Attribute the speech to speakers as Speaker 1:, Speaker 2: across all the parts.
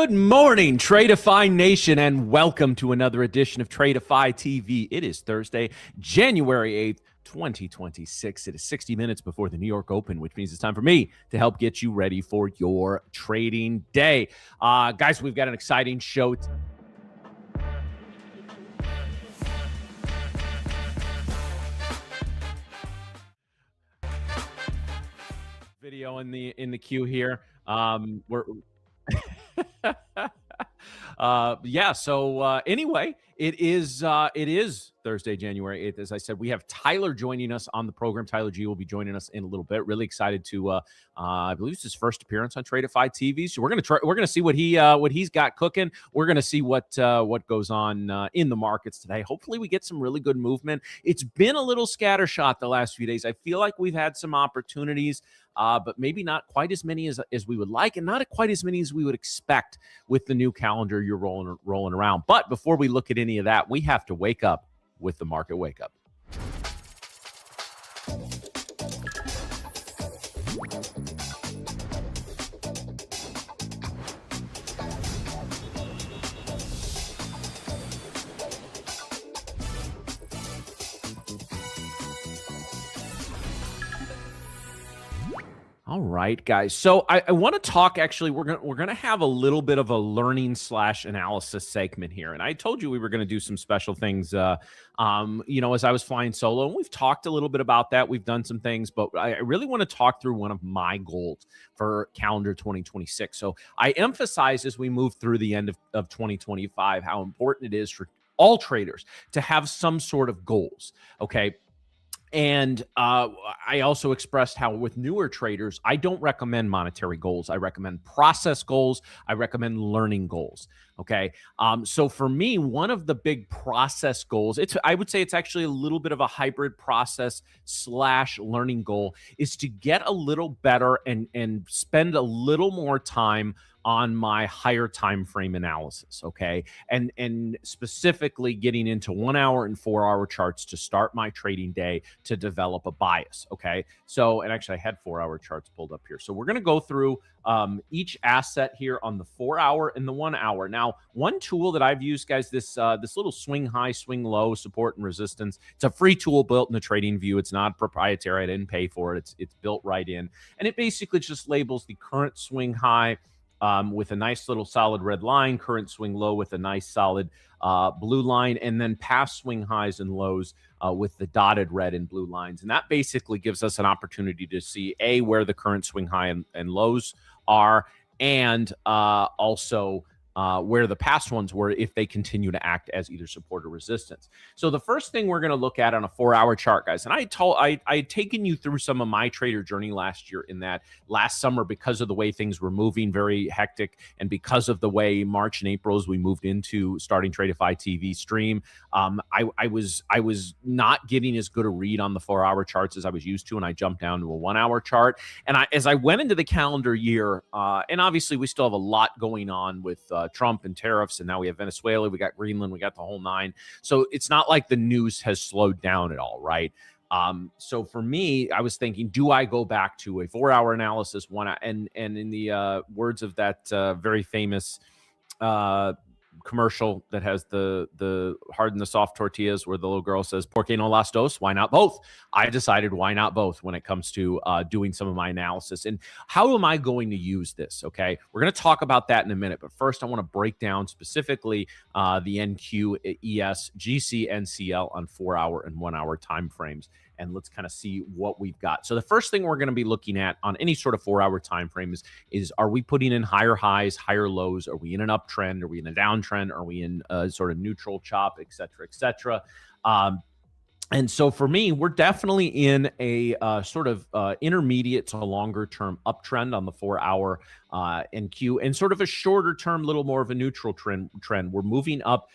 Speaker 1: Good morning, Tradeify Nation, and welcome to another edition of Tradeify TV. It is Thursday, January 8th, 2026. It is 60 minutes before the New York Open, which means it's time for me to help get you ready for your trading day. Guys, we've got an exciting show. Video in the queue here. Anyway, it is Thursday, January 8th. As I said, we have Tyler joining us on the program. Tyler G will be joining us in a little bit. Really excited to I believe it's his first appearance on Tradeify TV. So we're gonna see what he's got cooking. We're gonna see what goes on in the markets today. Hopefully we get some really good movement. It's been a little scattershot the last few days. I feel like we've had some opportunities, but maybe not quite as many as we would like, and not quite as many as we would expect with the new calendar you're rolling around. But before we look at any of that, we have to wake up with the market wake up. All right, guys. So I want to talk. Actually, we're gonna have a little bit of a learning / analysis segment here, and I told you we were gonna do some special things. As I was flying solo, and we've talked a little bit about that. We've done some things, but I really want to talk through one of my goals for calendar 2026. So I emphasize as we move through the end of 2025 how important it is for all traders to have some sort of goals. Okay. And I also expressed how with newer traders, I don't recommend monetary goals. I recommend process goals. I recommend learning goals. Okay. So for me, one of the big process goals, I would say it's actually a little bit of a hybrid process / learning goal, is to get a little better and spend a little more time on my higher time frame analysis, okay? And specifically getting into 1 hour and 4 hour charts to start my trading day to develop a bias, okay? So, and actually I had 4 hour charts pulled up here. So we're gonna go through each asset here on the 4 hour and the 1 hour. Now, one tool that I've used, guys, this little swing high, swing low, support and resistance. It's a free tool built in the Trading View. It's not proprietary. I didn't pay for it. It's built right in. And it basically just labels the current swing high with a nice little solid red line, current swing low with a nice solid blue line, and then past swing highs and lows with the dotted red and blue lines. And that basically gives us an opportunity to see, A, where the current swing high and lows are, and also where the past ones were if they continue to act as either support or resistance. So the first thing we're going to look at on a 4 hour chart, guys, and I had taken you through some of my trader journey last year in that last summer, because of the way things were moving very hectic, and because of the way March and April as we moved into starting Tradeify TV stream, I was not getting as good a read on the 4 hour charts as I was used to, and I jumped down to a 1 hour chart. And as I went into the calendar year, and obviously we still have a lot going on with Trump and tariffs, and now we have Venezuela, we got Greenland, we got the whole nine. So it's not like the news has slowed down at all, right? So for me, I was thinking, do I go back to a 4 hour analysis and in the words of that very famous commercial that has the hard and the soft tortillas, where the little girl says, "Por qué no las dos?" Why not both? I decided why not both when it comes to doing some of my analysis. And how am I going to use this? Okay, we're going to talk about that in a minute, but first I want to break down specifically the NQ, ES, GC, NCL on 4 hour and 1 hour time frames. And let's kind of see what we've got. So the first thing we're going to be looking at on any sort of 4 hour time frame is are we putting in higher highs, higher lows? Are we in an uptrend? Are we in a downtrend? Are we in a sort of neutral chop, et cetera, et cetera? And so for me, we're definitely in a sort of intermediate to longer term uptrend on the 4 hour NQ, and sort of a shorter term, little more of a neutral trend. We're moving up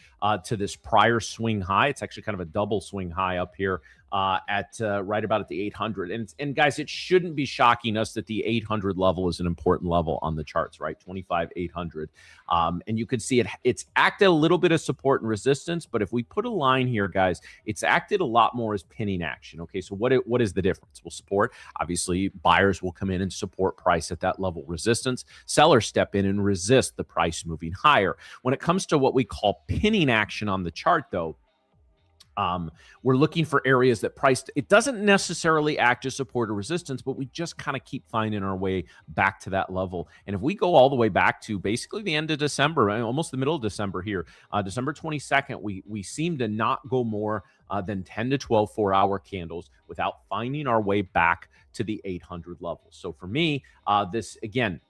Speaker 1: to this prior swing high. It's actually kind of a double swing high up here at right about at the 800. And guys, it shouldn't be shocking us that the 800 level is an important level on the charts, right? 25, 800. And you can see it's acted a little bit of support and resistance, but if we put a line here, guys, it's acted a lot more as pinning action. Okay, so what is the difference? Well, support, obviously, buyers will come in and support price at that level resistance. Sellers step in and resist the price moving higher. When it comes to what we call pinning action on the chart, though, we're looking for areas that priced, it doesn't necessarily act as support or resistance, but we just kind of keep finding our way back to that level. And if we go all the way back to basically the end of December, almost the middle of December here, December 22nd, we seem to not go more than 10 to 12 4-hour candles without finding our way back to the 800 level. So for me, this again,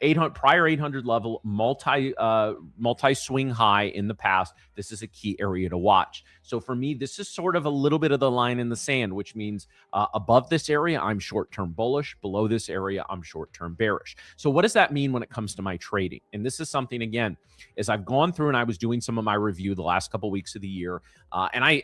Speaker 1: 800 prior 800 level, multi swing high in the past. This is a key area to watch. So for me, this is sort of a little bit of the line in the sand, which means above this area, I'm short-term bullish. Below this area, I'm short-term bearish. So what does that mean when it comes to my trading? And this is something, again, as I've gone through and I was doing some of my review the last couple of weeks of the year, and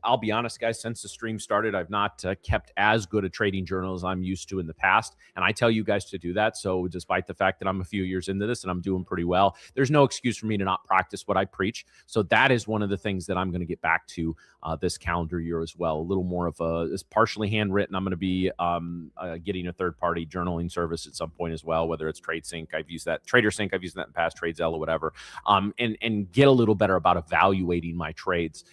Speaker 1: I'll be honest, guys, since the stream started, I've not kept as good a trading journal as I'm used to in the past. And I tell you guys to do that. So despite the fact that I'm a few years into this and I'm doing pretty well, there's no excuse for me to not practice what I preach. So that is one of the things that I'm going to get back to this calendar year as well. A little more of it's partially handwritten. I'm going to be getting a third-party journaling service at some point as well, whether it's TradeSync. I've used that. TraderSync, I've used that in the past, TradeZella, whatever. And get a little better about evaluating my trades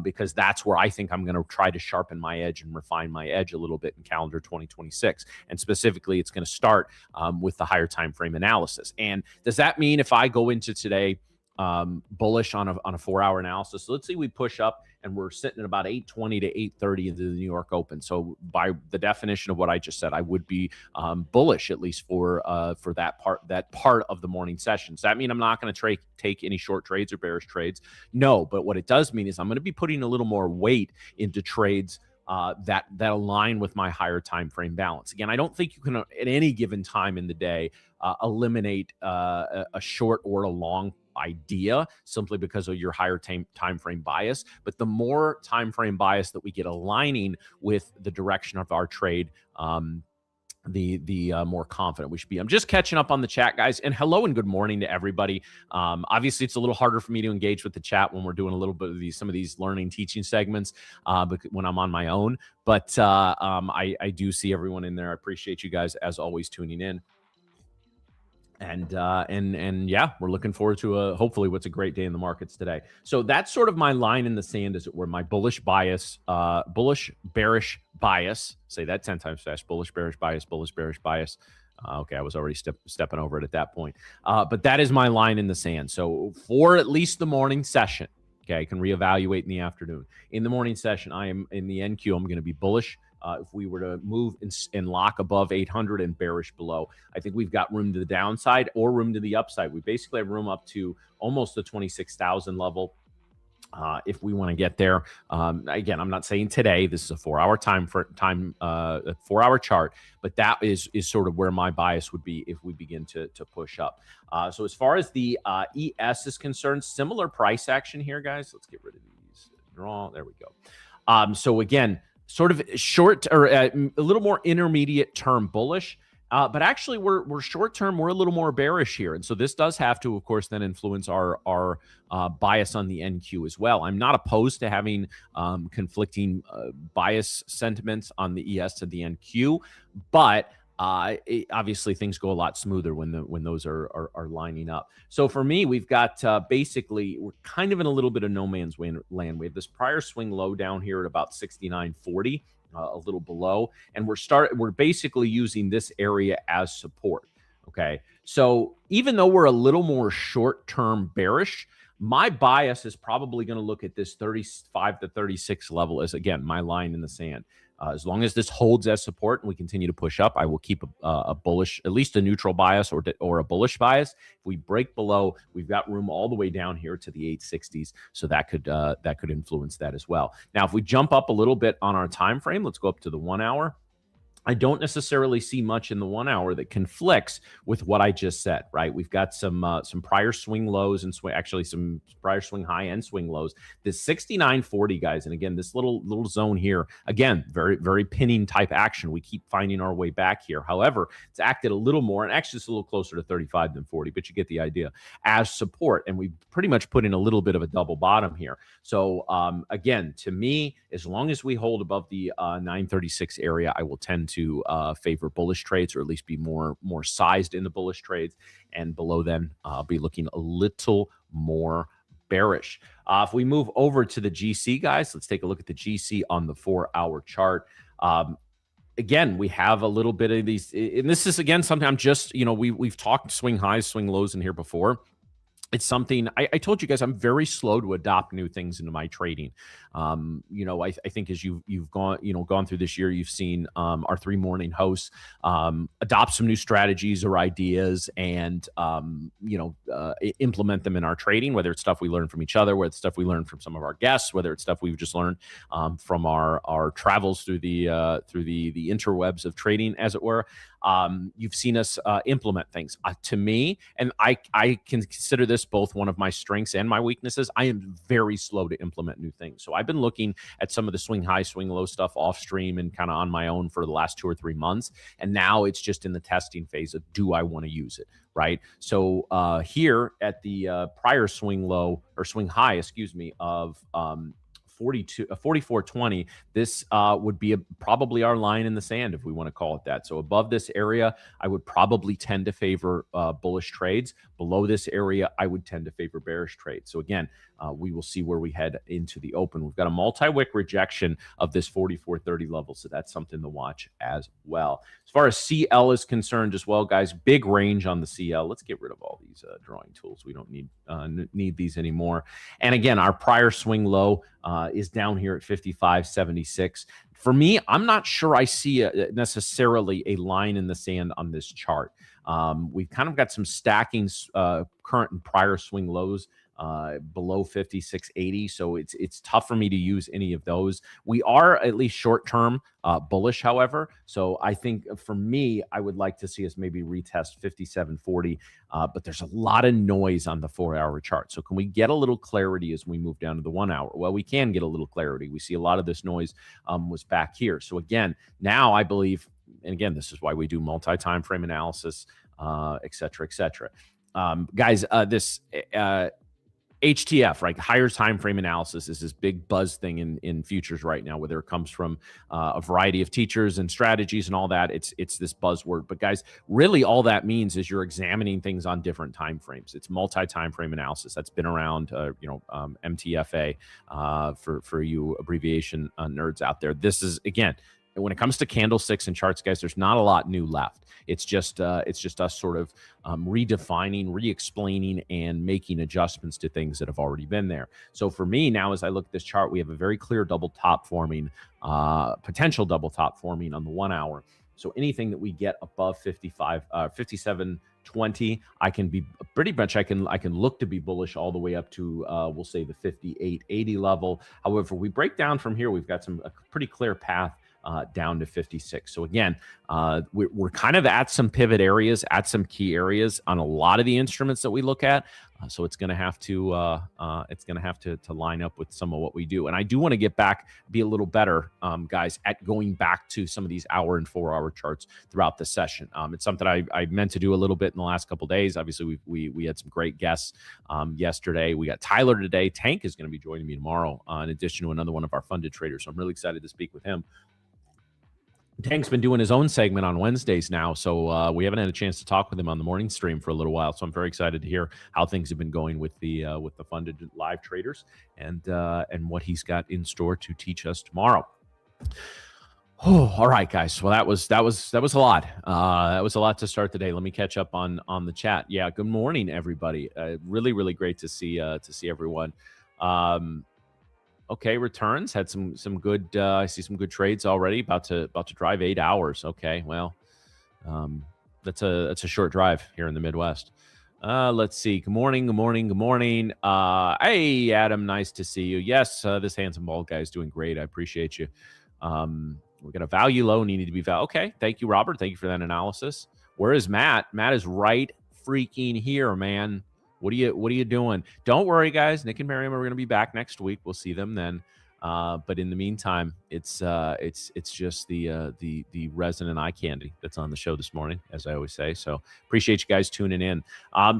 Speaker 1: because that's where I think I'm going to try to sharpen my edge and refine my edge a little bit in calendar 2026. And specifically, it's going to start with the higher time frame analysis. And does that mean if I go into today bullish on a 4-hour analysis? So let's say we push up and we're sitting at about 820 to 830 into the New York Open. So by the definition of what I just said, I would be bullish at least for that part of the morning session. Does that mean I'm not going to take any short trades or bearish trades? No, but what it does mean is I'm going to be putting a little more weight into trades that align with my higher time frame balance. Again, I don't think you can at any given time in the day eliminate a short or a long idea simply because of your higher time frame bias. But the more time frame bias that we get aligning with the direction of our trade, the more confident we should be. I'm just catching up on the chat, guys, and hello and good morning to everybody. Obviously, it's a little harder for me to engage with the chat when we're doing a little bit of some of these learning teaching segments when I'm on my own. But I do see everyone in there. I appreciate you guys as always tuning in. And yeah, we're looking forward to hopefully what's a great day in the markets today. So that's sort of my line in the sand, as it were, my bullish bias, bullish bearish bias. Say that 10 times fast. Bullish bearish bias, bullish bearish bias. Okay, I was already stepping over it at that point. But that is my line in the sand. So for at least the morning session, okay, I can reevaluate in the afternoon. In the morning session, I am in the NQ. I'm going to be bullish. If we were to move and lock above 800 and bearish below, I think we've got room to the downside or room to the upside. We basically have room up to almost the 26,000 level if we want to get there. Again, I'm not saying today. This is a 4-hour a 4-hour chart, but that is sort of where my bias would be if we begin to push up. So as far as the ES is concerned, similar price action here, guys. Let's get rid of these. Draw. There we go. So again, sort of short or a little more intermediate term bullish, but actually we're short term. We're a little more bearish here, and so this does have to, of course, then influence our bias on the NQ as well. I'm not opposed to having conflicting bias sentiments on the ES to the NQ, but obviously things go a lot smoother when those are lining up. So for me, we've got basically we're kind of in a little bit of no man's land. We have this prior swing low down here at about 69.40, a little below, and we're basically using this area as support. Okay, so even though we're a little more short-term bearish, my bias is probably going to look at this 35 to 36 level as, again, my line in the sand. As long as this holds as support and we continue to push up, I will keep a bullish, at least a neutral bias or a bullish bias. If we break below, we've got room all the way down here to the 860s, so that could influence that as well. Now, if we jump up a little bit on our time frame, let's go up to the 1 hour. I don't necessarily see much in the 1 hour that conflicts with what I just said, right? We've got some prior swing lows and actually some prior swing high and swing lows. This 69.40, guys, and again, this little zone here, again, very, very pinning type action. We keep finding our way back here. However, it's acted a little more, and actually it's a little closer to 35 than 40, but you get the idea, as support. And we pretty much put in a little bit of a double bottom here. So again, to me, as long as we hold above the 936 area, I will tend to favor bullish trades, or at least be more sized in the bullish trades. And below then, I'll be looking a little more bearish. If we move over to the GC, guys, let's take a look at the GC on the 4-hour chart. Again, we have a little bit of these, and this is again something I'm just, we've talked swing highs, swing lows in here before. It's something I told you guys, I'm very slow to adopt new things into my trading. I think as you've gone through this year, you've seen our 3 morning hosts adopt some new strategies or ideas and implement them in our trading, whether it's stuff we learn from each other, whether it's stuff we learn from some of our guests, whether it's stuff we've just learned from our travels through the interwebs of trading, as it were. You've seen us implement things. To me, and I can consider this both one of my strengths and my weaknesses, I am very slow to implement new things. So I've been looking at some of the swing high, swing low stuff off stream and kind of on my own for the last 2 or 3 months. And now it's just in the testing phase of, do I want to use it? Right. So here at the prior swing low or swing high, excuse me, of 44.20, this would be probably our line in the sand, if we want to call it that. So above this area, I would probably tend to favor bullish trades. Below this area, I would tend to favor bearish trades. So again, we will see where we head into the open. We've got a multi-wick rejection of this 44.30 level, so that's something to watch as well. As far as CL is concerned as well, guys, big range on the CL. Let's get rid of all these drawing tools. We don't need these anymore. And again, our prior swing low is down here at 55.76. For me, I'm not sure I see necessarily a line in the sand on this chart. We've kind of got some stacking current and prior swing lows below 56.80, so it's tough for me to use any of those. We are at least short term bullish, however. So I think for me, I would like to see us maybe retest 57.40, but there's a lot of noise on the 4-hour chart. So can we get a little clarity as we move down to the 1 hour? Well, we can get a little clarity. We see a lot of this noise was back here. So again, now I believe, and again, this is why we do multi-time frame analysis, et cetera, et cetera. Guys, this HTF, right? Higher time frame analysis is this big buzz thing in futures right now, whether it comes from a variety of teachers and strategies and all that. It's this buzzword. But guys, really all that means is you're examining things on different time frames. It's multi-time frame analysis. That's been around, MTFA for you abbreviation nerds out there. This is, again, when it comes to candlesticks and charts, guys, there's not a lot new left. It's just us sort of redefining, re-explaining, and making adjustments to things that have already been there. So for me now, as I look at this chart, we have a very clear double top forming, potential double top forming on the 1 hour. So anything that we get above 57.20, I can be pretty much, I can look to be bullish all the way up to we'll say the 58.80 level. However, we break down from here, we've got a pretty clear path down to 56. So again, we're kind of at some pivot areas, at some key areas on a lot of the instruments that we look at. So it's going to have to line up with some of what we do. And I do want to get back, be a little better, guys, at going back to some of these hour and 4-hour charts throughout the session. It's something I meant to do a little bit in the last couple of days. Obviously, we had some great guests yesterday. We got Tyler today. Tank is going to be joining me tomorrow, in addition to another one of our funded traders. So I'm really excited to speak with him. Tank's been doing his own segment on Wednesdays now, so we haven't had a chance to talk with him on the morning stream for a little while. So I'm very excited to hear how things have been going with the funded live traders and what he's got in store to teach us tomorrow. Oh, all right, guys. Well, that was a lot. That was a lot to start the day. Let me catch up on the chat. Yeah, good morning, everybody. Really, really great to see everyone. Okay, returns had some good. I see some good trades already. About to drive 8 hours. Okay, well, that's a short drive here in the Midwest. Let's see. Good morning. Hey, Adam, nice to see you. Yes, this handsome bald guy is doing great. I appreciate you. We got a value low needed to be value. Okay, thank you, Robert. Thank you for that analysis. Where is Matt? Matt is right freaking here, man. What are you doing? Don't worry, guys. Nick and Miriam are going to be back next week. We'll see them then. But in the meantime, it's just the resident eye candy that's on the show this morning, as I always say. So appreciate you guys tuning in.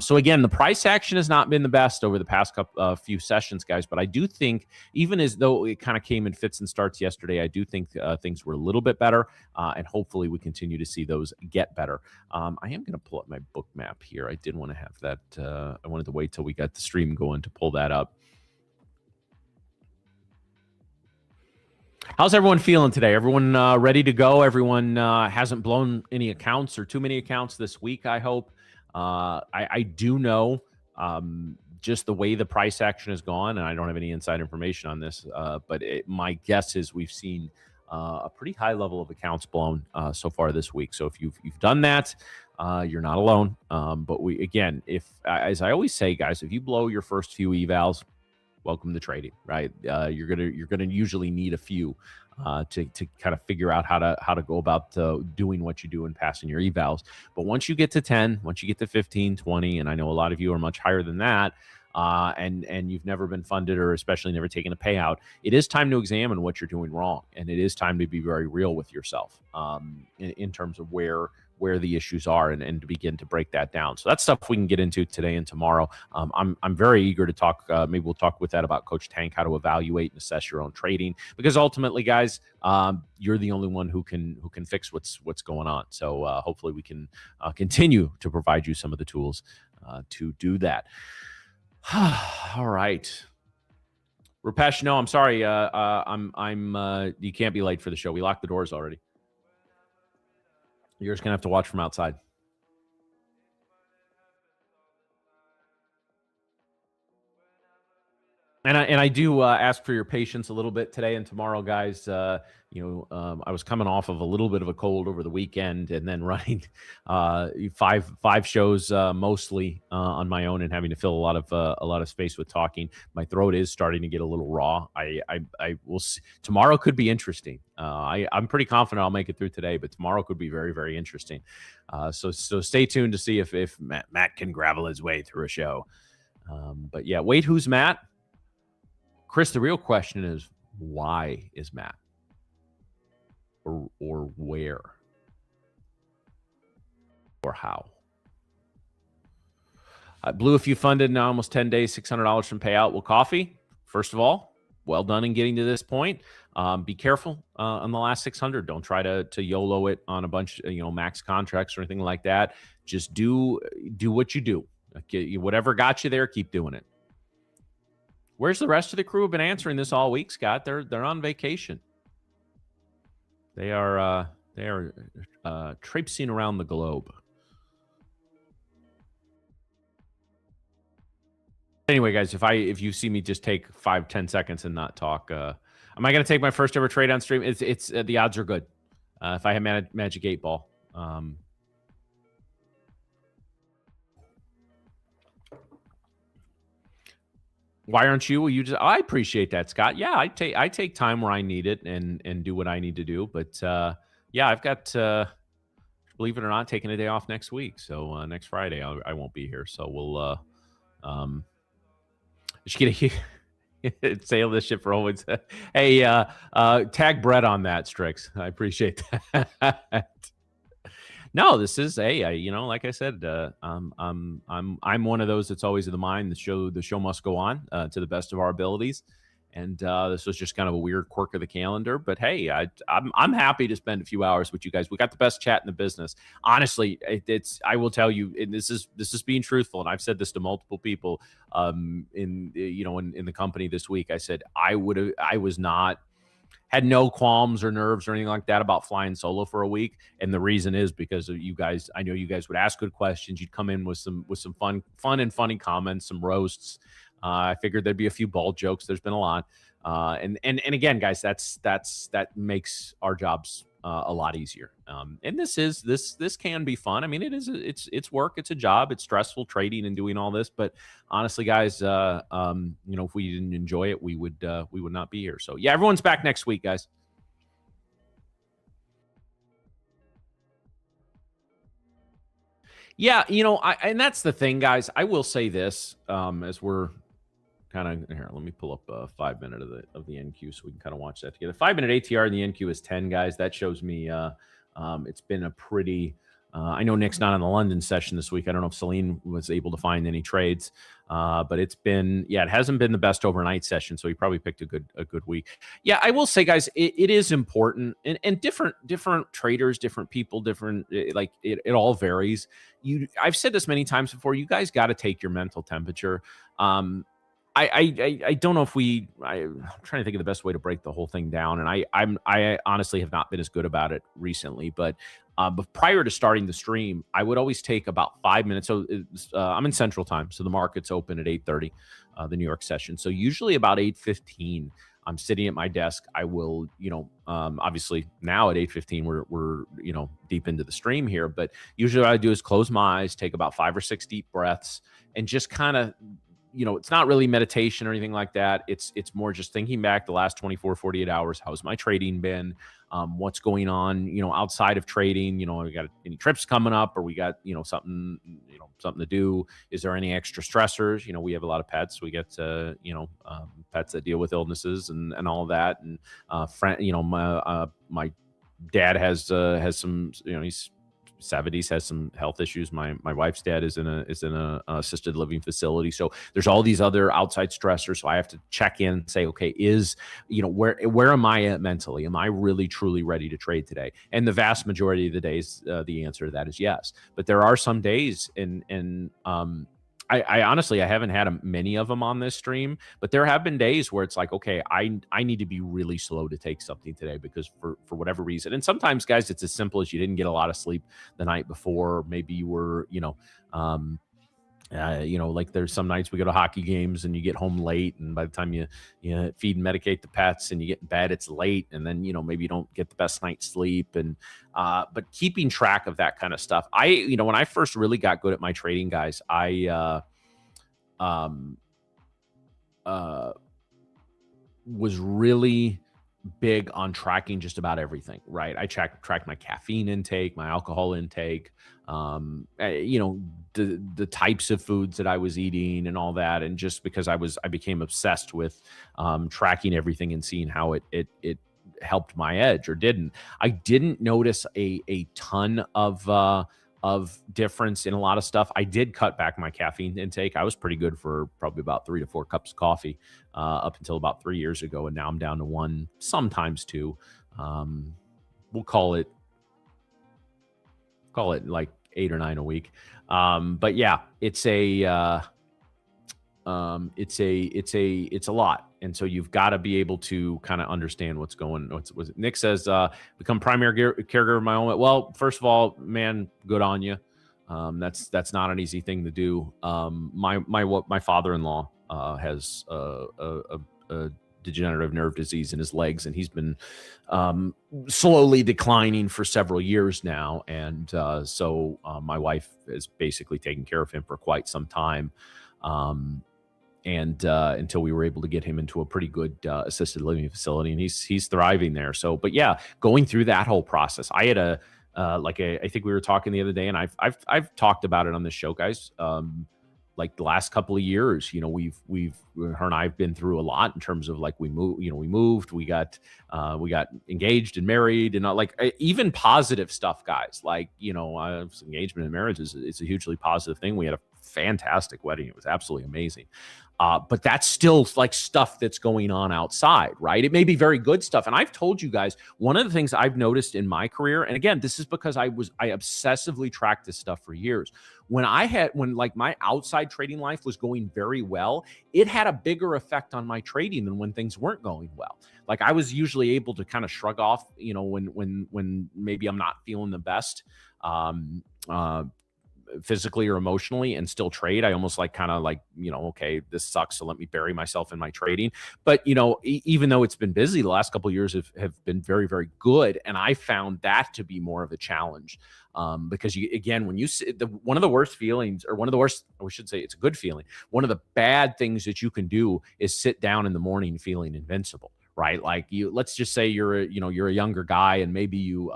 Speaker 1: So again, the price action has not been the best over the past few sessions, guys. But I do think, even as though it kind of came in fits and starts yesterday, I do think things were a little bit better, and hopefully we continue to see those get better. I am going to pull up my book map here. I did want to have that. I wanted to wait till we got the stream going to pull that up. How's everyone feeling today? Everyone ready to go? Everyone hasn't blown any accounts or too many accounts this week, I hope. I do know just the way the price action has gone, and I don't have any inside information on this, but my guess is we've seen a pretty high level of accounts blown so far this week. So if you've done that, you're not alone. But as I always say, guys, if you blow your first few evals, welcome to trading, right? You're gonna usually need a few to kind of figure out how to go about doing what you do and passing your evals. But once you get to 10, once you get to 15, 20, and I know a lot of you are much higher than that, and you've never been funded or especially never taken a payout, it is time to examine what you're doing wrong, and it is time to be very real with yourself in terms of where the issues are and to begin to break that down. So that's stuff we can get into today and tomorrow. I'm very eager to talk. Maybe we'll talk with that about Coach Tank, how to evaluate and assess your own trading, because ultimately, guys, you're the only one who can fix what's going on. So hopefully we can continue to provide you some of the tools to do that. All right. Rupesh, no, I'm sorry. You can't be late for the show. We locked the doors already. You're just going to have to watch from outside. And I do ask for your patience a little bit today and tomorrow, guys. I was coming off of a little bit of a cold over the weekend, and then running five shows mostly on my own, and having to fill a lot of space with talking. My throat is starting to get a little raw. I will see. Tomorrow could be interesting. I'm pretty confident I'll make it through today, but tomorrow could be very, very interesting. So stay tuned to see if Matt can gravel his way through a show. But yeah, wait, who's Matt? Chris, the real question is, why is Matt? Or where? Or how? I blew a few funded now, almost 10 days, $600 from payout. Well, coffee, first of all, well done in getting to this point. Be careful on the last 600. Don't try to YOLO it on a bunch, max contracts or anything like that. Just do what you do. Okay, whatever got you there, keep doing it. Where's the rest of the crew? Have been answering this all week, Scott. They're on vacation. They are traipsing around the globe. Anyway, guys, if you see me just take 5-10 seconds and not talk, am I going to take my first ever trade on stream? It's the odds are good. If I have Magic 8 Ball. Why aren't you? Will you just? I appreciate that, Scott. Yeah, I take time where I need it and do what I need to do. But yeah, I've got believe it or not, taking a day off next week. So next Friday I won't be here. So we'll just get a sail this ship for always. Hey, tag Brett on that, Strix. I appreciate that. No, this is like I said, I'm one of those that's always in the mind. The show must go on to the best of our abilities, and this was just kind of a weird quirk of the calendar. But hey, I'm happy to spend a few hours with you guys. We got the best chat in the business. Honestly, I will tell you, and this is being truthful, and I've said this to multiple people in the company this week. I said had no qualms or nerves or anything like that about flying solo for a week. And the reason is because of you guys. I know you guys would ask good questions. You'd come in with some fun and funny comments, some roasts. I figured there'd be a few bald jokes. There's been a lot. And again, guys, that makes our jobs a lot easier. And this can be fun. I mean, it's work, it's a job, it's stressful trading and doing all this. But honestly, guys, if we didn't enjoy it, we would not be here. So yeah, everyone's back next week, guys. Yeah, and that's the thing, guys. I will say this, as we're kind of here. Let me pull up a 5 minute of the NQ so we can kind of watch that together. 5 minute ATR in the NQ is 10, guys. That shows me it's been a pretty. I know Nick's not on the London session this week. I don't know if Celine was able to find any trades, but it hasn't been the best overnight session. So he probably picked a good week. Yeah, I will say, guys, it is important, and different traders, different people, different like it all varies. I've said this many times before. You guys got to take your mental temperature. I don't know if I'm trying to think of the best way to break the whole thing down, and I honestly have not been as good about it recently. But prior to starting the stream, I would always take about 5 minutes. So I'm in Central Time, so the market's open at 8:30, the New York session. So usually about 8:15, I'm sitting at my desk. I will, obviously now at 8:15, we're deep into the stream here. But usually what I do is close my eyes, take about 5 or 6 deep breaths, and just kind of it's not really meditation or anything like that. It's more just thinking back the last 24, 48 hours. How's my trading been? What's going on, outside of trading? We got any trips coming up, or we got, something to do? Is there any extra stressors? We have a lot of pets. We get, pets that deal with illnesses and all of that. And, my dad has some, he's 70s, has some health issues. My wife's dad is in a assisted living facility. So there's all these other outside stressors. So I have to check in and say, okay, where am I at mentally? Am I really truly ready to trade today? And the vast majority of the days, the answer to that is yes. But there are some days, and I honestly, I haven't had many of them on this stream, but there have been days where it's like, okay, I need to be really slow to take something today because for whatever reason. And sometimes, guys, it's as simple as you didn't get a lot of sleep the night before. Maybe you were, like there's some nights we go to hockey games and you get home late, and by the time you feed and medicate the pets and you get in bed, it's late, and then maybe you don't get the best night's sleep. And but keeping track of that kind of stuff, when I first really got good at my trading, guys, I was really big on tracking just about everything, right? I tracked my caffeine intake, my alcohol intake, the types of foods that I was eating and all that. And just because I became obsessed with tracking everything and seeing how it helped my edge or didn't. I didn't notice a ton of difference in a lot of stuff. I did cut back my caffeine intake. I was pretty good for probably about 3 to 4 cups of coffee up until about 3 years ago. And now I'm down to 1, sometimes 2. We'll call it like 8 or 9 a week. But yeah, it's a lot. And so you've got to be able to kind of understand what's going. Nick says, become primary caregiver of my own. Well, first of all, man, good on you. That's not an easy thing to do. My father-in-law has a degenerative nerve disease in his legs, and he's been slowly declining for several years now. And so my wife is basically taking care of him for quite some time. And until we were able to get him into a pretty good assisted living facility, and he's thriving there. So, but yeah, going through that whole process, I had I think we were talking the other day, and I've talked about it on this show, guys. Like the last couple of years, her and I have been through a lot in terms of like we moved, we got engaged and married, and even positive stuff, guys. Like engagement and marriage is a hugely positive thing. We had a fantastic wedding; it was absolutely amazing. But that's still like stuff that's going on outside, right? It may be very good stuff. And I've told you guys, one of the things I've noticed in my career, and again, this is because I obsessively tracked this stuff for years. When like my outside trading life was going very well, it had a bigger effect on my trading than when things weren't going well. Like I was usually able to kind of shrug off, when maybe I'm not feeling the best, physically or emotionally, and still trade. I almost okay, this sucks, so let me bury myself in my trading. But even though it's been busy, the last couple of years have been very, very good, and I found that to be more of a challenge, because when you see one of the worst feelings, or one of the worst, we should say it's a good feeling, one of the bad things that you can do is sit down in the morning feeling invincible, right? Like let's just say you're a younger guy, and maybe you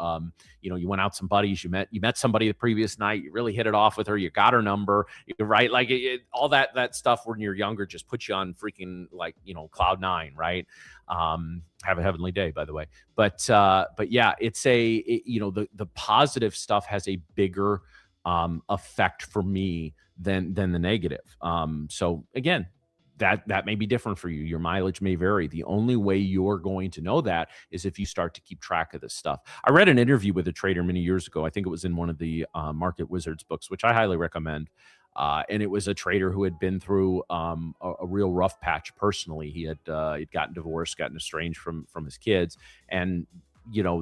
Speaker 1: went out some buddies, you met somebody the previous night, you really hit it off with her, you got her number, right? Like all that stuff when you're younger just puts you on freaking like, cloud nine, right? Have a heavenly day, by the way. But yeah, the positive stuff has a bigger effect for me than the negative. So again, that may be different for you. Your mileage may vary. The only way you're going to know that is if you start to keep track of this stuff. I read an interview with a trader many years ago. I think it was in one of the Market Wizards books, which I highly recommend. And it was a trader who had been through a real rough patch personally. He'd gotten divorced, gotten estranged from his kids, and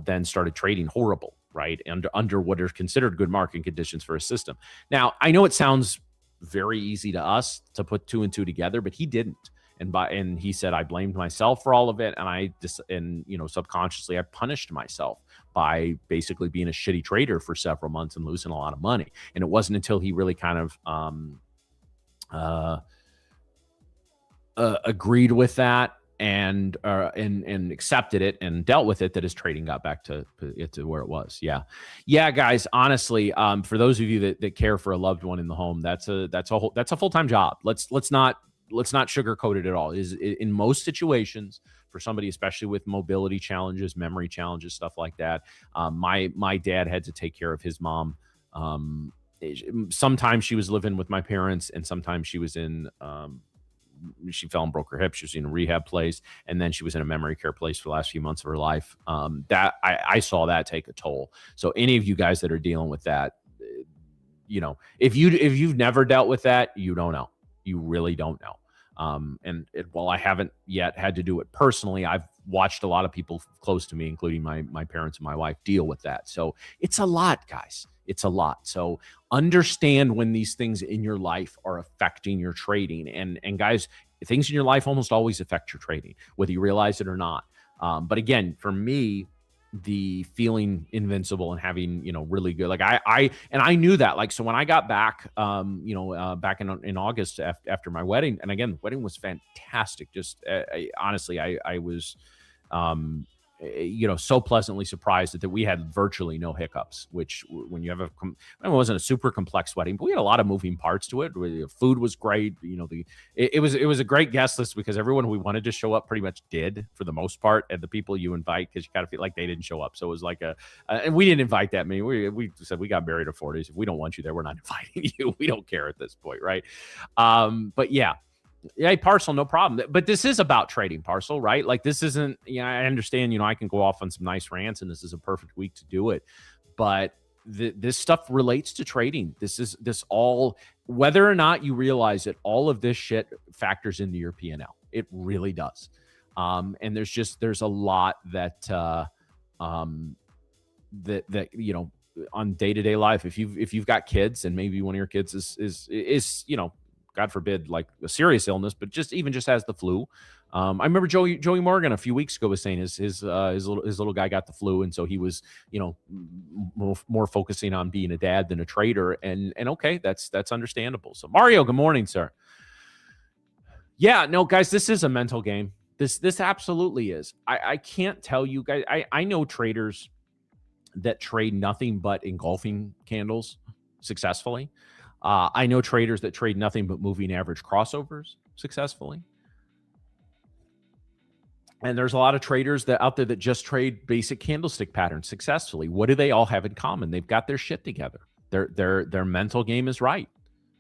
Speaker 1: then started trading horrible, right? And under what are considered good market conditions for a system. Now, I know it sounds very easy to us to put two and two together, but he didn't. And he said, I blamed myself for all of it. And subconsciously I punished myself by basically being a shitty trader for several months and losing a lot of money. And it wasn't until he really kind of agreed with that and accepted it and dealt with it that his trading got back to where it was. Yeah, guys. Honestly, for those of you that care for a loved one in the home, that's a full-time job. Let's not sugarcoat it at all. Is in most situations for somebody, especially with mobility challenges, memory challenges, stuff like that. My dad had to take care of his mom. Sometimes she was living with my parents, and sometimes she was in. She fell and broke her hip. She was in a rehab place, and then she was in a memory care place for the last few months of her life. That I saw that take a toll. So any of you guys that are dealing with that, if you've never dealt with that, you don't know. You really don't know. While I haven't yet had to do it personally, I've watched a lot of people close to me, including my parents and my wife, deal with that. So it's a lot, guys. It's a lot. So understand when these things in your life are affecting your trading. And guys, things in your life almost always affect your trading, whether you realize it or not. But again, for me, the feeling invincible and having, really good, like I knew that, like, so when I got back, back in August after my wedding, and again, the wedding was fantastic. Just honestly, I was, so pleasantly surprised that we had virtually no hiccups, which when you have it wasn't a super complex wedding, but we had a lot of moving parts to it. The food was great. It was a great guest list because everyone we wanted to show up pretty much did for the most part. And the people you invite, because you kind of feel like they didn't show up. So it was like and we didn't invite that many. We said, we got married at 40s. If we don't want you there, we're not inviting you. We don't care at this point. Right. But yeah. Yeah, Parcel, no problem. But this is about trading, Parcel, right? Like this isn't, I understand, I can go off on some nice rants and this is a perfect week to do it. But this stuff relates to trading. This all, whether or not you realize it, all of this shit factors into your P&L. It really does. And there's a lot that on day-to-day life, if you've got kids and maybe one of your kids is God forbid, like a serious illness, but just has the flu. I remember Joey Morgan a few weeks ago was saying his little guy got the flu, and so he was more focusing on being a dad than a trader. And okay, that's understandable. So Mario, good morning, sir. Yeah, no, guys, this is a mental game. This absolutely is. I can't tell you guys. I know traders that trade nothing but engulfing candles successfully. I know traders that trade nothing but moving average crossovers successfully. And there's a lot of traders out there that just trade basic candlestick patterns successfully. What do they all have in common? They've got their shit together. Their mental game is right.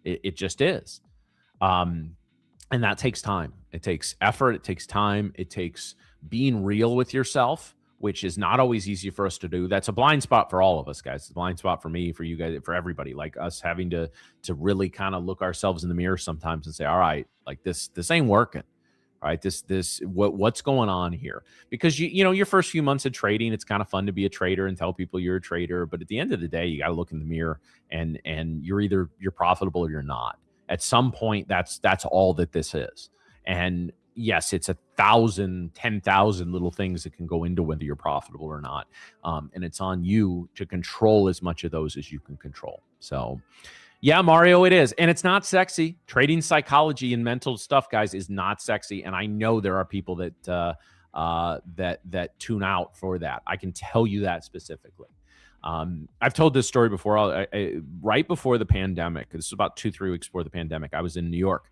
Speaker 1: It just is. And that takes time. It takes effort. It takes time. It takes being real with yourself, which is not always easy for us to do. That's a blind spot for all of us, guys. It's a blind spot for me, for you guys, for everybody, like us having to really kind of look ourselves in the mirror sometimes and say, all right, like this ain't working. All right, what's going on here? Because your first few months of trading, it's kind of fun to be a trader and tell people you're a trader. But at the end of the day, you got to look in the mirror and you're profitable or you're not. At some point, that's all that this is. And yes, it's 1,000, 10,000 little things that can go into whether you're profitable or not. And it's on you to control as much of those as you can control. So yeah, Mario, it is. And it's not sexy. Trading psychology and mental stuff, guys, is not sexy. And I know there are people that that tune out for that. I can tell you that specifically. I've told this story before. Right before the pandemic, this was about 2-3 weeks before the pandemic, I was in New York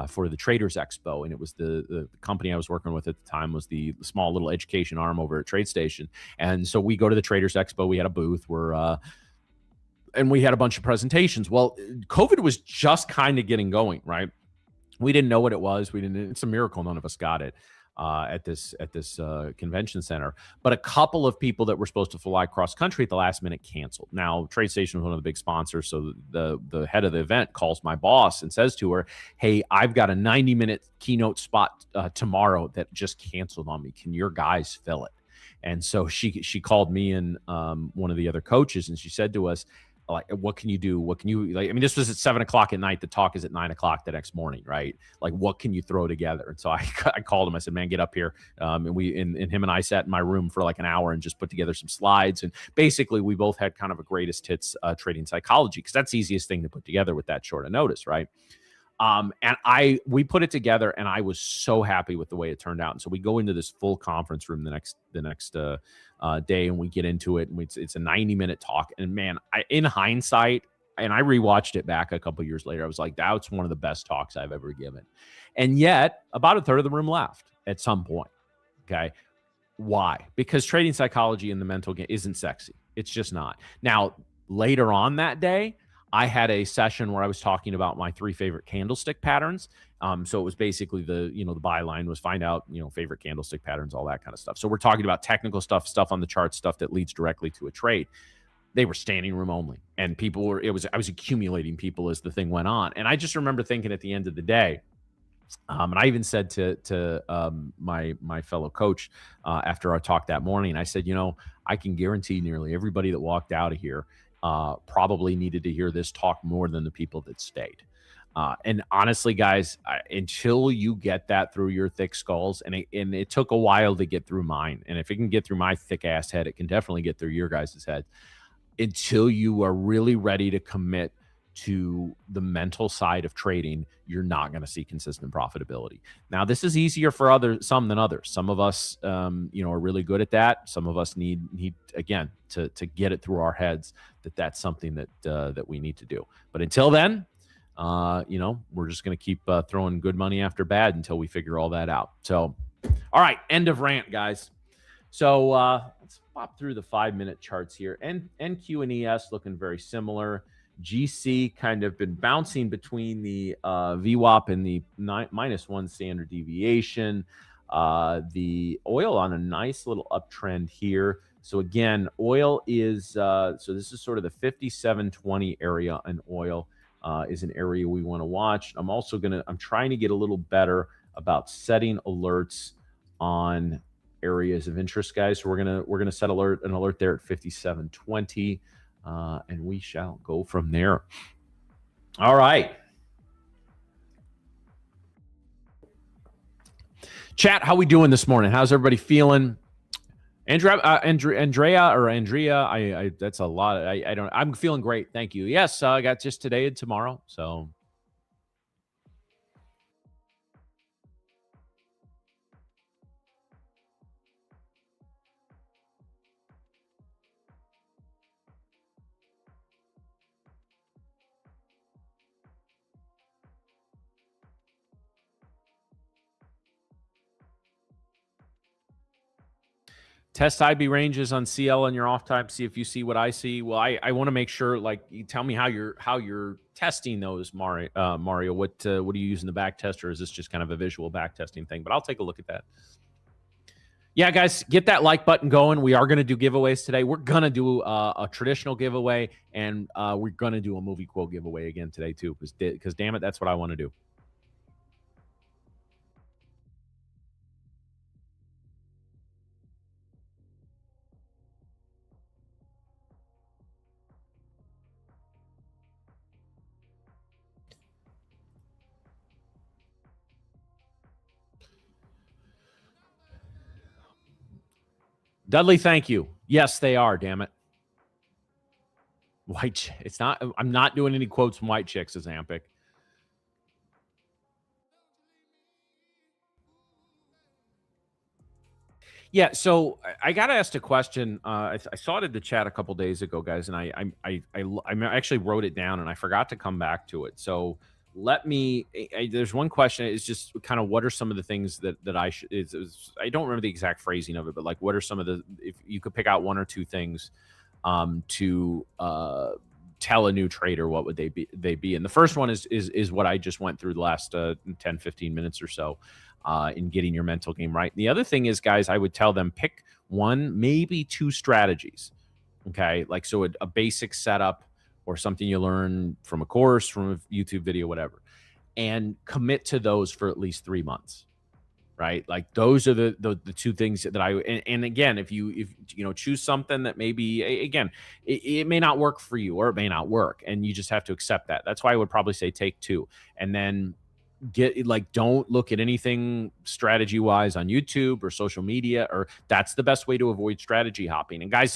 Speaker 1: for the Traders Expo, and it was the company I was working with at the time was the small little education arm over at TradeStation. And so we go to the Traders Expo. We had a booth and we had a bunch of presentations. Well, COVID was just kind of getting going, right? We didn't know what it was. It's a miracle none of us got it at this convention center. But a couple of people that were supposed to fly cross country at the last minute canceled. Now, TradeStation was one of the big sponsors, so the head of the event calls my boss and says to her, "Hey, I've got a 90-minute keynote spot tomorrow that just canceled on me. Can your guys fill it?" And so she called me and one of the other coaches, and she said to us, like, what can you do? What can you, like, I mean, this was at 7:00 at night. The talk is at 9:00 the next morning, right? Like, what can you throw together? And so I called him. I said, man, get up here. And him and I sat in my room for like an hour and just put together some slides. And basically we both had kind of a greatest hits trading psychology, because that's the easiest thing to put together with that short of notice, right? And we put it together, and I was so happy with the way it turned out. And so we go into this full conference room the next day, and we get into it, and it's a 90-minute talk. And man, in hindsight, and I rewatched it back a couple years later, I was like, that's one of the best talks I've ever given. And yet, about a third of the room left at some point. Okay, why? Because trading psychology in the mental game isn't sexy. It's just not. Now, later on that day, I had a session where I was talking about my 3 favorite candlestick patterns. So it was basically the byline was find out, favorite candlestick patterns, all that kind of stuff. So we're talking about technical stuff on the chart, stuff that leads directly to a trade. They were standing room only, and I was accumulating people as the thing went on. And I just remember thinking at the end of the day, and I even said to my fellow coach after our talk that morning, I said, I can guarantee nearly everybody that walked out of here probably needed to hear this talk more than the people that stayed. And honestly, guys, until you get that through your thick skulls, and it took a while to get through mine, and if it can get through my thick ass head, it can definitely get through your guys' head. Until you are really ready to commit to the mental side of trading, you're not going to see consistent profitability. Now, this is easier for some than others. Some of us, are really good at that. Some of us need again to get it through our heads that that's something that we need to do. But until then, we're just going to keep throwing good money after bad until we figure all that out. So, all right, end of rant, guys. So let's pop through the 5-minute charts here. NQ and ES looking very similar. GC kind of been bouncing between the VWAP and the -1 standard deviation. The oil on a nice little uptrend here. So again, oil is so this is sort of the 57.20 area, and oil is an area we want to watch. I'm trying to get a little better about setting alerts on areas of interest, guys. So we're gonna set an alert there at 57.20. And we shall go from there. All right. Chat, how we doing this morning? How's everybody feeling? Andrea, that's a lot. I'm feeling great. Thank you. Yes, I got just today and tomorrow. So test IB ranges on CL on your off time. See if you see what I see. Well, I want to make sure, like, you tell me how you're testing those, Mario. What are you using the back test, or is this just kind of a visual back testing thing? But I'll take a look at that. Yeah, guys, get that like button going. We are going to do giveaways today. We're going to do a traditional giveaway, and we're going to do a movie quote giveaway again today too, because damn it, that's what I want to do. Dudley, thank you. Yes, they are, damn it. It's not. I'm not doing any quotes from White Chicks as Ampic. Yeah, so I got asked a question. I saw it in the chat a couple days ago, guys, and I actually wrote it down, and I forgot to come back to it. So let me. There's one question. It's just kind of what are some of the things that I should. I don't remember the exact phrasing of it, but like what are some of the, if you could pick out one or two things to tell a new trader, what would they be? And the first one is what I just went through the last 10 15 minutes or so, in getting your mental game right. The other thing is, guys, I would tell them pick one, maybe two strategies. Okay, like so a basic setup or something you learn from a course, from a YouTube video, whatever, and commit to those for at least 3 months. Right, like those are the two things that and again, if you choose something that maybe again it may not work for you, or it may not work, and you just have to accept that. That's why I would probably say take two, and then don't look at anything strategy wise on YouTube or social media, or that's the best way to avoid strategy hopping. And guys,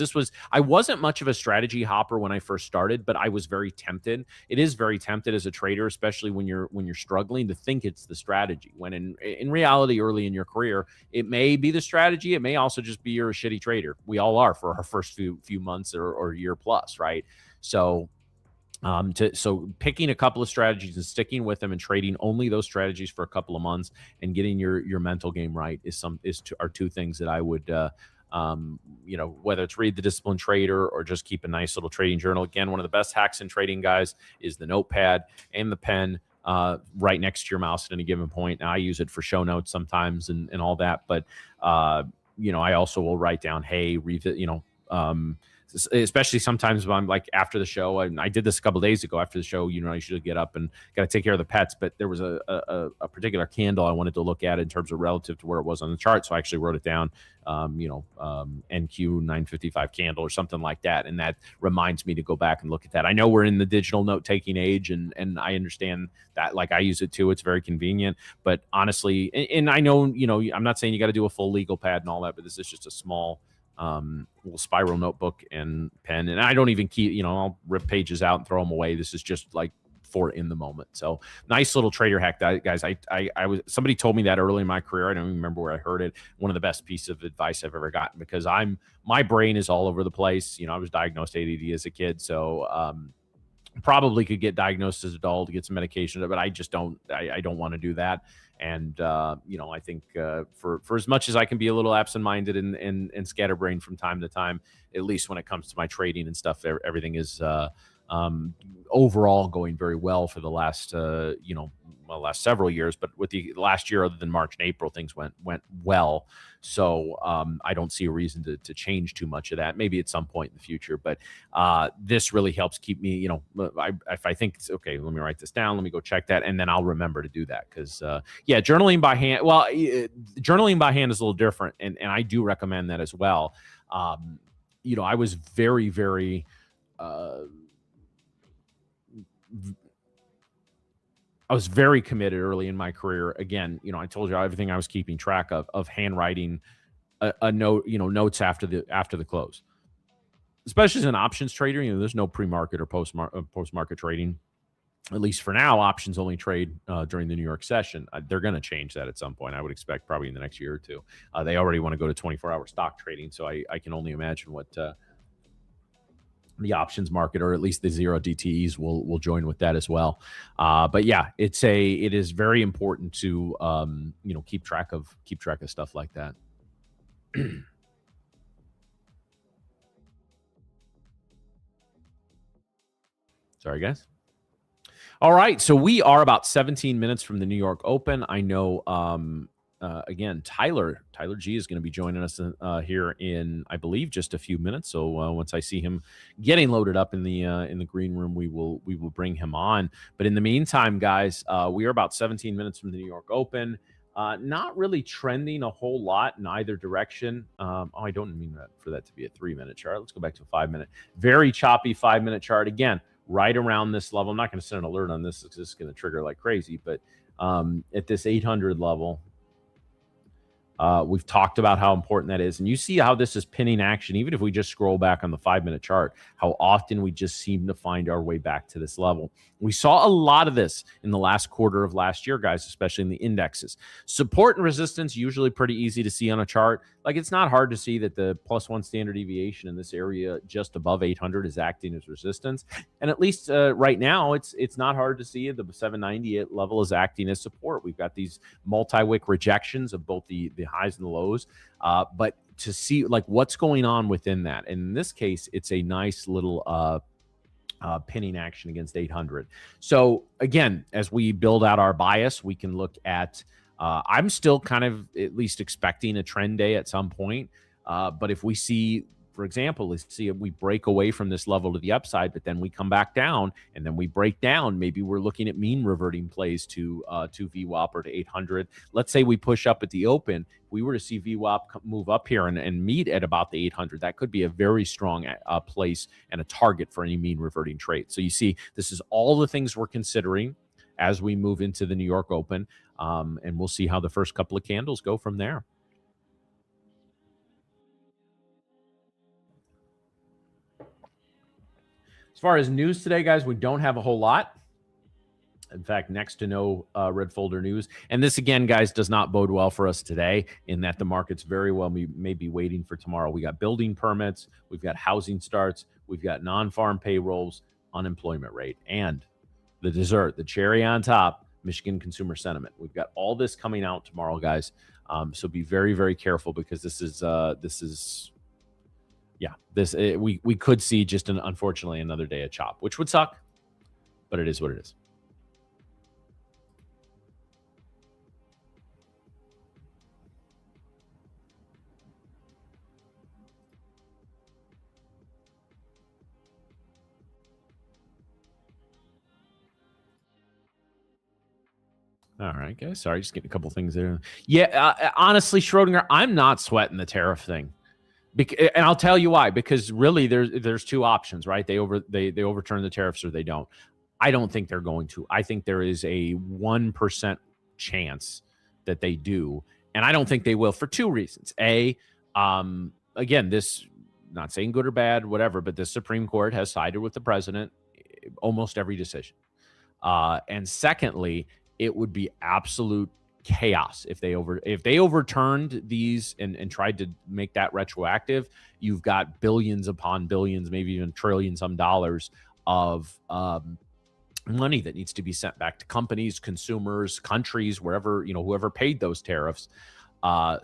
Speaker 1: I wasn't much of a strategy hopper when I first started, but I was very tempted. It is very tempted as a trader, especially when you're struggling, to think it's the strategy, when in reality, early in your career, it may be the strategy. It may also just be you're a shitty trader. We all are for our first few months or year plus, right? So so picking a couple of strategies and sticking with them and trading only those strategies for a couple of months and getting your mental game right are two things that I would whether it's read The Disciplined Trader or just keep a nice little trading journal. Again, one of the best hacks in trading, guys, is the notepad and the pen right next to your mouse at any given point. Now, I use it for show notes sometimes and all that, but I also will write down, hey, read especially sometimes when I'm like after the show, and I did this a couple of days ago after the show, I should get up and got to take care of the pets, but there was a particular candle I wanted to look at in terms of relative to where it was on the chart. So I actually wrote it down, NQ 955 candle or something like that. And that reminds me to go back and look at that. I know we're in the digital note taking age, and I understand that, like, I use it too. It's very convenient, but honestly, and I know, I'm not saying you got to do a full legal pad and all that, but this is just a small little spiral notebook and pen, and I don't even keep, I'll rip pages out and throw them away. This is just like for in the moment. So nice little trader hack, guys. Somebody told me that early in my career. I don't even remember where I heard it. One of the best pieces of advice I've ever gotten, because my brain is all over the place. I was diagnosed ADD as a kid, so probably could get diagnosed as an adult to get some medication, but I just don't want to do that. And I think for as much as I can be a little absent-minded and scatterbrained from time to time, at least when it comes to my trading and stuff, everything is overall going very well for the last last several years. But with the last year, other than March and April, things went well. So I don't see a reason to change too much of that. Maybe at some point in the future, but this really helps keep me, if I think, okay, let me write this down, let me go check that, and then I'll remember to do that. Because journaling by hand, journaling by hand is a little different, and I do recommend that as well. I was very, very I was very committed early in my career. Again, I told you everything I was keeping track of handwriting a note, notes after the close. Especially as an options trader, there's no pre-market or post-market trading. At least for now, options only trade during the New York session. They're going to change that at some point. I would expect probably in the next year or two. They already want to go to 24-hour stock trading, so I can only imagine what the options market, or at least the zero DTEs, will join with that as well. But yeah, it is very important to keep track of stuff like that. Sorry, guys. All right, so we are about 17 minutes from the New York Open. I know, again, Tyler G is going to be joining us here in, I believe, just a few minutes. So once I see him getting loaded up in the green room, we will bring him on. But in the meantime, guys, we are about 17 minutes from the New York Open. Not really trending a whole lot in either direction. I don't mean for that to be a 3-minute chart. Let's go back to a 5-minute. Very choppy 5-minute chart. Again, right around this level. I'm not going to send an alert on this because this is going to trigger like crazy. But at this 800 level, We've talked about how important that is. And you see how this is pinning action, even if we just scroll back on the 5-minute chart, how often we just seem to find our way back to this level. We saw a lot of this in the last quarter of last year, guys, especially in the indexes. Support and resistance, usually pretty easy to see on a chart. Like, it's not hard to see that the +1 standard deviation in this area just above 800 is acting as resistance. And at least right now, it's not hard to see the 790 level is acting as support. We've got these multi-wick rejections of both the highs and the lows. But to see like what's going on within that, and in this case, it's a nice little pinning action against 800. So again, as we build out our bias, we can look at, I'm still kind of at least expecting a trend day at some point. But if we see, for example, let's see if we break away from this level to the upside, but then we come back down and then we break down, maybe we're looking at mean reverting plays to VWAP or to 800. Let's say we push up at the open. If we were to see VWAP move up here and meet at about the 800, that could be a very strong place and a target for any mean reverting trade. So you see, this is all the things we're considering as we move into the New York Open. And we'll see how the first couple of candles go from there. As far as news today, guys, we don't have a whole lot. In fact, next to no red folder news. And this, again, guys, does not bode well for us today in that the market's very well may be waiting for tomorrow. We got building permits. We've got housing starts. We've got non-farm payrolls, unemployment rate, and the dessert, the cherry on top, Michigan consumer sentiment. We've got all this coming out tomorrow, guys. So be very, very careful because we could see just unfortunately another day of chop, which would suck, but it is what it is. All right, guys. Sorry, just getting a couple things there. Yeah, honestly, Schrodinger, I'm not sweating the tariff thing. And I'll tell you why. Because really, there's two options, right? They overturn the tariffs or they don't. I don't think they're going to. I think there is a 1% chance that they do, and I don't think they will for two reasons. Again, this, not saying good or bad, whatever, but the Supreme Court has sided with the president almost every decision. And secondly, it would be absolute chaos if they overturned these and tried to make that retroactive. You've got billions upon billions, maybe even trillions of dollars of money that needs to be sent back to companies, consumers, countries, wherever, whoever paid those tariffs.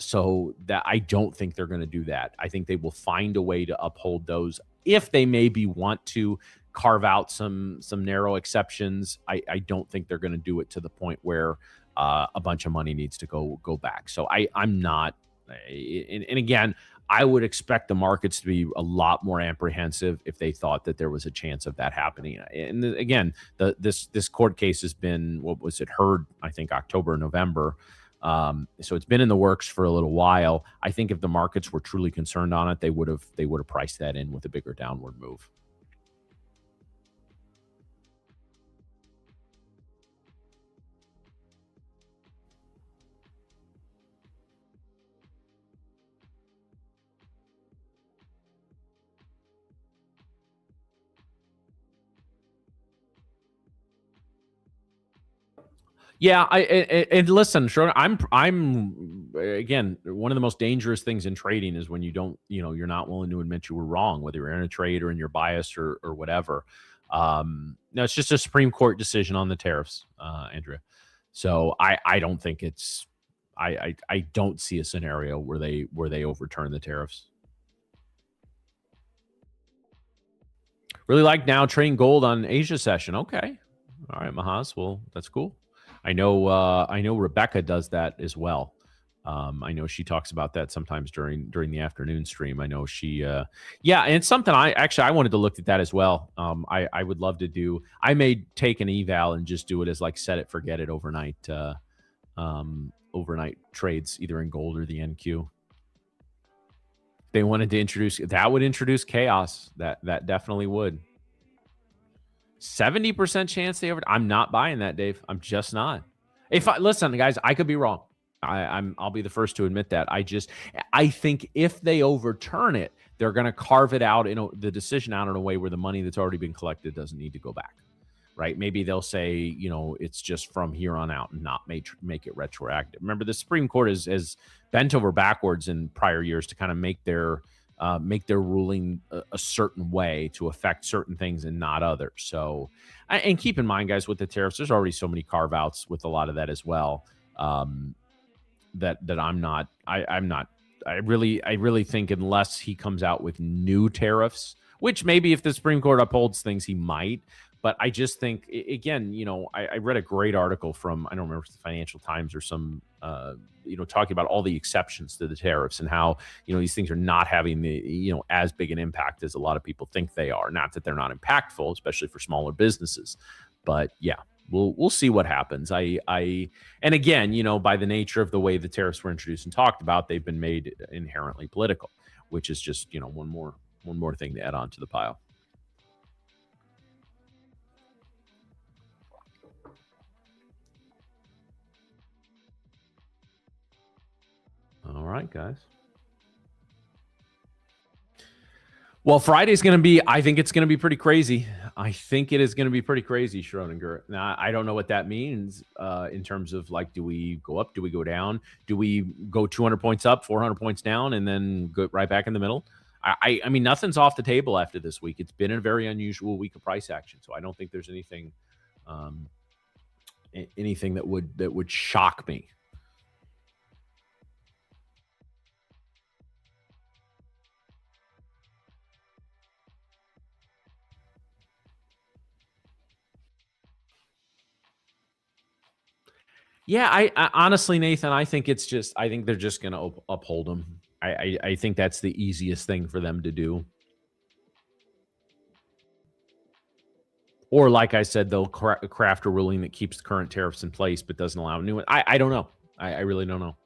Speaker 1: So that I don't think they're going to do that. I think they will find a way to uphold those if they maybe want to carve out some narrow exceptions. I don't think they're going to do it to the point where a bunch of money needs to go back. So I'm not, and again, I would expect the markets to be a lot more apprehensive if they thought that there was a chance of that happening. And again, this court case has been, what was it, heard, I think October, November. So it's been in the works for a little while. I think if the markets were truly concerned on it, they would have priced that in with a bigger downward move. Yeah, and listen, sure. I'm again, one of the most dangerous things in trading is when you don't, you're not willing to admit you were wrong, whether you're in a trade or in your bias or whatever. No, it's just a Supreme Court decision on the tariffs, Andrea. So I don't think it's, I don't see a scenario where they overturn the tariffs. Really like now trading gold on Asia session. Okay, all right, Mahaz. Well, that's cool. I know Rebecca does that as well. I know she talks about that sometimes during the afternoon stream. I know she, and it's something I wanted to look at that as well. I would love to do. I may take an eval and just do it as like set it, forget it overnight trades, either in gold or the NQ. They wanted to introduce that, would introduce chaos. That definitely would. 70% chance they over. I'm not buying that, Dave. I'm just not. Listen, guys, I could be wrong. I'll be the first to admit that. I think if they overturn it, they're going to carve it out the decision out in a way where the money that's already been collected doesn't need to go back. Right? Maybe they'll say, it's just from here on out and not make it retroactive. Remember, the Supreme Court has bent over backwards in prior years to kind of make their ruling a certain way to affect certain things and not others. So, and keep in mind, guys, with the tariffs, there's already so many carve outs with a lot of that as well. That I'm not. I'm not. I really think unless he comes out with new tariffs, which maybe if the Supreme Court upholds things, he might. But I just think, again, I read a great article from, I don't remember if it's the Financial Times or some, talking about all the exceptions to the tariffs and how, these things are not having the, as big an impact as a lot of people think they are. Not that they're not impactful, especially for smaller businesses. But yeah, we'll see what happens. And again, by the nature of the way the tariffs were introduced and talked about, they've been made inherently political, which is just, one more thing to add on to the pile. All right, guys. Well, Friday's going to be, I think it's going to be pretty crazy. I think it is going to be pretty crazy, Schrodinger. Now, I don't know what that means in terms of do we go up? Do we go down? Do we go 200 points up, 400 points down, and then go right back in the middle? I mean, nothing's off the table after this week. It's been a very unusual week of price action. So I don't think there's anything that would shock me. Yeah, I honestly, Nathan, I think they're just going to uphold them. I think that's the easiest thing for them to do. Or like I said, they'll craft a ruling that keeps the current tariffs in place but doesn't allow new ones. I don't know. I really don't know.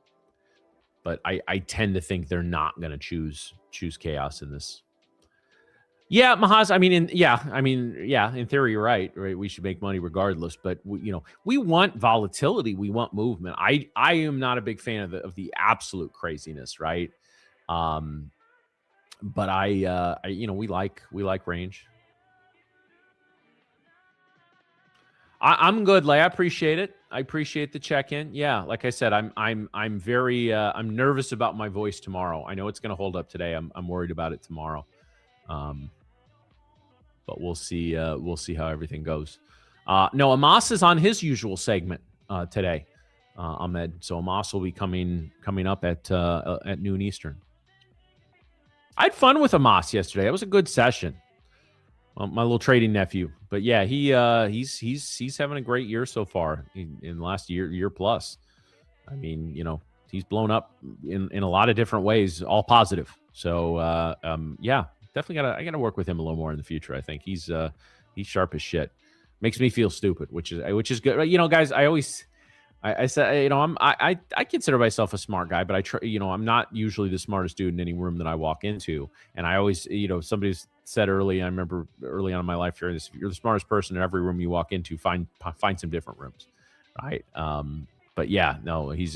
Speaker 1: But I tend to think they're not going to choose chaos in this. Yeah, Mahaz. In theory, you're right. Right, we should make money regardless. But we want volatility. We want movement. I am not a big fan of the absolute craziness, right? But we like range. I'm good, Lay. I appreciate it. I appreciate the check-in. Yeah, like I said, I'm very I'm nervous about my voice tomorrow. I know it's going to hold up today. I'm worried about it tomorrow. But we'll see how everything goes. No, Amos is on his usual segment today, Ahmed. So Amos will be coming up at noon Eastern. I had fun with Amos yesterday. It was a good session. My little trading nephew, but yeah, he's having a great year so far in the last year plus. I mean, he's blown up in a lot of different ways, all positive. So yeah. Definitely I gotta work with him a little more in the future. I think he's sharp as shit. Makes me feel stupid, which is good. Guys, I said, I consider myself a smart guy, but I try, I'm not usually the smartest dude in any room that I walk into. And I always, somebody said early, I remember early on in my life, you're the smartest person in every room you walk into. Find some different rooms, right? But yeah, no, he's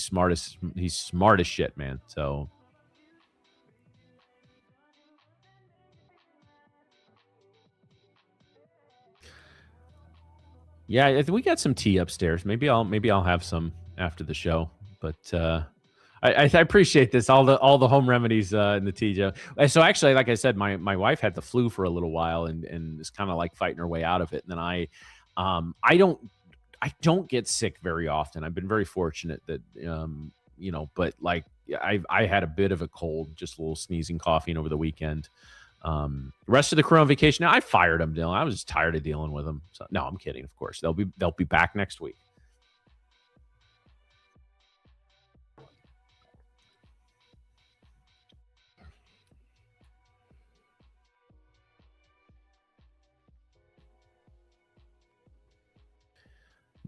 Speaker 1: smart as shit, man. So. Yeah, we got some tea upstairs. Maybe I'll have some after the show. But I appreciate this. All the home remedies in the tea, Joe. So actually, like I said, my wife had the flu for a little while and is kind of like fighting her way out of it. And then I don't get sick very often. I've been very fortunate that but like I had a bit of a cold, just a little sneezing, coughing over the weekend. Rest of the crew on vacation. Now, I fired them, Dylan. I was just tired of dealing with them. So, no, I'm kidding. Of course, they'll be back next week.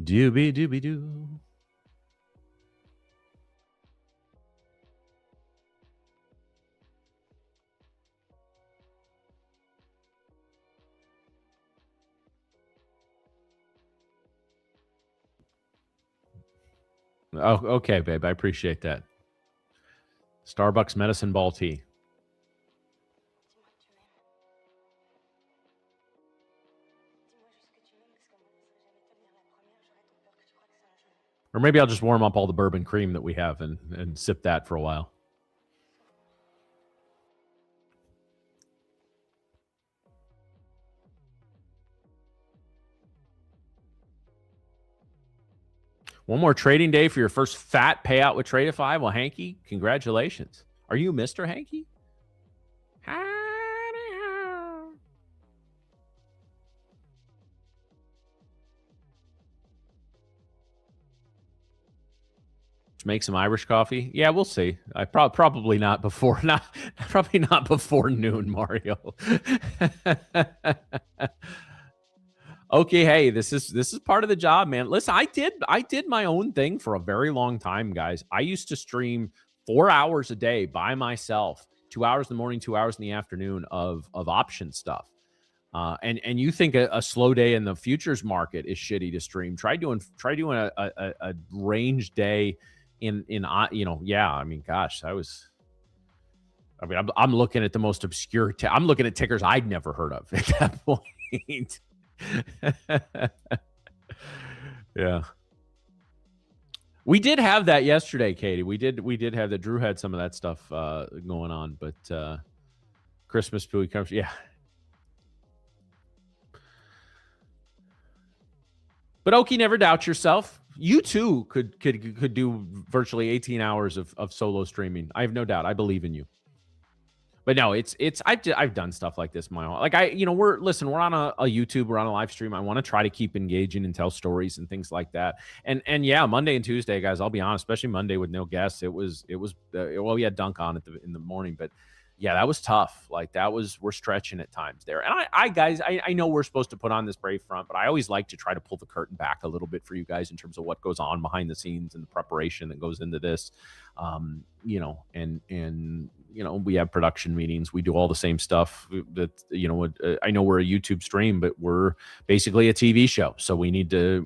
Speaker 1: Doobie doobie doo. Oh, okay, babe. I appreciate that. Starbucks medicine ball tea. Or maybe I'll just warm up all the bourbon cream that we have and sip that for a while. One more trading day for your first fat payout with Tradeify. Well, Hanky, congratulations. Are you Mr. Hanky? Make some Irish coffee. Yeah, we'll see. I probably not before probably not before noon, Mario. Okay, hey, this is part of the job, man. Listen, I did my own thing for a very long time, guys. I used to stream 4 hours a day by myself, 2 hours in the morning, 2 hours in the afternoon of option stuff. And you think a slow day in the futures market is shitty to stream? Try doing a range day in yeah. I mean, gosh, I'm looking at the most obscure. I'm looking at tickers I'd never heard of at that point. Yeah. We did have that yesterday, Katie. We did have that. Drew had some of that stuff going on, but Christmas food comes. Yeah. But Oki, never doubt yourself. You too could do virtually 18 hours of solo streaming. I have no doubt. I believe in you. But no, I've done stuff like this my whole, like we're on a YouTube, we're on a live stream. I want to try to keep engaging and tell stories and things like that. And yeah, Monday and Tuesday, guys, I'll be honest, especially Monday with no guests, it was well, we had Dunk on in the morning, but yeah, that was tough. Like we're stretching at times there. And I know we're supposed to put on this brave front, but I always like to try to pull the curtain back a little bit for you guys in terms of what goes on behind the scenes and the preparation that goes into this. We have production meetings. We do all the same stuff that, I know we're a YouTube stream, but we're basically a TV show. So we need to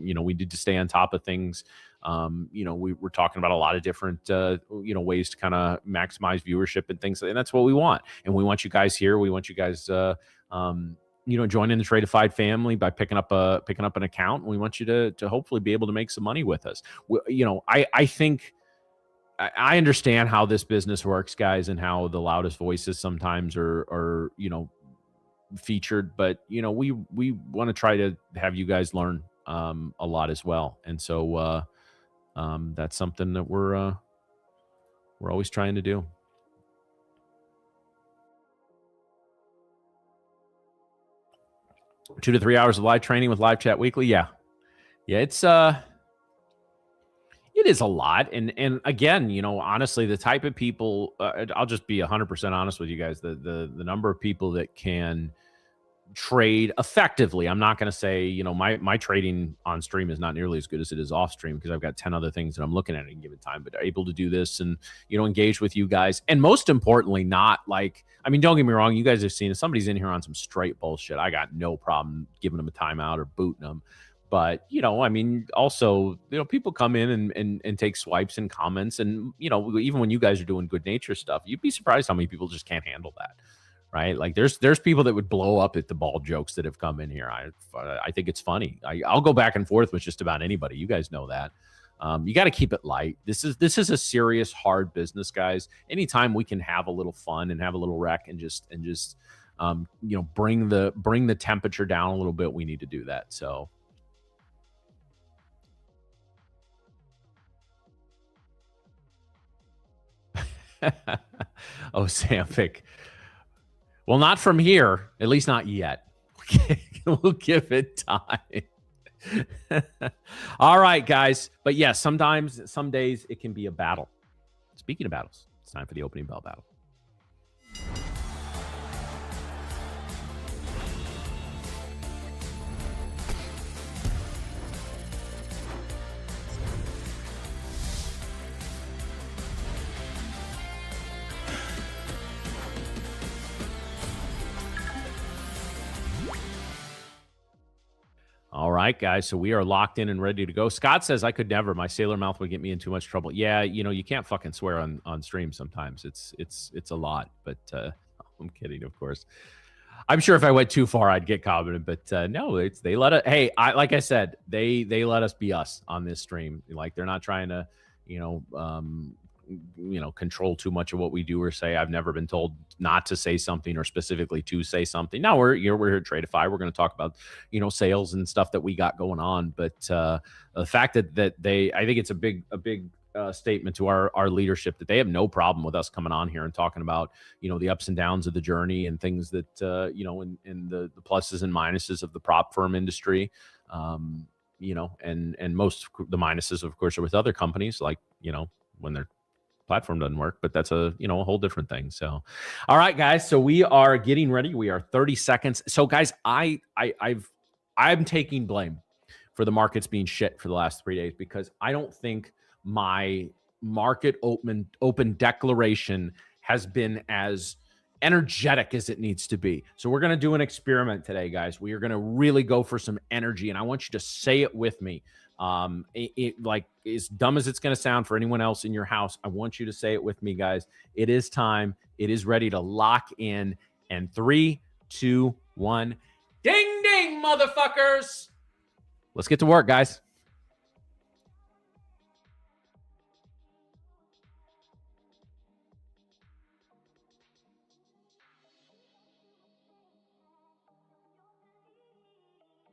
Speaker 1: stay on top of things. We're talking about a lot of different, ways to kind of maximize viewership and things. And that's what we want. And we want you guys here. We want you guys, join in the Tradeify family by picking up an account. And we want you to hopefully be able to make some money with us. I think I understand how this business works, guys, and how the loudest voices sometimes are featured, but we want to try to have you guys learn a lot as well. And so that's something that we're always trying to do. Two to 3 hours of live training with live chat weekly. Yeah, it is a lot. And again, honestly, the type of people, I'll just be 100% honest with you guys, the number of people that can trade effectively. I'm not going to say, my trading on stream is not nearly as good as it is off stream because I've got 10 other things that I'm looking at a given time, but able to do this and, engage with you guys. And most importantly, not like, don't get me wrong. You guys have seen if somebody's in here on some straight bullshit, I got no problem giving them a timeout or booting them. But, also, people come in and take swipes and comments. And, even when you guys are doing good nature stuff, you'd be surprised how many people just can't handle that. Right. Like there's people that would blow up at the ball jokes that have come in here. I think it's funny. I'll go back and forth with just about anybody. You guys know that. You got to keep it light. This is a serious, hard business, guys. Anytime we can have a little fun and have a little wreck and just bring the temperature down a little bit, we need to do that. So. Oh, Sampic. Well, not from here, at least not yet. We'll give it time. All right, guys. But yeah, some days it can be a battle. Speaking of battles, it's time for the opening bell battle. All right, guys. So we are locked in and ready to go. Scott says I could never. My sailor mouth would get me in too much trouble. Yeah, you can't fucking swear on stream sometimes. It's a lot. But I'm kidding, of course. I'm sure if I went too far, I'd get commented. But no, they let it. Hey, like I said, they let us be us on this stream. Like they're not trying to, control too much of what we do or say. I've never been told not to say something or specifically to say something. Now we're here at Tradeify. We're going to talk about, sales and stuff that we got going on. But the fact that I think it's a big statement to our leadership that they have no problem with us coming on here and talking about, the ups and downs of the journey and things that, in the pluses and minuses of the prop firm industry. And most the minuses, of course, are with other companies, like, when their platform doesn't work, but that's a whole different thing. So, all right, guys. So we are getting ready. We are 30 seconds. So, guys, I'm taking blame for the markets being shit for the last 3 days because I don't think my market open declaration has been as energetic as it needs to be. So we're going to do an experiment today, guys. We are going to really go for some energy, and I want you to say it with me. Like as dumb as it's going to sound for anyone else in your house, I want you to say it with me, guys. It is time. It is ready to lock in. And 3, 2, 1. Ding, ding, motherfuckers. Let's get to work, guys.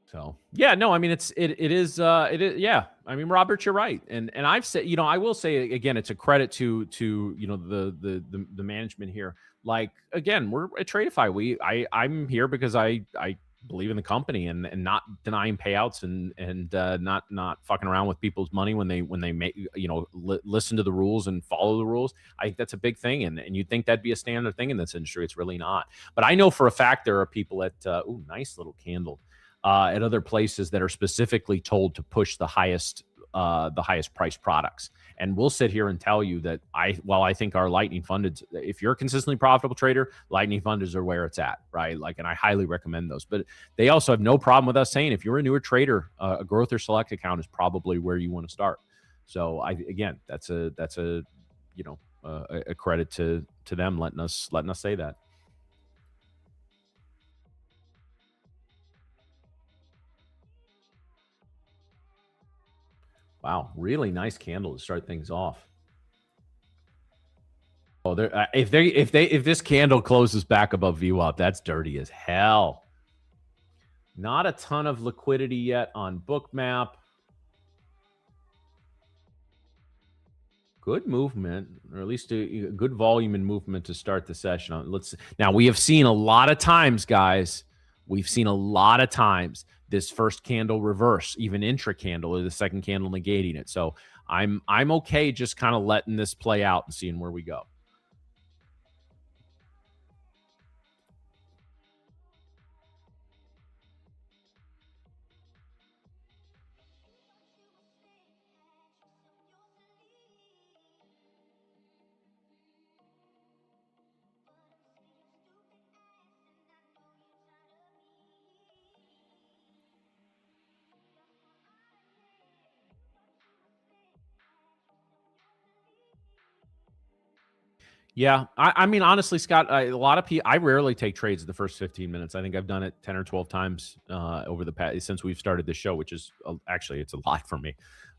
Speaker 1: So yeah, no, I mean it is yeah. I mean, Robert, you're right, and I've said, I will say again, it's a credit to the management here. Like again, we're at Tradeify. I'm here because I believe in the company and not denying payouts and not fucking around with people's money when they make listen to the rules and follow the rules. I think that's a big thing, and you'd think that'd be a standard thing in this industry. It's really not. But I know for a fact there are people at nice little candle. At other places that are specifically told to push the highest priced products. And we'll sit here and tell you that while I think our Lightning funded, if you're a consistently profitable trader, Lightning fundeds are where it's at, right? Like, and I highly recommend those. But they also have no problem with us saying if you're a newer trader, a growth or select account is probably where you want to start. So again, that's a credit to them letting us say that. Wow, really nice candle to start things off. Oh, if this candle closes back above VWAP, that's dirty as hell. Not a ton of liquidity yet on Bookmap. Good movement, or at least a good volume and movement to start the session. Now we have seen a lot of times, guys. We've seen a lot of times this first candle reverse, even intra candle, or the second candle negating it. So I'm okay just kind of letting this play out and seeing where we go. Yeah, I mean, honestly, Scott, a lot of people, I rarely take trades the first 15 minutes. I think I've done it 10 or 12 times over the past, since we've started the show, which is actually, it's a lot for me.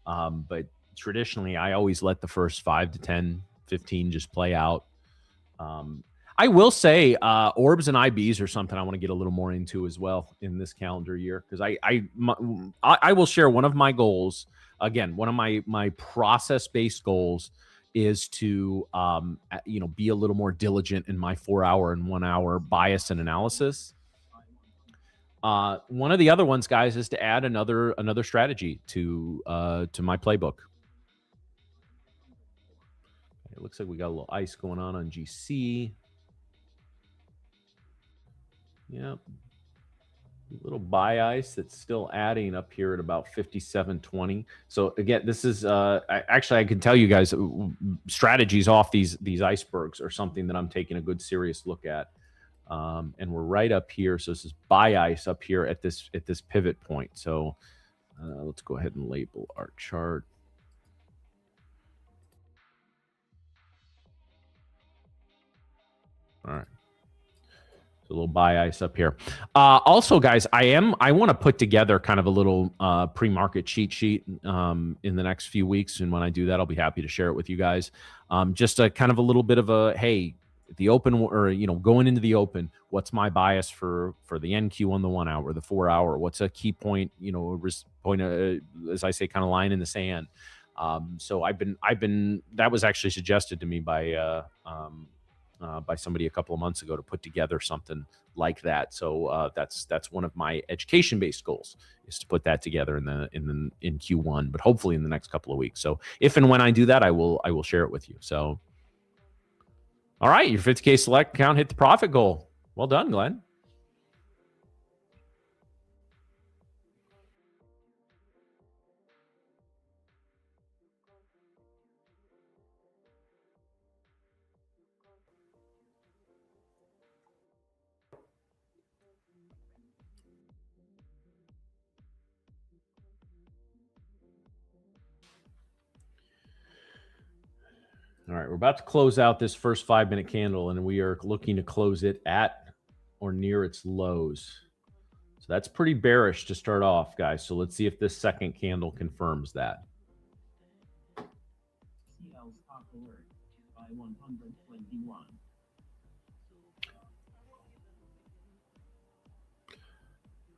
Speaker 1: But traditionally, I always let the first 5 to 10, 15 just play out. I will say orbs and IBs are something I want to get a little more into as well in this calendar year, because I will share one of my goals. Again, one of my process-based goals is to be a little more diligent in my 4-hour and 1-hour bias and analysis. One of the other ones, guys, is to add another strategy to my playbook. It looks like we got a little ice going on GC. Yep. Little buy ice that's still adding up here at about 57.20. So again, this is actually, I can tell you guys, strategies off these icebergs are something that I'm taking a good serious look at. And we're right up here. So this is buy ice up here at this pivot point. So Let's go ahead and label our chart. All right. A little buy ice up here. Also, guys, I want to put together kind of a little pre-market cheat sheet in the next few weeks, and when I do that, I'll be happy to share it with you guys. Just a kind of a little bit of a hey, the open, or going into the open, what's my bias for the NQ on the 1 hour, the 4 hour? What's a key point? Point as I say, kind of line in the sand. So I've been that was actually suggested to me by somebody a couple of months ago to put together something like that. So that's one of my education-based goals, is to put that together in Q1, but hopefully in the next couple of weeks. So if and when I do that, I will share it with you. So, all right, your 50K select account hit the profit goal. Well done, Glenn. All right, we're about to close out this first 5-minute candle, and we are looking to close it at or near its lows. So that's pretty bearish to start off, guys. So let's see if this second candle confirms that. All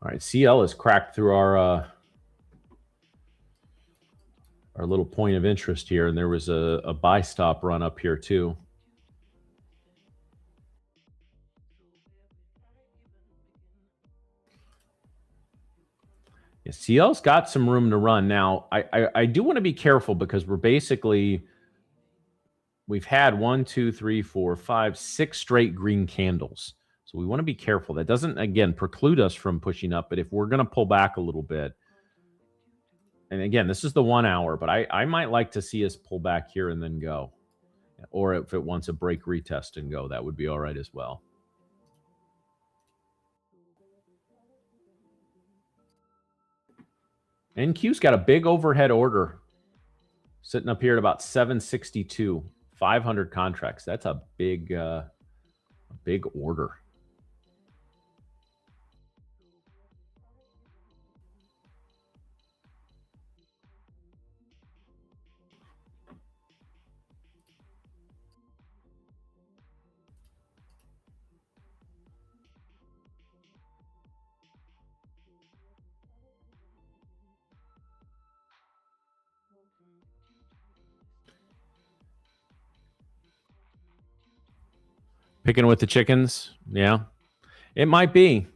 Speaker 1: right, CL has cracked through our little point of interest here, and there was a buy stop run up here too. Yeah, CL's got some room to run. Now, I do want to be careful, because we've had 1, 2, 3, 4, 5, 6 straight green candles. So we want to be careful. That doesn't, again, preclude us from pushing up, but if we're going to pull back a little bit, and again, this is the 1 hour, but I might like to see us pull back here and then go. Or if it wants a break retest and go, that would be all right as well. NQ's got a big overhead order sitting up here at about 762, 500 contracts. That's a big order. Picking with the chickens? Yeah. It might be.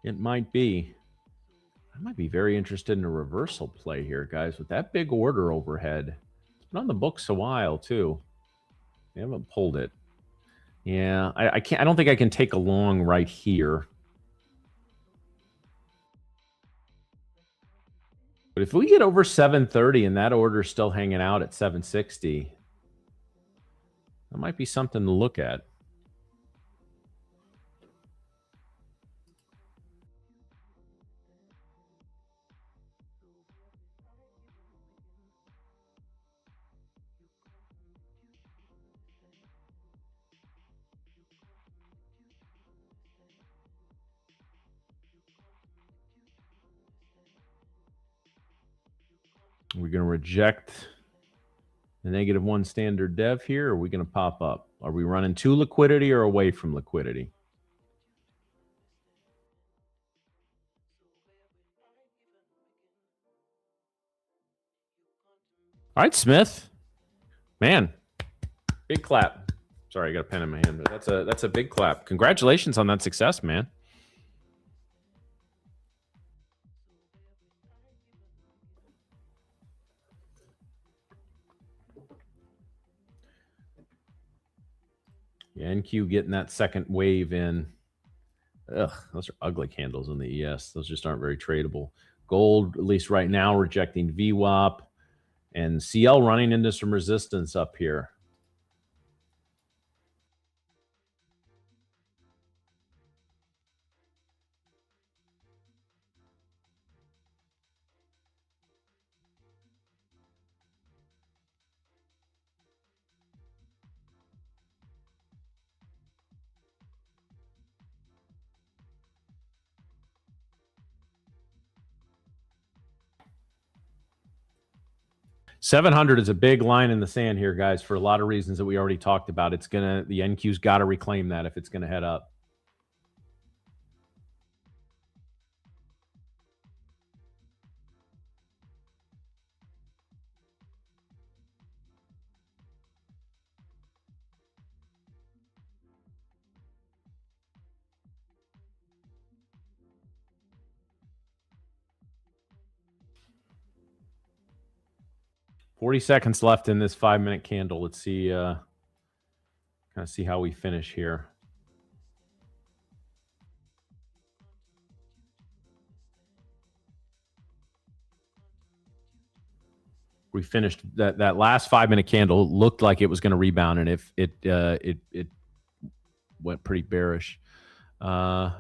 Speaker 1: It might be. I might be very interested in a reversal play here, guys, with that big order overhead. It's been on the books a while, too. They haven't pulled it. Yeah, I can't. I don't think I can take a long right here. But if we get over 730 and that order's still hanging out at 760, that might be something to look at. We're going to reject the -1 standard dev here, or are we going to pop up? Are we running to liquidity or away from liquidity? All right, Smith. Man, big clap. Sorry, I got a pen in my hand, but that's a big clap. Congratulations on that success, man. Yeah, NQ getting that second wave in. Ugh, those are ugly candles in the ES. Those just aren't very tradable. Gold, at least right now, rejecting VWAP. And CL running into some resistance up here. 700 is a big line in the sand here, guys, for a lot of reasons that we already talked about. The NQ's got to reclaim that if it's going to head up. $40 seconds left in this 5-minute candle. Let's see, kind of see how we finish here. We finished that last 5-minute candle looked like it was going to rebound, and if it went pretty bearish. No,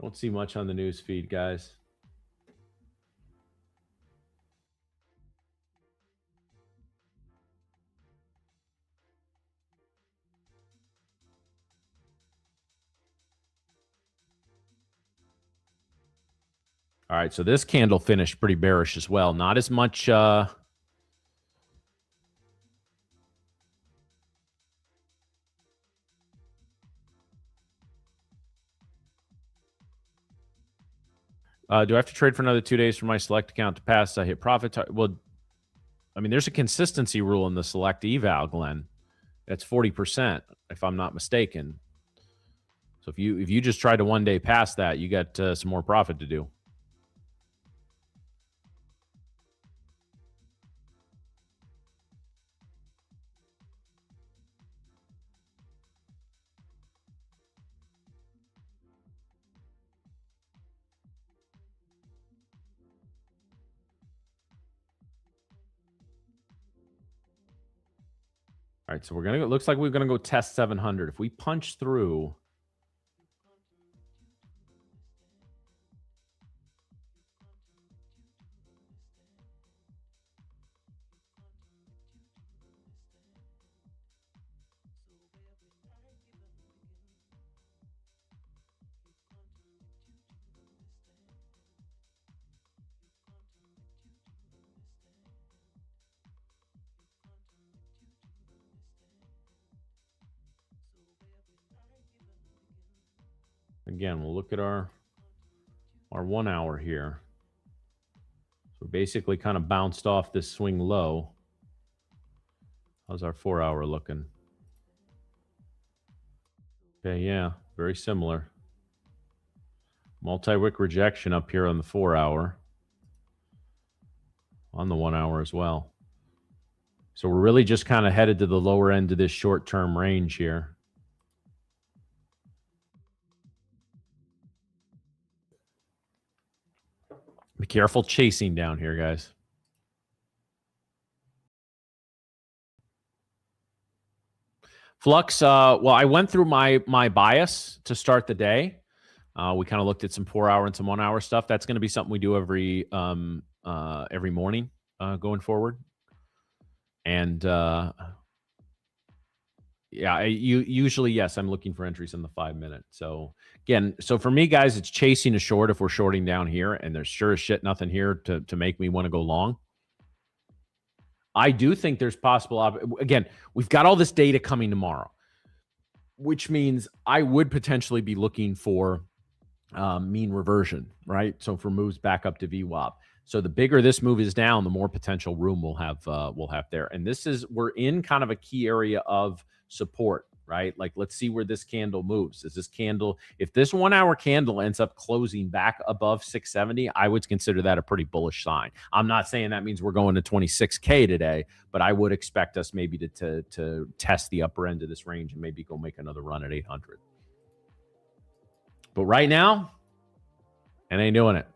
Speaker 1: don't see much on the news feed, guys. All right, so this candle finished pretty bearish as well. Not as much. Do I have to trade for another 2 days for my select account to pass? I hit profit. Well, I mean, there's a consistency rule in the select eval, Glenn. That's 40%, if I'm not mistaken. So if you just try to 1 day pass that, you got some more profit to do. All right, so we're gonna. Looks like we're gonna go test 700. If we punch through, again, we'll look at our 1 hour here. So basically, kind of bounced off this swing low. How's our 4 hour looking? Okay, yeah, very similar. Multi-wick rejection up here on the 4 hour. On the 1 hour as well. So we're really just kind of headed to the lower end of this short-term range here. Be careful chasing down here, guys. Flux, well, I went through my bias to start the day. We kind of looked at some 4 hour and some 1 hour stuff. That's going to be something we do every morning going forward. And yeah, usually, yes, I'm looking for entries in the 5 minute. So again, so for me, guys, it's chasing a short if we're shorting down here, and there's sure as shit nothing here to make me want to go long. I do think there's possible. Again, we've got all this data coming tomorrow, which means I would potentially be looking for mean reversion, right? So for moves back up to VWAP. So the bigger this move is down, the more potential room we'll have there. And we're in kind of a key area of support, right? Like, let's see where this candle moves. Is this candle, if this 1 hour candle ends up closing back above 670, I would consider that a pretty bullish sign. I'm not saying that means we're going to 26K today, but I would expect us maybe to test the upper end of this range and maybe go make another run at 800. But right now, and ain't doing it.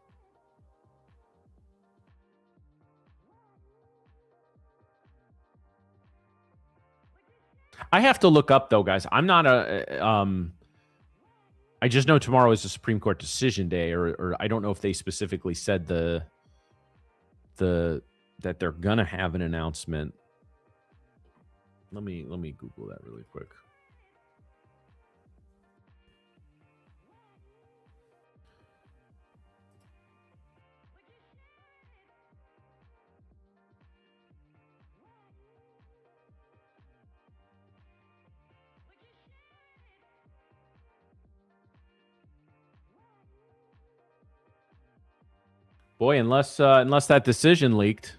Speaker 1: I have to look up, though, guys. I'm not I just know tomorrow is the Supreme Court decision day, or I don't know if they specifically said that they're gonna have an announcement. Let me Google that really quick. Boy, unless that decision leaked,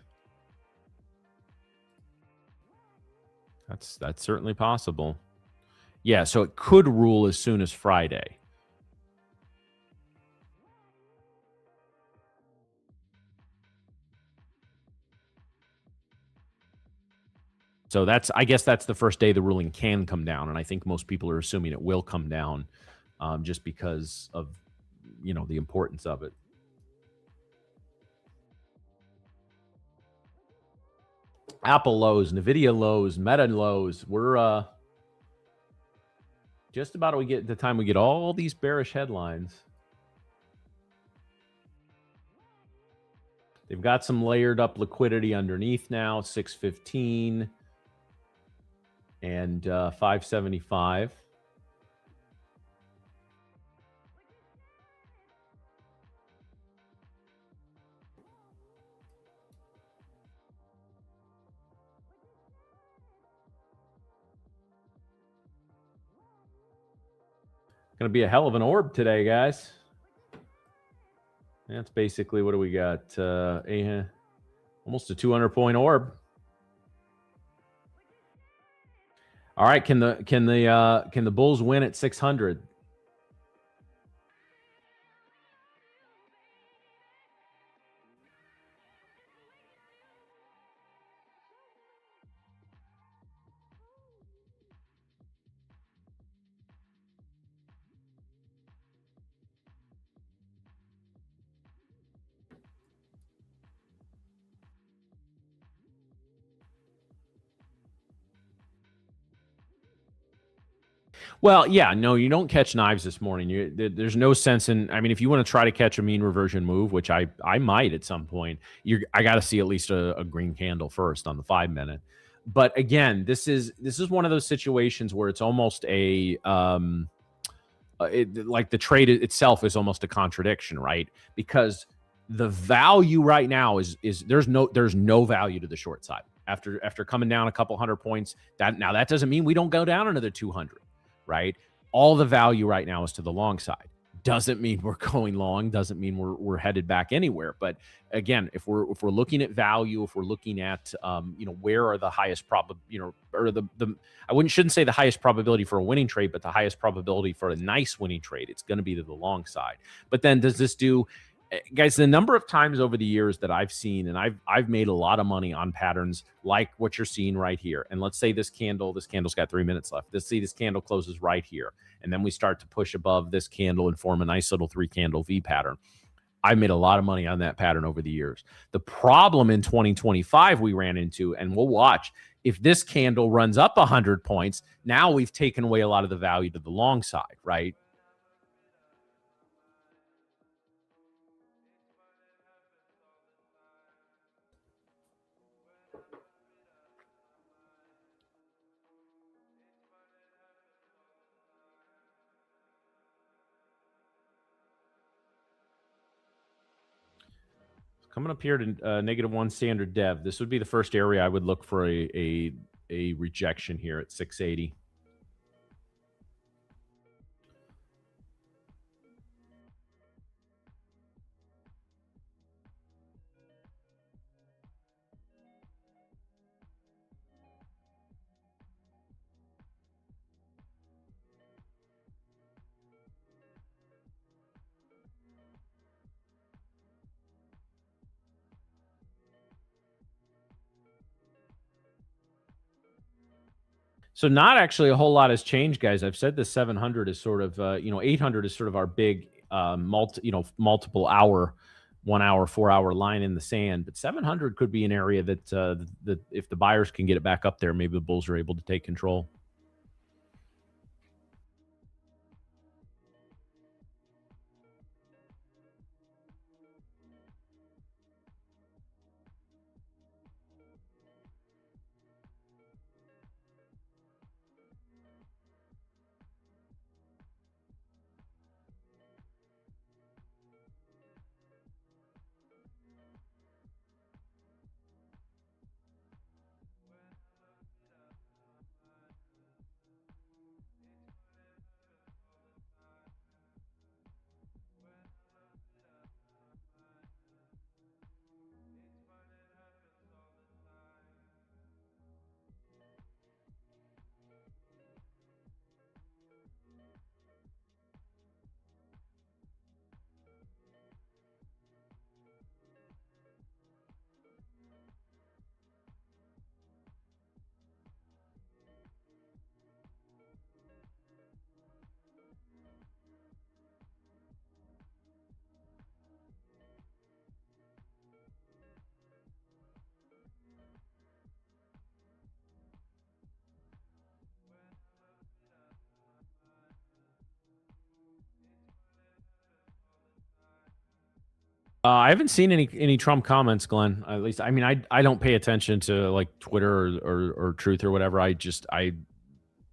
Speaker 1: that's certainly possible. Yeah, so it could rule as soon as Friday. So I guess that's the first day the ruling can come down, and I think most people are assuming it will come down, just because of the importance of it. Apple lows, Nvidia lows, Meta lows. We're just about we get the time we get all these bearish headlines. They've got some layered up liquidity underneath now, 615 and 575. Going to be a hell of an orb today, guys. That's basically, what do we got? Almost a 200-point orb. All right, can the Bulls win at 600? Well, yeah, no, you don't catch knives this morning. There's no sense in. I mean, if you want to try to catch a mean reversion move, which I might at some point, I got to see at least a green candle first on the 5-minute. But again, this is one of those situations where it's almost like the trade itself is almost a contradiction, right? Because the value right now is there's no value to the short side after coming down a couple hundred points. That doesn't mean we don't go down another 200. Right? All the value right now is to the long side. Doesn't mean we're going long, doesn't mean we're headed back anywhere. But again, if we're looking at value, if we're looking at where are the highest or shouldn't say the highest probability for a winning trade, but the highest probability for a nice winning trade, it's going to be to the long side. But then does this do, guys, the number of times over the years that I've seen, and I've made a lot of money on patterns like what you're seeing right here. And let's say this candle's got 3 minutes left. Let's see this candle closes right here. And then we start to push above this candle and form a nice little 3-candle V pattern. I've made a lot of money on that pattern over the years. The problem in 2025 we ran into, and we'll watch, if this candle runs up 100 points, now we've taken away a lot of the value to the long side, right? Coming up here to -1 standard dev. This would be the first area I would look for a rejection here at 680. So not actually a whole lot has changed, guys. I've said the 700 is sort of 800 is sort of our big multiple hour, 1 hour, 4 hour line in the sand. But 700 could be an area that if the buyers can get it back up there, maybe the bulls are able to take control. I haven't seen any Trump comments, Glenn. At least, I mean, I don't pay attention to like Twitter or Truth or whatever.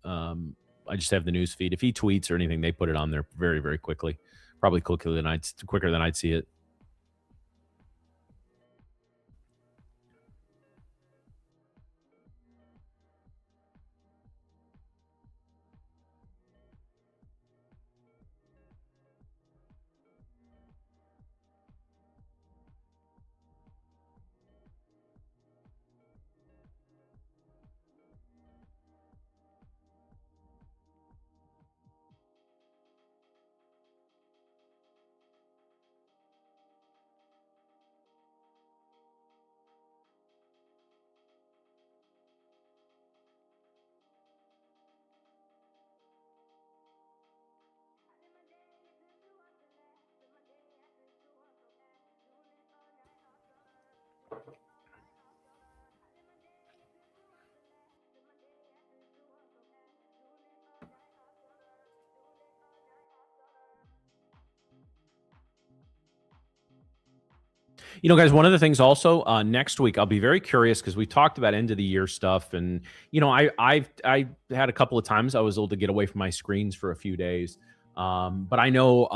Speaker 1: Um I just have the news feed. If he tweets or anything, they put it on there very very quickly, probably quicker than I'd see it. You know, guys, one of the things also next week, I'll be very curious because we talked about end of the year stuff, and you know, I had a couple of times I was able to get away from my screens for a few days. But I know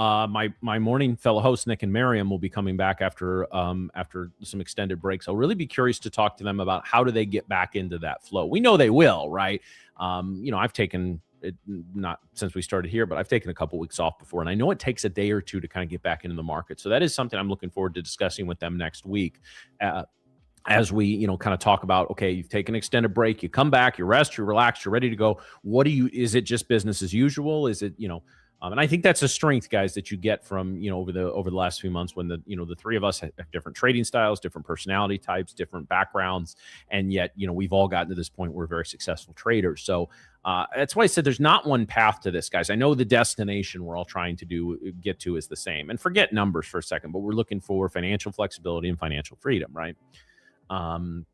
Speaker 1: my morning fellow hosts Nick and Miriam will be coming back after some extended breaks. I'll really be curious to talk to them about how do they get back into that flow. We know they will, right? You know, I've taken it, not since we started here, but I've taken a couple weeks off before, and I know it takes a day or two to kind of get back into the market. So that is something I'm looking forward to discussing with them next week. Uh, as we, you know, kind of talk about, okay, you've taken an extended break, you come back, you rest, you relax, you're ready to go. What do you, is it just business as usual? Is it, you know, and I think that's a strength, guys, that you get from, you know, over the last few months when the, you know, the three of us have different trading styles, different personality types, different backgrounds, and yet, you know, we've all gotten to this point where we're very successful traders. So that's why I said there's not one path to this, guys. I know the destination we're all trying to get to is the same, and forget numbers for a second, but we're looking for financial flexibility and financial freedom, right? Um,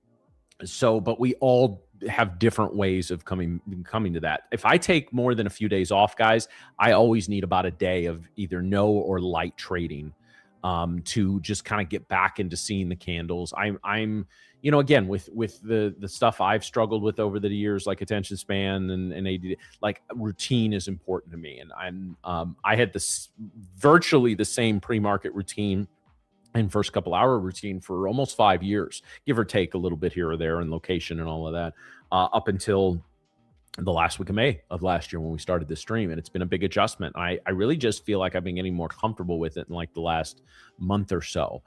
Speaker 1: so but we all have different ways of coming to that. If I take more than a few days off, guys, I always need about a day of either no or light trading, to just kind of get back into seeing the candles. I'm you know, again, with the stuff I've struggled with over the years, like attention span and ADD, like routine is important to me. And I had this virtually the same pre-market routine and first couple hour routine for almost 5 years, give or take a little bit here or there, and location and all of that, up until the last week of May of last year when we started this stream. And it's been a big adjustment. I really just feel like I've been getting more comfortable with it in like the last month or so.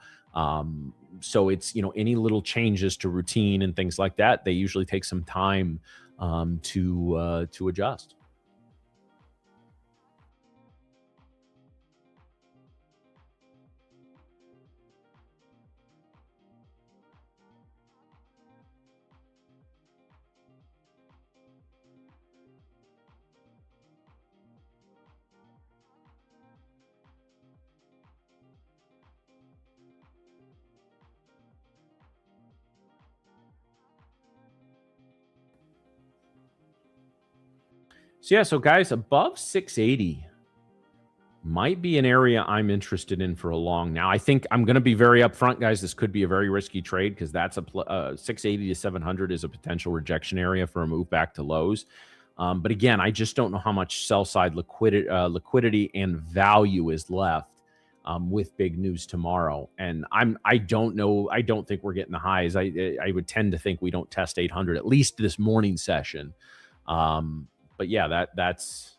Speaker 1: So it's, you know, any little changes to routine and things like that, they usually take some time to adjust. So yeah, so guys, above 680 might be an area I'm interested in for a long. Now, I think I'm going to be very upfront, guys. This could be a very risky trade because that's 680 to 700 is a potential rejection area for a move back to lows. But again, I just don't know how much sell side liquidity and value is left with big news tomorrow. And I don't know. I don't think we're getting the highs. I would tend to think we don't test 800 at least this morning session. But yeah, that's.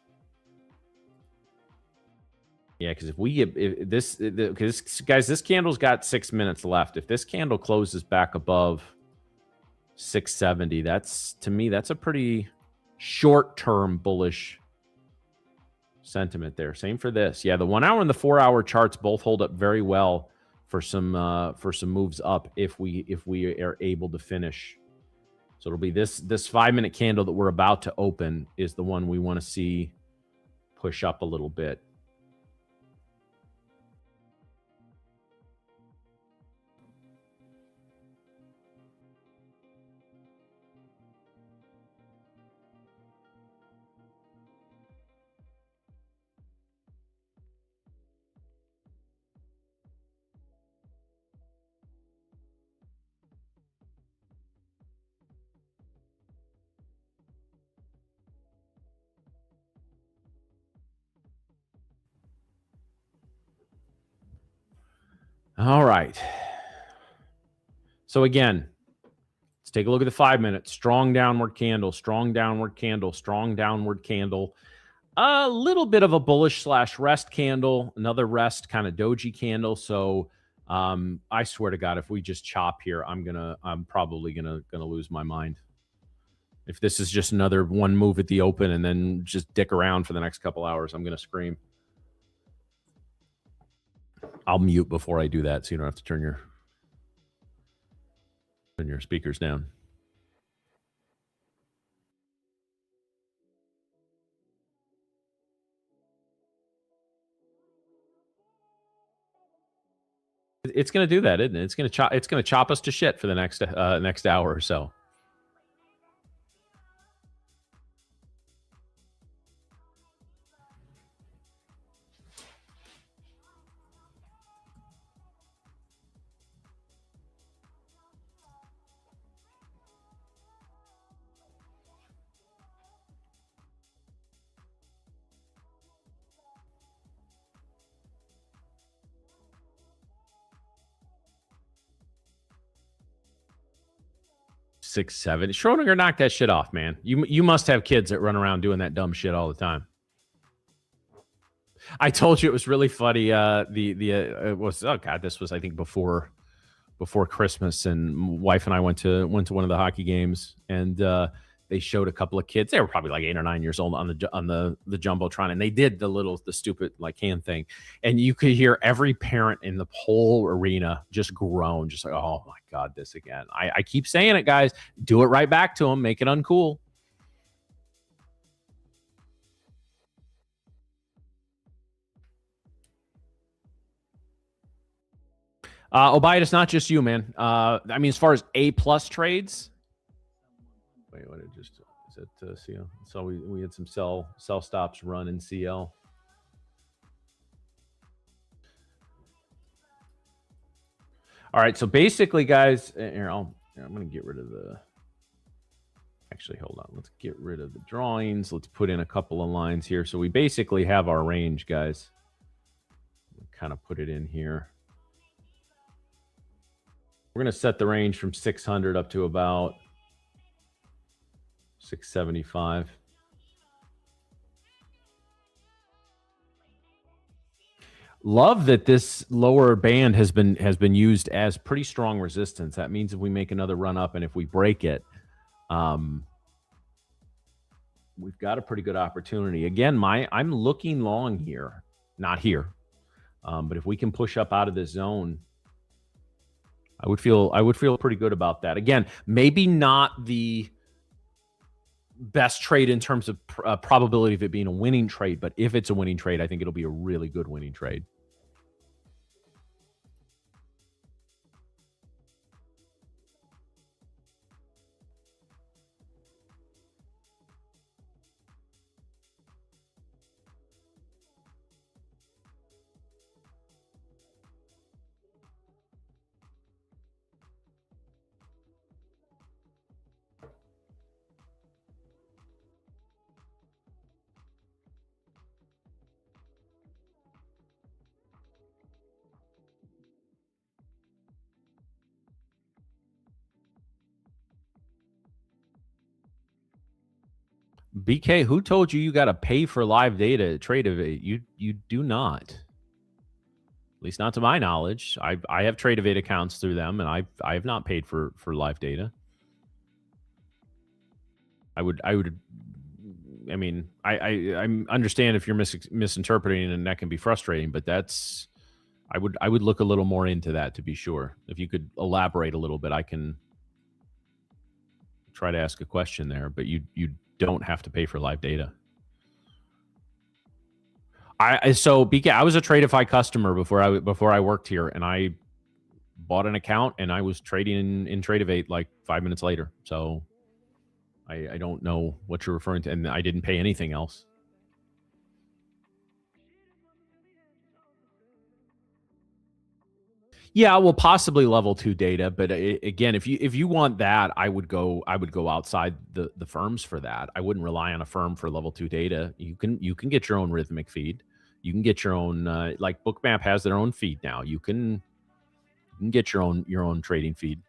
Speaker 1: Yeah, because if we get because guys, this candle's got 6 minutes left. If this candle closes back above 670, that's, to me, that's a pretty short-term bullish sentiment there. Same for this. Yeah, the 1 hour and the 4 hour charts both hold up very well for some moves up if we are able to finish. So it'll be this 5 minute candle that we're about to open is the one we want to see push up a little bit. All right. So again, let's take a look at the 5 minutes. Strong downward candle, strong downward candle, strong downward candle. A little bit of a bullish / rest candle, another rest kind of doji candle. So I swear to God, if we just chop here, I'm probably gonna lose my mind. If this is just another one move at the open and then just dick around for the next couple hours, I'm gonna scream. I'll mute before I do that, so you don't have to turn your speakers down. It's going to do that, isn't it? It's going to chop us to shit for the next hour or so. Six, seven. Schrodinger, knock that shit off, man. You must have kids that run around doing that dumb shit all the time. I told you it was really funny. It was, oh God, this was I think before Christmas, and wife and I went to one of the hockey games, and they showed a couple of kids. They were probably like 8 or 9 years old on the jumbotron, and they did the stupid like hand thing, and you could hear every parent in the whole arena just groan, just like, oh my God, this again. I keep saying it, guys. Do it right back to them. Make it uncool. Obayat, it's not just you, man. I mean, as far as A+ trades. Wait, what? It just is it CL? So we had some sell stops run in CL. All right, so basically, guys, here I'm going to get rid of the. Actually, hold on. Let's get rid of the drawings. Let's put in a couple of lines here. So we basically have our range, guys. We'll kind of put it in here. We're going to set the range from 600 up to about 675. Love that this lower band has been used as pretty strong resistance. That means if we make another run up and if we break it, we've got a pretty good opportunity. Again, I'm looking long here, not here, but if we can push up out of this zone, I would feel pretty good about that. Again, maybe not the best trade in terms of probability of it being a winning trade, but if it's a winning trade, I think it'll be a really good winning trade. BK, who told you got to pay for live data at Tradeify? You do not. At least not to my knowledge. I have Tradeify accounts through them, and I have not paid for live data. I mean, I understand if you're misinterpreting, and that can be frustrating, but that's I would look a little more into that to be sure. If you could elaborate a little bit, I can try to ask a question there, but you don't have to pay for live data. So BK, I was a Tradeify customer before I worked here, and I bought an account and I was trading in Tradeify like 5 minutes later. So I don't know what you're referring to, and I didn't pay anything else. Yeah, well, possibly level 2 data, but again, if you want that, I would go outside the firms for that. I wouldn't rely on a firm for level 2 data. You can get your own rhythmic feed. You can get your own like Bookmap has their own feed now. You can can get your own trading feed.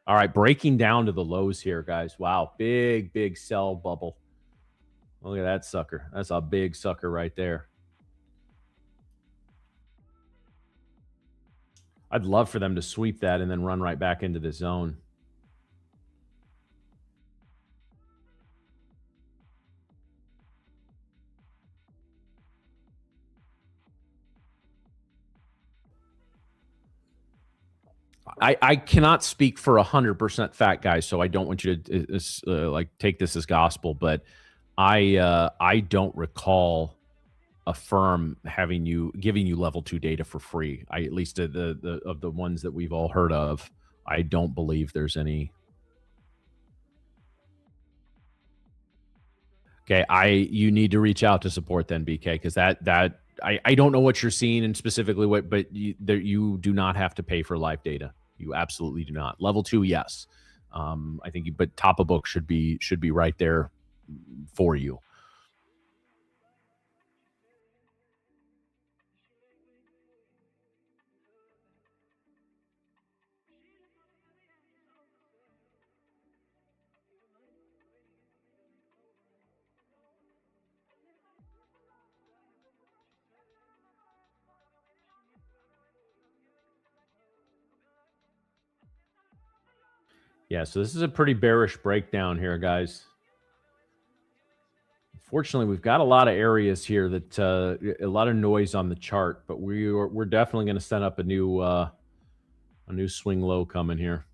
Speaker 1: All right, breaking down to the lows here, guys. Wow, big sell bubble. Look at that sucker. That's a big sucker right there. I'd love for them to sweep that and then run right back into the zone. I cannot speak for 100% fact, guys, so I don't want you to like take this as gospel, but I don't recall a firm giving you level 2 data for free. At least of the ones that we've all heard of, I don't believe there's any. Okay, you need to reach out to support then, BK, because I don't know what you're seeing and specifically what, but you do not have to pay for live data. You absolutely do not. Level 2, yes. I think, but top of book should be right there for you. Yeah, so this is a pretty bearish breakdown here, guys. Fortunately, we've got a lot of areas here that a lot of noise on the chart, but we're definitely going to set up a new swing low coming here.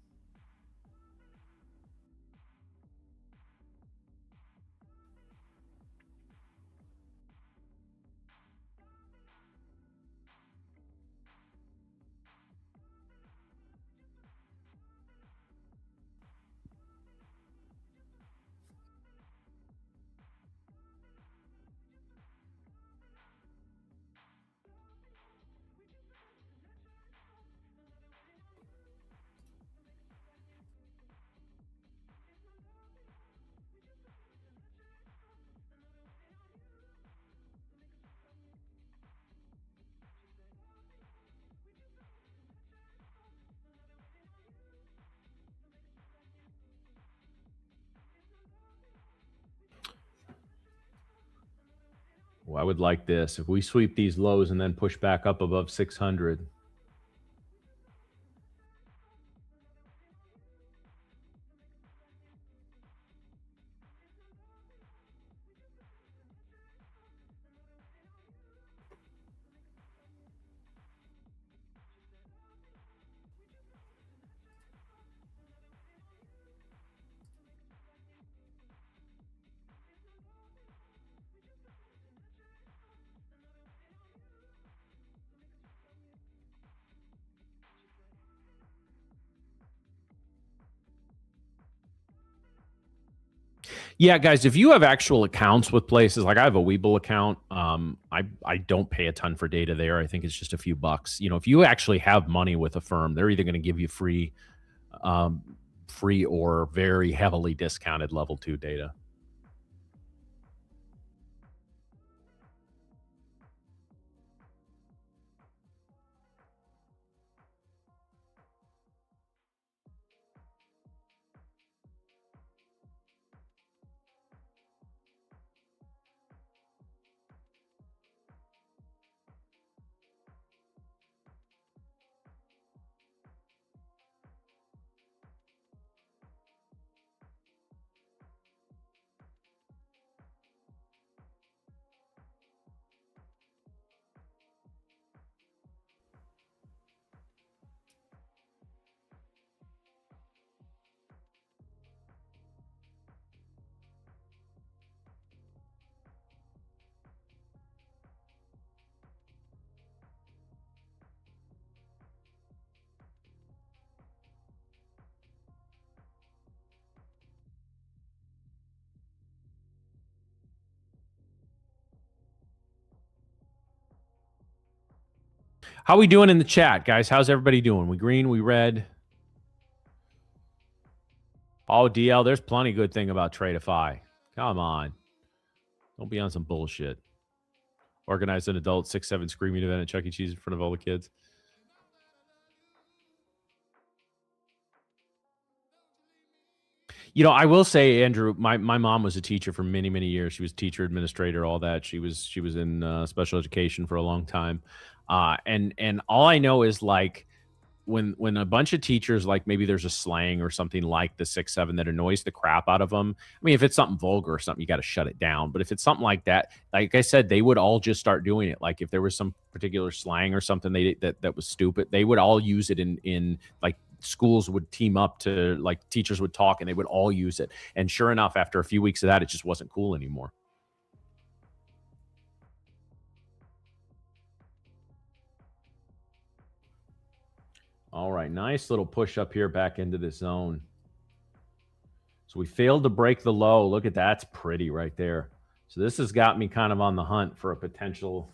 Speaker 1: Well, I would like this. If we sweep these lows and then push back up above 600. Yeah, guys, if you have actual accounts with places, like I have a Webull account, I don't pay a ton for data there. I think it's just a few bucks. You know, if you actually have money with a firm, they're either going to give you free or very heavily discounted level 2 data. How we doing in the chat, guys? How's everybody doing? We green, we red. Oh, DL, there's plenty good thing about Tradeify. Come on. Don't be on some bullshit. Organize an adult 6-7 screaming event at Chuck E. Cheese in front of all the kids. I will say, Andrew, my mom was a teacher for many, many years. She was teacher, administrator, all that. She was in special education for a long time. And all I know is like when a bunch of teachers, like maybe there's a slang or something like the 6-7 that annoys the crap out of them. I mean, if it's something vulgar or something, you got to shut it down. But if it's something like that, like I said, they would all just start doing it. Like if there was some particular slang or something that was stupid, they would all use it in like schools would team up to, like, teachers would talk and they would all use it. And sure enough, after a few weeks of that, it just wasn't cool anymore. All right, nice little push up here back into the zone. So we failed to break the low. Look at that. That's pretty right there. So this has got me kind of on the hunt for a potential.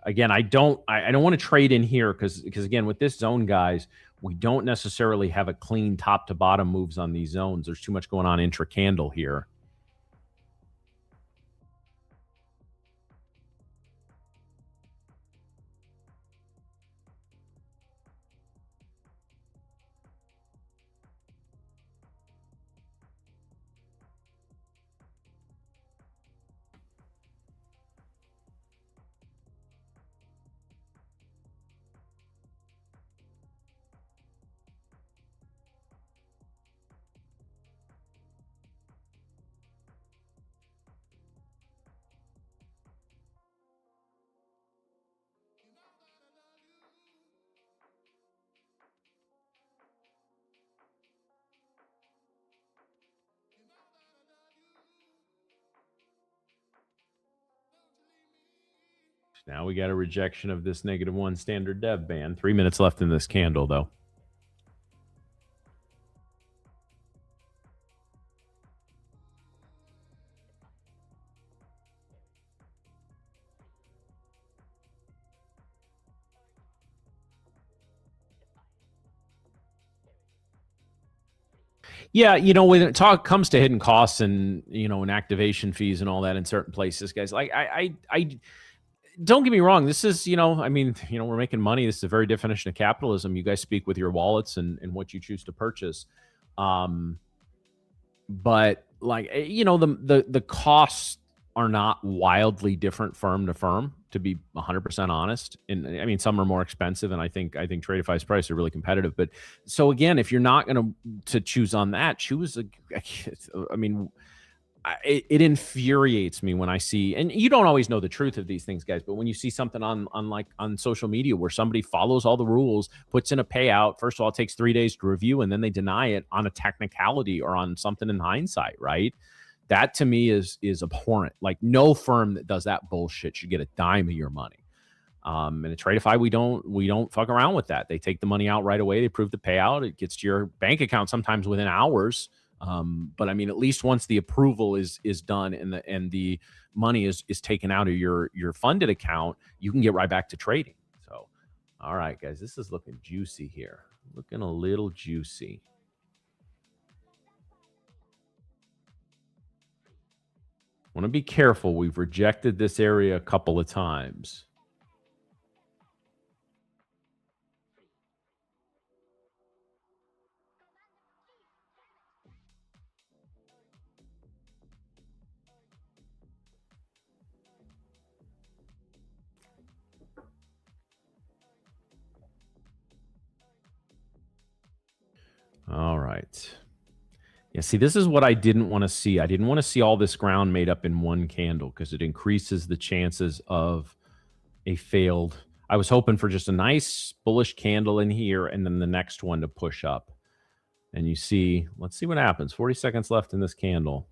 Speaker 1: Again, I don't want to trade in here because again, with this zone, guys, we don't necessarily have a clean top to bottom moves on these zones. There's too much going on intra candle here. Now we got a rejection of this -1 standard dev band. 3 minutes left in this candle, though. Yeah, when it comes to hidden costs and and activation fees and all that in certain places, guys, like I don't get me wrong. This is, I mean, we're making money. This is the very definition of capitalism. You guys speak with your wallets and what you choose to purchase. Um, but like the costs are not wildly different firm to firm, to be 100% honest. And I mean, some are more expensive, and I think Tradeify's price are really competitive. But so again, if you're not going to choose on that, choose a. I mean, it infuriates me when I see, and you don't always know the truth of these things, guys, but when you see something on social media where somebody follows all the rules, puts in a payout, first of all, it takes 3 days to review, and then they deny it on a technicality or on something in hindsight, right? That to me is abhorrent. Like, no firm that does that bullshit should get a dime of your money. And at Tradeify, we don't fuck around with that. They take the money out right away. They prove the payout. It gets to your bank account sometimes within hours. But I mean, at least once the approval is done and the money is taken out of your funded account, you can get right back to trading. So, all right, guys, this is looking juicy here. Looking a little juicy. Want to be careful. We've rejected this area a couple of times. All right. Yeah, see, this is what I didn't want to see. I didn't want to see all this ground made up in one candle because it increases the chances of a failed. I was hoping for just a nice bullish candle in here and then the next one to push up. And you see, let's see what happens. 40 seconds left in this candle.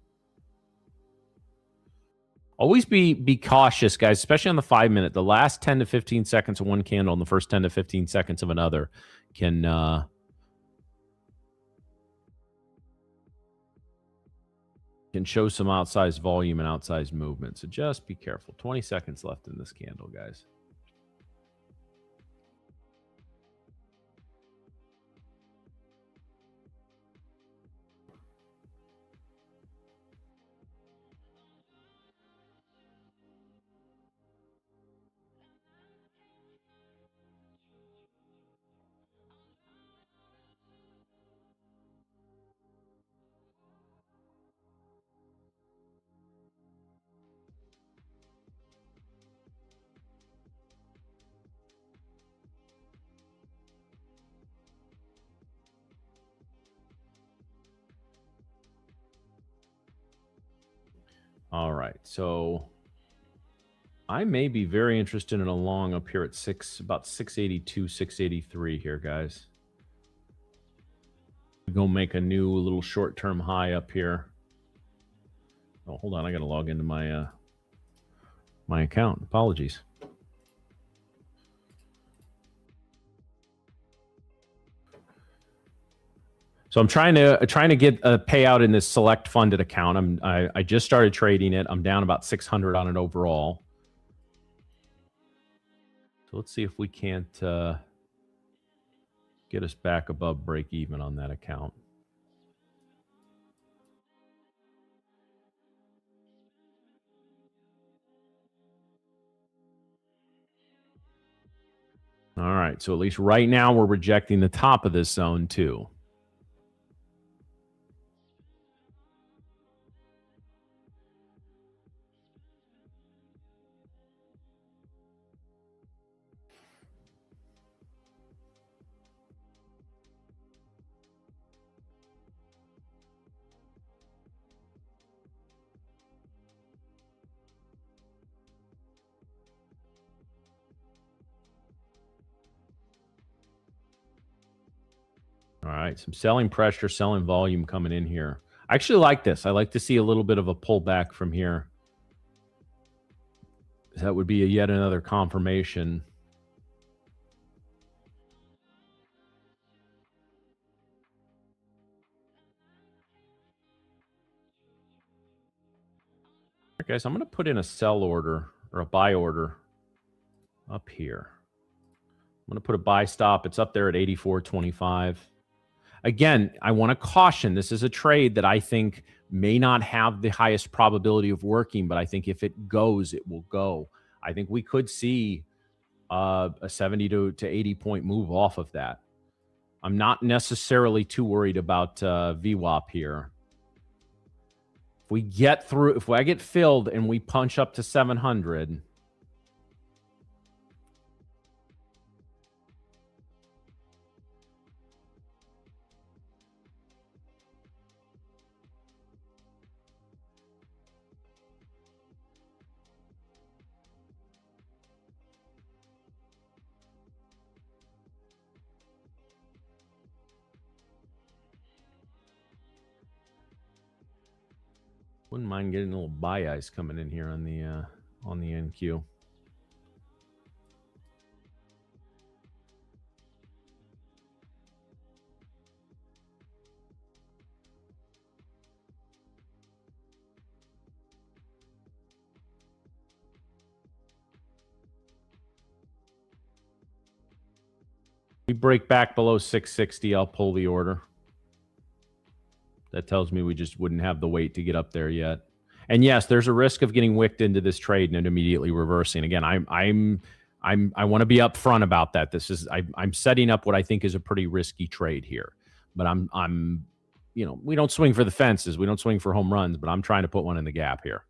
Speaker 1: Always be cautious, guys, especially on the 5 minute. The last 10 to 15 seconds of one candle and the first 10 to 15 seconds of another can show some outsized volume and outsized movement. So just be careful. 20 seconds left in this candle, guys. All right, so I may be very interested in a long up here at about 682, 683 here, guys. Go make a new little short-term high up here. Oh, hold on, I got to log into my my account. Apologies. So I'm trying to get a payout in this select funded account. I just started trading it. I'm down about 600 on it overall. So let's see if we can't get us back above break even on that account. All right, so at least right now we're rejecting the top of this zone too. All right, some selling pressure, selling volume coming in here. I actually like this. I like to see a little bit of a pullback from here. That would be yet another confirmation. All right, guys, I'm going to put in a sell order or a buy order up here. I'm going to put a buy stop. It's up there at 84.25. Again, I want to caution. This is a trade that I think may not have the highest probability of working, but I think if it goes, it will go. I think we could see a 70 to 80 point move off of that. I'm not necessarily too worried about VWAP here. If we get through, if I get filled and we punch up to 700, wouldn't mind getting a little buy ice coming in here on the NQ. We break back below 660, I'll pull the order. That tells me we just wouldn't have the weight to get up there yet. And yes, there's a risk of getting wicked into this trade and it immediately reversing. Again, I want to be upfront about that. I'm setting up what I think is a pretty risky trade here. But I'm we don't swing for the fences, we don't swing for home runs, but I'm trying to put one in the gap here.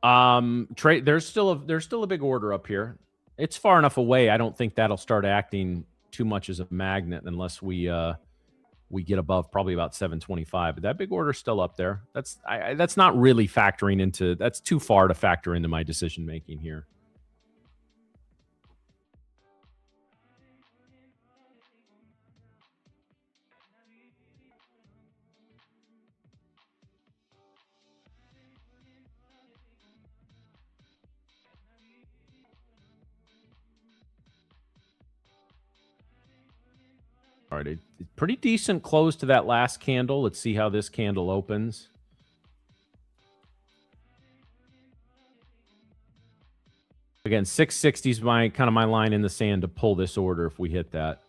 Speaker 1: There's still a big order up here. It's far enough away. I don't think that'll start acting too much as a magnet unless we get above probably about 725. But that big order's still up there. That's not really factoring into. That's too far to factor into my decision making here. All right, a pretty decent close to that last candle. Let's see how this candle opens. Again, 660 is my line in the sand to pull this order if we hit that.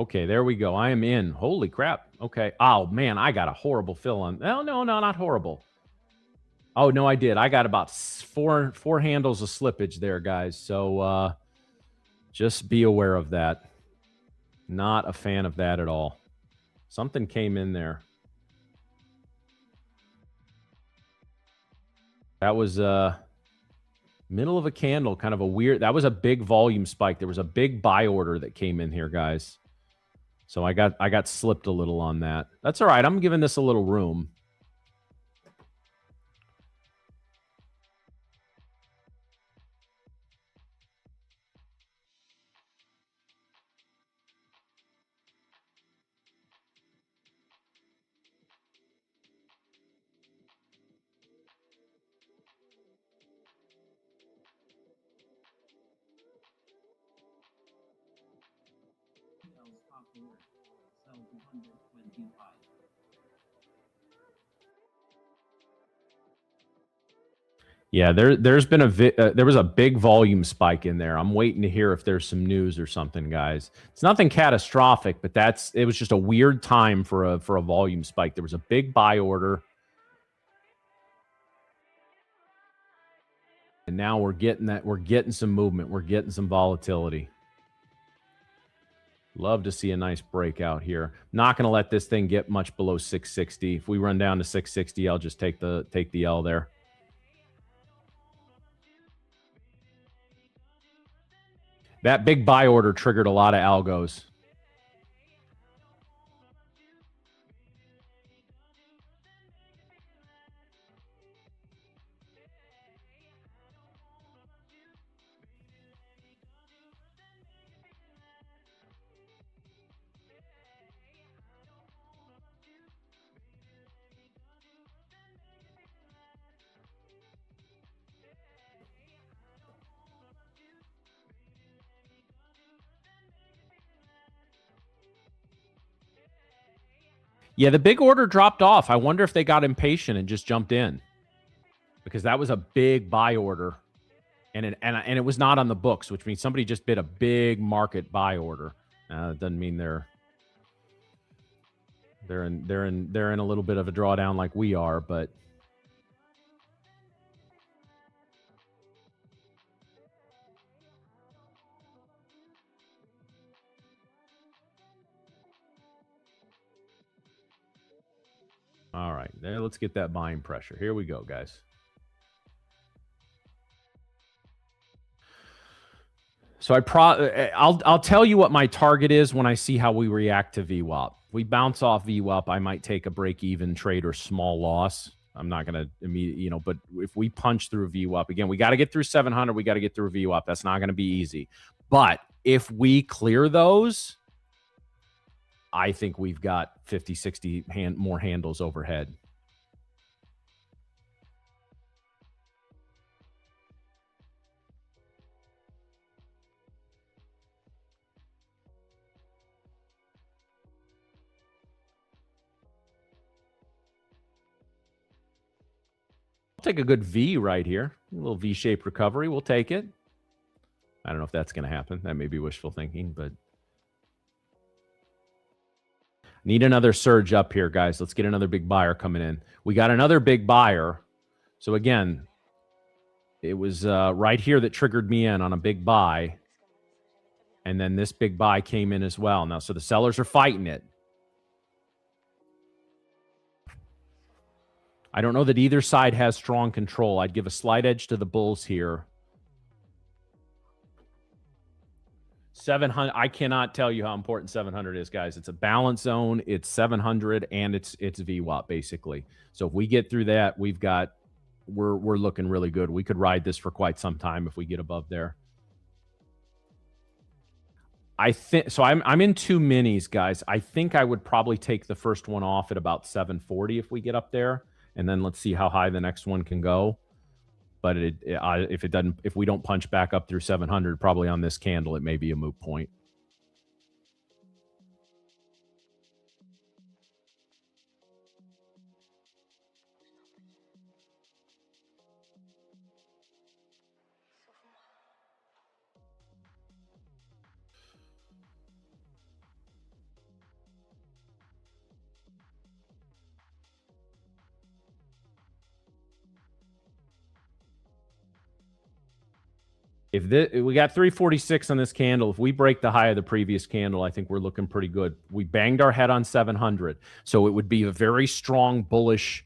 Speaker 1: Okay, there we go. I am in. Holy crap. Okay. Oh, man, I got a horrible fill on. No, no, no, not horrible. Oh, no, I did. I got about four handles of slippage there, guys. So just be aware of that. Not a fan of that at all. Something came in there. That was middle of a candle, kind of a weird. That was a big volume spike. There was a big buy order that came in here, guys. So I got slipped a little on that. That's all right. I'm giving this a little room. Yeah, there's been there was a big volume spike in there. I'm waiting to hear if there's some news or something, guys. It's nothing catastrophic, but it was just a weird time for a volume spike. There was a big buy order, and now we're getting some movement. We're getting some volatility. Love to see a nice breakout here. Not going to let this thing get much below 660. If we run down to 660, I'll just take the L there. That big buy order triggered a lot of algos. Yeah, the big order dropped off. I wonder if they got impatient and just jumped in, because that was a big buy order, and it was not on the books, which means somebody just bid a big market buy order. It doesn't mean they're in a little bit of a drawdown like we are, but all right. Let's get that buying pressure. Here we go, guys. So I'll tell you what my target is when I see how we react to VWAP. If we bounce off VWAP, I might take a break-even trade or small loss. I'm not going to immediately, but if we punch through VWAP, again, we got to get through 700. We got to get through VWAP. That's not going to be easy. But if we clear those, I think we've got 50, 60 more handles overhead. I'll take a good V right here. A little V-shaped recovery. We'll take it. I don't know if that's going to happen. That may be wishful thinking, but need another surge up here, guys. Let's get another big buyer coming in. We got another big buyer. So again, it was right here that triggered me in on a big buy. And then this big buy came in as well. Now, so the sellers are fighting it. I don't know that either side has strong control. I'd give a slight edge to the bulls here. 700. I cannot tell you how important 700 is, guys. It's a balance zone. It's 700 and it's VWAP basically. So if we get through that, we're looking really good. We could ride this for quite some time if we get above there. I think so. I'm in two minis, guys. I think I would probably take the first one off at about 740 if we get up there, and then let's see how high the next one can go. But if we don't punch back up through 700, probably on this candle, it may be a moot point. If we got 346 on this candle, if we break the high of the previous candle, I think we're looking pretty good. We banged our head on 700, so it would be a very strong bullish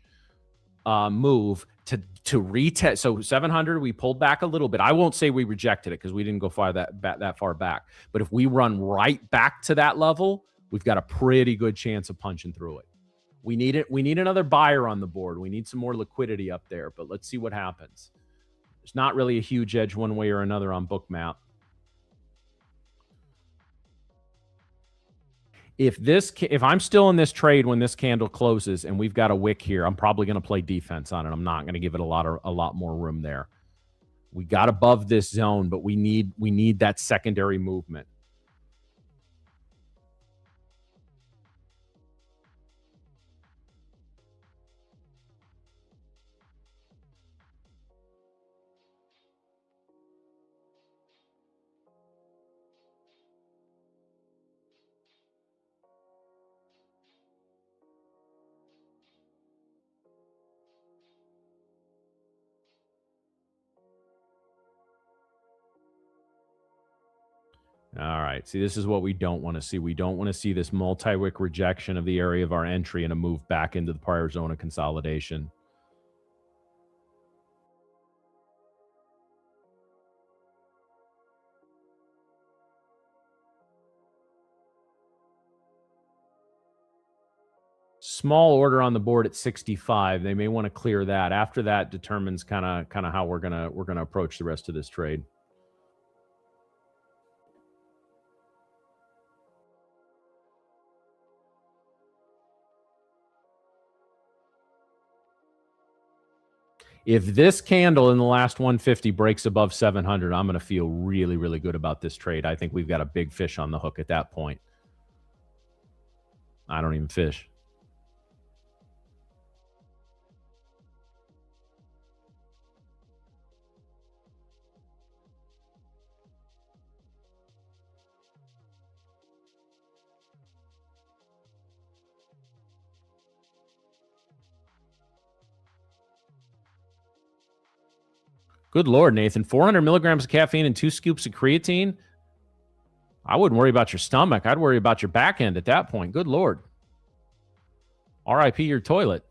Speaker 1: move to retest. So 700, we pulled back a little bit. I won't say we rejected it because we didn't go that far back. But if we run right back to that level, we've got a pretty good chance of punching through it. We need it. We need another buyer on the board. We need some more liquidity up there. But let's see what happens. There's not really a huge edge one way or another on Bookmap. If I'm still in this trade when this candle closes and we've got a wick here, I'm probably going to play defense on it. I'm not going to give it a lot more room there. We got above this zone, but we need that secondary movement. All right. See, this is what we don't want to see. We don't want to see this multi-wick rejection of the area of our entry and a move back into the prior zone of consolidation. Small order on the board at 65. They may want to clear that. After that determines kind of how we're gonna approach the rest of this trade. If this candle in the last 150 breaks above 700, I'm going to feel really, really good about this trade. I think we've got a big fish on the hook at that point. I don't even fish. Good Lord, Nathan. 400 milligrams of caffeine and 2 scoops of creatine? I wouldn't worry about your stomach. I'd worry about your back end at that point. Good Lord. RIP your toilet.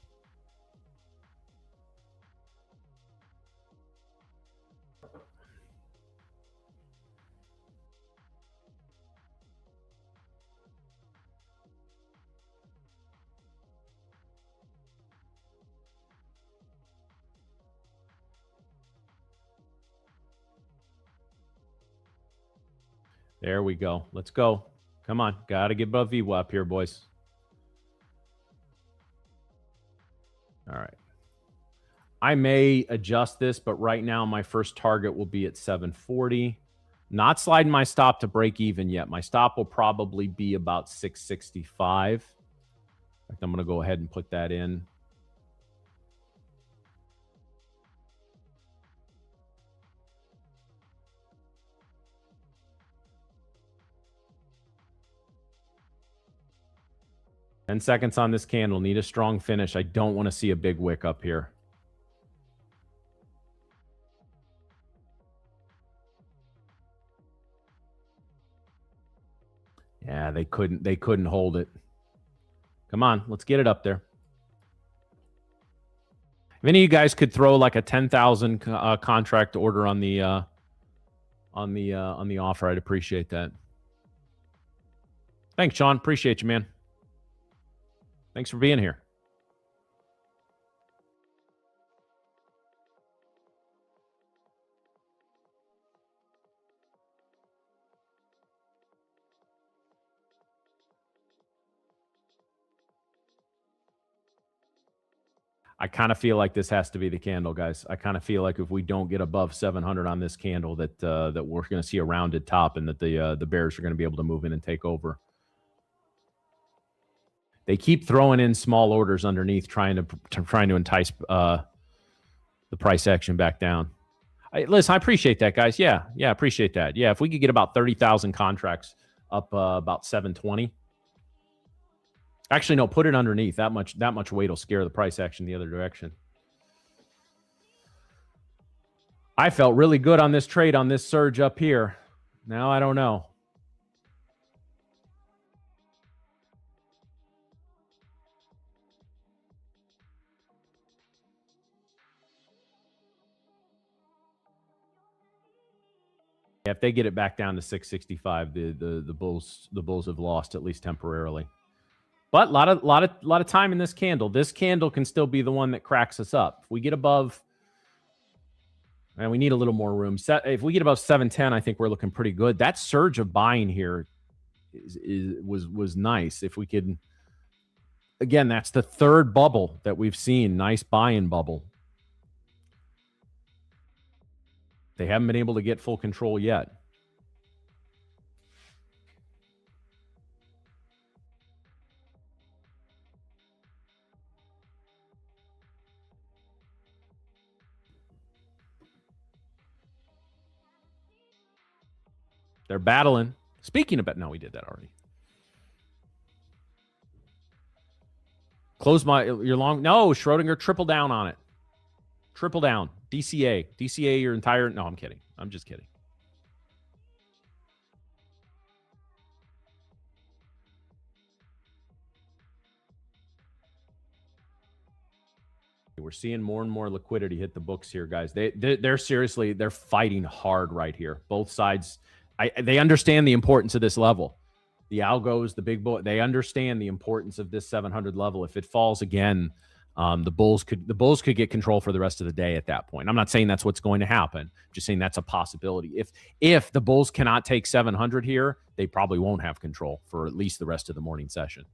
Speaker 1: There we go. Let's go. Come on. Got to get above VWAP here, boys. All right. I may adjust this, but right now my first target will be at 740. Not sliding my stop to break even yet. My stop will probably be about 665. In fact, I'm going to go ahead and put that in. Ten seconds on this candle. Need a strong finish. I don't want to see a big wick up here. Yeah, they couldn't hold it. Come on, let's get it up there. If any of you guys could throw like a 10,000 contract order on the offer, I'd appreciate that. Thanks, Sean. Appreciate you, man. Thanks for being here. I kind of feel like this has to be the candle, guys. I kind of feel like if we don't get above 700 on this candle, that that we're going to see a rounded top, and that the bears are going to be able to move in and take over. They keep throwing in small orders underneath, trying to entice the price action back down. Listen, I appreciate that, guys. Yeah, appreciate that. Yeah, if we could get about 30,000 contracts up about 720. Actually, no, put it underneath. That much weight will scare the price action the other direction. I felt really good on this trade on this surge up here. Now I don't know. If they get it back down to 665, the Bulls have lost at least temporarily. But a lot of time in this candle. This candle can still be the one that cracks us up. If we get above, and we need a little more room. If we get above 710, I think we're looking pretty good. That surge of buying here was nice. If we could, again, that's the third bubble that we've seen. Nice buy-in bubble. They haven't been able to get full control yet. They're battling. Speaking of it, no, we did that already. Close your long. No, Schrodinger, triple down on it. Triple down. DCA your entire. No, I'm kidding. I'm just kidding. We're seeing more and more liquidity hit the books here, guys. They're seriously, they're fighting hard right here. Both sides, they understand the importance of this level. The algos, the big boy, they understand the importance of this 700 level. If it falls again, the Bulls could get control for the rest of the day at that point. I'm not saying that's what's going to happen. I'm just saying that's a possibility. If the Bulls cannot take 700 here, they probably won't have control for at least the rest of the morning session.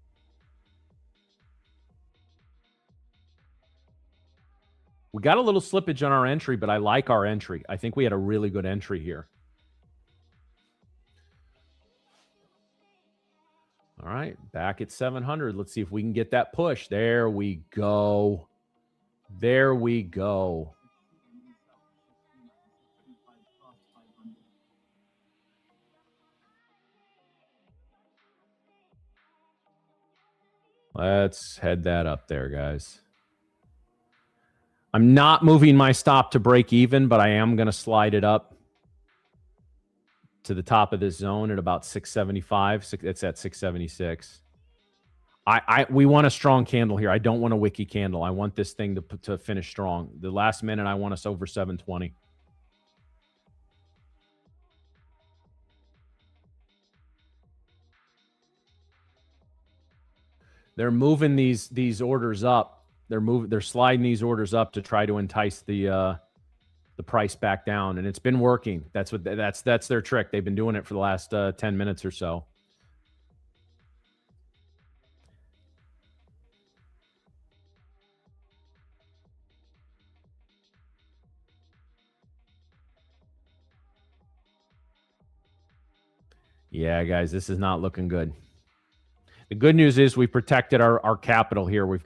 Speaker 1: We got a little slippage on our entry, but I like our entry. I think we had a really good entry here. All right, back at 700. Let's see if we can get that push. There we go. There we go. Let's head that up there, guys. I'm not moving my stop to break even, but I am going to slide it up to the top of this zone at about 675. It's at 676. We want a strong candle here. I don't want a wiki candle. I want this thing to finish strong. The last minute, I want us over 720. They're moving these orders up. They're sliding these orders up to try to entice the price back down, and it's been working. That's their trick. They've been doing it for the last 10 minutes or so. Yeah, guys, this is not looking good. The good news is we protected our capital here. We've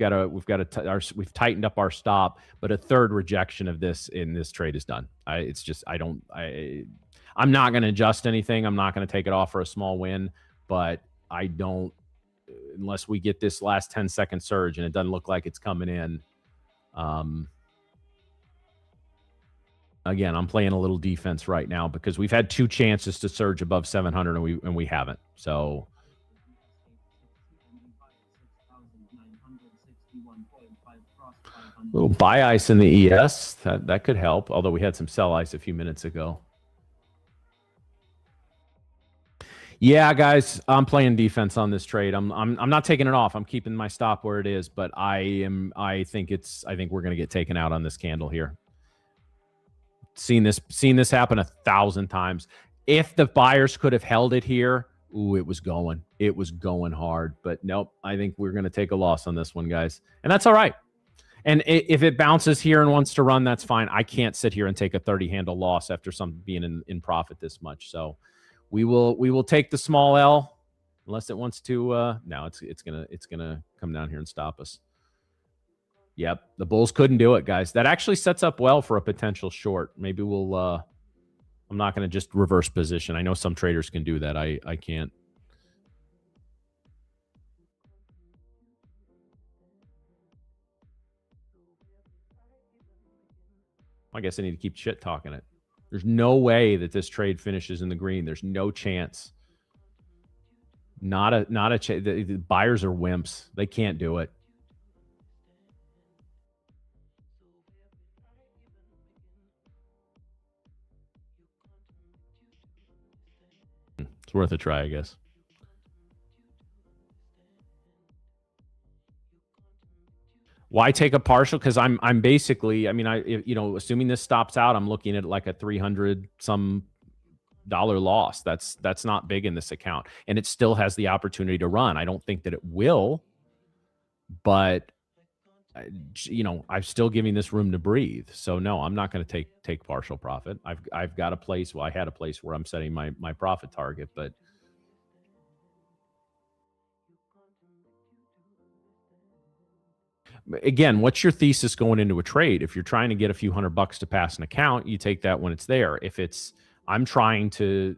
Speaker 1: tightened up our stop, but a third rejection of this in this trade is done. I'm not going to adjust anything. I'm not going to take it off for a small win, but I don't, unless we get this last 10-second surge, and it doesn't look like it's coming in. Again, I'm playing a little defense right now because we've had 2 chances to surge above 700 and we haven't. So little buy ice in the ES, that could help, although we had some sell ice a few minutes ago. Yeah, guys, I'm playing defense on this trade. I'm not taking it off. I'm keeping my stop where it is, but I think we're going to get taken out on this candle here. Seen this happen 1,000 times. If the buyers could have held it here, ooh, it was going hard, but nope. I think we're going to take a loss on this one, guys, and that's all right. And if it bounces here and wants to run, that's fine. I can't sit here and take a 30 handle loss after being in profit this much. So we will take the small L unless it wants to. No, it's gonna come down here and stop us. Yep, the Bulls couldn't do it, guys. That actually sets up well for a potential short. Maybe we'll. I'm not going to just reverse position. I know some traders can do that. I can't. I guess I need to keep shit talking it. There's no way that this trade finishes in the green. There's no chance. Not a the buyers are wimps. They can't do it. It's worth a try, I guess. Why take a partial? Because I'm basically, I mean, assuming this stops out, I'm looking at like a 300 some dollar loss. That's not big in this account, and it still has the opportunity to run. I don't think that it will, but I'm still giving this room to breathe. So no, I'm not going to take partial profit. I've got a place. Well, I had a place where I'm setting my profit target, but again, what's your thesis going into a trade? If you're trying to get a few $100 to pass an account, you take that when it's there. If it's I'm trying to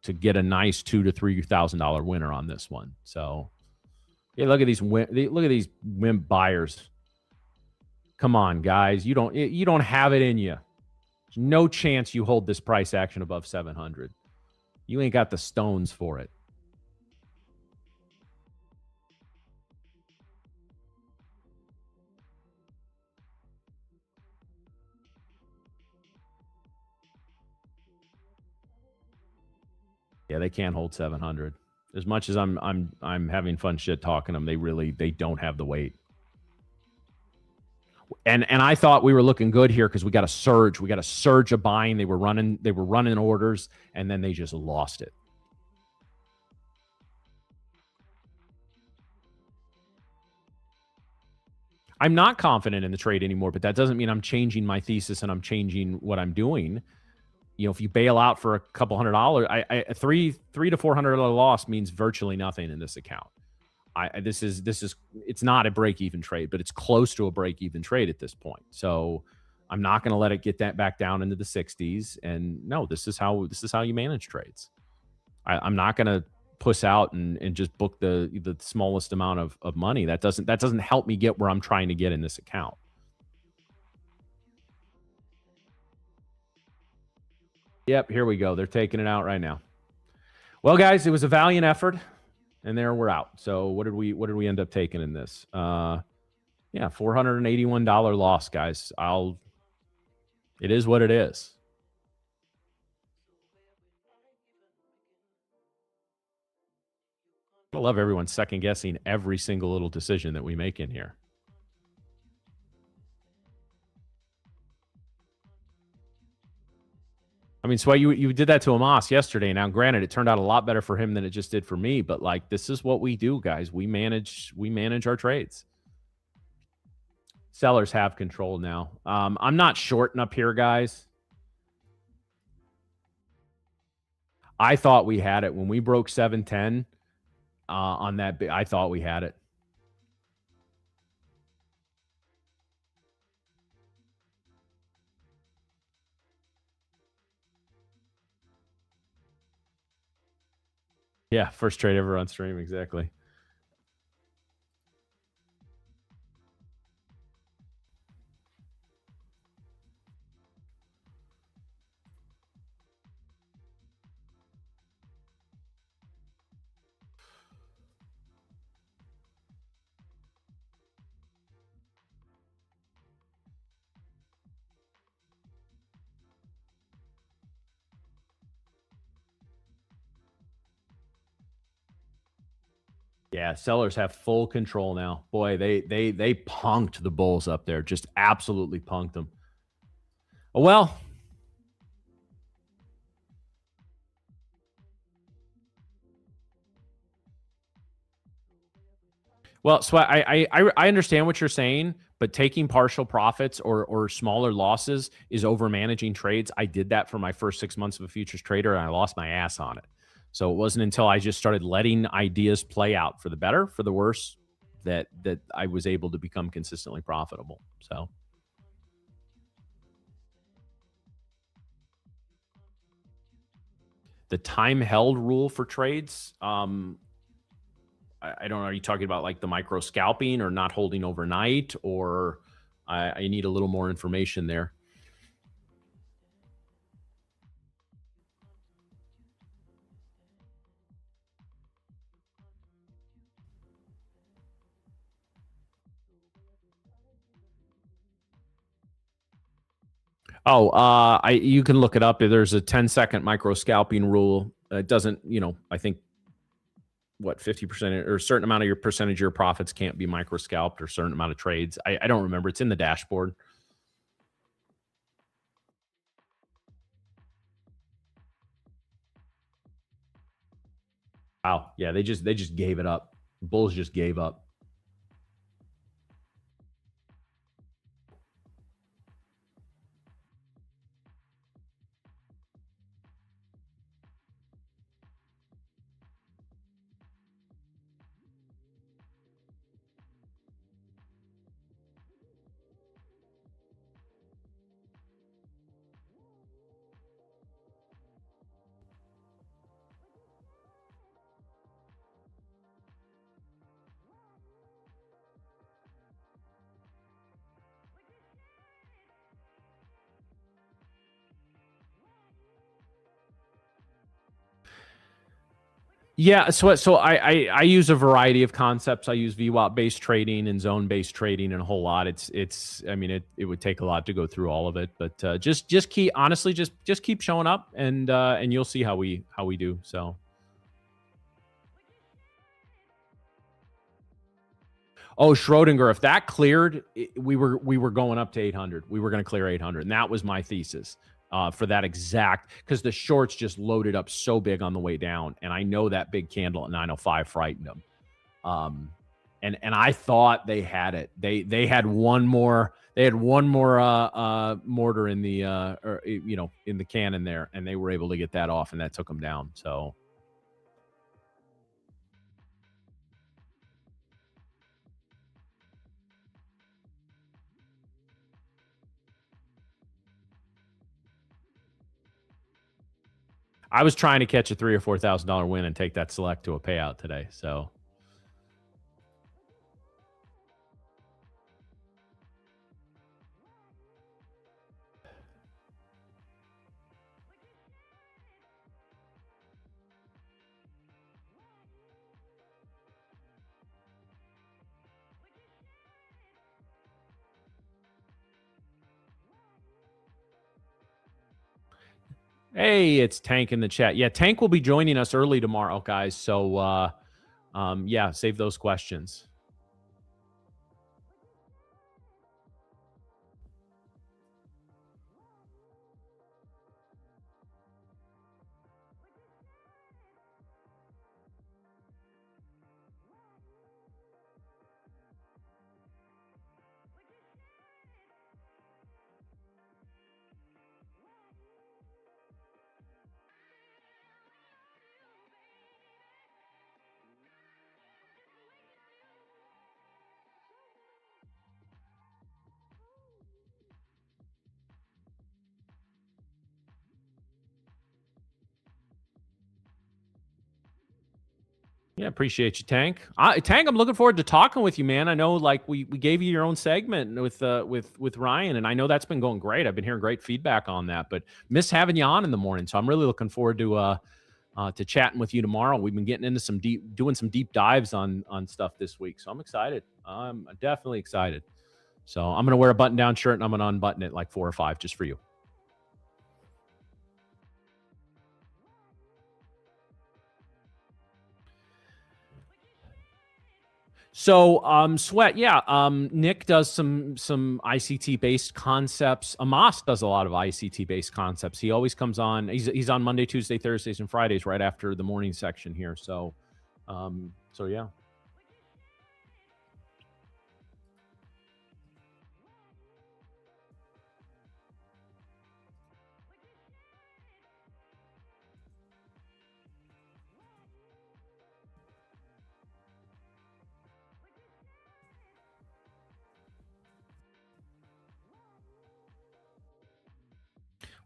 Speaker 1: to get a nice $2,000 to $3,000 winner on this one. So yeah, look at these wimp buyers. Come on, guys, you don't have it in you. There's no chance you hold this price action above 700. You ain't got the stones for it. Yeah, they can't hold 700. As much as I'm having fun shit talking them, they don't have the weight. And I thought we were looking good here because we got a surge. We got a surge of buying. They were running orders, and then they just lost it. I'm not confident in the trade anymore, but that doesn't mean I'm changing my thesis and I'm changing what I'm doing. If you bail out for a couple $100, a $300 to $400 loss means virtually nothing in this account. This is it's not a break-even trade, but it's close to a break-even trade at this point. So I'm not going to let it get that back down into the 60s. And no, this is how you manage trades. I'm not going to puss out and just book the smallest amount of money. That doesn't help me get where I'm trying to get in this account. Yep, here we go. They're taking it out right now. Well, guys, it was a valiant effort, and there we're out. So what did we end up taking in this? Yeah, $481 loss, guys. It is what it is. I love everyone second guessing every single little decision that we make in here. I mean, Sway, you did that to Amos yesterday. Now, granted, it turned out a lot better for him than it just did for me. But like, this is what we do, guys. We manage our trades. Sellers have control now. I'm not shorting up here, guys. I thought we had it when we broke 710 on that. I thought we had it. Yeah, first trade ever on stream, exactly. Yeah, sellers have full control now. Boy, they punked the bulls up there, just absolutely punked them. Well, so I understand what you're saying, but taking partial profits or smaller losses is over managing trades. I did that for my first 6 months of a futures trader, and I lost my ass on it. So it wasn't until I just started letting ideas play out for the better, for the worse, that I was able to become consistently profitable. So the time held rule for trades, I don't know. Are you talking about like the micro scalping or not holding overnight, or I need a little more information there? Oh, you can look it up. There's a 10-second micro scalping rule. It doesn't, I think what 50% or a certain amount of your percentage of your profits can't be micro scalped or a certain amount of trades. I don't remember. It's in the dashboard. Wow. Yeah, they just gave it up. Bulls just gave up. Yeah, so I use a variety of concepts. I use VWAP based trading and zone based trading and a whole lot. I mean it would take a lot to go through all of it, but just keep honestly just keep showing up and you'll see how we do. So oh, Schrodinger, if that cleared, we were going up to 800. We were going to clear 800, and that was my thesis for that exact because the shorts just loaded up so big on the way down, and I know that big candle at 905 frightened them. And I thought they had it. They had one more. They had one more mortar in the in the cannon there, and they were able to get that off, and that took them down. So I was trying to catch a $3,000 or $4,000 win and take that select to a payout today. So hey, it's Tank in the chat. Yeah, Tank will be joining us early tomorrow, guys. So yeah, save those questions. Yeah, appreciate you, Tank. Tank, I'm looking forward to talking with you, man. I know, like we gave you your own segment with Ryan, and I know that's been going great. I've been hearing great feedback on that, but miss having you on in the morning. So I'm really looking forward to chatting with you tomorrow. We've been getting into doing some deep dives on stuff this week, so I'm excited. I'm definitely excited. So I'm gonna wear a button down shirt and I'm gonna unbutton it like 4 or 5 just for you. So, Sweat, yeah. Nick does some ICT based concepts. Amos does a lot of ICT based concepts. He always comes on. He's on Monday, Tuesday, Thursdays, and Fridays right after the morning section here. So yeah.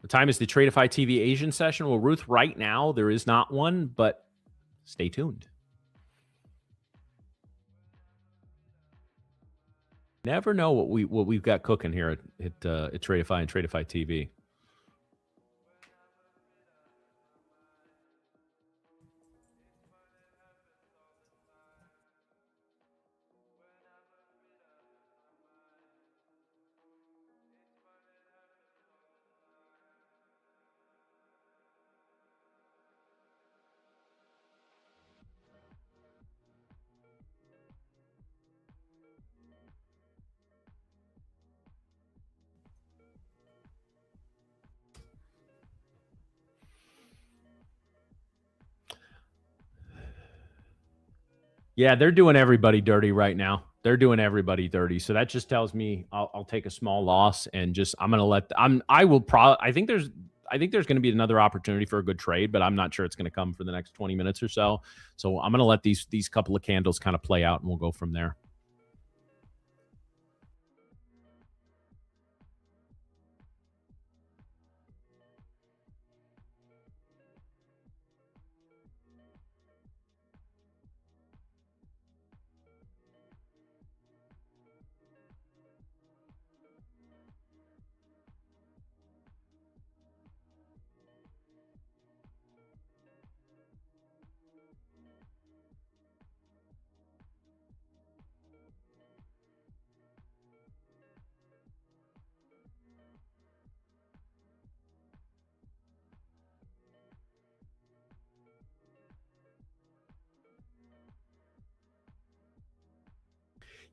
Speaker 1: What time is the Tradeify TV Asian session? Well, Ruth, right now there is not one, but stay tuned. Never know what we've got cooking here at Tradeify and Tradeify TV. Yeah, they're doing everybody dirty right now. They're doing everybody dirty. So that just tells me I'll take a small loss and just I'm gonna let I will probably I think there's going to be another opportunity for a good trade, but I'm not sure it's going to come for the next 20 minutes or so. So I'm going to let these couple of candles kind of play out, and we'll go from there.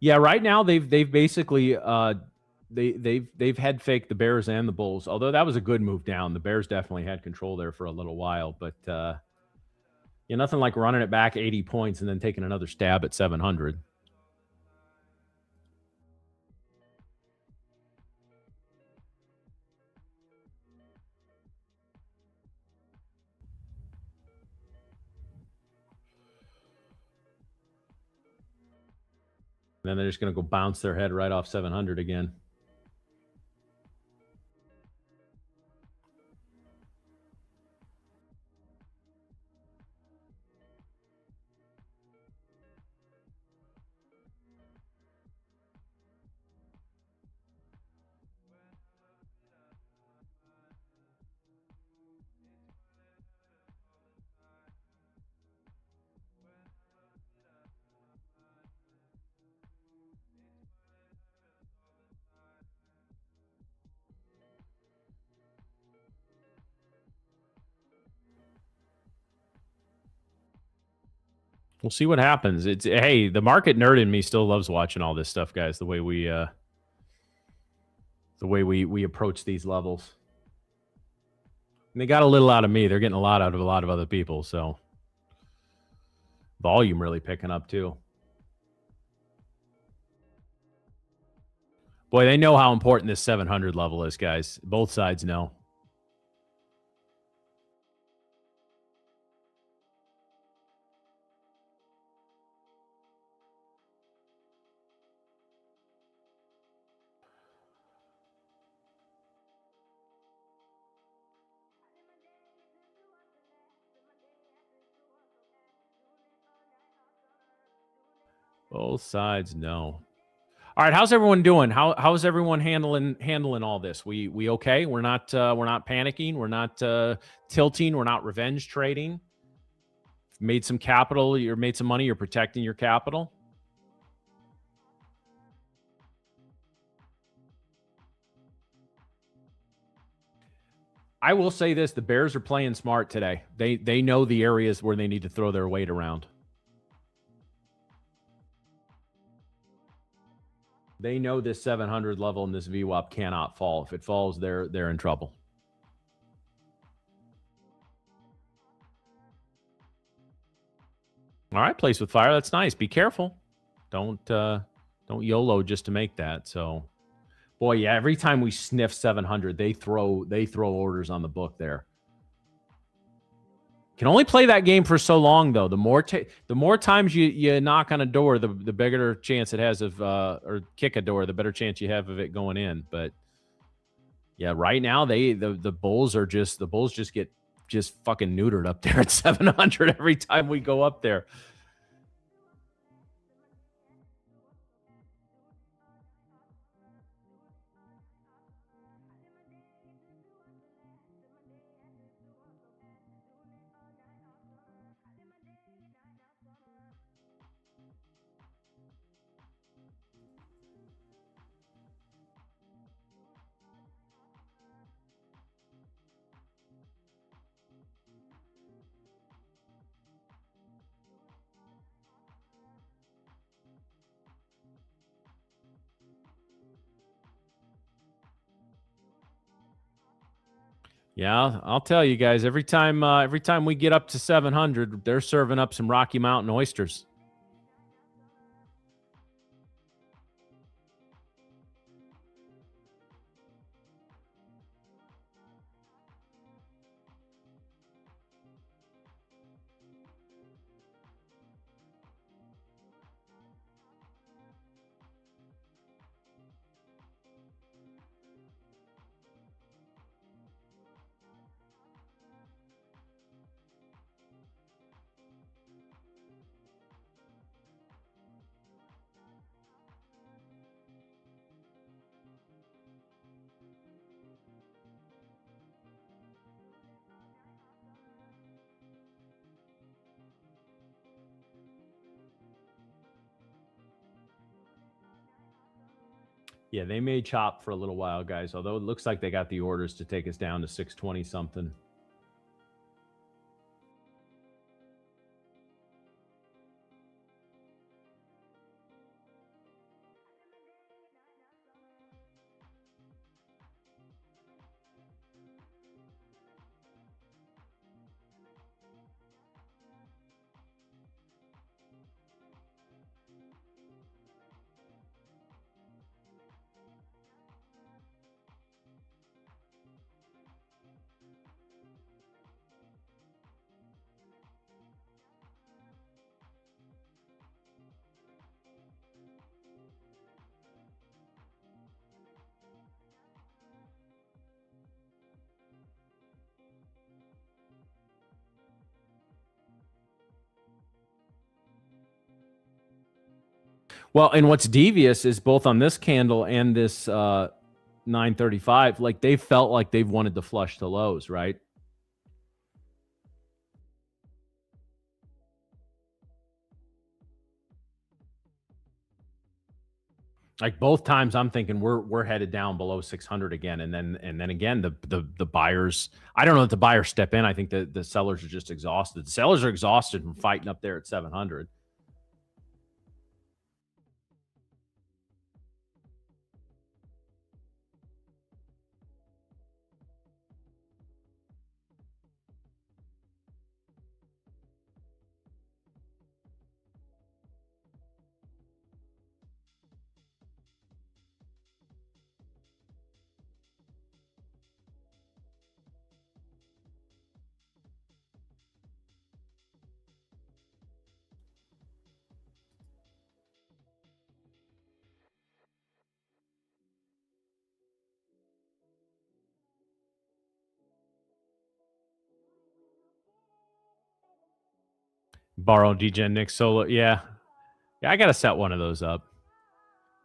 Speaker 1: Yeah, right now they've basically they've head faked the Bears and the Bulls. Although that was a good move down. The Bears definitely had control there for a little while, but yeah, nothing like running it back 80 points and then taking another stab at 700. And then they're just going to go bounce their head right off 700 again. We'll see what happens. It's hey, the market nerd in me still loves watching all this stuff, guys. The way we approach these levels. And they got a little out of me. They're getting a lot out of a lot of other people. So volume really picking up too. Boy, they know how important this 700 level is, guys. Both sides know. Both sides know. All right, how's everyone doing? How's everyone handling all this? We okay? We're not panicking. We're not tilting. We're not revenge trading. Made some capital. You're made some money. You're protecting your capital. I will say this: the Bears are playing smart today. They know the areas where they need to throw their weight around. They know this 700 level and this VWAP cannot fall. If it falls, they're in trouble. All right, place with fire. That's nice. Be careful. Don't YOLO just to make that. So, boy, yeah. Every time we sniff 700, they throw orders on the book there. Can only play that game for so long, though. The more times you knock on a door, the bigger chance it has of or kick a door, the better chance you have of it going in. But yeah, right now the Bulls just get fucking neutered up there at 700 every time we go up there. Yeah, I'll tell you guys. Every time we get up to 700, they're serving up some Rocky Mountain oysters. Yeah, they may chop for a little while, guys, although it looks like they got the orders to take us down to 620 something. Well, and what's devious is both on this candle and this 935, like they felt like they've wanted to flush to lows, right? Like both times I'm thinking we're headed down below 600 again, and then again the buyers, I don't know if the buyers step in. I think the sellers are just exhausted. The sellers are exhausted from fighting up there at 700. Borrow DGen Nick Solo. Yeah, I got to set one of those up.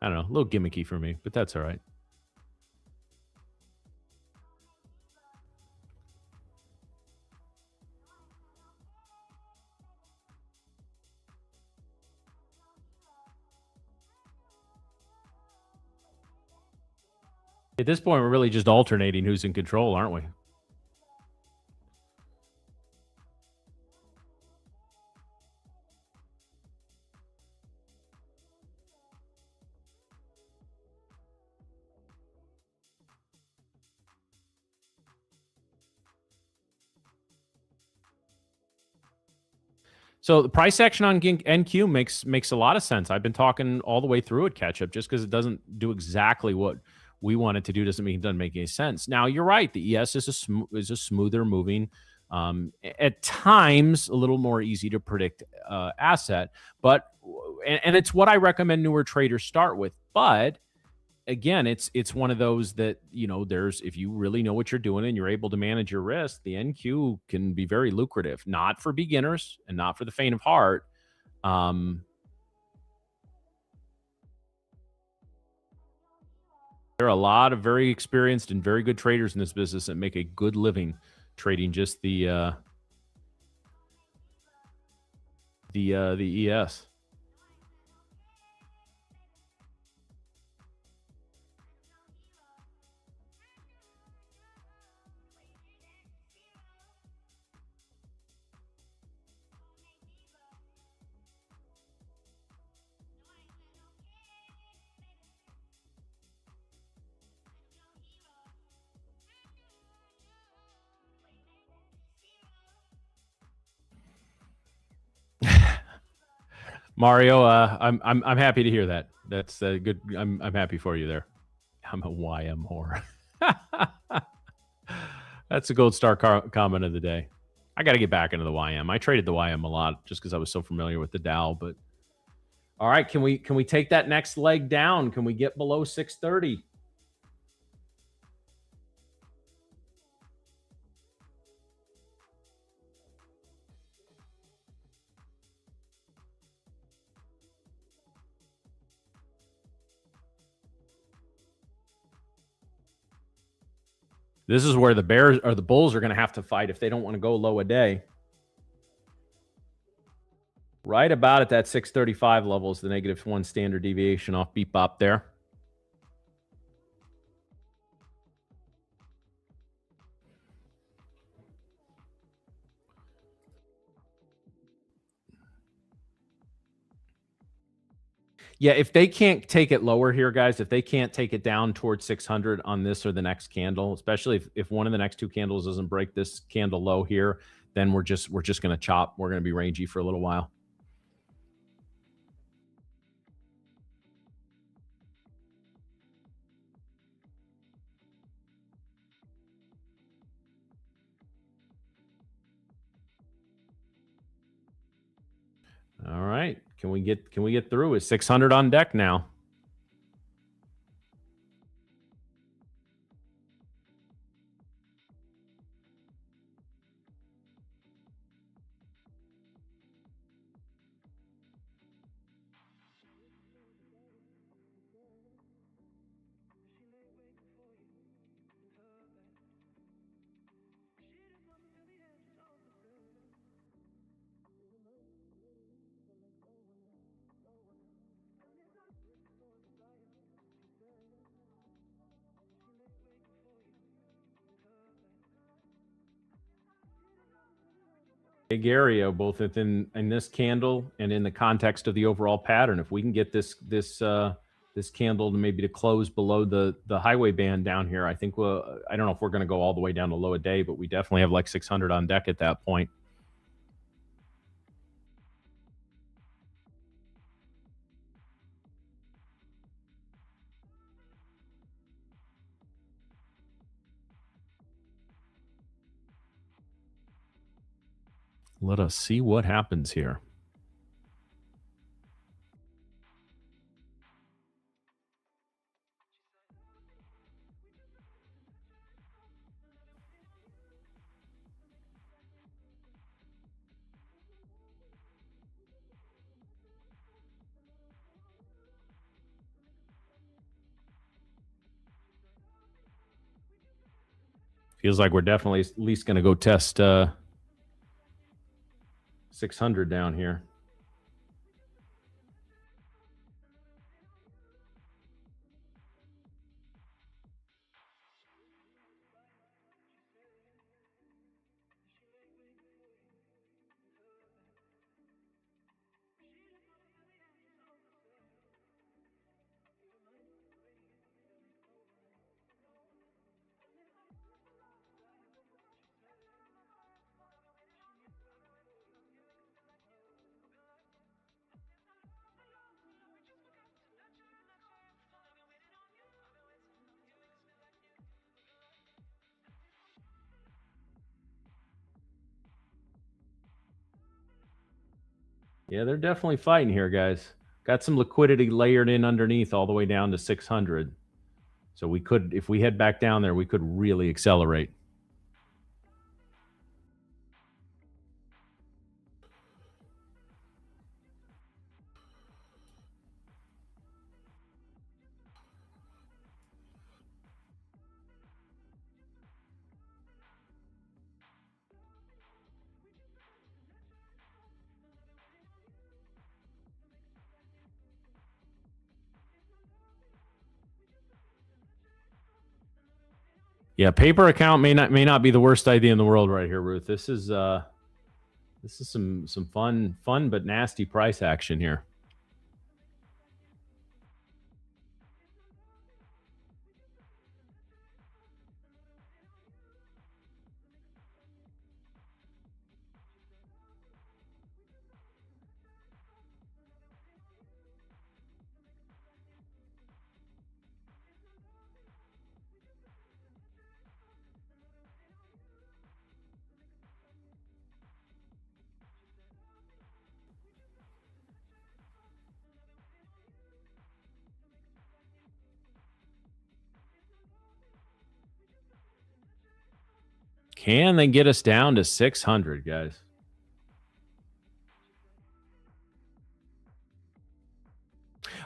Speaker 1: I don't know, a little gimmicky for me, but that's all right. At this point, we're really just alternating who's in control, aren't we? So the price action on NQ makes a lot of sense. I've been talking all the way through it, catch up, just because it doesn't do exactly what we want it to do doesn't mean it doesn't make any sense. Now you're right. The ES is a smoother moving, at times a little more easy to predict asset, but and it's what I recommend newer traders start with. But again, it's one of those that, there's, if you really know what you're doing and you're able to manage your risk, the NQ can be very lucrative, not for beginners and not for the faint of heart. There are a lot of very experienced and very good traders in this business that make a good living trading just the ES. Mario, I'm happy to hear that. That's good. I'm happy for you there. I'm a YM whore. That's a gold star comment of the day. I got to get back into the YM. I traded the YM a lot just because I was so familiar with the Dow. But all right, can we take that next leg down? Can we get below 630? This is where the Bears or the Bulls are going to have to fight if they don't want to go low a day. Right about at that 635 level is the -1 standard deviation off beat bop there. Yeah, if they can't take it lower here, guys, if they can't take it down towards 600 on this or the next candle, especially if one of the next two candles doesn't break this candle low here, then we're just going to chop. We're going to be rangy for a little while. All right. Can we get through? Is 600 on deck now? Big area, both within in this candle and in the context of the overall pattern. If we can get this candle to maybe to close below the highway band down here, I think I don't know if we're going to go all the way down to low a day, but we definitely have like 600 on deck at that point. Let us see what happens here. Feels like we're definitely at least going to go test 600 down here. Yeah, they're definitely fighting here, guys. Got some liquidity layered in underneath all the way down to 600. So we could, if we head back down there, we could really accelerate. Yeah, paper account may not be the worst idea in the world right here, Ruth. This is some fun but nasty price action here. Can they get us down to 600, guys?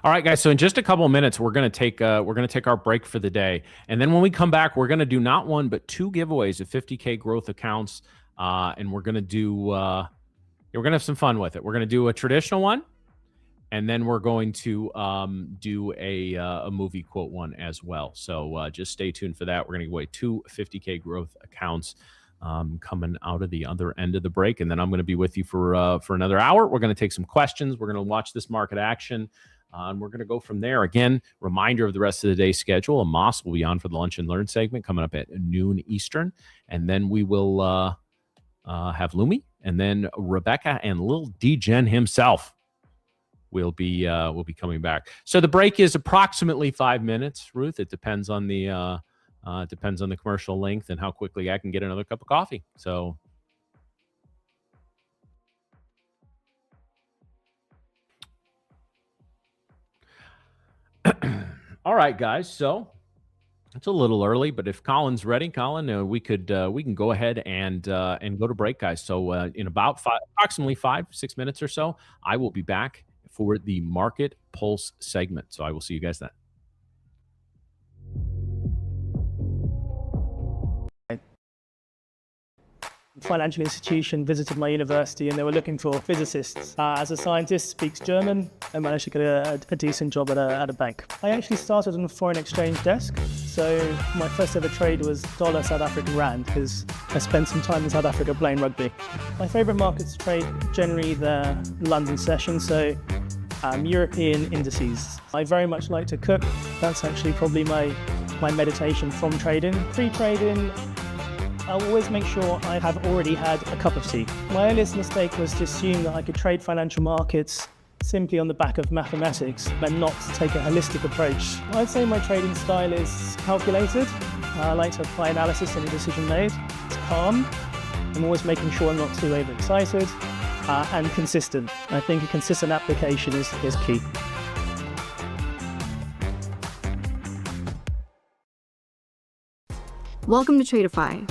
Speaker 1: All right, guys. So in just a couple of minutes, we're gonna take our break for the day, and then when we come back, we're gonna do not one but two giveaways of 50K growth accounts, and we're gonna have some fun with it. We're gonna do a traditional one, and then we're going to do a movie quote one as well. So just stay tuned for that. We're gonna give away two 50K growth accounts coming out of the other end of the break, and then I'm going to be with you for another hour. We're going to take some questions. We're going to watch this market action. And we're going to go from there. Again, reminder of the rest of the day's schedule. Amos will be on for the Lunch and Learn segment coming up at noon Eastern. And then we will have Lumi, and then Rebecca and Lil D-Gen himself will be coming back. So the break is approximately 5 minutes, Ruth. It depends on the commercial length and how quickly I can get another cup of coffee. So all right, guys. So it's a little early, but if Colin's ready, Colin, we can go ahead and go to break, guys. So in about approximately 5-6 minutes or so, I will be back for the Market Pulse segment. So I will see you guys then.
Speaker 2: Financial institution visited my university and they were looking for physicists. As a scientist, speaks German, I managed to get a decent job at a bank. I actually started on a foreign exchange desk, so my first ever trade was dollar South African rand because I spent some time in South Africa playing rugby. My favourite markets to trade generally the London session, so European indices. I very much like to cook. That's actually probably my meditation from trading. Pre-trading, I'll always make sure I have already had a cup of tea. My earliest mistake was to assume that I could trade financial markets simply on the back of mathematics and not take a holistic approach. I'd say my trading style is calculated. I like to apply analysis in a decision made. It's calm. I'm always making sure I'm not too overexcited and consistent. I think a consistent application is key.
Speaker 3: Welcome to Tradeify.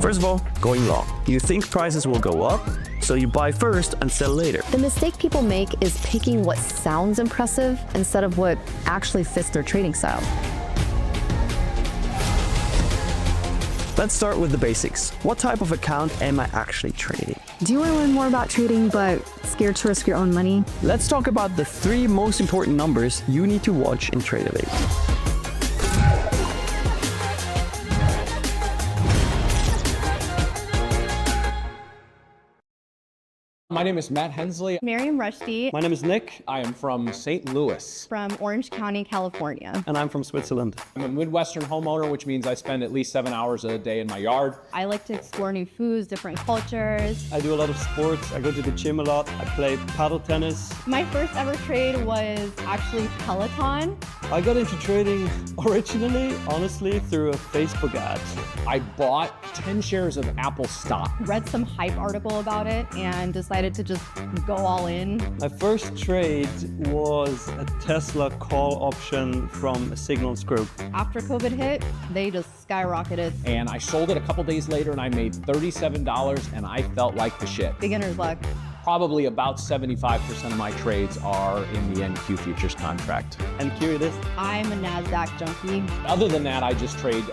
Speaker 4: First of all, going long. You think prices will go up, so you buy first and sell later.
Speaker 3: The mistake people make is picking what sounds impressive instead of what actually fits their trading style.
Speaker 4: Let's start with the basics. What type of account am I actually trading?
Speaker 3: Do you want to learn more about trading but scared to risk your own money?
Speaker 4: Let's talk about the 3 most important numbers you need to watch in Tradeify.
Speaker 5: My name is Matt Hensley.
Speaker 6: Miriam Rushdie.
Speaker 4: My name is Nick.
Speaker 5: I am from St. Louis.
Speaker 6: From Orange County, California.
Speaker 4: And I'm from Switzerland.
Speaker 5: I'm a Midwestern homeowner, which means I spend at least 7 hours a day in my yard.
Speaker 6: I like to explore new foods, different cultures.
Speaker 4: I do a lot of sports. I go to the gym a lot. I play paddle tennis.
Speaker 6: My first ever trade was actually Peloton.
Speaker 4: I got into trading originally, honestly, through a Facebook ad.
Speaker 5: I bought 10 shares of Apple stock.
Speaker 6: Read some hype article about it and decided to just go all in.
Speaker 4: My first trade was a Tesla call option from a Signals group.
Speaker 6: After COVID hit, they just skyrocketed.
Speaker 5: And I sold it a couple days later and I made $37 and I felt like the shit.
Speaker 6: Beginner's luck.
Speaker 5: Probably about 75% of my trades are in the NQ futures contract.
Speaker 4: NQ it is?
Speaker 6: I'm a NASDAQ junkie.
Speaker 5: Other than that, I just trade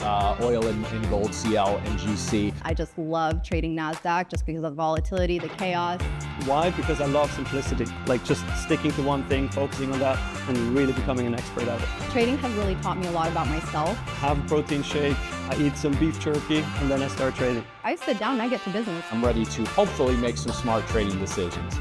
Speaker 5: oil and gold, CL and GC.
Speaker 6: I just love trading NASDAQ just because of the volatility, the chaos.
Speaker 4: Why? Because I love simplicity. Like just sticking to one thing, focusing on that, and really becoming an expert at it.
Speaker 6: Trading has really taught me a lot about myself.
Speaker 4: Have a protein shake, I eat some beef jerky, and then I start trading.
Speaker 6: I sit down and I get to business.
Speaker 5: I'm ready to hopefully make some smart trading decisions.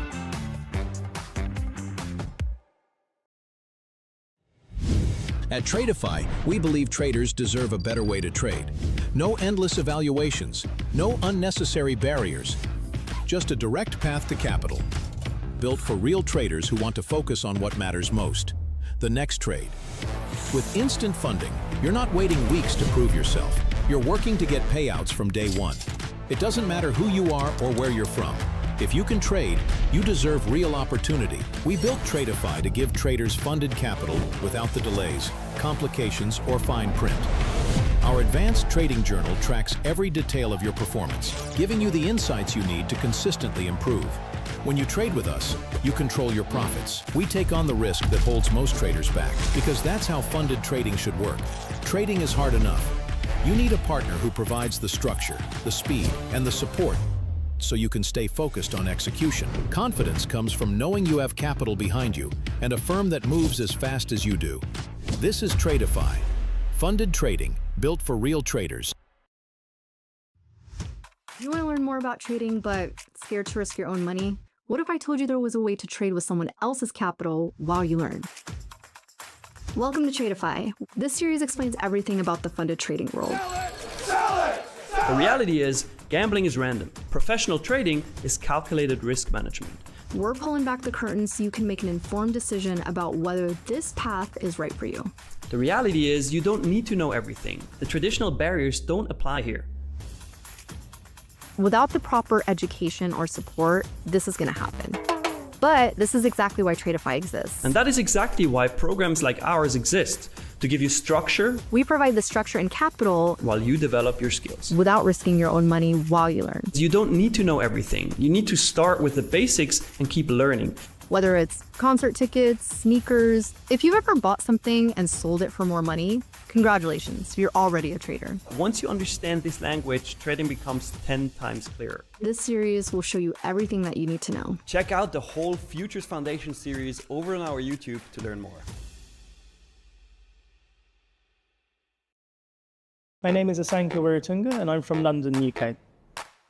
Speaker 7: At Tradeify, we believe traders deserve a better way to trade. No endless evaluations, no unnecessary barriers, just a direct path to capital. Built for real traders who want to focus on what matters most, the next trade. With instant funding, you're not waiting weeks to prove yourself. You're working to get payouts from day one. It doesn't matter who you are or where you're from. If you can trade, you deserve real opportunity. We built Tradeify to give traders funded capital without the delays, complications, or fine print. Our advanced trading journal tracks every detail of your performance, giving you the insights you need to consistently improve. When you trade with us, you control your profits. We take on the risk that holds most traders back, because that's how funded trading should work. Trading is hard enough. You need a partner who provides the structure, the speed, and the support so you can stay focused on execution. Confidence comes from knowing you have capital behind you and a firm that moves as fast as you do. This is Tradeify, funded trading built for real traders.
Speaker 3: Do you want to learn more about trading but scared to risk your own money? What if I told you there was a way to trade with someone else's capital while you learn? Welcome to Tradeify. This series explains everything about the funded trading world.
Speaker 8: The reality is, gambling is random. Professional trading is calculated risk management.
Speaker 3: We're pulling back the curtain so you can make an informed decision about whether this path is right for you.
Speaker 8: The reality is, you don't need to know everything. The traditional barriers don't apply here.
Speaker 3: Without the proper education or support, this is going to happen. But this is exactly why Tradeify exists.
Speaker 8: And that is exactly why programs like ours exist, to give you structure
Speaker 3: We provide the structure and capital
Speaker 8: while you develop your skills.
Speaker 3: without risking your own money while you learn.
Speaker 8: You don't need to know everything. You need to start with the basics and keep learning.
Speaker 3: Whether it's concert tickets, sneakers, if you've ever bought something and sold it for more money, congratulations, you're already a trader.
Speaker 8: Once you understand this language, trading becomes 10 times clearer.
Speaker 3: This series will show you everything that you need to know.
Speaker 8: Check out the whole Futures Foundation series over on our YouTube to learn more.
Speaker 2: My name is Asanka Wiratunga and I'm from London, UK.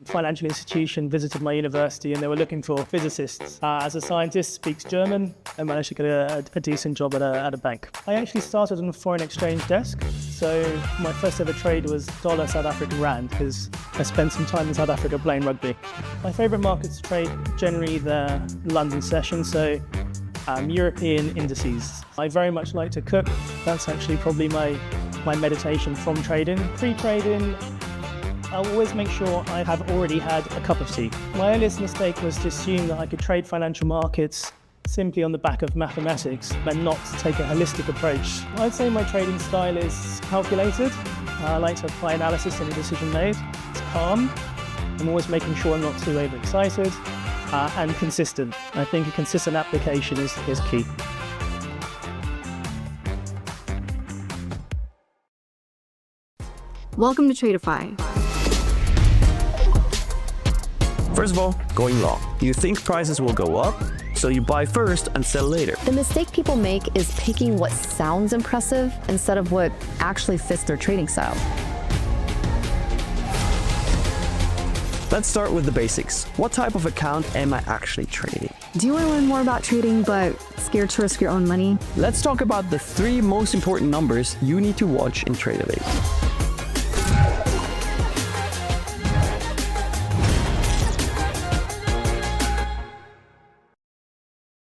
Speaker 2: A financial institution visited my university and they were looking for physicists. As a scientist, speaks German and managed to get a decent job at a bank. I actually started on a foreign exchange desk, so my first ever trade was dollar South African rand because I spent some time in South Africa playing rugby. My favourite markets to trade generally the London session, so European indices. I very much like to cook. That's actually probably my meditation from trading. Pre-trading, I always make sure I have already had a cup of tea. My earliest mistake was to assume that I could trade financial markets simply on the back of mathematics and not take a holistic approach. I'd say my trading style is calculated. I like to apply analysis in a decision made. It's calm. I'm always making sure I'm not too overexcited and consistent. I think a consistent application is key.
Speaker 3: Welcome to Tradeify.
Speaker 9: First of all, going long. You think prices will go up, so you buy first and sell later.
Speaker 3: The mistake people make is picking what sounds impressive instead of what actually fits their trading style.
Speaker 9: Let's start with the basics. What type of account am I actually trading?
Speaker 3: Do you want to learn more about trading but scared to risk your own money?
Speaker 9: Let's talk about the 3 most important numbers you need to watch in Tradeify.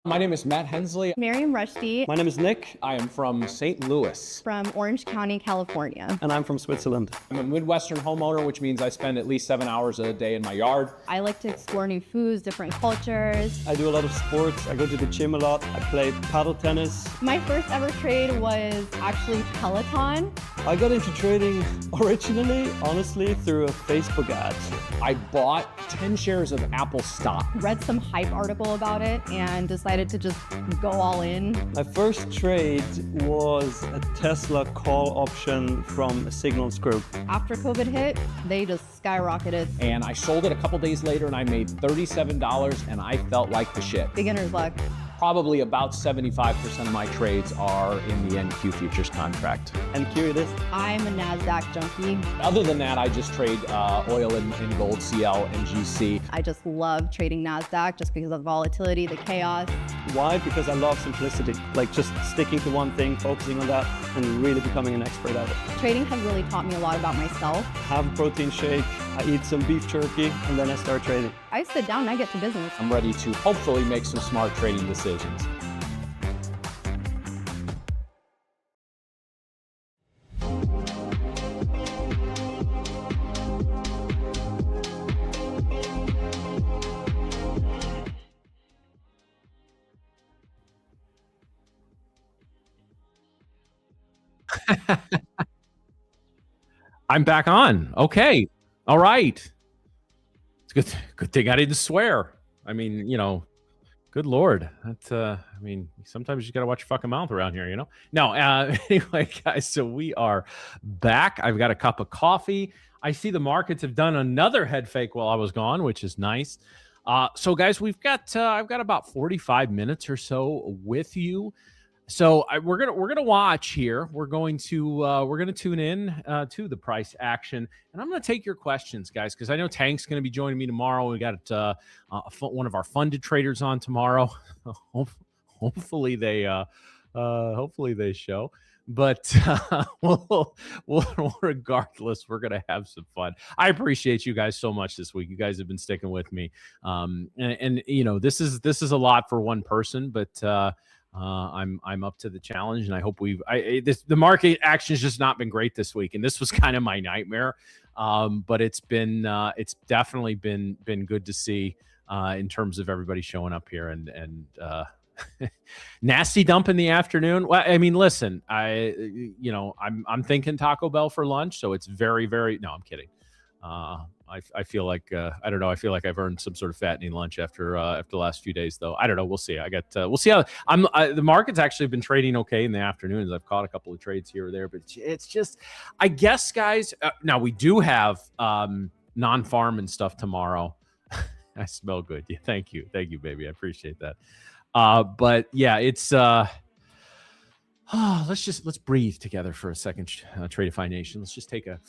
Speaker 5: My name is Matt Hensley.
Speaker 6: Miriam Rushdie
Speaker 8: My name is Nick,
Speaker 5: I am from St. Louis.
Speaker 6: from Orange County, California.
Speaker 8: and I'm from Switzerland.
Speaker 5: I'm a Midwestern homeowner, which means I spend at least 7 hours a day in my yard.
Speaker 6: I like to explore new foods, different cultures.
Speaker 8: I do a lot of sports. I go to the gym a lot. I play paddle tennis.
Speaker 6: My first ever trade was actually Peloton.
Speaker 8: I got into trading originally, honestly, through a Facebook ad.
Speaker 5: I bought 10 shares of Apple stock.
Speaker 6: Read some hype article about it and decided to just go all in.
Speaker 8: My first trade was a Tesla call option from a Signals Group.
Speaker 6: After COVID hit, they just skyrocketed.
Speaker 5: And I sold it a couple days later and I made $37 and I felt like the shit.
Speaker 6: Beginner's luck.
Speaker 5: Probably about 75% of my trades are in the NQ futures contract.
Speaker 8: And curious,
Speaker 6: I'm a NASDAQ junkie.
Speaker 5: Other than that, I just trade oil and gold, CL and GC.
Speaker 6: I just love trading NASDAQ just because of the volatility, the chaos.
Speaker 8: why? Because I love simplicity. Like just sticking to one thing, focusing on that, and really becoming an expert at it.
Speaker 6: Trading has really taught me a lot about myself.
Speaker 8: Have a protein shake, I eat some beef jerky, and then I start trading.
Speaker 6: I sit down and I get to business.
Speaker 5: I'm ready to hopefully make some smart trading decisions.
Speaker 1: I'm back on. Okay. All right. It's good thing I didn't swear. I mean, good Lord. I mean, sometimes you got to watch your fucking mouth around here, No, anyway, guys, so we are back. I've got a cup of coffee. I see the markets have done another head fake while I was gone, which is nice. So guys, I've got about 45 minutes or so with you. So we're gonna watch here. We're gonna tune in to the price action, and I'm gonna take your questions, guys, because I know Tank's gonna be joining me tomorrow. We got one of our funded traders on tomorrow. Hopefully they show. But regardless, we're gonna have some fun. I appreciate you guys so much this week. You guys have been sticking with me, and you know this is a lot for one person, but. I'm up to the challenge, and I hope the market action has just not been great this week, and this was kind of my nightmare. But it's definitely been good to see in terms of everybody showing up here and nasty dump in the afternoon. Well, I mean, listen, I'm thinking Taco Bell for lunch, so it's very, very. No, I'm kidding. I feel like I don't know. I feel like I've earned some sort of fattening lunch after the last few days, though. I don't know. We'll see. We'll see how the market's actually been trading okay in the afternoons. I've caught a couple of trades here or there, but it's just, I guess, guys. Now we do have non-farm and stuff tomorrow. I smell good. Yeah, thank you, baby. I appreciate that. But yeah, it's. Let's breathe together for a second, Tradeify Nation. Let's just take a.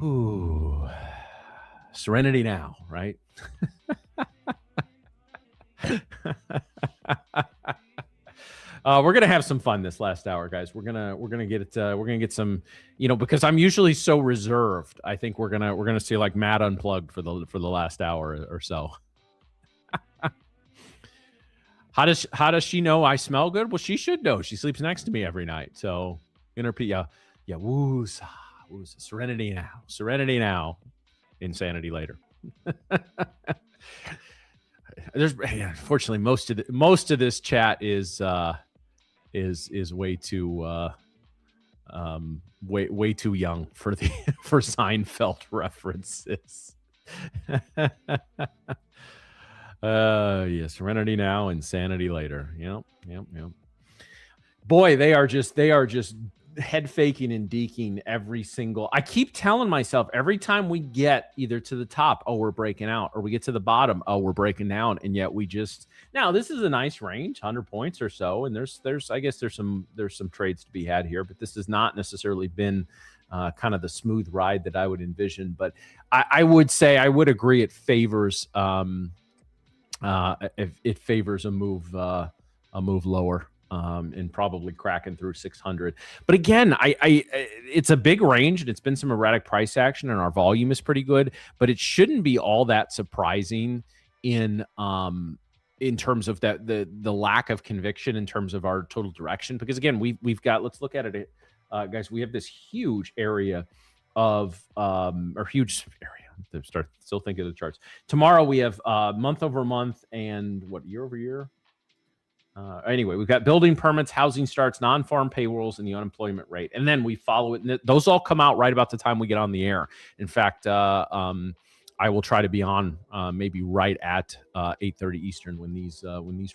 Speaker 1: Ooh, serenity now, right? We're gonna have some fun this last hour, guys. We're gonna get some, because I'm usually so reserved. I think we're gonna see like Matt Unplugged for the last hour or so. How does she know I smell good? Well, she should know. She sleeps next to me every night. So yeah, woos. Serenity now, insanity later. Unfortunately, most of this chat is way too way too young for Seinfeld references. Yeah, serenity now, insanity later. Yep. Boy, they are just head faking and deking every single. I keep telling myself every time we get either to the top, oh, we're breaking out, or we get to the bottom, oh, we're breaking down, and yet we just now this is a nice range, 100 points or so, and there's I guess there's some trades to be had here, but this has not necessarily been kind of the smooth ride that I would envision. But I would say I would agree it favors it favors a move lower. And probably cracking through 600. But again, it's a big range, and it's been some erratic price action, and our volume is pretty good. But it shouldn't be all that surprising in terms of the lack of conviction in terms of our total direction. Because again, we've got. Let's look at it, guys. We have this huge area of or huge area. Still thinking of the charts. Tomorrow we have month over month and what year over year. Anyway, we've got building permits, housing starts, non-farm payrolls, and the unemployment rate. And then we follow it. And those all come out right about the time we get on the air. In fact, I will try to be on maybe right at 8:30 Eastern when these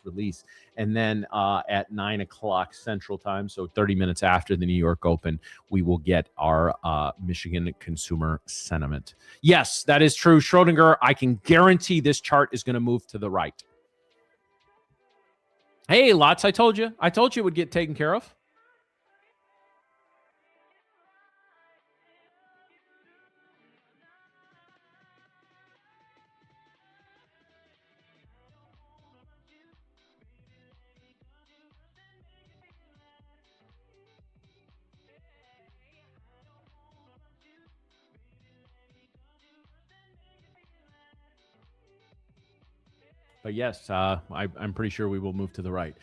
Speaker 1: release. And then at 9 o'clock Central Time, so 30 minutes after the New York Open, we will get our Michigan consumer sentiment. Yes, that is true. Schrodinger, I can guarantee this chart is going to move to the right. Hey, Lots, I told you it would get taken care of. But yes, I'm pretty sure we will move to the right.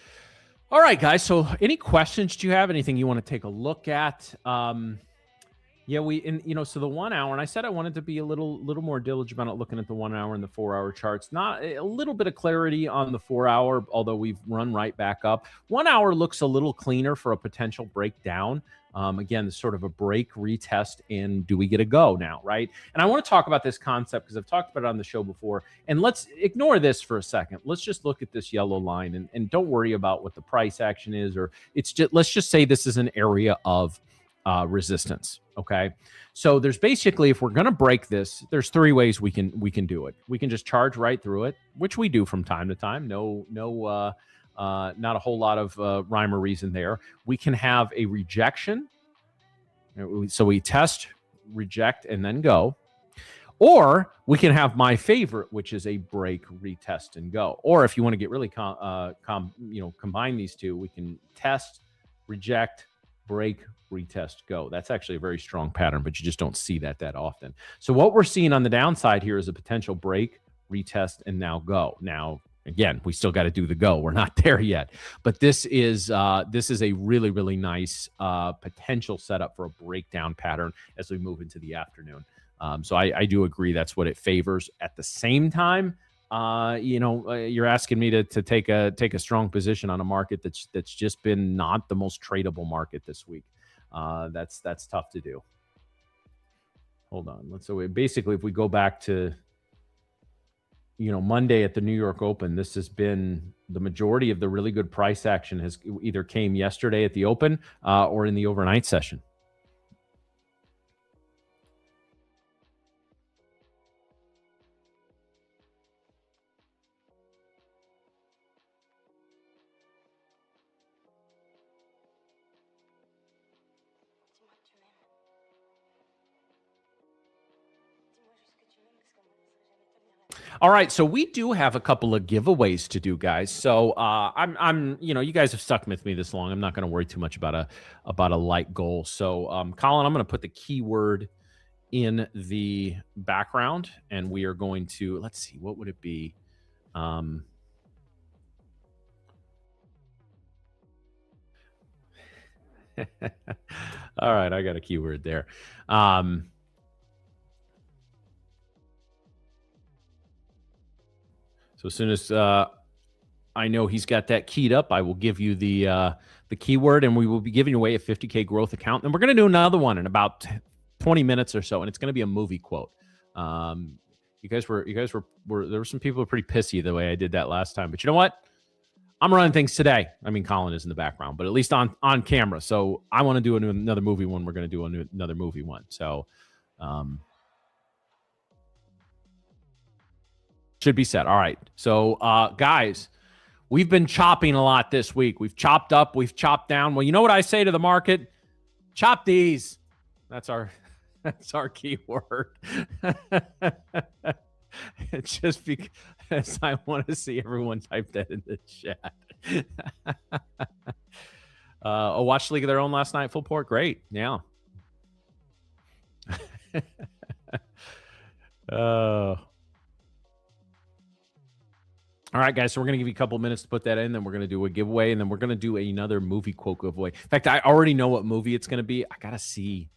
Speaker 1: All right, guys. So any questions do you have? Anything you want to take a look at? So the 1 hour, and I said I wanted to be a little more diligent about looking at the 1 hour and the 4 hour charts. Not a little bit of clarity on the 4 hour, although we've run right back up. 1 hour looks a little cleaner for a potential breakdown. Again, it's sort of a break, retest, and do we get a go now, right? And I want to talk about this concept because I've talked about it on the show before. And let's ignore this for a second. Let's just look at this yellow line and don't worry about what the price action is, or it's just, let's just say this is an area of resistance. Okay. So there's basically, if we're going to break this, there's three ways we can do it. We can just charge right through it, which we do from time to time. No Not a whole lot of rhyme or reason there. We can have a rejection. So we test, reject, and then go. Or we can have my favorite, which is a break, retest, and go. Or if you want to get really combine these two, we can test, reject, break, retest, go. That's actually a very strong pattern, but you just don't see that often. So what we're seeing on the downside here is a potential break, retest, and now go. Now, again, we still got to do the go. We're not there yet, but this is a really, really nice potential setup for a breakdown pattern as we move into the afternoon. So I do agree that's what it favors. At the same time, you're asking me to take a strong position on a market that's just been not the most tradable market this week. That's tough to do. Hold on. So basically, if we go back to Monday at the New York Open, this has been the majority of the really good price action has either came yesterday at the Open or in the overnight session. All right, so we do have a couple of giveaways to do, guys. So I'm you guys have stuck with me this long. I'm not going to worry too much about a light goal. So Colin, I'm going to put the keyword in the background, and we are going to, let's see, what would it be? All right, I got a keyword there. So as soon as I know he's got that keyed up, I will give you the keyword, and we will be giving away a 50K growth account. And we're going to do another one in about 20 minutes or so, and it's going to be a movie quote. You guys were there were some people who were pretty pissy the way I did that last time, but you know what? I'm running things today. I mean, Colin is in the background, but at least on camera. So I want to do another movie one. We're going to do another movie one. So. Should be set. All right. So, guys, we've been chopping a lot this week. We've chopped up. We've chopped down. Well, you know what I say to the market? Chop these. That's our keyword. It's just because I want to see everyone type that in the chat. Watched League of Their Own last night. Full port. Great. Yeah. All right, guys, so we're going to give you a couple minutes to put that in, then we're going to do a giveaway, and then we're going to do another movie quote giveaway. In fact, I already know what movie it's going to be. I got to see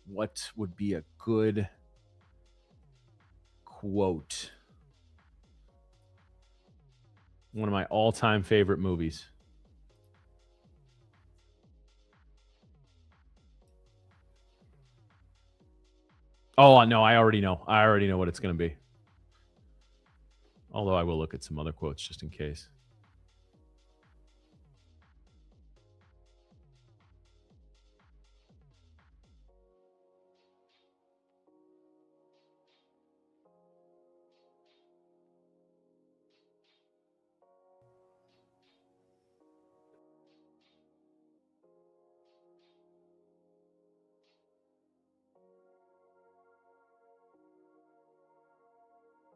Speaker 1: what would be a good quote. One of my all-time favorite movies. Oh, no, I already know. I already know what it's going to be. Although I will look at some other quotes just in case.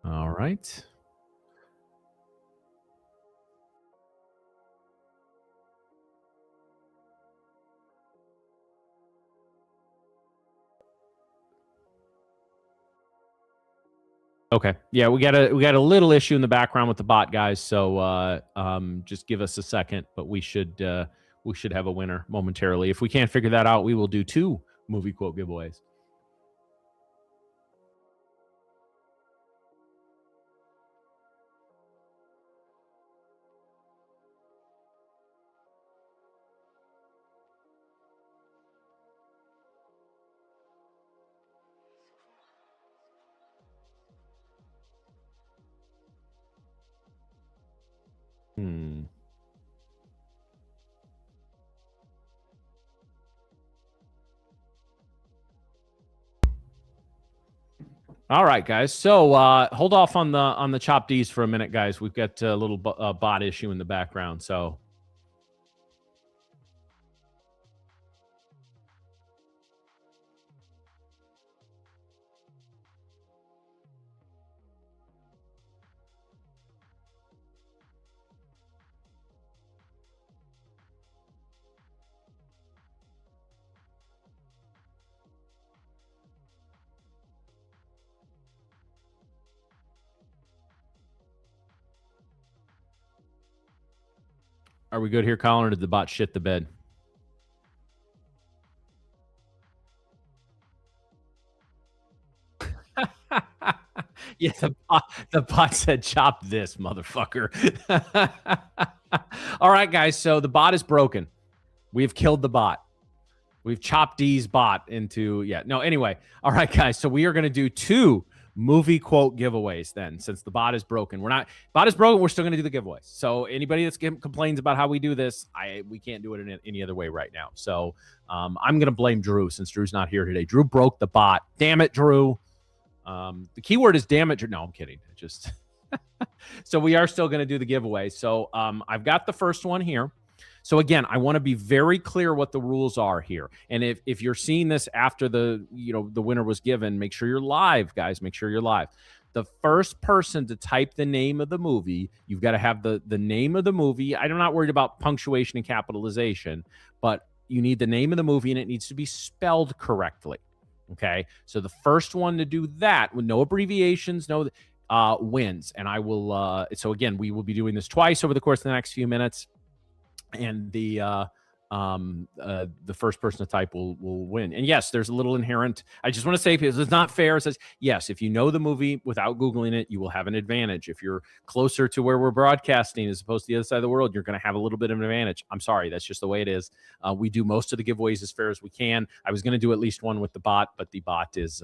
Speaker 1: All right. Okay. Yeah, we got a little issue in the background with the bot, guys. So just give us a second, but we should have a winner momentarily. If we can't figure that out, we will do 2 movie quote giveaways. All right, guys. So hold off on the chop D's for a minute, guys. We've got a little bot issue in the background. So are we good here, Colin, or did the bot shit the bed? Yeah, the bot said, chop this, motherfucker. All right, guys. So the bot is broken. We've killed the bot. We've chopped D's bot into, yeah. No, anyway. All right, guys. So we are going to do 2 movie quote giveaways then, since the bot is broken. Bot is broken. We're still going to do the giveaways. So anybody that complains about how we do this, we can't do it in any other way right now. So I'm going to blame Drew since Drew's not here today. Drew broke the bot. Damn it, Drew. The keyword is damage. No, I'm kidding. Just so we are still going to do the giveaway. So I've got the first one here. So again, I want to be very clear what the rules are here. And if you're seeing this after the winner was given, make sure you're live, guys. Make sure you're live. The first person to type the name of the movie, you've got to have the name of the movie. I'm not worried about punctuation and capitalization, but you need the name of the movie and it needs to be spelled correctly. Okay, so the first one to do that with no abbreviations, wins. And I will. So again, we will be doing this twice over the course of the next few minutes, and the first person to type will win. And yes, there's a little inherent. I just want to say, because it's not fair. It says yes, if you know the movie without Googling it, you will have an advantage. If you're closer to where we're broadcasting as opposed to the other side of the world, you're going to have a little bit of an advantage. I'm sorry, that's just the way it is. We do most of the giveaways as fair as we can. I was going to do at least one with the bot, but the bot is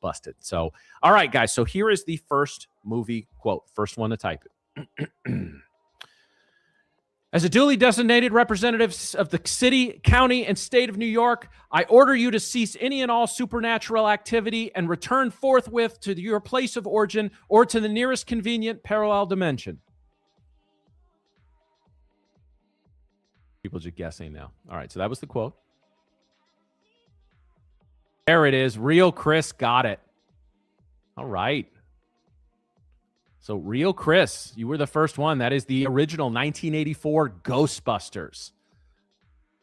Speaker 1: busted. So, all right, guys. So here is the first movie quote. First one to type it. As a duly designated representative of the city, county, and state of New York, I order you to cease any and all supernatural activity and return forthwith to your place of origin or to the nearest convenient parallel dimension. People just guessing now. All right, so that was the quote. There it is. Real Chris got it. All right. So Real Chris, you were the first one. That is the original 1984 Ghostbusters.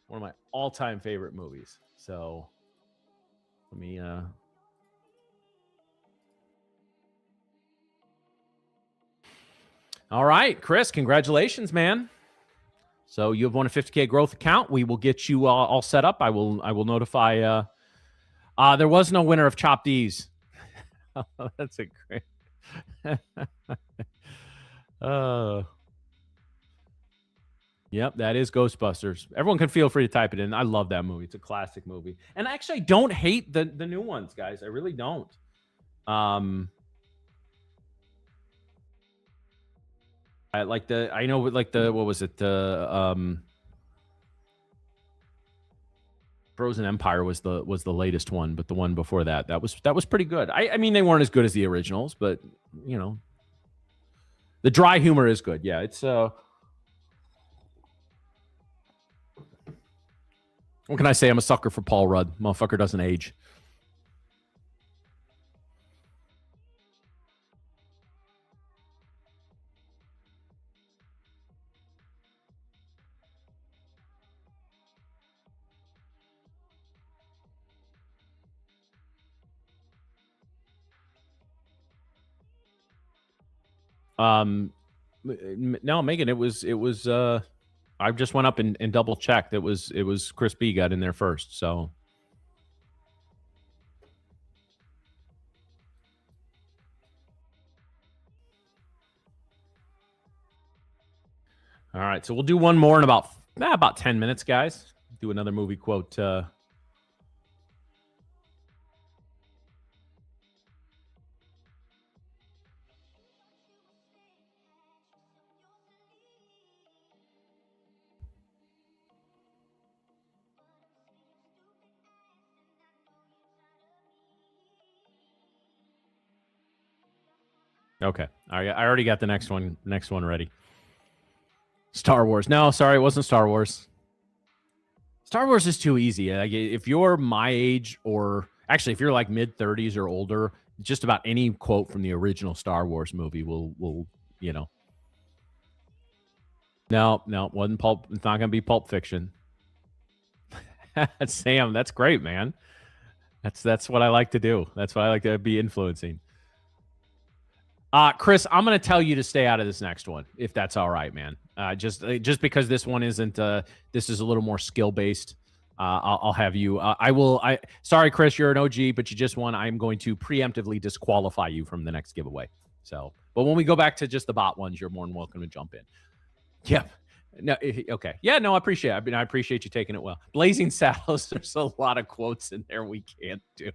Speaker 1: One of my all-time favorite movies. So let me All right, Chris, congratulations, man. So you have won a 50K growth account. We will get you all set up. I will notify there was no winner of Chop D's. That's a great Yep, that is Ghostbusters. Everyone can feel free to type it in. I love that movie. It's a classic movie. And actually, I don't hate the new ones, guys. I really don't. I like what was it? Frozen Empire was the latest one, but the one before that was pretty good. I mean, they weren't as good as the originals, but the dry humor is good. Yeah, it's what can I say? I'm a sucker for Paul Rudd. Motherfucker doesn't age. No, Megan, it was I just went up and double checked. It was Chris B got in there first. So all right, so we'll do one more in about 10 minutes, guys. Do another movie quote. Okay. I already got the next one ready. Star Wars. No, sorry, it wasn't Star Wars. Star Wars is too easy. Like, if you're my age, or actually if you're like mid-30s or older, just about any quote from the original Star Wars movie will you know. No, it wasn't Pulp. It's not going to be Pulp Fiction. Sam, that's great, man. That's what I like to do. That's what I like to be influencing. Chris, I'm going to tell you to stay out of this next one, if that's all right, man. Just because this one isn't. This is a little more skill based. I'll have you. Sorry, Chris, you're an OG, but you just won. I'm going to preemptively disqualify you from the next giveaway. So, but when we go back to just the bot ones, you're more than welcome to jump in. Yeah. No. Okay. Yeah. No. I appreciate it. I mean, I appreciate you taking it well. Blazing Saddles. There's a lot of quotes in there we can't do.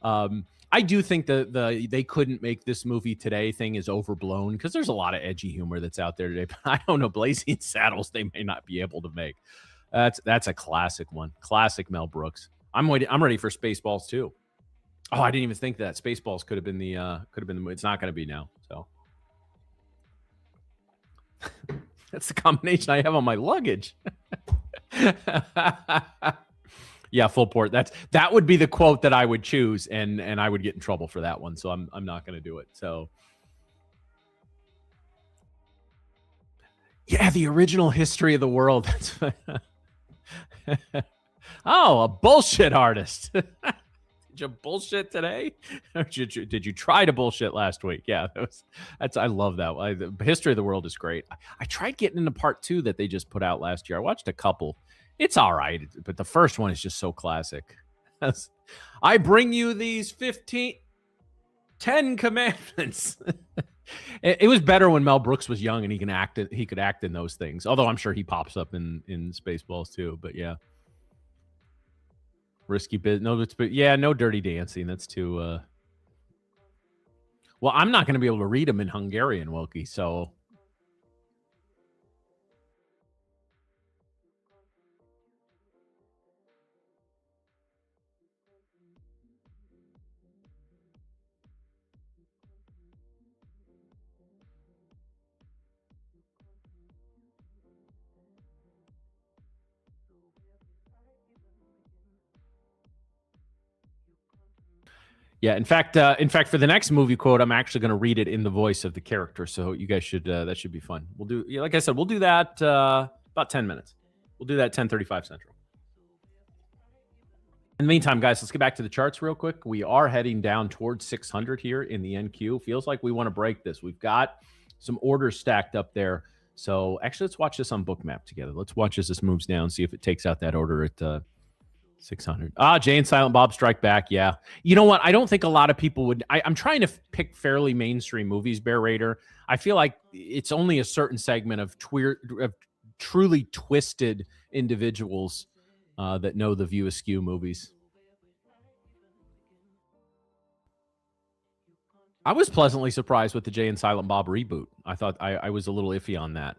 Speaker 1: I do think the they couldn't make this movie today thing is overblown, because there's a lot of edgy humor that's out there today. But I don't know. Blazing Saddles they may not be able to make. That's a classic one. Classic Mel Brooks. I'm ready for Spaceballs too. Oh, I didn't even think that Spaceballs could have been the It's not going to be now. So. That's the combination I have on my luggage. Yeah, full port. That would be the quote that I would choose, and I would get in trouble for that one. So I'm not going to do it. So yeah, the original History of the World. Oh, a bullshit artist. Did you bullshit today? Or did you try to bullshit last week? Yeah, I love that. The History of the World is great. I tried getting into part 2 that they just put out last year. I watched a couple. It's all right, but the first one is just so classic. I bring you these 10 commandments. It was better when Mel Brooks was young and he could act in those things. Although I'm sure he pops up in Spaceballs too. But yeah. Risky business. No, yeah, no Dirty Dancing. That's too. Well, I'm not going to be able to read them in Hungarian, Wilkie. So. Yeah, in fact, for the next movie quote, I'm actually going to read it in the voice of the character. So you guys should that should be fun. We'll do, yeah, like I said, we'll do that about 10 minutes. We'll do that 10:35 Central. In the meantime, guys, let's get back to the charts real quick. We are heading down towards 600 here in the NQ. Feels like we want to break this. We've got some orders stacked up there. So actually, let's watch this on Bookmap together. Let's watch as this moves down, see if it takes out that order at 600. Jay and Silent Bob Strike Back. Yeah. You know what? I don't think a lot of people would. I'm trying to pick fairly mainstream movies, Bear Raider. I feel like it's only a certain segment of truly twisted individuals that know the View Askew movies. I was pleasantly surprised with the Jay and Silent Bob reboot. I thought I was a little iffy on that.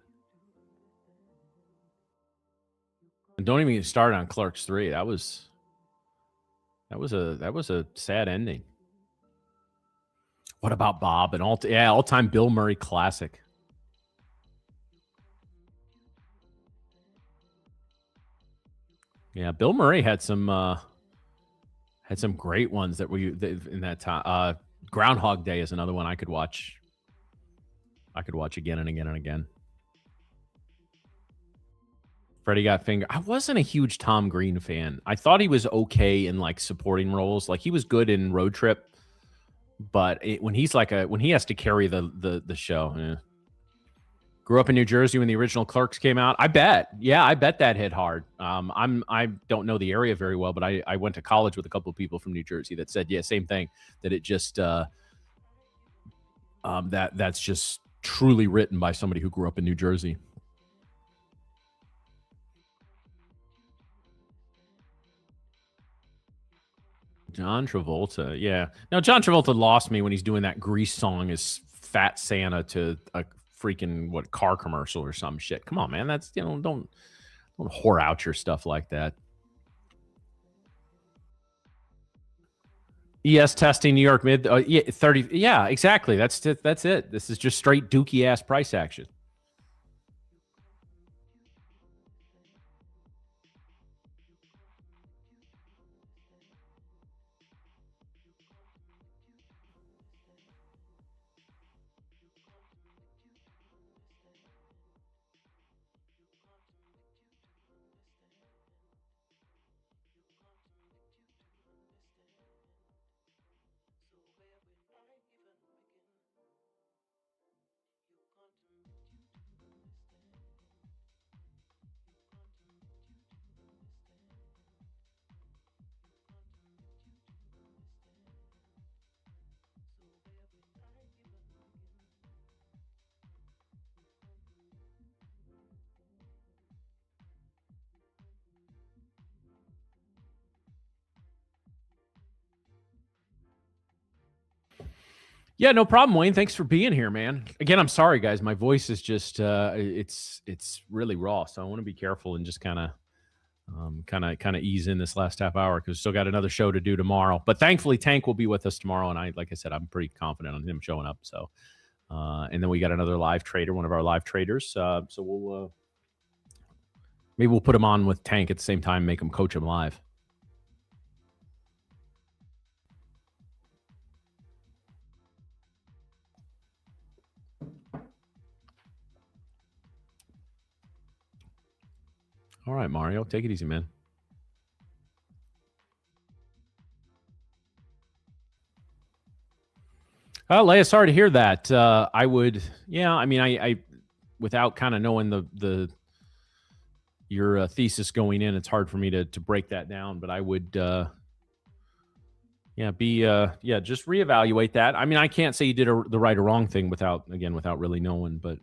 Speaker 1: And don't even get started on Clerks 3. That was a sad ending. What about Bob? An all-time Bill Murray classic. Yeah, Bill Murray had some great ones that in that time. Groundhog Day is another one I could watch. Again and again and again. Freddy Got Fingered. I wasn't a huge Tom Green fan. I thought he was okay in like supporting roles. Like he was good in Road Trip, but when he has to carry the show. Yeah. Grew up in New Jersey when the original Clerks came out. I bet that hit hard. I don't know the area very well, but I went to college with a couple of people from New Jersey that said, yeah, same thing. That it just that's just truly written by somebody who grew up in New Jersey. John Travolta, yeah. Now John Travolta lost me when he's doing that Grease song as Fat Santa to a freaking car commercial or some shit. Come on, man. That's don't whore out your stuff like that. ES testing New York mid. Yeah, 30. Yeah, exactly. That's it. That's it. This is just straight dookie ass price action. Yeah, no problem, Wayne. Thanks for being here, man. Again, I'm sorry, guys. My voice is just it's really raw, so I want to be careful and just kind of ease in this last half hour because still got another show to do tomorrow. But thankfully, Tank will be with us tomorrow, and like I said, I'm pretty confident on him showing up. So, and then we got another live trader, one of our live traders. So we'll maybe we'll put him on with Tank at the same time, make him coach him live. All right, Mario, take it easy, man. Leia, sorry to hear that. I would, yeah. I mean, I without kind of knowing your thesis going in, it's hard for me to break that down. But I would, just reevaluate that. I mean, I can't say you did the right or wrong thing without really knowing, but.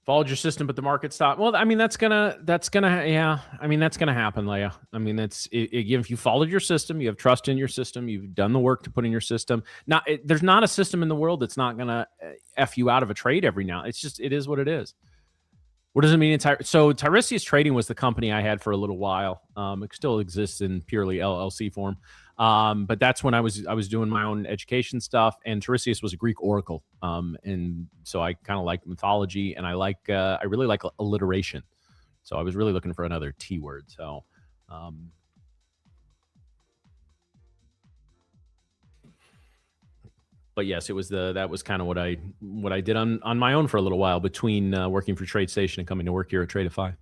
Speaker 1: Followed your system, but the market stopped. Well, I mean, that's gonna, yeah. I mean, that's gonna happen, Leia. I mean, if you followed your system, you have trust in your system, you've done the work to put in your system. There's not a system in the world that's not gonna f you out of a trade every now. It's just, it is what it is. What does it mean? So Tiresias Trading was the company I had for a little while. It still exists in purely LLC form. But that's when I was doing my own education stuff, and Tiresias was a Greek oracle. And so I kind of like mythology, and I really like alliteration. So I was really looking for another T word. So, but yes, that was kind of what I did on my own for a little while between working for TradeStation and coming to work here at Tradeify.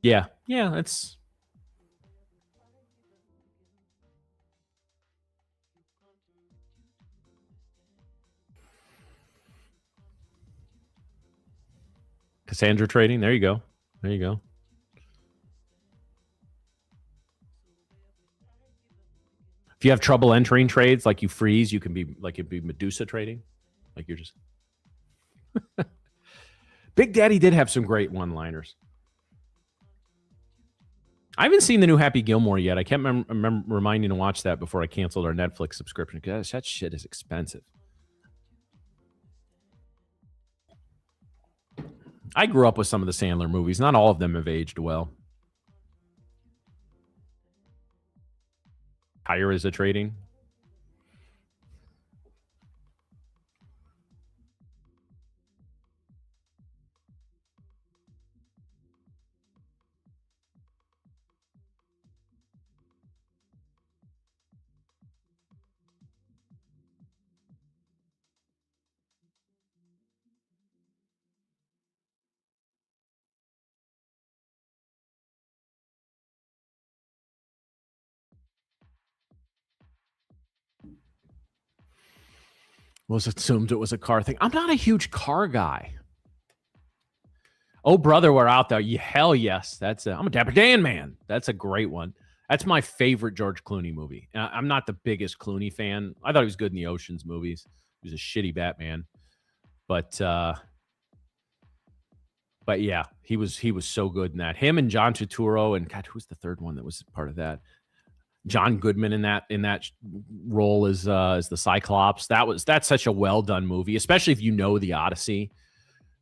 Speaker 1: Yeah, it's Cassandra Trading. There you go. There you go. If you have trouble entering trades, like you freeze, you can be like it'd be Medusa Trading, like you're just. Big Daddy did have some great one-liners. I haven't seen the new Happy Gilmore yet. I can't remember reminding to watch that before I canceled our Netflix subscription because that shit is expensive. I grew up with some of the Sandler movies. Not all of them have aged well. Higher is a trading. Was assumed it was a car thing. I'm not a huge car guy. Oh, brother, we're out there. Hell yes. I'm a Dapper Dan man. That's a great one. That's my favorite George Clooney movie. I'm not the biggest Clooney fan. I thought he was good in the Oceans movies. He was a shitty Batman. But yeah, he was so good in that. Him and John Turturro and God, who's the third one that was part of that? John Goodman in that role as the Cyclops. That's such a well done movie, especially if you know the Odyssey.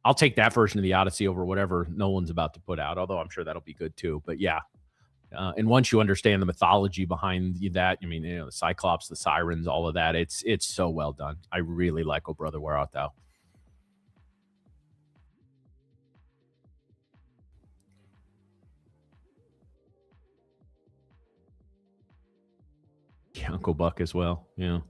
Speaker 1: I'll take that version of the Odyssey over whatever Nolan's about to put out, although I'm sure that'll be good too. But yeah, and once you understand the mythology behind that, I mean, you know, the Cyclops, the sirens, all of that, it's so well done. I really like Oh Brother, Where Art Thou? Yeah, Uncle Buck as well. Yeah.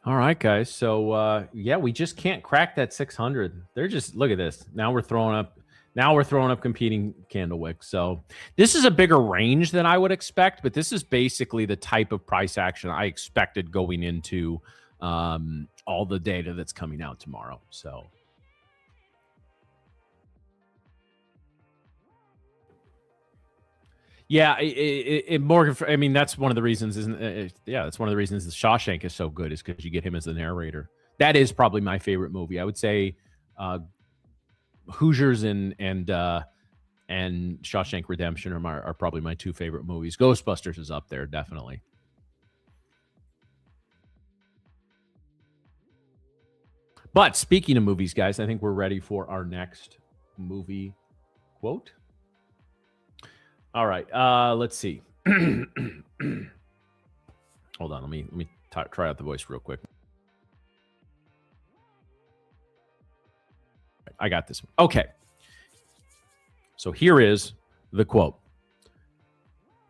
Speaker 1: All right, guys. So yeah, we just can't crack that 600. They're just look at this. Now we're throwing up competing candle wicks. So this is a bigger range than I would expect, but this is basically the type of price action I expected going into all the data that's coming out tomorrow. So yeah, Morgan. I mean, that's one of the reasons, isn't it? Yeah, that's one of the reasons the Shawshank is so good, is because you get him as the narrator. That is probably my favorite movie. I would say Hoosiers and Shawshank Redemption are probably my two favorite movies. Ghostbusters is up there, definitely. But speaking of movies, guys, I think we're ready for our next movie quote. All right, let's see. Hold on, let me try out the voice real quick. I got this one. Okay. So here is the quote.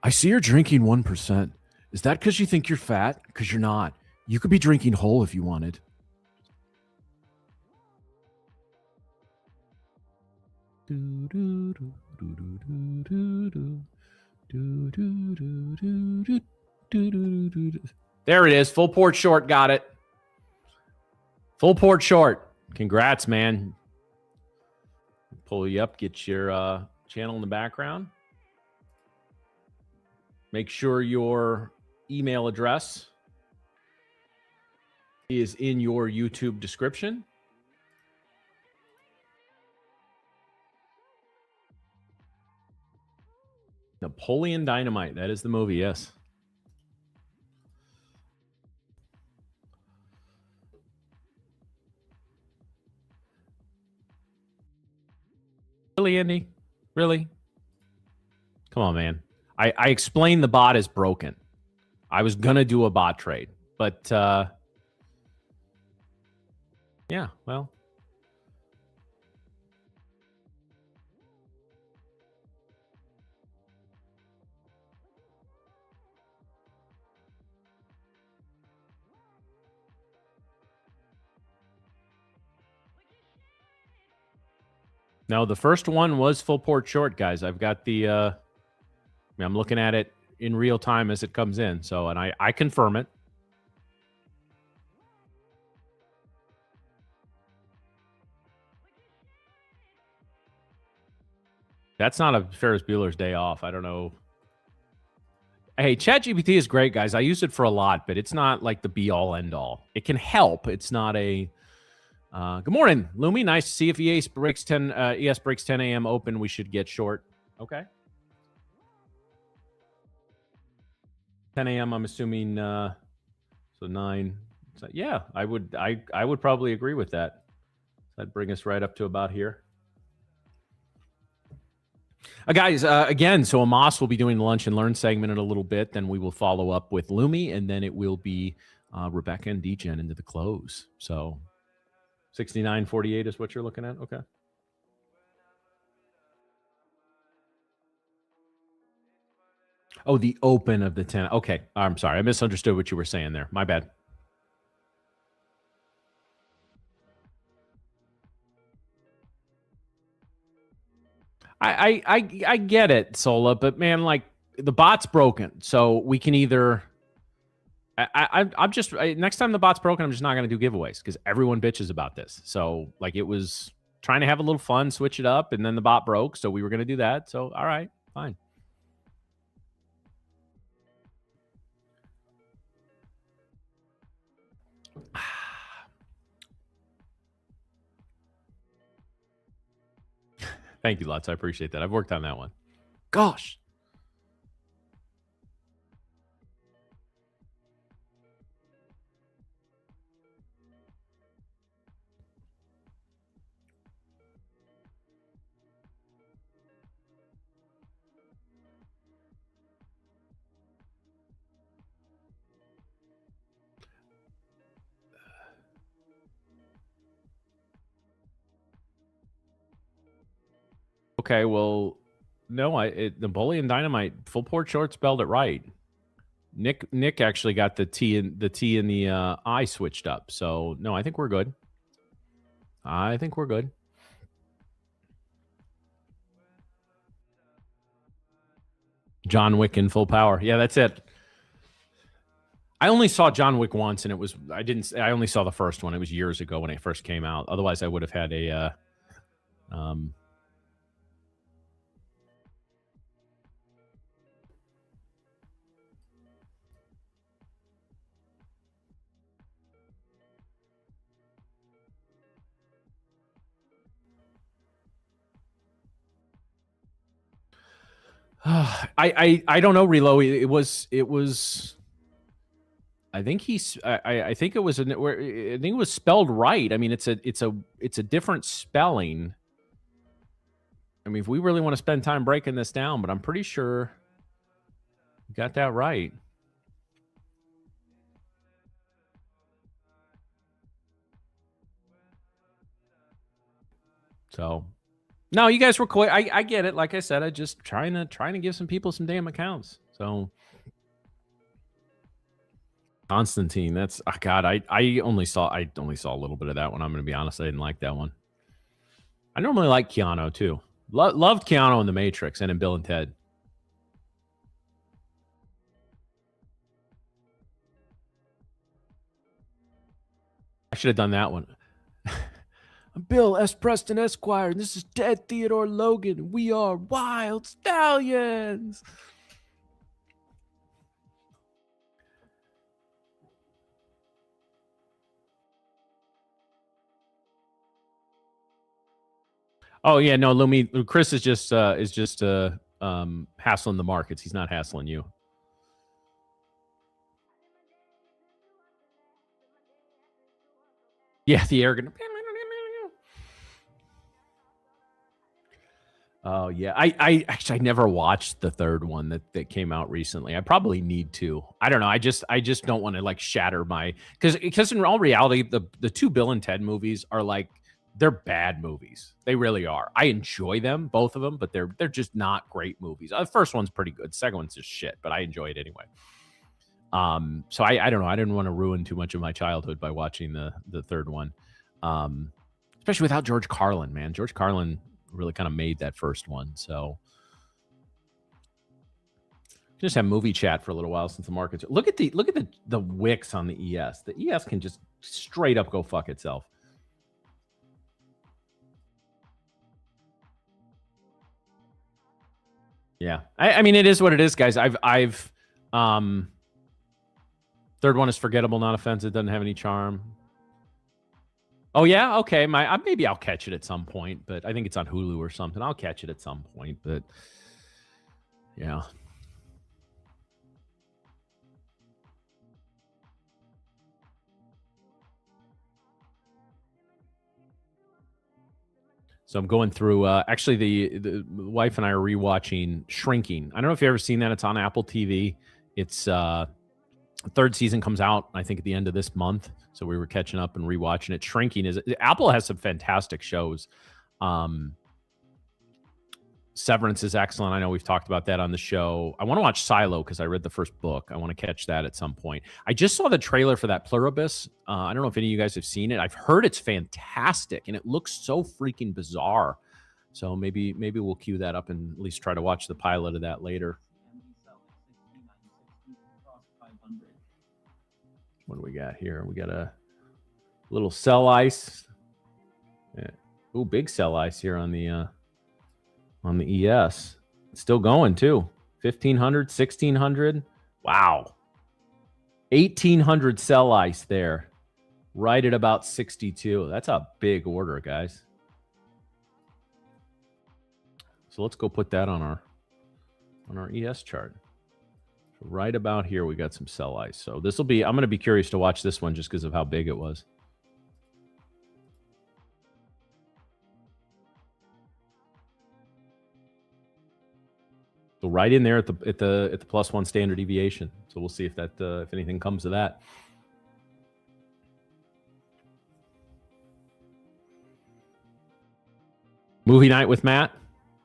Speaker 1: I see you're drinking 1%. Is that because you think you're fat? Because you're not. You could be drinking whole if you wanted. There it is. Full port short. Got it. Full port short. Congrats, man. Pull you up. Get your channel in the background. Make sure your email address is in your YouTube description. Napoleon Dynamite. That is the movie, yes. Really, Andy? Really? Come on, man. I explained the bot is broken. I was going to do a bot trade, but yeah, well. No, the first one was full port short, guys. I've got the I'm looking at it in real time as it comes in. So, and I confirm it. That's not a Ferris Bueller's Day Off. I don't know. Hey, ChatGPT is great, guys. I use it for a lot, but it's not like the be all end all. It can help. It's not a good morning, Lumi. Nice to see if ES breaks 10 a.m. open, we should get short. Okay. 10 a.m. I'm assuming so 9. So yeah, I would probably agree with that. That'd bring us right up to about here. Guys, again, so Amos will be doing the Lunch and Learn segment in a little bit. Then we will follow up with Lumi, and then it will be Rebecca and DGen into the close. So 69.48 is what you're looking at. Okay. Oh, the open of the 10. Okay. I'm sorry. I misunderstood what you were saying there. My bad. I get it, Sola, but man, like the bot's broken. So we can either I'm just next time the bot's broken, I'm just not going to do giveaways because everyone bitches about this. So like it was trying to have a little fun, switch it up, and then the bot broke. So we were going to do that. So all right, fine. Thank you, Lutz. I appreciate that. I've worked on that one. Gosh. Okay, well, no, the Bully and Dynamite full port short spelled it right. Nick actually got the T and the I switched up. So no, I think we're good. I think we're good. John Wick in full power. Yeah, that's it. I only saw John Wick once, and I only saw the first one. It was years ago when it first came out. Otherwise, I would have had a I don't know, Relo. It was. I think I think it was I think it was spelled right. I mean, it's a different spelling. I mean, if we really want to spend time breaking this down, but I'm pretty sure you got that right. So, no, you guys were quick. I get it. Like I said, I just trying to give some people some damn accounts. So, Constantine, that's God. I only saw a little bit of that one. I'm going to be honest. I didn't like that one. I normally like Keanu too. Loved Keanu in The Matrix and in Bill and Ted. I should have done that one. I'm Bill S. Preston Esquire, and this is Ted Theodore Logan. We are Wild Stallions. Oh yeah, no, Lumi. Chris is just hassling the markets. He's not hassling you. Yeah, the arrogant. Oh yeah, I actually never watched the third one that came out recently. I probably need to. I don't know. I just don't want to like shatter my because in all reality, the two Bill and Ted movies are like they're bad movies. They really are. I enjoy them, both of them, but they're just not great movies. The first one's pretty good. The second one's just shit, but I enjoy it anyway. So I don't know. I didn't want to ruin too much of my childhood by watching the third one, especially without George Carlin. Man, George Carlin really kind of made that first one. So just have movie chat for a little while since the markets. Look at the wicks on the ES. The ES can just straight up go fuck itself. Yeah, I mean it is what it is, guys. I've third one is forgettable, not offensive, doesn't have any charm. Oh yeah, okay. Maybe I'll catch it at some point, but I think it's on Hulu or something. I'll catch it at some point, but yeah. So I'm going through. Actually, the wife and I are rewatching Shrinking. I don't know if you've ever seen that. It's on Apple TV. It's Third season comes out, I think, at the end of this month. So we were catching up and rewatching it. Shrinking is Apple has some fantastic shows. Severance is excellent. I know we've talked about that on the show. I want to watch Silo because I read the first book. I want to catch that at some point. I just saw the trailer for that Pluribus. I don't know if any of you guys have seen it. I've heard it's fantastic and it looks so freaking bizarre. So maybe we'll queue that up and at least try to watch the pilot of that later. What do we got here? We got a little sell ice. Yeah. Ooh, big sell ice here on the ES. It's still going too. 1,500, 1,600. Wow. 1,800 sell ice there. Right at about 62. That's a big order, guys. So let's go put that on our ES chart. So right about here, we got some sell ice. So this will be, I'm going to be curious to watch this one just because of how big it was. So right in there at the +1 standard deviation. So we'll see if that if anything comes of that. Movie night with Matt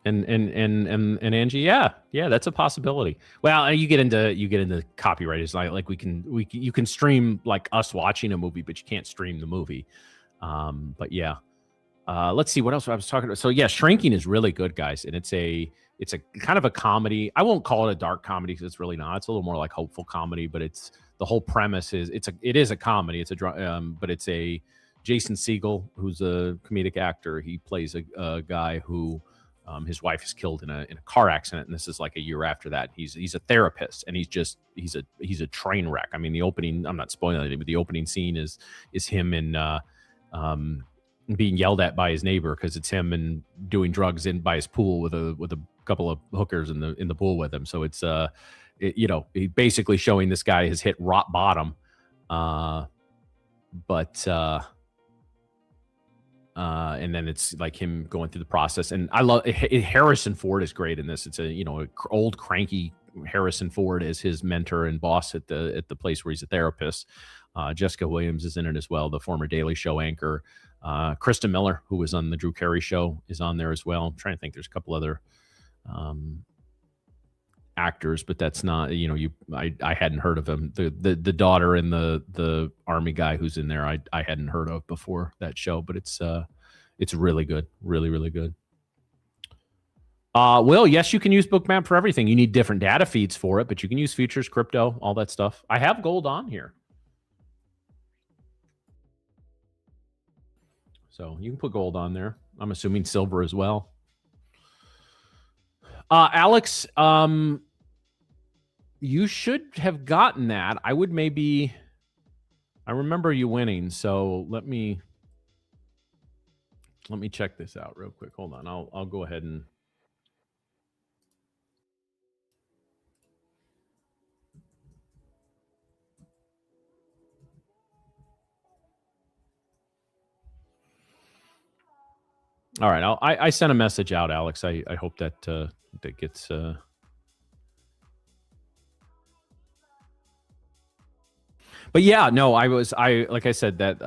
Speaker 1: and Angie. Yeah, that's a possibility. Well, you get into copyright. It's like you can stream like us watching a movie, but you can't stream the movie. But yeah. Let's see what else I was talking about. So yeah, Shrinking is really good, guys, and it's a kind of a comedy. I won't call it a dark comedy because it's really not. It's a little more like hopeful comedy, but it's the whole premise is it is a comedy. It's but it's a Jason Segel, who's a comedic actor. He plays a guy who his wife is killed in a car accident, and this is like a year after that. He's a therapist, and he's a train wreck. I mean, the opening, I'm not spoiling it, but the opening scene is him in being yelled at by his neighbor because it's him and doing drugs by his pool with a couple of hookers in the pool with him. So it's he basically showing this guy has hit rock bottom, and then it's like him going through the process. And I love Harrison Ford is great in this. It's a old cranky Harrison Ford as his mentor and boss at the place where he's a therapist. Jessica Williams is in it as well, the former Daily Show anchor. Krista Miller, who was on the Drew Carey Show, is on there as well. I'm trying to think. There's a couple other actors, but that's not, I hadn't heard of him. The daughter and the army guy who's in there, I hadn't heard of before that show, but it's really good. Really, really good. Will, yes, you can use Bookmap for everything. You need different data feeds for it, but you can use futures, crypto, all that stuff. I have gold on here. So you can put gold on there. I'm assuming silver as well. Alex, you should have gotten that. I remember you winning. So let me check this out real quick. Hold on. I'll go ahead and. All right, I sent a message out, Alex. I hope that that gets. But yeah, no, like I said that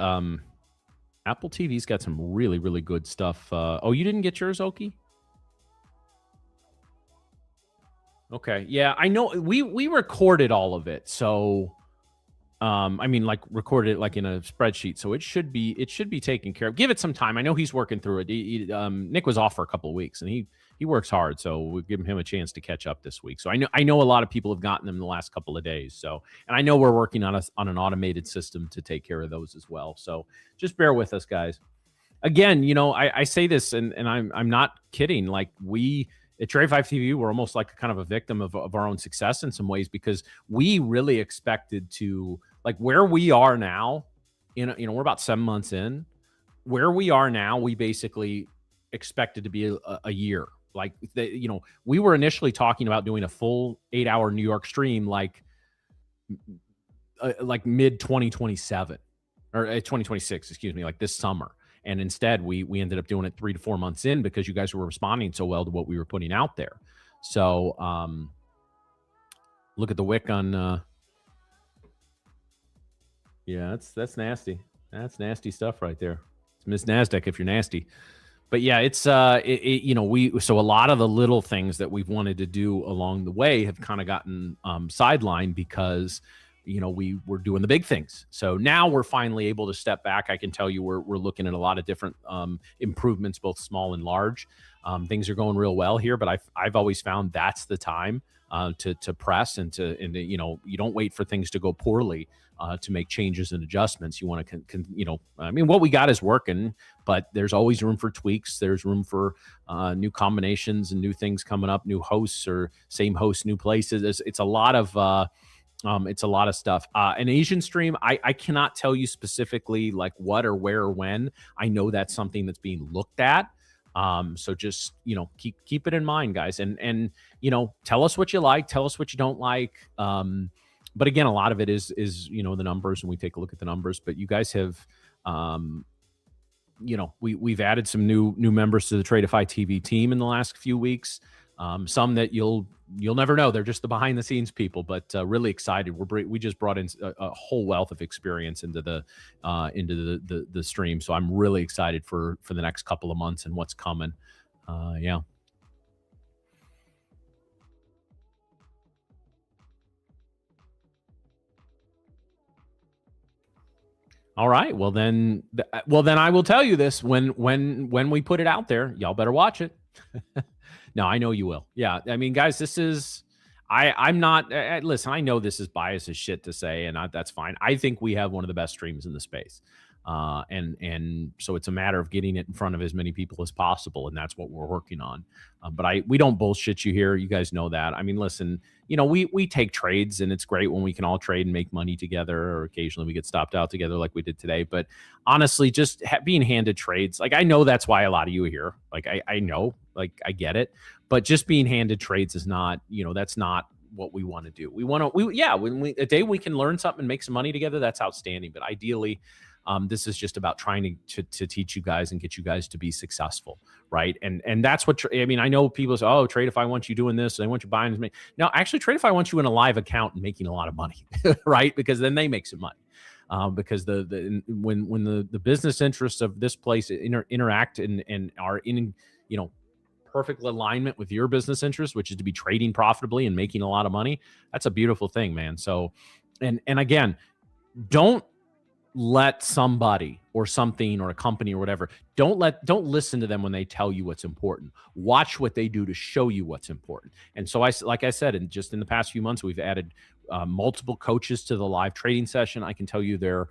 Speaker 1: Apple TV's got some really, really good stuff. Oh, you didn't get yours, Oki? Okay, yeah, I know we recorded all of it, so. I mean, like recorded it like in a spreadsheet, so it should be taken care of. Give it some time. I know he's working through it. Nick was off for a couple of weeks, and he works hard, so we'll give him a chance to catch up this week. So I know a lot of people have gotten them in the last couple of days. So, and I know we're working on an automated system to take care of those as well. So just bear with us, guys. Again, I say this, and I'm not kidding. Like we. At Tradeify TV, we're almost like kind of a victim of our own success in some ways, because we really expected to, like where we are now, we're about 7 months in. Where we are now, we basically expected to be a year. Like, we were initially talking about doing a full 8-hour New York stream, like mid 2027 or 2026, excuse me, like this summer. And instead, we ended up doing it 3 to 4 months in because you guys were responding so well to what we were putting out there. So look at the wick on Yeah, that's nasty. That's nasty stuff right there. It's Miss Nasdaq if you're nasty. But yeah, it's so a lot of the little things that we've wanted to do along the way have kind of gotten sidelined because we were doing the big things. So now we're finally able to step back. I can tell you we're looking at a lot of different improvements, both small and large. Things are going real well here, but I've always found that's the time to press and to you don't wait for things to go poorly to make changes and adjustments. You want to what we got is working, but there's always room for tweaks. There's room for new combinations and new things coming up, new hosts or same hosts, new places. It's a lot of stuff. An Asian stream, I cannot tell you specifically like what or where or when. I know that's something that's being looked at. So just, keep it in mind, guys, and tell us what you like, tell us what you don't like. But again, a lot of it is the numbers, and we take a look at the numbers, but you guys have, we've added some new members to the Tradeify TV team in the last few weeks. Some that you'll never know. They're just the behind the scenes people, but really excited. We just brought in a whole wealth of experience into the stream. So I'm really excited for the next couple of months and what's coming. Yeah. All right. Well, then I will tell you this when we put it out there, y'all better watch it. No, I know you will. Yeah. I mean, guys, this is, I'm not, listen, I know this is biased as shit to say, and that's fine. I think we have one of the best streams in the space. And so it's a matter of getting it in front of as many people as possible. And that's what we're working on. But we don't bullshit you here. You guys know that. I mean, listen, we take trades, and it's great when we can all trade and make money together, or occasionally we get stopped out together like we did today. But honestly, just being handed trades, like, I know that's why a lot of you are here. Like, I know, like, I get it, but just being handed trades is not, that's not what we want to do. We want to, when a day we can learn something and make some money together, that's outstanding. But ideally, this is just about trying to teach you guys and get you guys to be successful, right? And that's what I mean. I know people say, "Oh, Tradeify wants you doing this. They want you buying this." No, actually, Tradeify wants you in a live account and making a lot of money, right? Because then they make some money. Because when the business interests of this place interact and are in perfect alignment with your business interest, which is to be trading profitably and making a lot of money, that's a beautiful thing, man. So, and again, don't let somebody or something or a company or whatever, don't listen to them when they tell you what's important. Watch what they do to show you what's important. And so like I said, in the past few months, we've added multiple coaches to the live trading session. I can tell you they're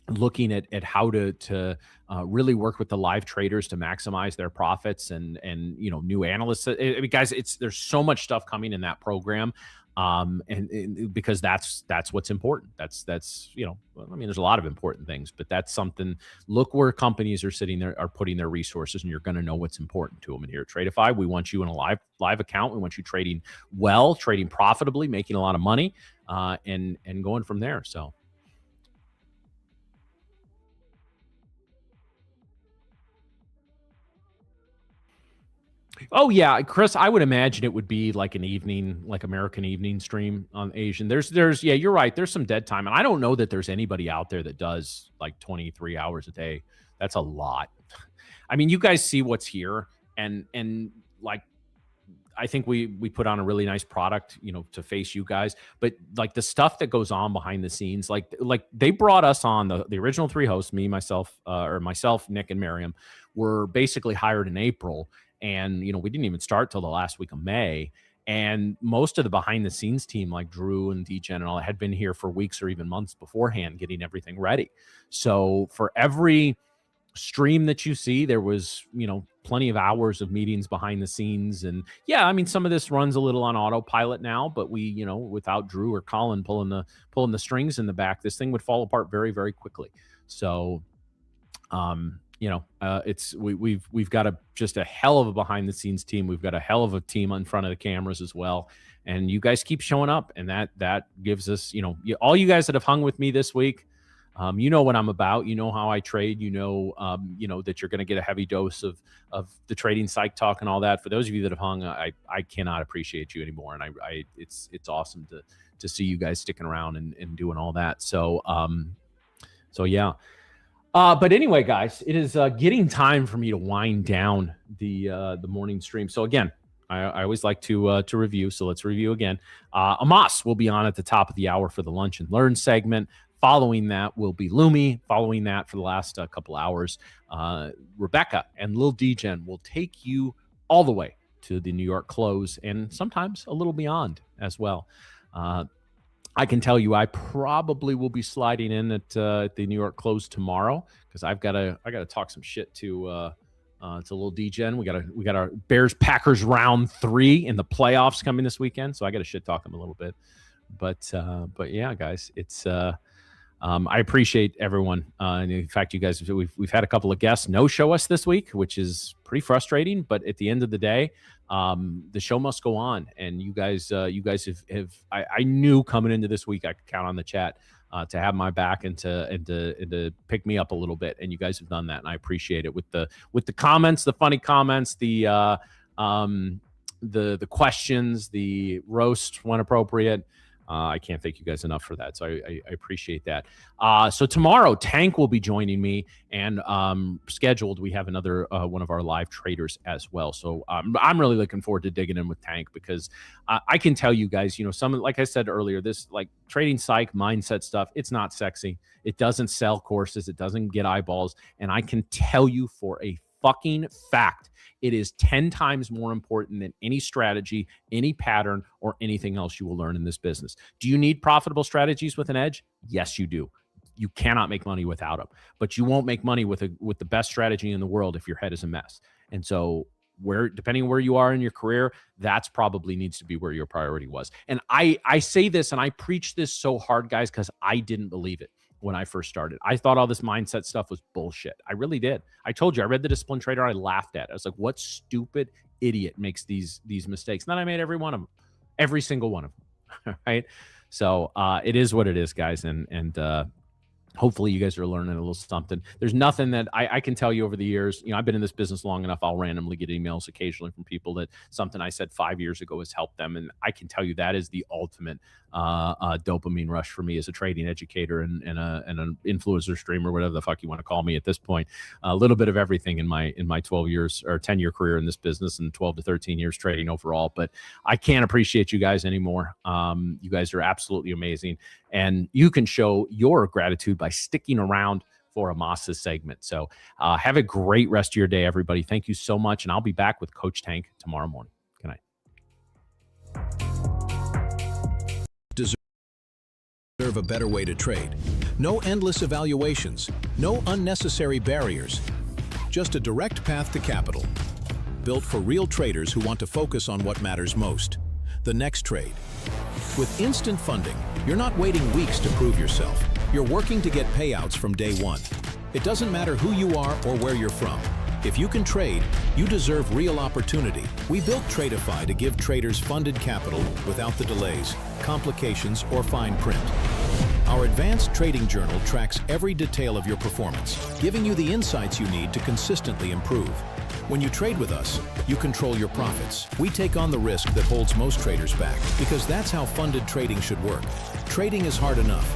Speaker 1: looking at how to really work with the live traders to maximize their profits and new analysts. I mean, guys, there's so much stuff coming in that program. And because that's what's important. That's I mean, there's a lot of important things, but that's something. Look where companies are sitting there, are putting their resources, and you're going to know what's important to them. And here at Tradeify, we want you in a live account. We want you trading well, trading profitably, making a lot of money, and going from there. So. Oh yeah, Chris, I would imagine it would be like an evening, like American evening stream on Asian. There's yeah, you're right. There's some dead time. And I don't know that there's anybody out there that does like 23 hours a day. That's a lot. I mean, you guys see what's here, and like, I think we put on a really nice product, to face you guys, but like the stuff that goes on behind the scenes, like they brought us on the original three hosts, myself, Nick, and Miriam were basically hired in April. And, we didn't even start till the last week of May. And most of the behind the scenes team, like Drew and DGen and all, had been here for weeks or even months beforehand, getting everything ready. So for every stream that you see, there was, plenty of hours of meetings behind the scenes. And yeah, I mean, some of this runs a little on autopilot now, but we, without Drew or Colin pulling the strings in the back, this thing would fall apart very, very quickly. So, we've got just a hell of a behind the scenes team. We've got a hell of a team in front of the cameras as well. And you guys keep showing up, and that gives us, all you guys that have hung with me this week, You know what I'm about. You know how I trade. You know that you're going to get a heavy dose of the trading psych talk and all that. For those of you that have hung, I cannot appreciate you anymore, and it's awesome to see you guys sticking around and doing all that. So yeah. But anyway, guys, it is getting time for me to wind down the morning stream. So again, I always like to review. So let's review again. Amos will be on at the top of the hour for the Lunch and Learn segment. Following that will be Lumi. Following that for the last couple hours, Rebecca and Lil Degen will take you all the way to the New York close and sometimes a little beyond as well. I can tell you I probably will be sliding in at the New York close tomorrow because I got to talk some shit to Lil Degen. We got our Bears Packers round 3 in the playoffs coming this weekend, so I got to shit talk them a little bit. But yeah, guys, it's I appreciate everyone. And in fact, you guys, we've had a couple of guests no show us this week, which is pretty frustrating. But at the end of the day, the show must go on. And you guys have I knew coming into this week I could count on the chat to have my back and to pick me up a little bit. And you guys have done that, and I appreciate it with the comments, the funny comments, the questions, the roast when appropriate. I can't thank you guys enough for that. So I appreciate that. So tomorrow, Tank will be joining me, and scheduled, we have another one of our live traders as well. So I'm really looking forward to digging in with Tank because I can tell you guys, some, like I said earlier, this like trading psych mindset stuff, it's not sexy. It doesn't sell courses. It doesn't get eyeballs. And I can tell you for a fucking fact, it is 10 times more important than any strategy, any pattern, or anything else you will learn in this business. Do you need profitable strategies with an edge? Yes, you do. You cannot make money without them, but you won't make money with the best strategy in the world if your head is a mess. And so depending on where you are in your career, that's probably needs to be where your priority was. And I say this and I preach this so hard, guys, because I didn't believe it. When I first started, I thought all this mindset stuff was bullshit. I really did. I told you, I read The Disciplined Trader. I laughed at it. I was like, what stupid idiot makes these mistakes? And then I made every one of them, every single one of them. Right. So it is what it is, guys. And hopefully you guys are learning a little something. There's nothing that I can tell you over the years. I've been in this business long enough. I'll randomly get emails occasionally from people that something I said 5 years ago has helped them. And I can tell you that is the ultimate dopamine rush for me as a trading educator and an influencer streamer, whatever the fuck you want to call me at this point. A little bit of everything in my 12 years or 10-year career in this business and 12 to 13 years trading overall. But I can't appreciate you guys anymore. You guys are absolutely amazing. And you can show your gratitude by sticking around for Amas's segment. So have a great rest of your day, everybody. Thank you so much. And I'll be back with Coach Tank tomorrow morning. Good night.
Speaker 7: Deserve a better way to trade. No endless evaluations, no unnecessary barriers, just a direct path to capital. Built for real traders who want to focus on what matters most, the next trade. With instant funding, you're not waiting weeks to prove yourself. You're working to get payouts from day one. It doesn't matter who you are or where you're from. If you can trade, you deserve real opportunity. We built Tradeify to give traders funded capital without the delays, complications, or fine print. Our advanced trading journal tracks every detail of your performance, giving you the insights you need to consistently improve. When you trade with us, you control your profits. We take on the risk that holds most traders back, because that's how funded trading should work. Trading is hard enough.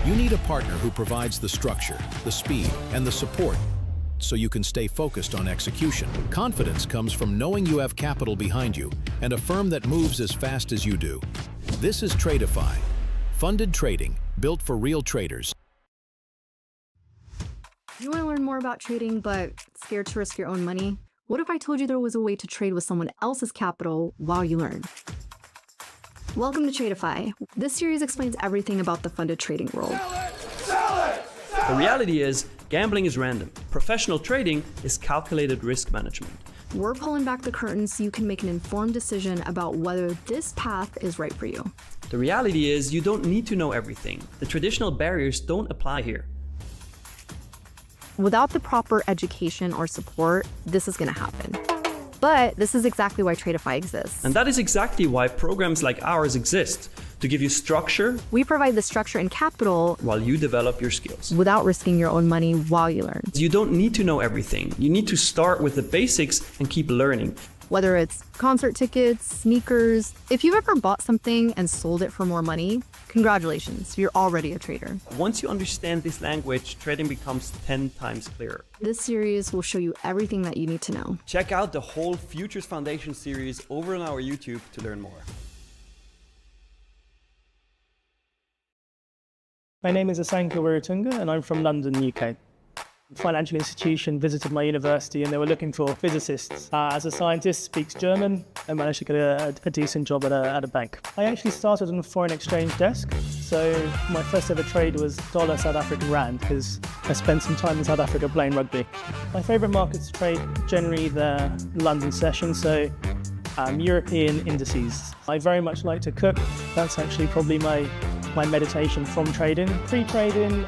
Speaker 7: You need a partner who provides the structure, the speed, and the support so you can stay focused on execution. Confidence comes from knowing you have capital behind you and a firm that moves as fast as you do. This is Tradeify, funded trading built for real traders.
Speaker 3: You want to learn more about trading but scared to risk your own money? What if I told you there was a way to trade with someone else's capital while you learn? Welcome to Tradeify. This series explains everything about the funded trading world.
Speaker 8: The reality is, gambling is random. Professional trading is calculated risk management.
Speaker 3: We're pulling back the curtain so you can make an informed decision about whether this path is right for you.
Speaker 8: The reality is, you don't need to know everything. The traditional barriers don't apply here.
Speaker 6: Without the proper education or support, this is going to happen. But this is exactly why Tradeify exists.
Speaker 8: And that is exactly why programs like ours exist, to give you structure
Speaker 3: We provide the structure and capital
Speaker 8: while you develop your skills.
Speaker 3: without risking your own money while you learn.
Speaker 8: You don't need to know everything. You need to start with the basics and keep learning.
Speaker 3: Whether it's concert tickets, sneakers, if you've ever bought something and sold it for more money, congratulations, you're already a trader.
Speaker 8: Once you understand this language, trading becomes 10 times clearer.
Speaker 3: This series will show you everything that you need to know.
Speaker 8: Check out the whole Futures Foundation series over on our YouTube to learn more.
Speaker 2: My name is Asanka Wiratunga and I'm from London, UK. A financial institution visited my university and they were looking for physicists. As a scientist, speaks German and managed to get a decent job at a bank. I actually started on a foreign exchange desk, so my first ever trade was dollar South African rand because I spent some time in South Africa playing rugby. My favourite markets to trade generally the London session, so European indices. I very much like to cook. That's actually probably my meditation from trading. Pre-trading,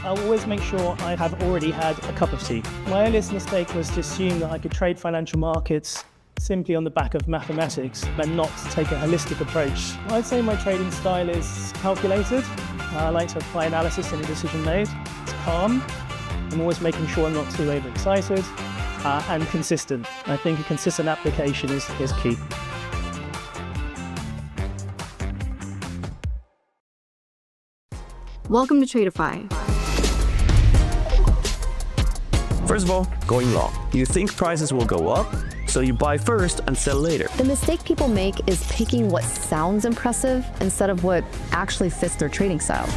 Speaker 2: I'll always make sure I have already had a cup of tea. My earliest mistake was to assume that I could trade financial markets simply on the back of mathematics and not take a holistic approach. I'd say my trading style is calculated. I like to apply analysis in a decision made. It's calm. I'm always making sure I'm not too overexcited and consistent. I think a consistent application is key.
Speaker 3: Welcome to Tradeify.
Speaker 9: First of all, going long. You think prices will go up, so you buy first and sell later.
Speaker 3: The mistake people make is picking what sounds impressive instead of what actually fits their trading style.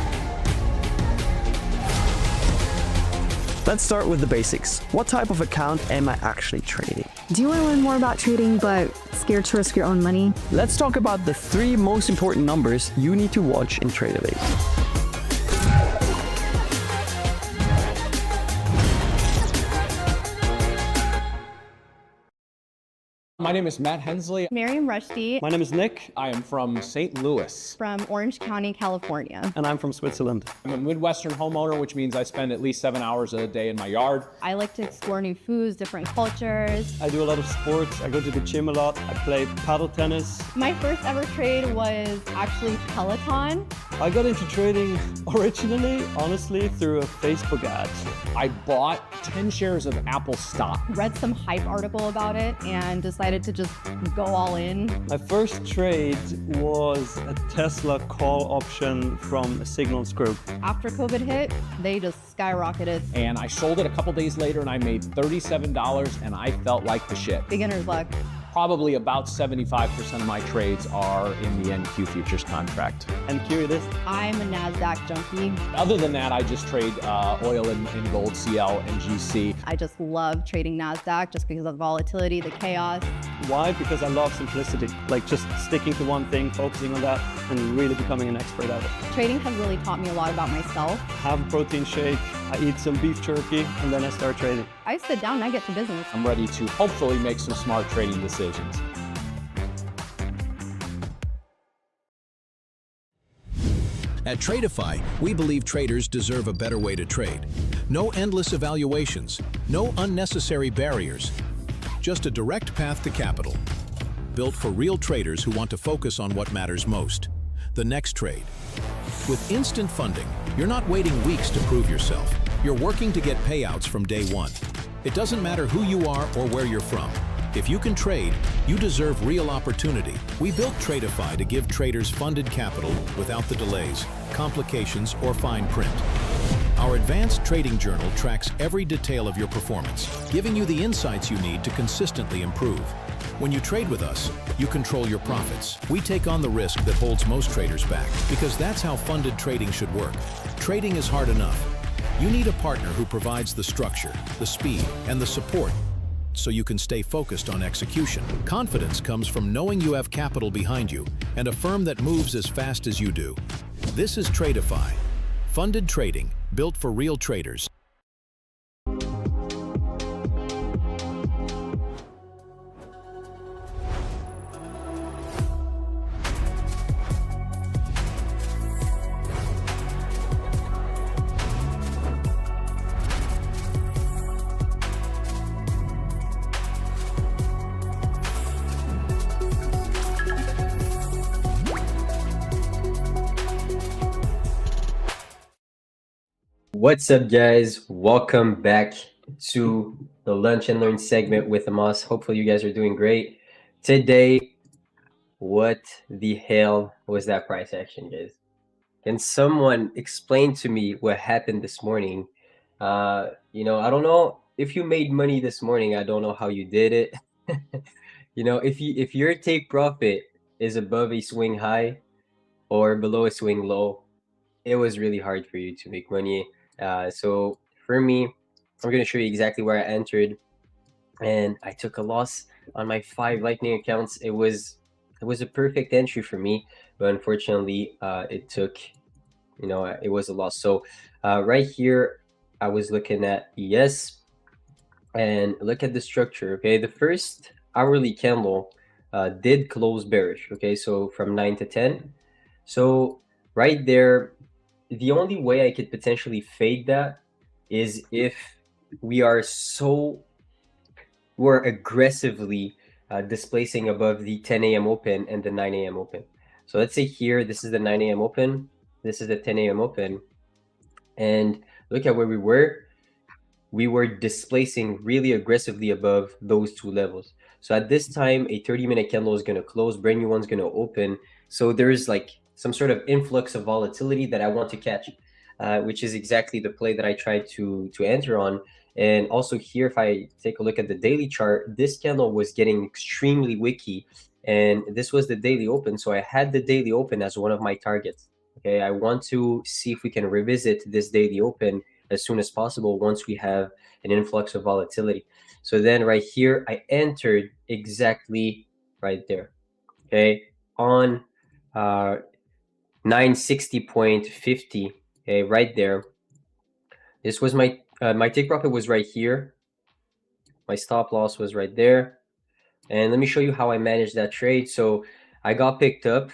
Speaker 9: Let's start with the basics. What type of account am I actually trading?
Speaker 3: Do you want to learn more about trading but scared to risk your own money?
Speaker 9: Let's talk about the 3 most important numbers you need to watch in Tradeify.
Speaker 5: My name is Matt Hensley.
Speaker 6: Miriam Rushdie
Speaker 4: My name is Nick,
Speaker 5: I am from St. Louis.
Speaker 6: from Orange County, California.
Speaker 4: and I'm from Switzerland.
Speaker 5: I'm a Midwestern homeowner, which means I spend at least 7 hours a day in my yard.
Speaker 6: I like to explore new foods, different cultures.
Speaker 4: I do a lot of sports. I go to the gym a lot. I play paddle tennis.
Speaker 6: My first ever trade was actually Peloton.
Speaker 4: I got into trading originally, honestly, through a Facebook ad.
Speaker 5: I bought 10 shares of Apple stock.
Speaker 6: Read some hype article about it and decided to just go all in.
Speaker 4: My first trade was a Tesla call option from a Signals Group.
Speaker 6: After COVID hit, they just skyrocketed.
Speaker 5: And I sold it a couple days later and I made $37 and I felt like the shit.
Speaker 6: Beginner's luck.
Speaker 5: Probably about 75% of my trades are in the NQ futures contract.
Speaker 4: And curious,
Speaker 6: I'm a NASDAQ junkie.
Speaker 5: Other than that, I just trade oil and gold, CL and GC.
Speaker 6: I just love trading NASDAQ just because of the volatility, the chaos.
Speaker 4: why? Because I love simplicity. Like just sticking to one thing, focusing on that, and really becoming an expert at it.
Speaker 6: Trading has really taught me a lot about myself.
Speaker 4: Have a protein shake, I eat some beef jerky, and then I start trading.
Speaker 6: I sit down and I get to business.
Speaker 5: I'm ready to hopefully make some smart trading decisions.
Speaker 7: At Tradeify, we believe traders deserve a better way to trade. No endless evaluations, no unnecessary barriers, just a direct path to capital. Built for real traders who want to focus on what matters most, the next trade. With instant funding, you're not waiting weeks to prove yourself. You're working to get payouts from day one. It doesn't matter who you are or where you're from. If you can trade, you deserve real opportunity. We built Tradeify to give traders funded capital without the delays, complications, or fine print. Our advanced trading journal tracks every detail of your performance, giving you the insights you need to consistently improve. When you trade with us, you control your profits. We take on the risk that holds most traders back, because that's how funded trading should work. Trading is hard enough. You need a partner who provides the structure, the speed, and the support so you can stay focused on execution. Confidence comes from knowing you have capital behind you and a firm that moves as fast as you do. This is Tradeify, funded trading built for real traders.
Speaker 10: What's up, guys? Welcome back to the Lunch and Learn segment with Amos. Hopefully you guys are doing great. Today, what the hell was that price action, guys? Can someone explain to me what happened this morning? I don't know if you made money this morning. I don't know how you did it. If your take profit is above a swing high or below a swing low, it was really hard for you to make money. So for me, I'm going to show you exactly where I entered, and I took a loss on my 5 Lightning accounts. It was a perfect entry for me, but unfortunately, it was a loss. So right here, I was looking at ES, and look at the structure. Okay, the first hourly candle did close bearish. Okay, so from 9 to 10. So right there, the only way I could potentially fade that is if we're aggressively displacing above the 10 a.m. open and the 9 a.m. open. So let's say here, this is the 9 a.m. open, this is the 10 a.m. open, and look at where we were. We were displacing really aggressively above those two levels. So at this time, a 30-minute candle is going to close, brand new one's going to open. So there's like some sort of influx of volatility that I want to catch, which is exactly the play that I tried to enter on. And also here, if I take a look at the daily chart, this candle was getting extremely wicky, and this was the daily open. So I had the daily open as one of my targets. Okay, I want to see if we can revisit this daily open as soon as possible once we have an influx of volatility. So then right here, I entered exactly right there, okay, on 960.50, okay, right there. This was my take profit was right here. My stop loss was right there. And let me show you how I managed that trade. So I got picked up.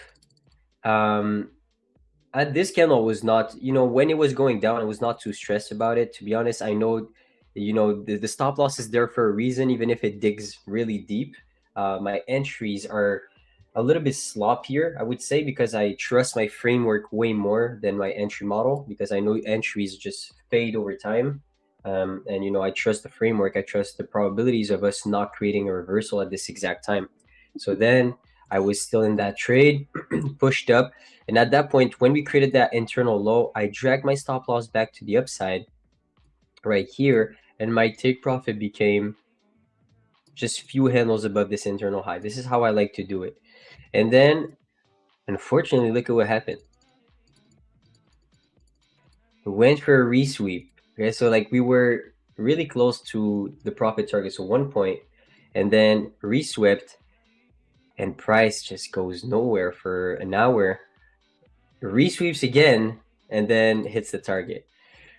Speaker 10: This candle was not, when it was going down, I was not too stressed about it. To be honest, I know, the stop loss is there for a reason, even if it digs really deep. My entries are a little bit sloppier, I would say, because I trust my framework way more than my entry model, because I know entries just fade over time. And, I trust the framework. I trust the probabilities of us not creating a reversal at this exact time. So then I was still in that trade, pushed up. And at that point, when we created that internal low, I dragged my stop loss back to the upside right here. And my take profit became just few handles above this internal high. This is how I like to do it. And then, unfortunately, look at what happened. We went for a resweep. Okay, so like we were really close to the profit target, so 1 point, and then reswept, and price just goes nowhere for an hour. Resweeps again, and then hits the target.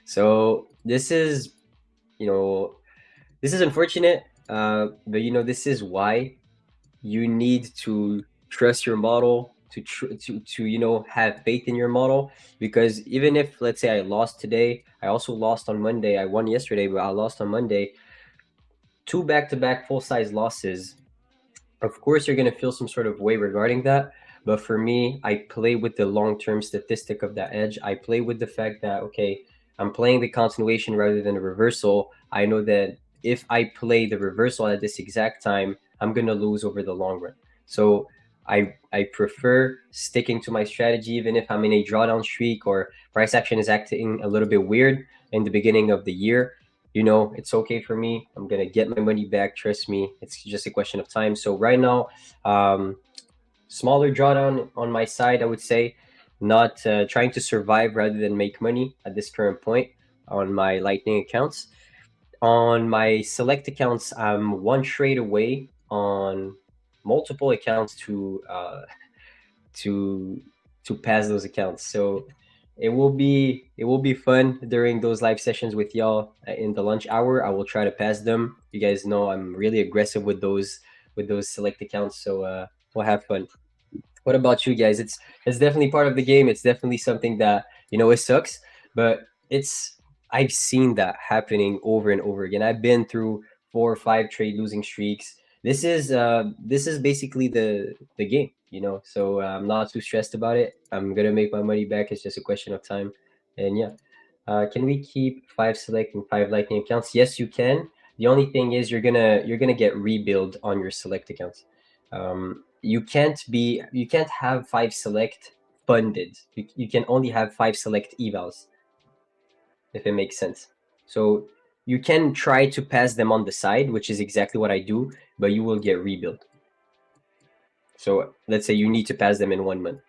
Speaker 10: So this is, this is unfortunate, but this is why you need to trust your model, to have faith in your model, because even if, let's say, I lost today, I also lost on Monday. I won yesterday, but I lost on Monday. 2 back-to-back full-size losses. Of course, you're going to feel some sort of way regarding that. But for me, I play with the long-term statistic of that edge. I play with the fact that, okay, I'm playing the continuation rather than a reversal. I know that if I play the reversal at this exact time, I'm going to lose over the long run. So I prefer sticking to my strategy, even if I'm in a drawdown streak or price action is acting a little bit weird in the beginning of the year. It's okay for me. I'm going to get my money back. Trust me. It's just a question of time. So right now, smaller drawdown on my side, I would say, not trying to survive rather than make money at this current point on my Lightning accounts. On my select accounts, I'm 1 trade away on multiple accounts to pass those accounts. So it will be fun during those live sessions with y'all in the lunch hour. I will try to pass them. You guys know I'm really aggressive with those select accounts, so we'll have fun. What about you guys? It's definitely part of the game. It's definitely something that, it sucks, but I've seen that happening over and over again. I've been through 4 or 5 trade losing streaks. This is basically the game, so I'm not too stressed about it. I'm gonna make my money back. It's just a question of time. And yeah, Can we keep 5 select and 5 lightning accounts? Yes, you can. The only thing is you're gonna get rebuild on your select accounts. You can't have 5 select funded. You can only have 5 select evals, if it makes sense. So you can try to pass them on the side, which is exactly what I do, but you will get rebuild. So let's say you need to pass them in 1 month.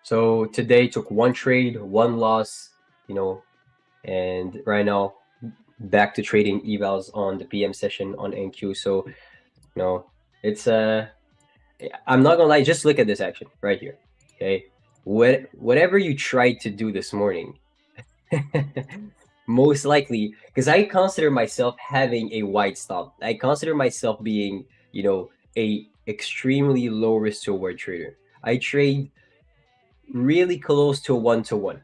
Speaker 10: So today took 1 trade, 1 loss, you know, and right now back to trading evals on the PM session on NQ. So, you know, it's I'm not gonna lie, just look at this action right here. Okay, whatever you tried to do this morning, most likely, because I consider myself having a wide stop. I consider myself being, you know, a extremely low risk to reward trader. I trade really close to a 1-to-1.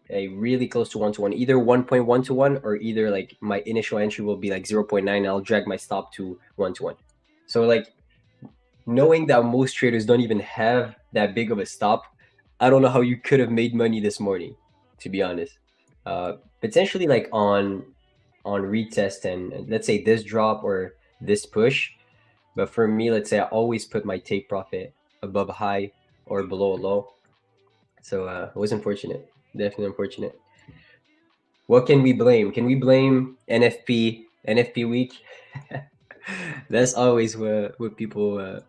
Speaker 10: Really close to 1-to-1, either 1.1-to-1 or either like my initial entry will be like 0.9 and I'll drag my stop to 1-to-1. So like knowing that most traders don't even have that big of a stop, I don't know how you could have made money this morning, to be honest. Potentially like on retest and let's say this drop or this push, but for me, let's say I always put my take profit above a high or below a low. So it was unfortunate. Definitely unfortunate. What can we blame? Can we blame NFP week? That's always what people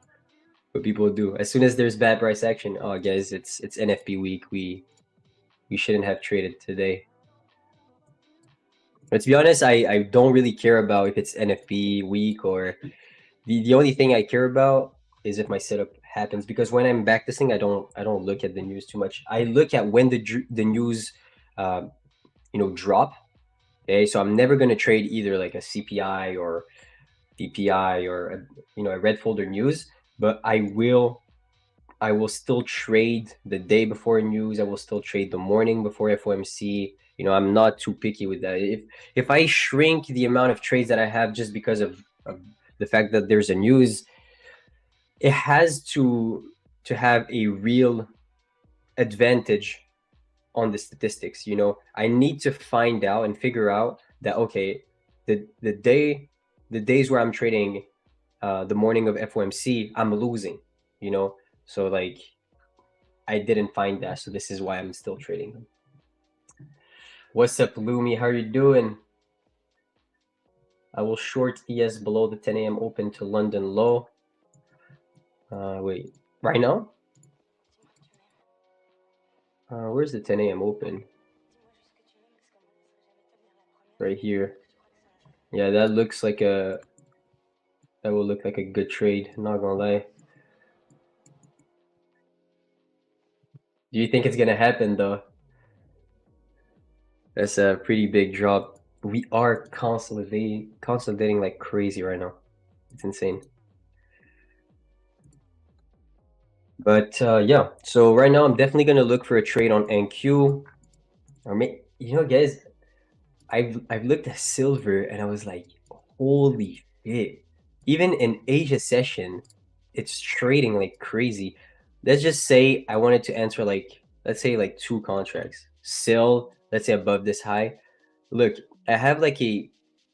Speaker 10: do. As soon as there's bad price action, oh guys, it's NFP week. We shouldn't have traded today. But to be honest, I don't really care about if it's NFP week or the only thing I care about is if my setup happens, because when I'm backtesting, I don't look at the news too much. I look at when the news you know, drop. Okay, so I'm never going to trade either like a CPI or DPI or a, you know, a red folder news, but I will still trade the day before news. I will still trade the morning before FOMC. You know, I'm not too picky with that. If I shrink the amount of trades that I have just because of the fact that there's a news, it has to have a real advantage on the statistics. You know, I need to find out and figure out that, okay, the days where I'm trading the morning of FOMC, I'm losing, you know. So like I didn't find that, so this is why I'm still trading them. What's up, Lumi? How are you doing? I will short ES below the 10 a.m. open to London low. Wait, right now? Where's the 10 a.m. open? Right here. Yeah, that looks like that will look like a good trade, not gonna lie. Do you think it's gonna happen though? That's a pretty big drop. We are consolidating like crazy right now. It's insane. But yeah, so right now I'm definitely gonna look for a trade on NQ. Or you know, guys, I've looked at silver and I was like, holy shit! Even in Asia session, it's trading like crazy. Let's just say I wanted to enter like, let's say like 2 contracts, sell, let's say above this high. Look, I have like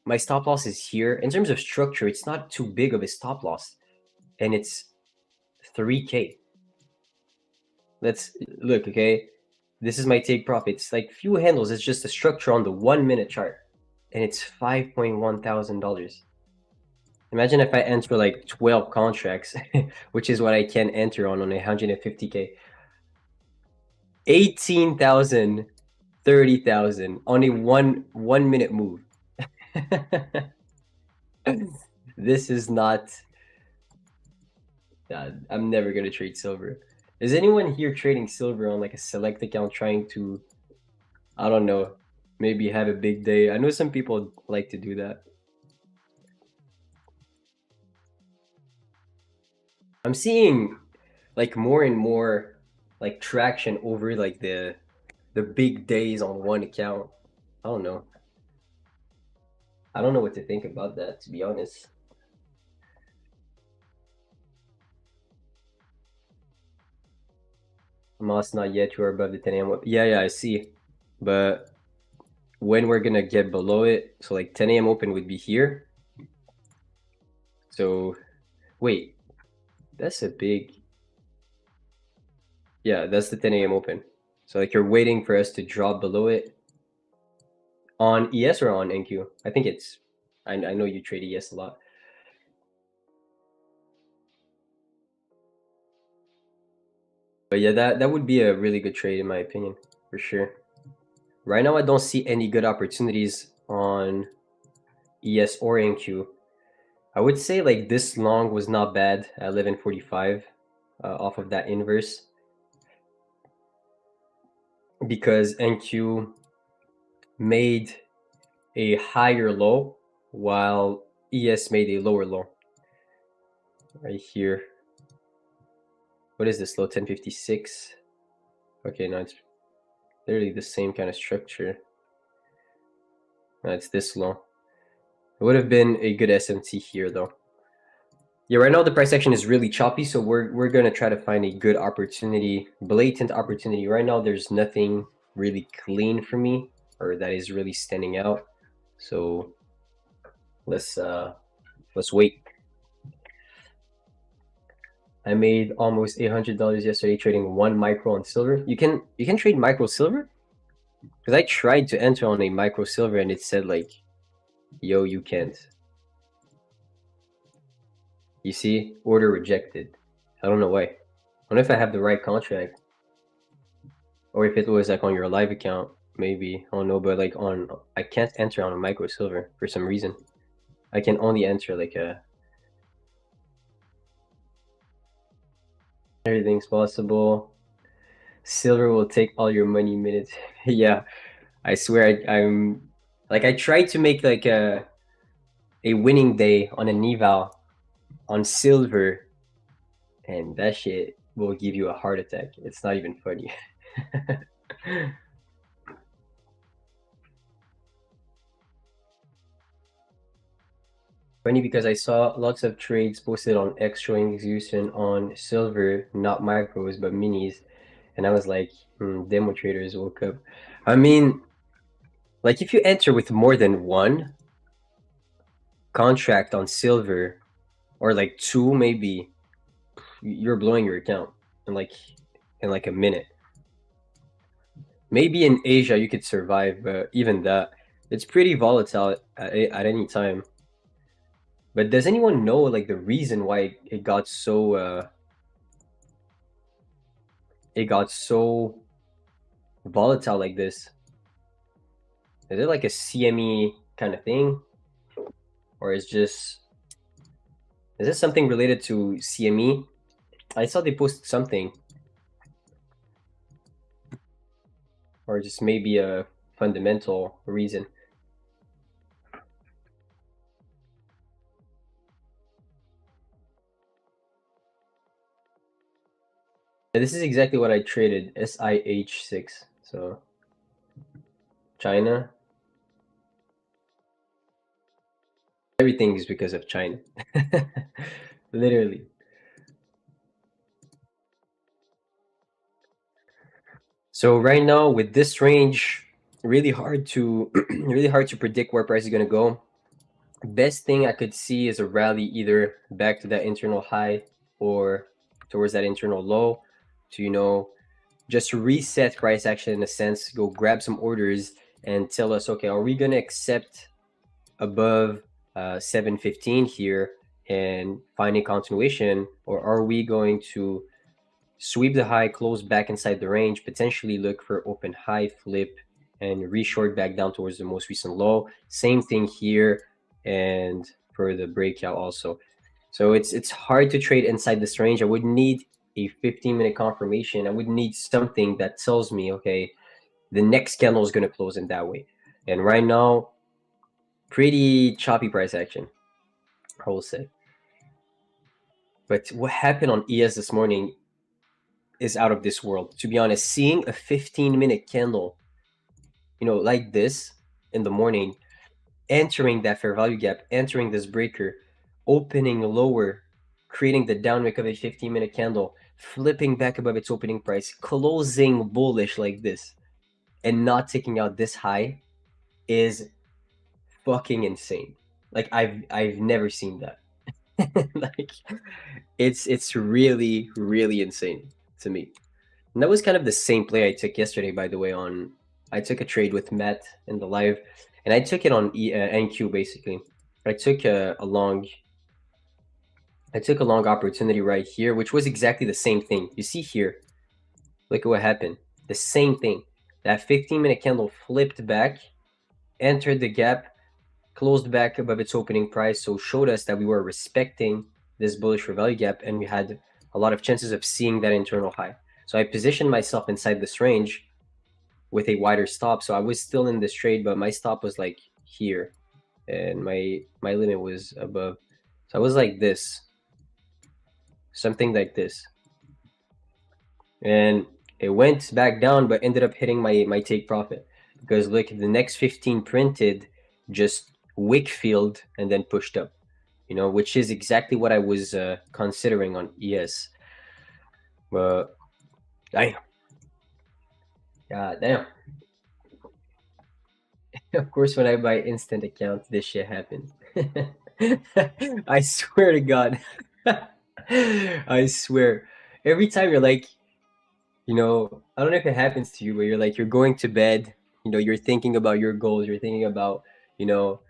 Speaker 10: my stop loss is here. In terms of structure, it's not too big of a stop loss, and it's 3K. Let's look, okay? This is my take profit. It's like few handles. It's just a structure on the 1-minute chart, and it's $5,100. Imagine if I enter like 12 contracts, which is what I can enter on 150K. 18,000, 30,000 on a 1-minute move. This is not. I'm never gonna trade silver. Is anyone here trading silver on like a select account trying to, I don't know, maybe have a big day? I know some people like to do that. I'm seeing like more and more like traction over like the big days on one account. I don't know. I don't know what to think about that, to be honest. Moss not yet. You are above the 10 a.m. Yeah, I see. but when we're gonna get below it, so like 10 a.m. open would be here. So wait, that's a big, yeah, that's the 10 a.m. open. So like you're waiting for us to drop below it on ES or on NQ. I think it's, I know you trade ES a lot. But yeah, that would be a really good trade in my opinion, for sure. Right now, I don't see any good opportunities on ES or NQ. I would say like this long was not bad at 11.45 off of that inverse, because NQ made a higher low while ES made a lower low. Right here. What is this low? 10.56. Okay, no, it's literally the same kind of structure. No, it's this low. It would have been a good SMT here though. Yeah, right now the price action is really choppy, so we're gonna try to find a good opportunity, blatant opportunity. Right now there's nothing really clean for me, or that is really standing out. So let's wait. I made almost $800 yesterday trading 1 micro on silver. You can trade micro silver? Because I tried to enter on a micro silver and it said like, yo, you can't. You see, order rejected. I don't know why. I don't know if I have the right contract, or if it was like on your live account, maybe. I don't know, but like I can't enter on a micro silver for some reason. I can only enter like a. Everything's possible. Silver will take all your money minutes. Yeah, I swear I'm like, I tried to make like a winning day on an eval on silver, and that shit will give you a heart attack. It's not even funny. Funny because I saw lots of trades posted on X showing execution on silver, not micros but minis, and I was like, demo traders woke up. I mean, like if you enter with more than 1 contract on silver, or like 2 maybe, you're blowing your account in like a minute. Maybe in Asia you could survive, but even that, it's pretty volatile at any time. But does anyone know like the reason why it got so volatile like this? Is it like a CME kind of thing, or is this something related to CME? I saw they posted something, or just maybe a fundamental reason. This is exactly what I traded, SIH6. So China. Everything is because of China. Literally. So right now with this range, really hard to predict where price is going to go. Best thing I could see is a rally either back to that internal high or towards that internal low to, you know, just reset price action in a sense, go grab some orders and tell us, okay, are we going to accept above 715 here and find a continuation, or are we going to sweep the high, close back inside the range, potentially look for open high flip and re-short back down towards the most recent low? Same thing here and for the breakout also. So it's hard to trade inside this range. I would need a 15-minute confirmation. I would need something that tells me, okay, the next candle is going to close in that way. And right now, pretty choppy price action, I will say. But what happened on ES this morning is out of this world. To be honest, seeing a 15-minute candle, you know, like this in the morning, entering that fair value gap, entering this breaker, opening lower, creating the downwick of a 15-minute candle, flipping back above its opening price, closing bullish like this, and not taking out this high is fucking insane. Like I've never seen that. Like it's really really insane to me. And that was kind of the same play I took yesterday, by the way. I took a trade with Matt in the live, and I took it on NQ basically. I took a long opportunity right here, which was exactly the same thing. You see here, look at what happened. The same thing. That 15-minute candle flipped back, entered the gap, closed back above its opening price, so showed us that we were respecting this bullish for value gap, and we had a lot of chances of seeing that internal high. So I positioned myself inside this range with a wider stop. So I was still in this trade, but my stop was like here, and my limit was above. So I was like this, something like this, and it went back down, but ended up hitting my take profit, because look, the next 15 printed just wick filled and then pushed up, you know, which is exactly what I was considering on ES. But damn, god damn. Of course, when I buy instant accounts, this shit happens. I swear to God. I swear. Every time you're like, you know, I don't know if it happens to you, but you're like, you're going to bed, you know, you're thinking about your goals, you're thinking about, you know,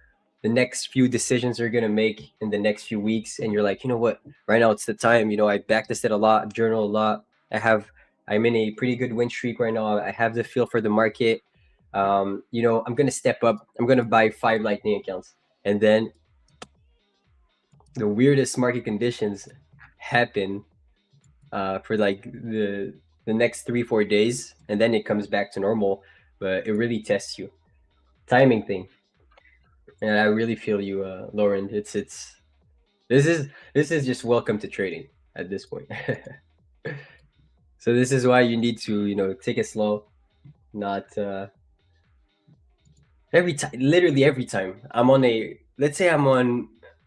Speaker 10: the next few decisions you're gonna make in the next few weeks, and you're like, you know what, right now it's the time. You know, I backtested a lot, journal a lot. I'm in a pretty good win streak right now. I have the feel for the market. You know, I'm gonna step up. I'm gonna buy 5 lightning accounts, and then the weirdest market conditions happen for like the next 3-4 days, and then it comes back to normal. But it really tests you. Timing thing. And I really feel you, Lauren. This is just welcome to trading at this point. So this is why you need to, you know, take it slow, not every time. Literally every time I'm on a, let's say I'm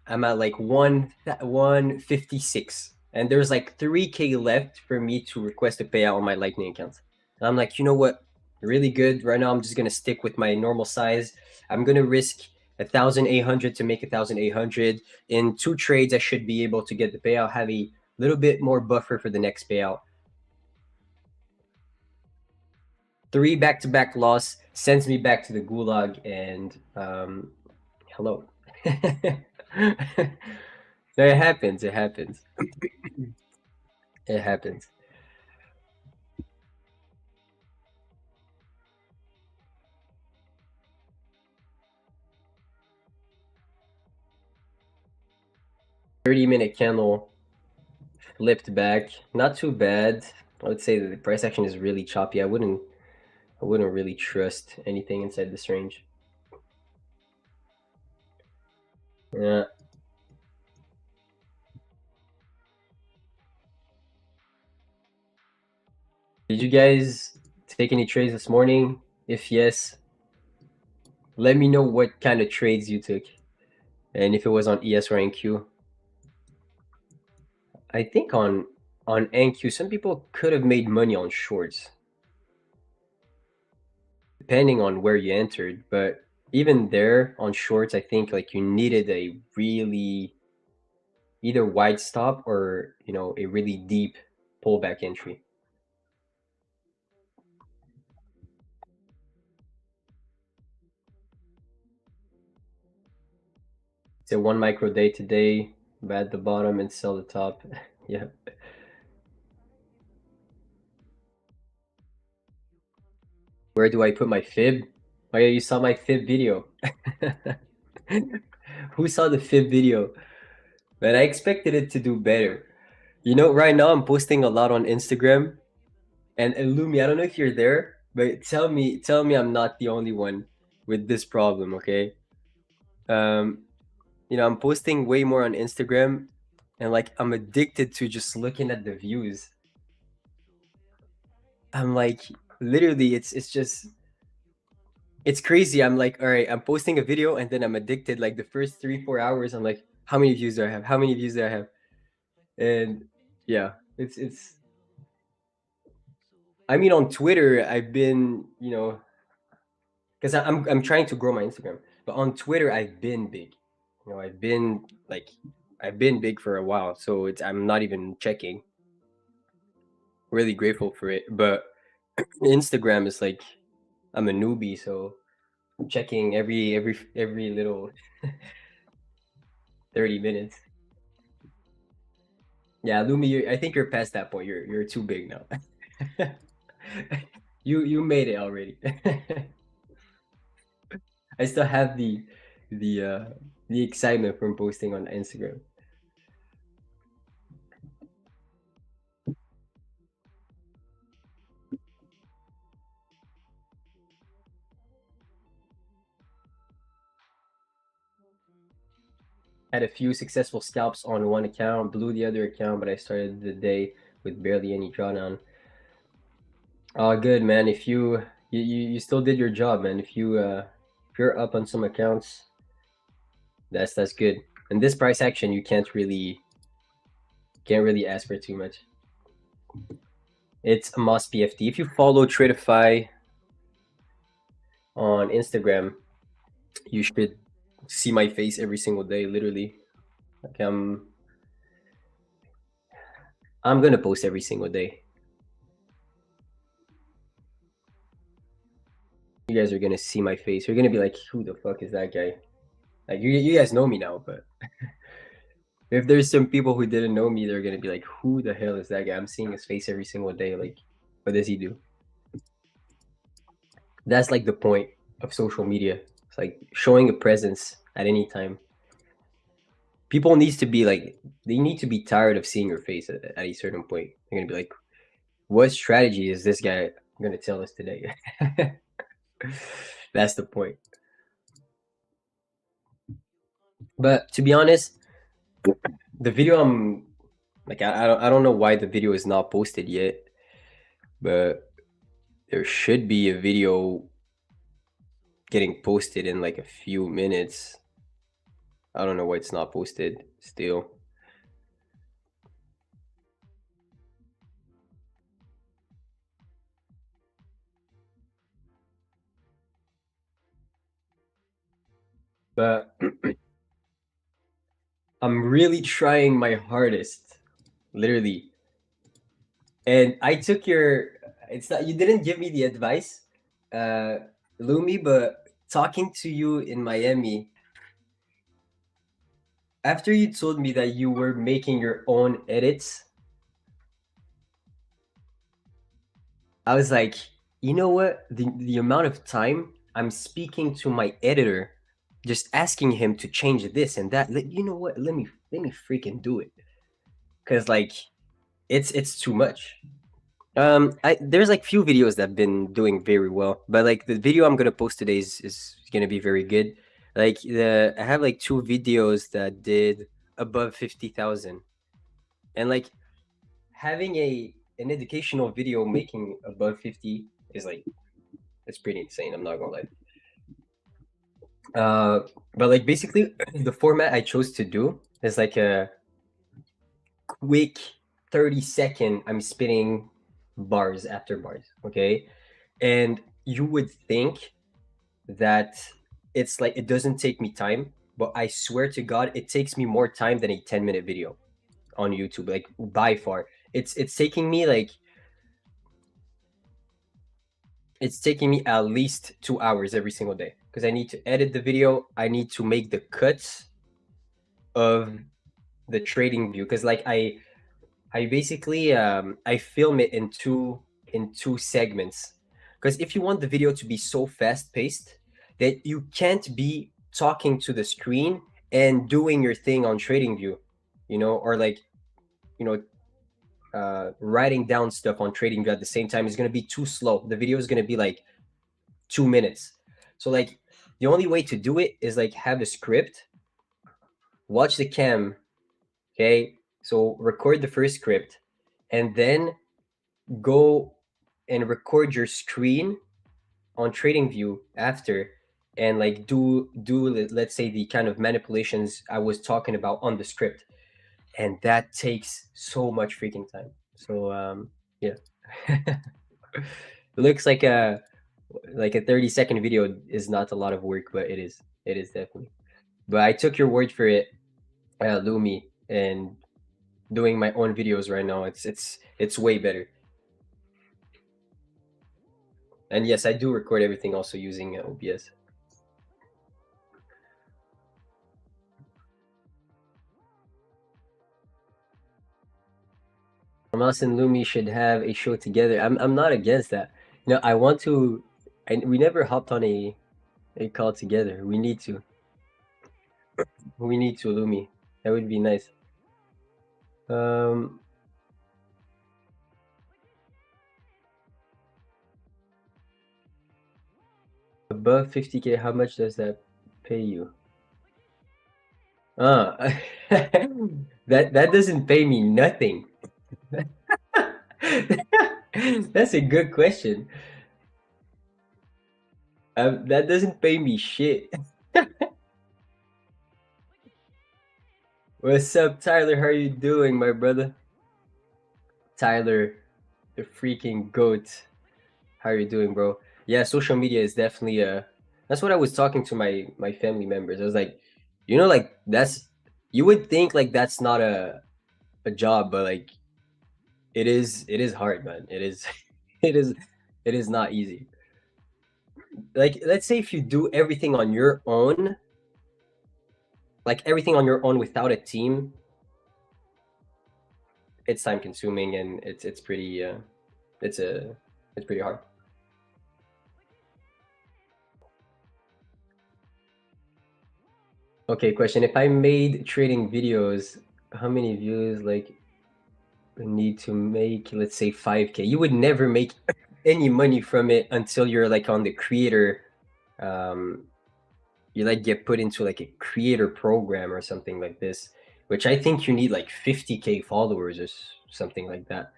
Speaker 10: at like 156, and there's like 3K left for me to request a payout on my lightning account, and I'm like, you know what, really good right now. I'm just gonna stick with my normal size. I'm gonna risk 1,800 to make 1,800 in 2 trades. I should be able to get the payout, have a little bit more buffer for the next payout. 3 back-to-back loss sends me back to the gulag, and hello. No, it happens. It happens. It happens. $30-minute candle flipped back. Not too bad. I would say that the price action is really choppy. I wouldn't really trust anything inside this range. Yeah. Did you guys take any trades this morning? If yes, let me know what kind of trades you took, and if it was on ES or NQ. I think on NQ, some people could have made money on shorts, depending on where you entered. But even there on shorts, I think like you needed a really either wide stop or, you know, a really deep pullback entry. It's a 1 micro day today. Buy at the bottom and sell the top. Yeah. Where do I put my fib? Oh yeah, you saw my fib video. Who saw the fib video? Man, I expected it to do better. You know, right now I'm posting a lot on Instagram. And Lumi, I don't know if you're there, but tell me I'm not the only one with this problem, okay? You know, I'm posting way more on Instagram, and like I'm addicted to just looking at the views. I'm like, literally, it's crazy. I'm like, all right, I'm posting a video, and then I'm addicted. Like the first 3-4 hours, I'm like, how many views do I have? How many views do I have? And yeah, it's I mean, on Twitter, I've been, you know, because I'm trying to grow my Instagram, but on Twitter I've been big. You know, I've been big for a while, so I'm not even checking. Really grateful for it, but Instagram is like I'm a newbie, so I'm checking every little 30 minutes. Yeah, Lumi, I think you're past that point. You're too big now. You made it already. I still have the excitement from posting on Instagram. Had a few successful scalps on one account, blew the other account, but I started the day with barely any drawdown. Oh, good, man. If you still did your job, man. If you're up on some accounts, that's good. And this price action, you can't really ask for too much. It's a must PFT. If you follow Tradeify on Instagram, you should see my face every single day, literally. Like I'm gonna post every single day. You guys are gonna see my face. You're gonna be like, who the fuck is that guy? Like you guys know me now, but if there's some people who didn't know me, they're gonna be like, who the hell is that guy? I'm seeing his face every single day. Like, what does he do? That's like the point of social media. It's like showing a presence at any time. People needs to be like, they need to be tired of seeing your face at a certain point. They're gonna be like, what strategy is this guy gonna tell us today? That's the point. But to be honest, the video I'm like, I don't know why the video is not posted yet, but there should be a video getting posted in like a few minutes. I don't know why it's not posted still. But I'm really trying my hardest, literally. And I took your, it's not, you didn't give me the advice, Lumi, but talking to you in Miami, after you told me that you were making your own edits, I was like, you know what? The amount of time I'm speaking to my editor, just asking him to change this and that. You know what? Let me freaking do it, cause like, it's too much. There's like few videos that have been doing very well, but like the video I'm gonna post today is gonna be very good. Like I have like 2 videos that did above 50,000, and like having an educational video making above 50 is like, it's pretty insane. I'm not gonna lie. But like basically the format I chose to do is like a quick 30-second I'm spinning bars after bars, okay? And you would think that it's like, it doesn't take me time, but I swear to God, it takes me more time than a 10-minute video on YouTube, like by far. It's taking me like, it's taking me at least 2 hours every single day, because I need to edit the video, I need to make the cuts of the trading view, because like I basically I film it in two segments, because if you want the video to be so fast paced that you can't be talking to the screen and doing your thing on trading view, you know, or like, you know, writing down stuff on trading view at the same time is going to be too slow. The video is going to be like 2 minutes. So like the only way to do it is like have a script, watch the cam, okay, so record the first script, and then go and record your screen on TradingView after, and like do let's say the kind of manipulations I was talking about on the script, and that takes so much freaking time. So yeah. It looks like like a 30-second video is not a lot of work, but it is definitely. But I took your word for it, Lumi, and doing my own videos right now, it's way better. And yes, I do record everything also using OBS. Us and Lumi should have a show together. I'm not against that. You know, I want to. We never hopped on a call together. We need to. We need to, Lumi. That would be nice. Above 50K, how much does that pay you? That doesn't pay me nothing. That's a good question. That doesn't pay me shit. What's up, Tyler? How are you doing, my brother? Tyler, the freaking goat. How are you doing, bro? Yeah, social media is definitely that's what I was talking to my family members. I was like, you know, like you would think like that's not a job, but like it is hard, man. It is it is not easy. Like, let's say if you do everything on your own, like everything on your own without a team, it's time consuming and it's pretty it's pretty hard. Okay, question. If I made trading videos, how many views like I need to make, let's say 5K? You would never make any money from it until you're like on the creator, you like get put into like a creator program or something like this, which I think you need like 50K followers or something like that.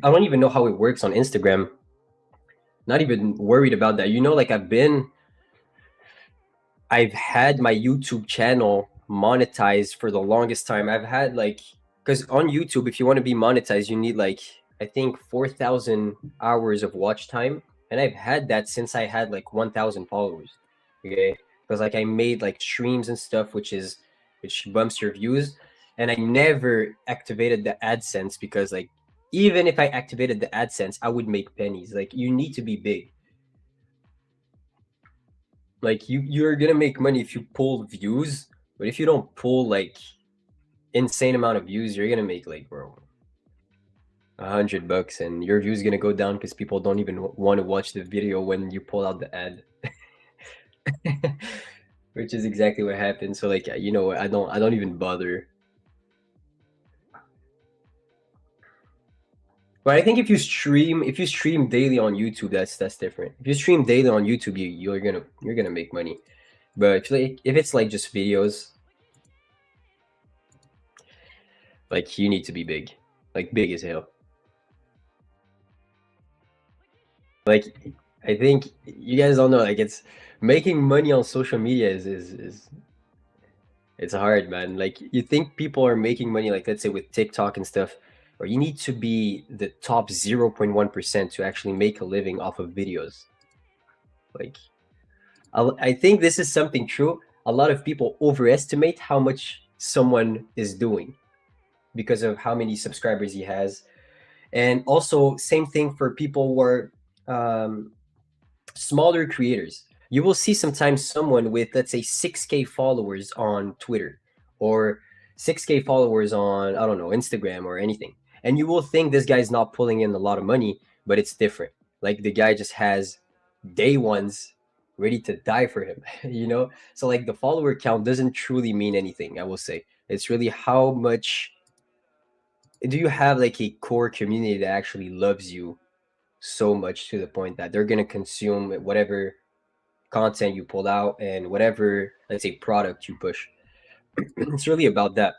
Speaker 10: I don't even know how it works on Instagram. Not even worried about that. You know, like I've had my YouTube channel monetized for the longest time. I've had like, because on YouTube, if you want to be monetized, you need like, I think 4,000 hours of watch time. And I've had that since I had like 1,000 followers. Okay. Because like I made like streams and stuff, which bumps your views. And I never activated the AdSense because like, even if I activated the AdSense, I would make pennies. Like, you need to be big. Like you're gonna make money if you pull views, but if you don't pull like insane amount of views, you're gonna make like, bro, $100 and your views gonna go down because people don't even want to watch the video when you pull out the ad. Which is exactly what happened. So like, you know, I don't even bother. But I think if you stream daily on YouTube, that's different. If you stream daily on YouTube, you're gonna make money. But if it's like just videos, like you need to be big, like big as hell. Like, I think you guys all know, like, it's making money on social media is it's hard, man. Like, you think people are making money, like, let's say with TikTok and stuff, or you need to be the top 0.1% to actually make a living off of videos. Like, I think this is something true. A lot of people overestimate how much someone is doing because of how many subscribers he has. And also, same thing for people who are smaller creators. You will see sometimes someone with, let's say, 6K followers on Twitter or 6K followers on, I don't know, Instagram or anything. And you will think this guy's not pulling in a lot of money, but it's different. Like, the guy just has day ones ready to die for him, you know? So like the follower count doesn't truly mean anything, I will say. It's really how much do you have like a core community that actually loves you so much to the point that they're going to consume whatever content you pull out and whatever, let's say, product you push. It's really about that.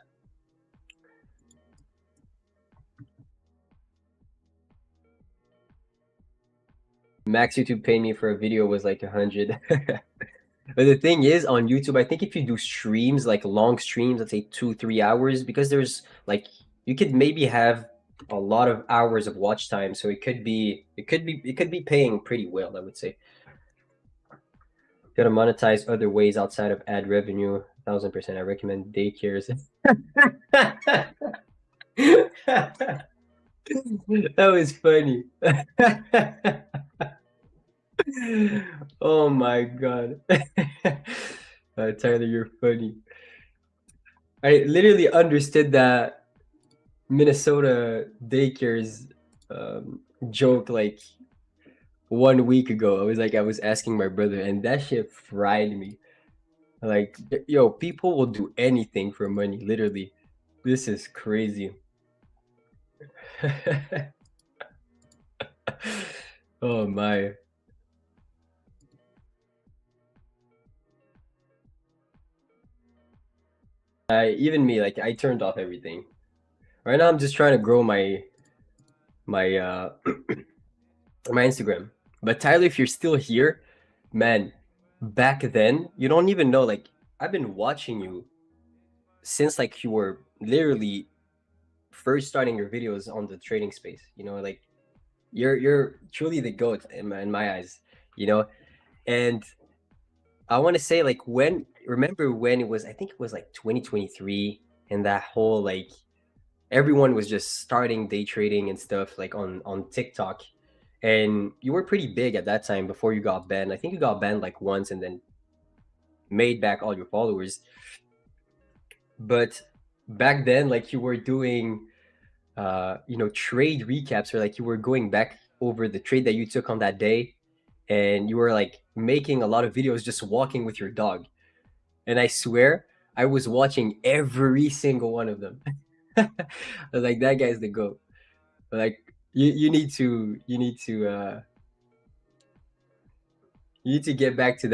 Speaker 10: Max YouTube paid me for a video was like 100. But the thing is, on YouTube, I think if you do streams, like long streams, let's say 2-3 hours, because there's like, you could maybe have a lot of hours of watch time, so it could be paying pretty well, I would say. Gotta monetize other ways outside of ad revenue. 1000%. I recommend daycares. That was funny. Oh my god. Tyler, you're funny. I literally understood that Minnesota daycares joke like 1 week ago. I was asking my brother, and that shit fried me. Like, yo, people will do anything for money, literally. This is crazy. Oh my. Even me, like, I turned off everything. Right now I'm just trying to grow my my my Instagram. But Tyler, if you're still here, man, back then, you don't even know, like, I've been watching you since like you were literally first starting your videos on the trading space, you know, like you're truly the GOAT in my eyes, you know. And I want to say, like, remember when it was, I think it was like 2023, and that whole, like, everyone was just starting day trading and stuff, like on TikTok, and you were pretty big at that time before you got banned. I think you got banned like once and then made back all your followers. But back then, like, you were doing you know, trade recaps, or like you were going back over the trade that you took on that day, and you were like making a lot of videos just walking with your dog. And I swear I was watching every single one of them. I was like, that guy's the GOAT. But like, you need to get back to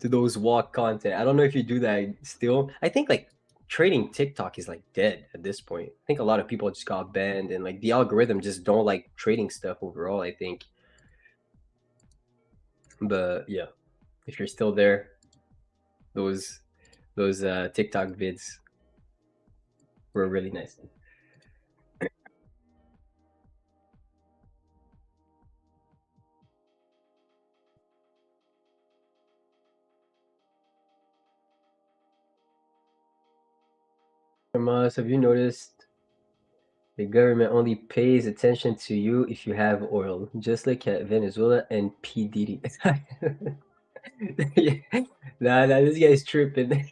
Speaker 10: those walk content. I don't know if you do that still. I think like trading TikTok is like dead at this point. I think a lot of people just got banned, and like the algorithm just don't like trading stuff overall, I think. But yeah, if you're still there, those TikTok vids were really nice. Have you noticed the government only pays attention to you if you have oil, just like at Venezuela and P. Diddy? Nah, this guy's tripping.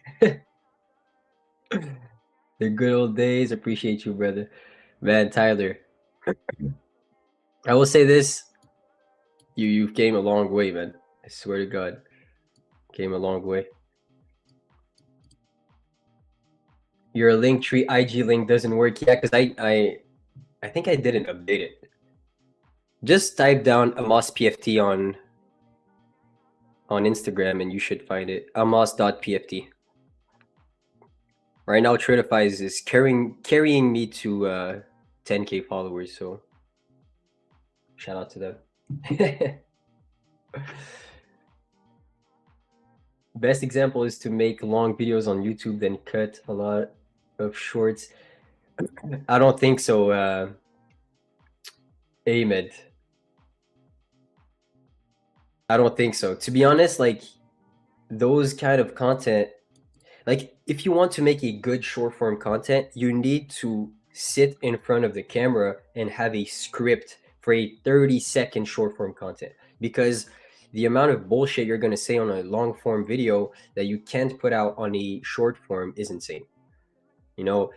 Speaker 10: The good old days. Appreciate you, brother. Man, Tyler, I will say this. You came a long way, man. I swear to God. Came a long way. Your Linktree IG link doesn't work yet, because I think I didn't update it. Just type down Amos PFT on Instagram and you should find it. Amos.pft. Right now, Tradeify is carrying me to 10K followers, so shout out to them. Best example is to make long videos on YouTube, then cut a lot of shorts. I don't think so, Ahmed. I don't think so. To be honest, like, those kind of content, like, if you want to make a good short form content, you need to sit in front of the camera and have a script for a 30-second short form content, because the amount of bullshit you're going to say on a long form video that you can't put out on a short form is insane. You know,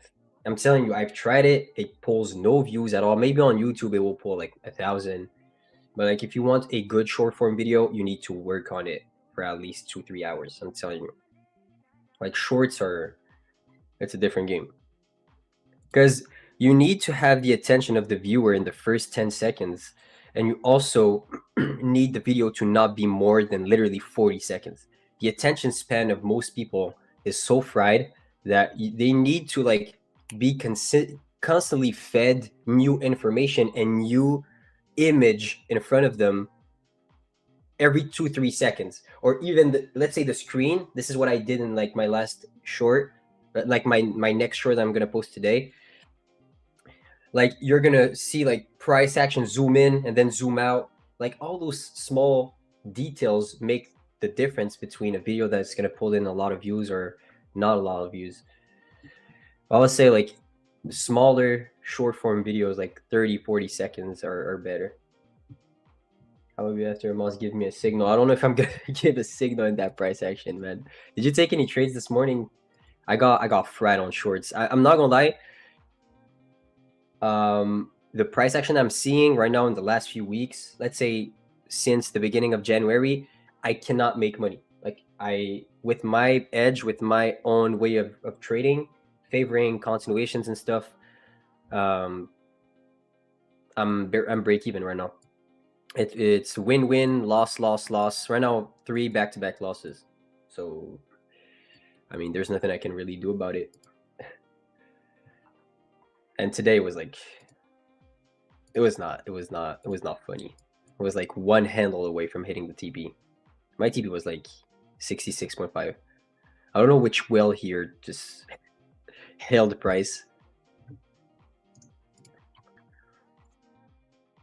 Speaker 10: I'm telling you, I've tried it. It pulls no views at all. Maybe on YouTube it will pull like 1,000. But like, if you want a good short form video, you need to work on it for at least 2-3 hours. I'm telling you, like, shorts it's a different game, because you need to have the attention of the viewer in the first 10 seconds. And you also need the video to not be more than literally 40 seconds. The attention span of most people is so fried that they need to like be constantly fed new information and new image in front of them every 2-3 seconds. Or even let's say the screen. This is what I did in like my last short, like my next short that I'm gonna post today. Like, you're gonna see like price action zoom in and then zoom out. Like, all those small details make the difference between a video that's going to pull in a lot of views or not a lot of views. I would say like smaller short form videos, like 30-40 seconds are better. How about after Moss give me a signal? I don't know if I'm gonna give a signal in that price action, man. Did you take any trades this morning? I got fried on shorts. I'm not gonna lie. The price action I'm seeing right now in the last few weeks, let's say since the beginning of January, I cannot make money. Like with my edge, with my own way of trading, favoring continuations and stuff, I'm break even right now. It's win-win, loss. Right now, 3 back-to-back losses. So, I mean, there's nothing I can really do about it. And today was like, it was not funny. It was like one handle away from hitting the TP. My TP was like 66.5. I don't know which whale here just held the price.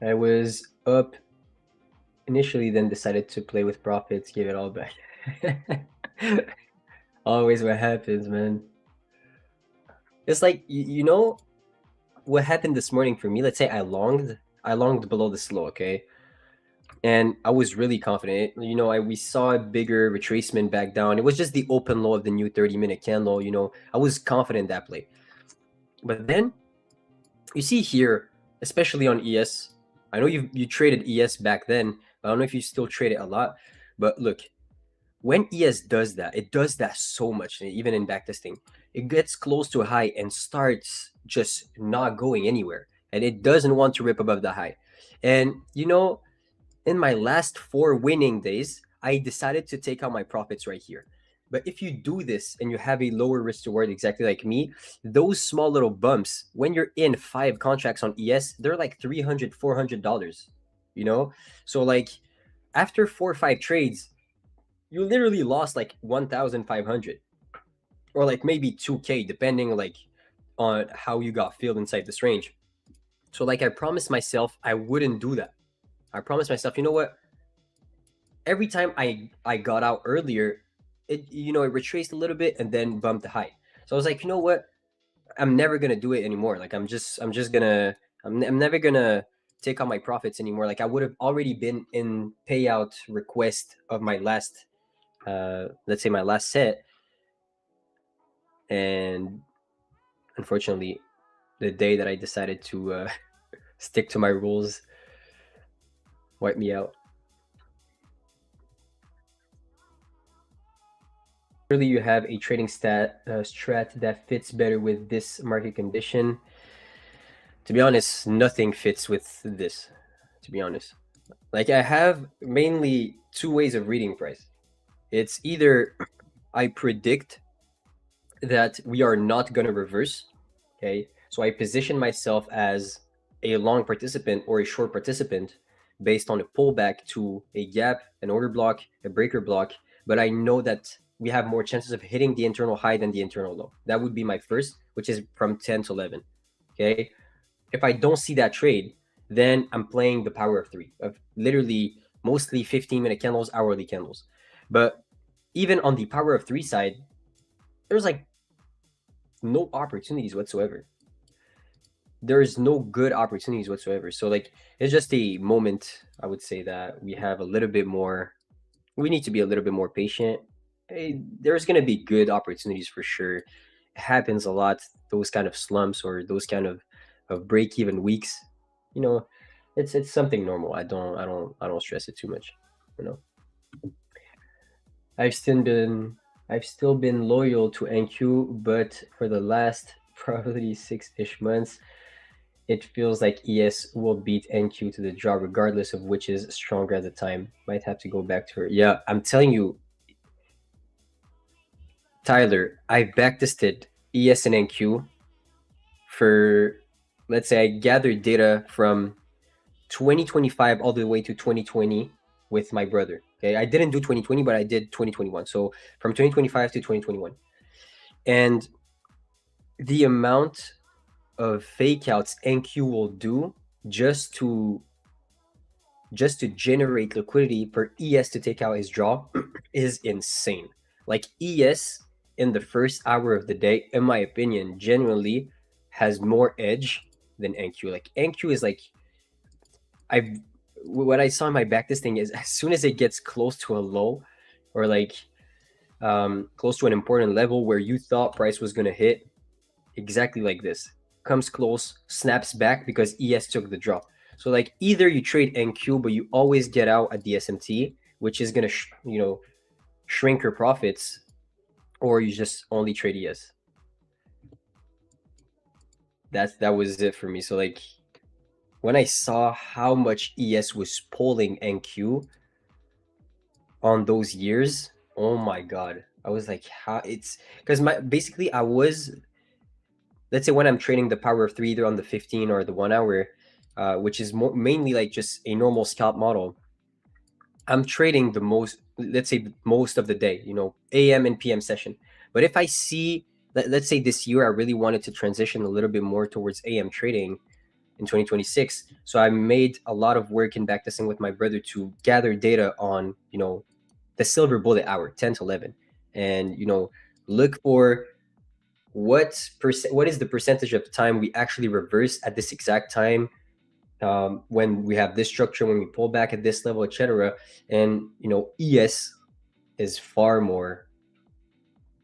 Speaker 10: I was up initially, then decided to play with profits, give it all back. Always what happens, man. It's like, you know what happened this morning for me? Let's say I longed below the slow, okay? And I was really confident. You know, we saw a bigger retracement back down. It was just the open low of the new 30-minute candle. You know, I was confident in that play. But then you see here, especially on ES, I know you traded ES back then. I don't know if you still trade it a lot, but look, when ES does that, it does that so much, even in backtesting. It gets close to a high and starts just not going anywhere, and it doesn't want to rip above the high. And you know, in my last 4 winning days, I decided to take out my profits right here. But if you do this and you have a lower risk to reward, exactly like me, those small little bumps, when you're in 5 contracts on ES, they're like $300, $400, you know? So like after 4 or 5 trades, you literally lost like 1,500 or like maybe 2K, depending like on how you got filled inside this range. So like I promised myself I wouldn't do that. I promised myself, you know what? Every time I got out earlier, it retraced a little bit and then bumped the high. So I was like, you know what? I'm never gonna do it anymore. Like I'm never gonna take out my profits anymore. Like I would have already been in payout request of my last, let's say my last set, and unfortunately, the day that I decided to stick to my rules wiped me out. Really, you have a trading strat that fits better with this market condition. To be honest, nothing fits with this, to be honest. Like I have mainly 2 ways of reading price. It's either I predict that we are not going to reverse, okay? So I position myself as a long participant or a short participant based on a pullback to a gap, an order block, a breaker block, but I know that we have more chances of hitting the internal high than the internal low. That would be my first, which is from 10 to 11, okay? If I don't see that trade, then I'm playing the power of 3, of literally mostly 15-minute candles, hourly candles. But even on the power of 3 side, there's like no opportunities whatsoever. There's no good opportunities whatsoever. So like, it's just a moment, I would say, that we have a little bit more, we need to be a little bit more patient. There's going to be good opportunities for sure. It happens a lot, those kind of slumps or those kind of break-even weeks. You know, it's something normal. I don't stress it too much, you know. I've still been loyal to NQ, but for the last probably 6-ish months, it feels like ES will beat NQ to the draw regardless of which is stronger at the time. Might have to go back to her. Yeah, I'm telling you, Tyler, I've backtested ES and NQ for, let's say I gathered data from 2025 all the way to 2020 with my brother. Okay, I didn't do 2020, but I did 2021. So from 2025 to 2021. And the amount of fake outs NQ will do just to just to generate liquidity for ES to take out his draw is insane. Like ES in the first hour of the day, in my opinion, genuinely has more edge than NQ. Like NQ is like, what I saw in my backtesting is as soon as it gets close to a low, or like close to an important level where you thought price was gonna hit, exactly like this, comes close, snaps back because ES took the draw. So like either you trade NQ, but you always get out at the SMT, which is gonna shrink your profits, or you just only trade ES. That was it for me. So like when I saw how much ES was pulling NQ on those years, oh my god, I was like, how? It's because basically I was, let's say when I'm trading the power of 3 either on the 15 or the 1 hour, which is mainly like just a normal scalp model, I'm trading the most, let's say most of the day, you know, AM and PM session. But if I see, let's say this year I really wanted to transition a little bit more towards AM trading in 2026, so I made a lot of work in backtesting with my brother to gather data on, you know, the silver bullet hour 10 to 11, and you know, look for what is the percentage of time we actually reverse at this exact time, when we have this structure, when we pull back at this level, etc. And you know, ES is far more,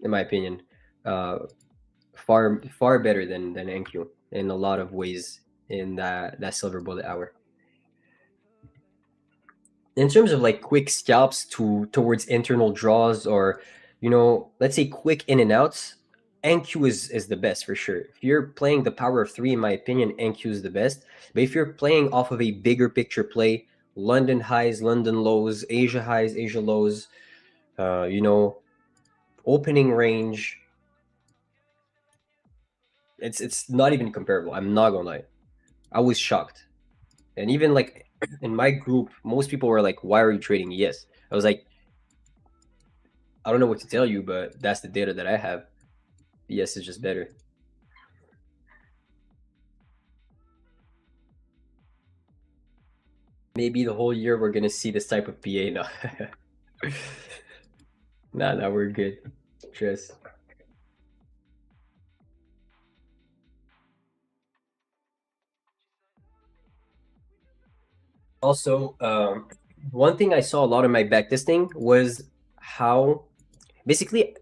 Speaker 10: in my opinion, far better than NQ in a lot of ways in that silver bullet hour. In terms of like quick scalps towards internal draws, or you know, let's say quick in and outs, NQ is the best for sure. If you're playing the power of 3, in my opinion, NQ is the best. But if you're playing off of a bigger picture play, London highs, London lows, Asia highs, Asia lows, you know, opening range, it's not even comparable. I'm not gonna lie. I was shocked. And even like in my group, most people were like, why are you trading ES? I was like, I don't know what to tell you, but that's the data that I have. ES is just better. Maybe the whole year we're gonna see this type of PA now. Nah, we're good. Just also, one thing I saw a lot in my backtesting was how basically,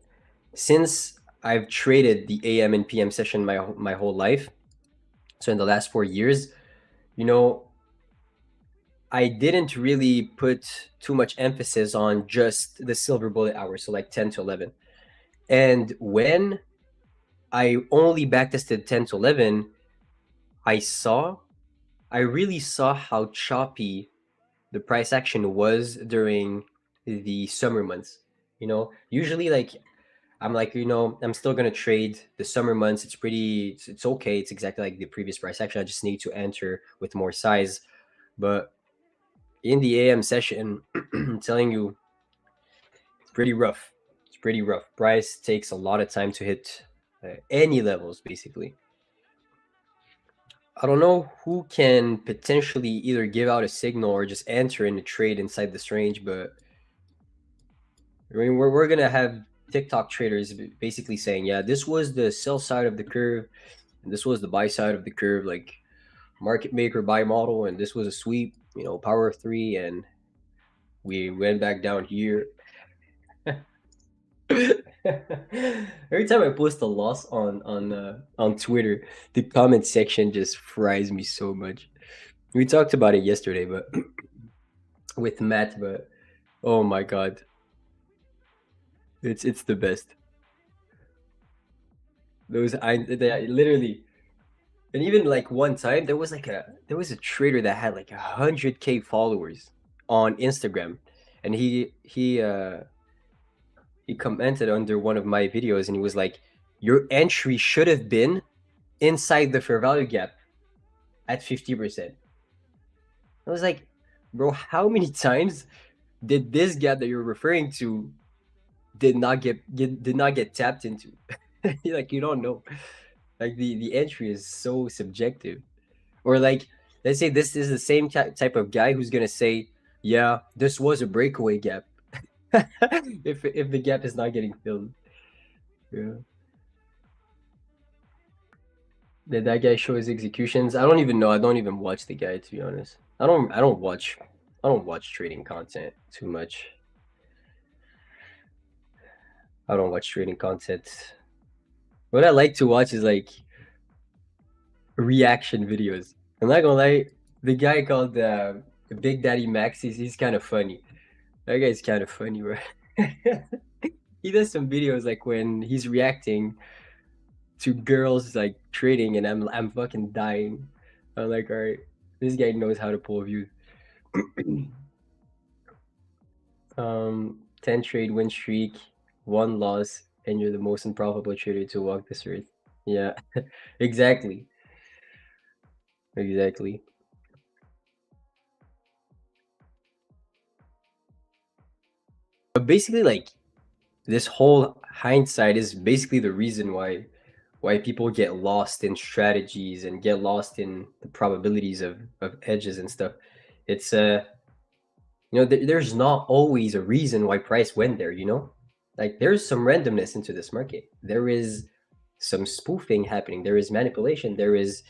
Speaker 10: since I've traded the AM and PM session my whole life, so in the last 4 years, you know, I didn't really put too much emphasis on just the silver bullet hour, so like 10 to 11. And when I only backtested 10 to 11, I really saw how choppy the price action was during the summer months. You know, usually like I'm like, you know, I'm still gonna trade the summer months. It's okay. It's exactly like the previous price action. I just need to enter with more size. But in the AM session, I'm telling you, it's pretty rough. It's pretty rough. Price takes a lot of time to hit any levels, basically. I don't know who can potentially either give out a signal or just enter in a trade inside this range, but I mean, we're gonna have TikTok traders basically saying, yeah, this was the sell side of the curve, and this was the buy side of the curve, like market maker buy model, and this was a sweep, you know, power of 3, and we went back down here. Every time I post a loss on Twitter, the comment section just fries me so much. We talked about it yesterday, but with Matt, but oh my god, it's the best. They literally, and even like one time there was a trader that had like 100K followers on Instagram, and he commented under one of my videos, and he was like, your entry should have been inside the fair value gap at 50%. I was like, bro, how many times did this gap that you're referring to did not get tapped into? Like, you don't know. Like the entry is so subjective. Or like let's say this is the same type of guy who's gonna say, yeah, this was a breakaway gap. if the gap is not getting filled. Yeah. Did that guy show his executions? I don't even know. I don't even watch the guy, to be honest. I don't watch trading content too much. I don't watch trading content. What I like to watch is like reaction videos. I'm not gonna lie, the guy called Big Daddy Max, he's kind of funny. That guy's kind of funny, bro. He does some videos like when he's reacting to girls like trading, and I'm fucking dying. I'm like, all right, this guy knows how to pull views. 10 trade win streak, 1 loss, and you're the most unprofitable trader to walk this earth. Yeah, exactly. Exactly. But basically, like, this whole hindsight is basically the reason why people get lost in strategies and get lost in the probabilities of edges and stuff. It's there's not always a reason why price went there, like there's some randomness into this market. There is some spoofing happening, there is manipulation, there is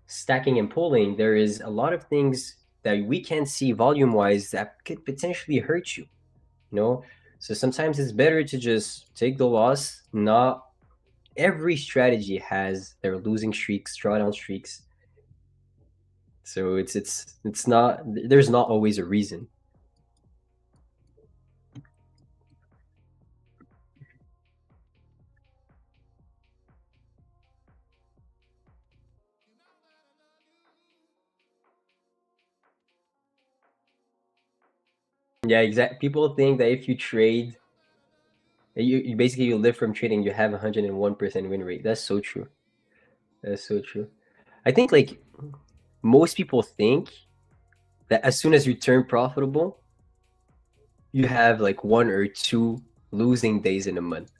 Speaker 10: stacking and pulling, there is a lot of things that we can't see volume wise that could potentially hurt you, so sometimes it's better to just take the loss. Not every strategy has their losing streaks, drawdown streaks. So it's not, there's not always a reason. Yeah, exactly. People think that if you trade, you basically you live from trading, you have 101% win rate. That's so true. That's so true. I think like most people think that as soon as you turn profitable, you have like 1 or 2 losing days in a month.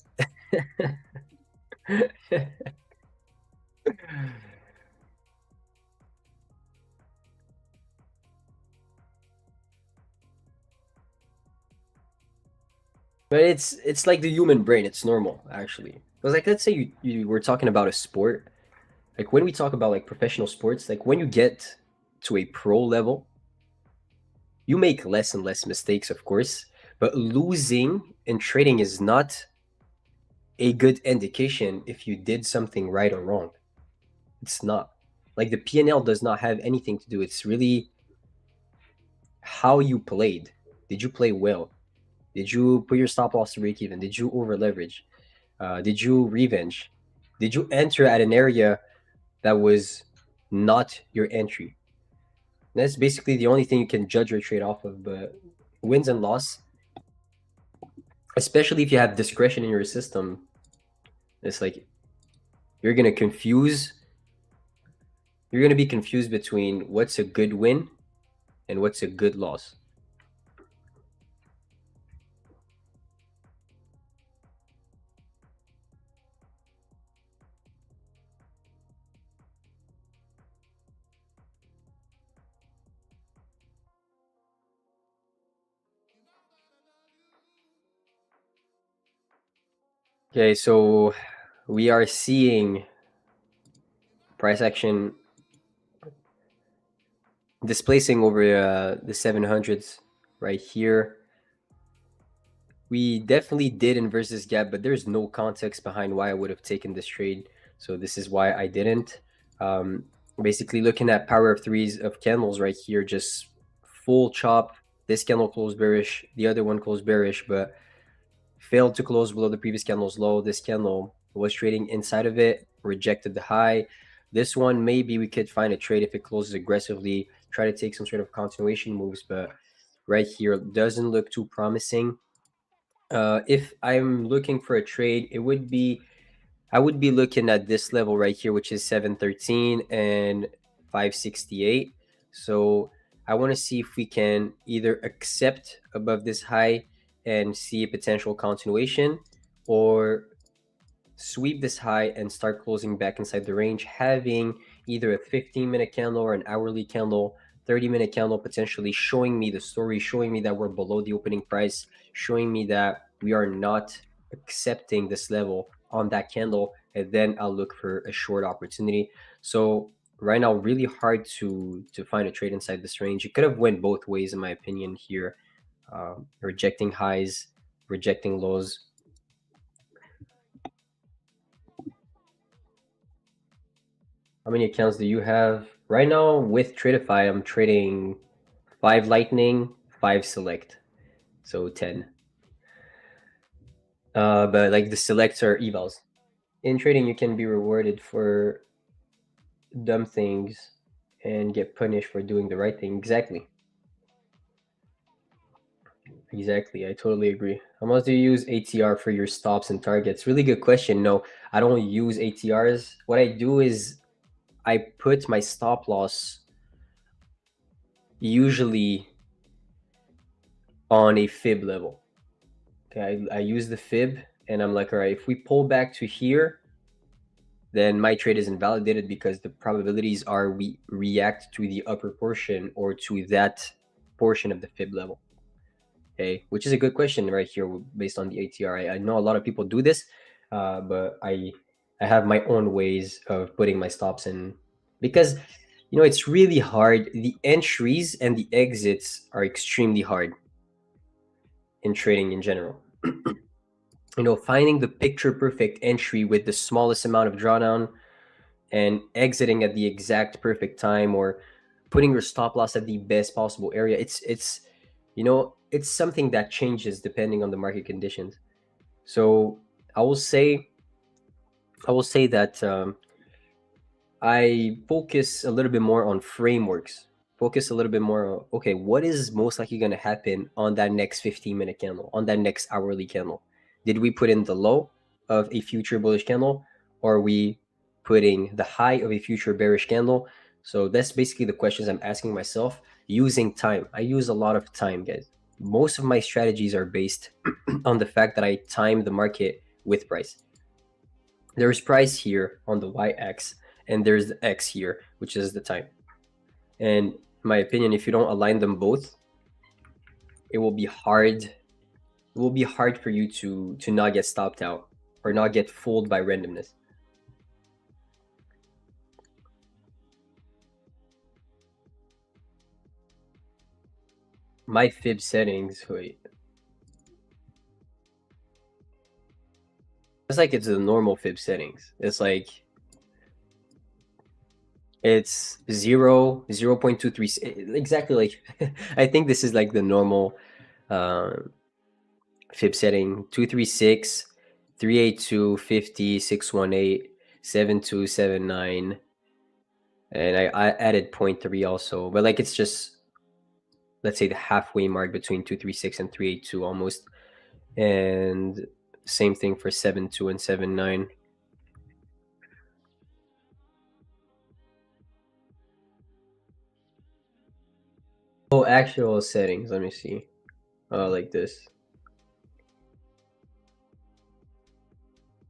Speaker 10: But it's like the human brain. It's normal, actually. Because like, let's say you were talking about a sport. Like when we talk about like professional sports, like when you get to a pro level, you make less and less mistakes, of course. But losing in trading is not a good indication if you did something right or wrong. It's not. Like the P&L does not have anything to do. It's really how you played. Did you play well? Did you put your stop loss to break even? Did you over leverage? Did you revenge? Did you enter at an area that was not your entry? That's basically the only thing you can judge your trade off of. But wins and loss, especially if you have discretion in your system, it's like you're gonna be confused between what's a good win and what's a good loss. Okay, so we are seeing price action displacing over the 700s right here. We definitely did inverse this gap, but there's no context behind why I would have taken this trade. So this is why I didn't. Basically looking at power of threes of candles right here, just full chop. This candle closed bearish, the other one closed bearish, but failed to close below the previous candle's low. This candle was trading inside of it, rejected the high. This one, maybe we could find a trade if it closes aggressively, try to take some sort of continuation moves, but right here doesn't look too promising. If I'm looking for a trade, I would be looking at this level right here, which is 713 and 568. So I want to see if we can either accept above this high and see a potential continuation, or sweep this high and start closing back inside the range, having either a 15-minute candle or an hourly candle, 30-minute candle, potentially showing me the story, showing me that we're below the opening price, showing me that we are not accepting this level on that candle, and then I'll look for a short opportunity. So right now, really hard to find a trade inside this range. It could have went both ways, in my opinion, here. Rejecting highs, rejecting lows. How many accounts do you have? Right now, with Tradeify, I'm trading 5 Lightning, 5 Select. So 10. But like the selects are evals. In trading, you can be rewarded for dumb things and get punished for doing the right thing. Exactly. Exactly. I totally agree. How much do you use ATR for your stops and targets? Really good question. No, I don't use ATRs. What I do is I put my stop loss usually on a fib level. Okay, I use the fib and I'm like, all right, if we pull back to here, then my trade is invalidated because the probabilities are we react to the upper portion or to that portion of the fib level. Okay, which is a good question right here based on the ATR. I know a lot of people do this, but I have my own ways of putting my stops in because it's really hard. The entries and the exits are extremely hard in trading in general. Finding the picture perfect entry with the smallest amount of drawdown and exiting at the exact perfect time, or putting your stop loss at the best possible area, it's something that changes depending on the market conditions. So I will say that I focus a little bit more on frameworks, focus a little bit more on, okay, what is most likely going to happen on that next 15-minute candle, on that next hourly candle? Did we put in the low of a future bullish candle, or are we putting the high of a future bearish candle? So that's basically the questions I'm asking myself using time. I use a lot of time, guys. Most of my strategies are based on the fact that I time the market with price. There's price here on the y-axis, and there's the x here, which is the time. And in my opinion, if you don't align them both, it will be hard. It will be hard for you to not get stopped out or not get fooled by randomness. My fib settings, wait. It's like it's the normal fib settings. It's like it's 0.23, exactly like I think this is like the normal fib setting: 236, 382, 50, 618, 7279, and I added 0.3 also, but like it's just, let's say, the halfway mark between 236 and 382 almost, and same thing for 72 and 79. Oh, actual settings, let me see. Like this.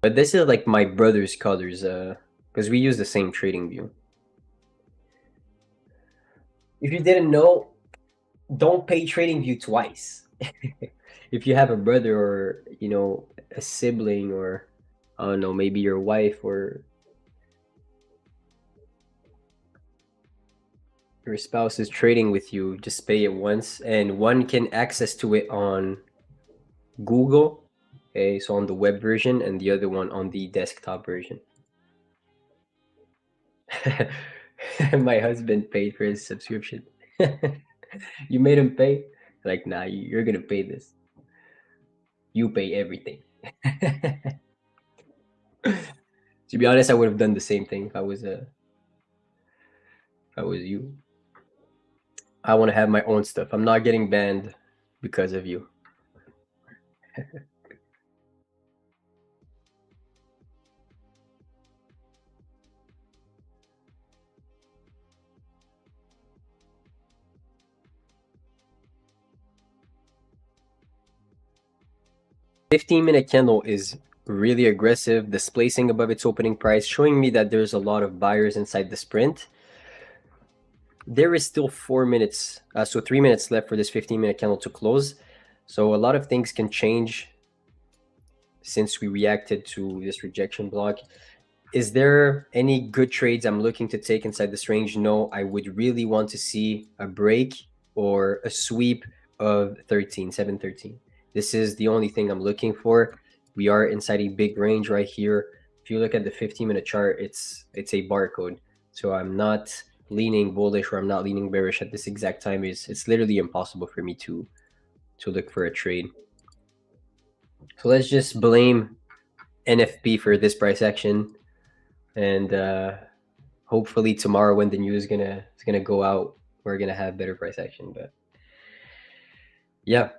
Speaker 10: But this is like my brother's colors, because we use the same trading view. If you didn't know, don't pay TradingView twice. If you have a brother or a sibling, or I don't know, maybe your wife or your spouse is trading with you, just pay it once, and one can access to it on Google, okay, so on the web version, and the other one on the desktop version. My husband paid for his subscription. You made him pay? Like, nah, you're gonna pay this. You pay everything. To be honest, I would have done the same thing if I was you. I want to have my own stuff. I'm not getting banned because of you. $15-minute candle is really aggressive, displacing above its opening price, showing me that there's a lot of buyers inside the sprint. There is still 4 minutes, so 3 minutes left for this 15-minute candle to close. So a lot of things can change since we reacted to this rejection block. Is there any good trades I'm looking to take inside this range? No, I would really want to see a break or a sweep of 713. This is the only thing I'm looking for. We are inside a big range right here. If you look at the 15-minute chart, it's a barcode. So I'm not leaning bullish or I'm not leaning bearish at this exact time. It's literally impossible for me to look for a trade. So let's just blame NFP for this price action, and hopefully tomorrow when the news is gonna go out, we're gonna have better price action. But yeah,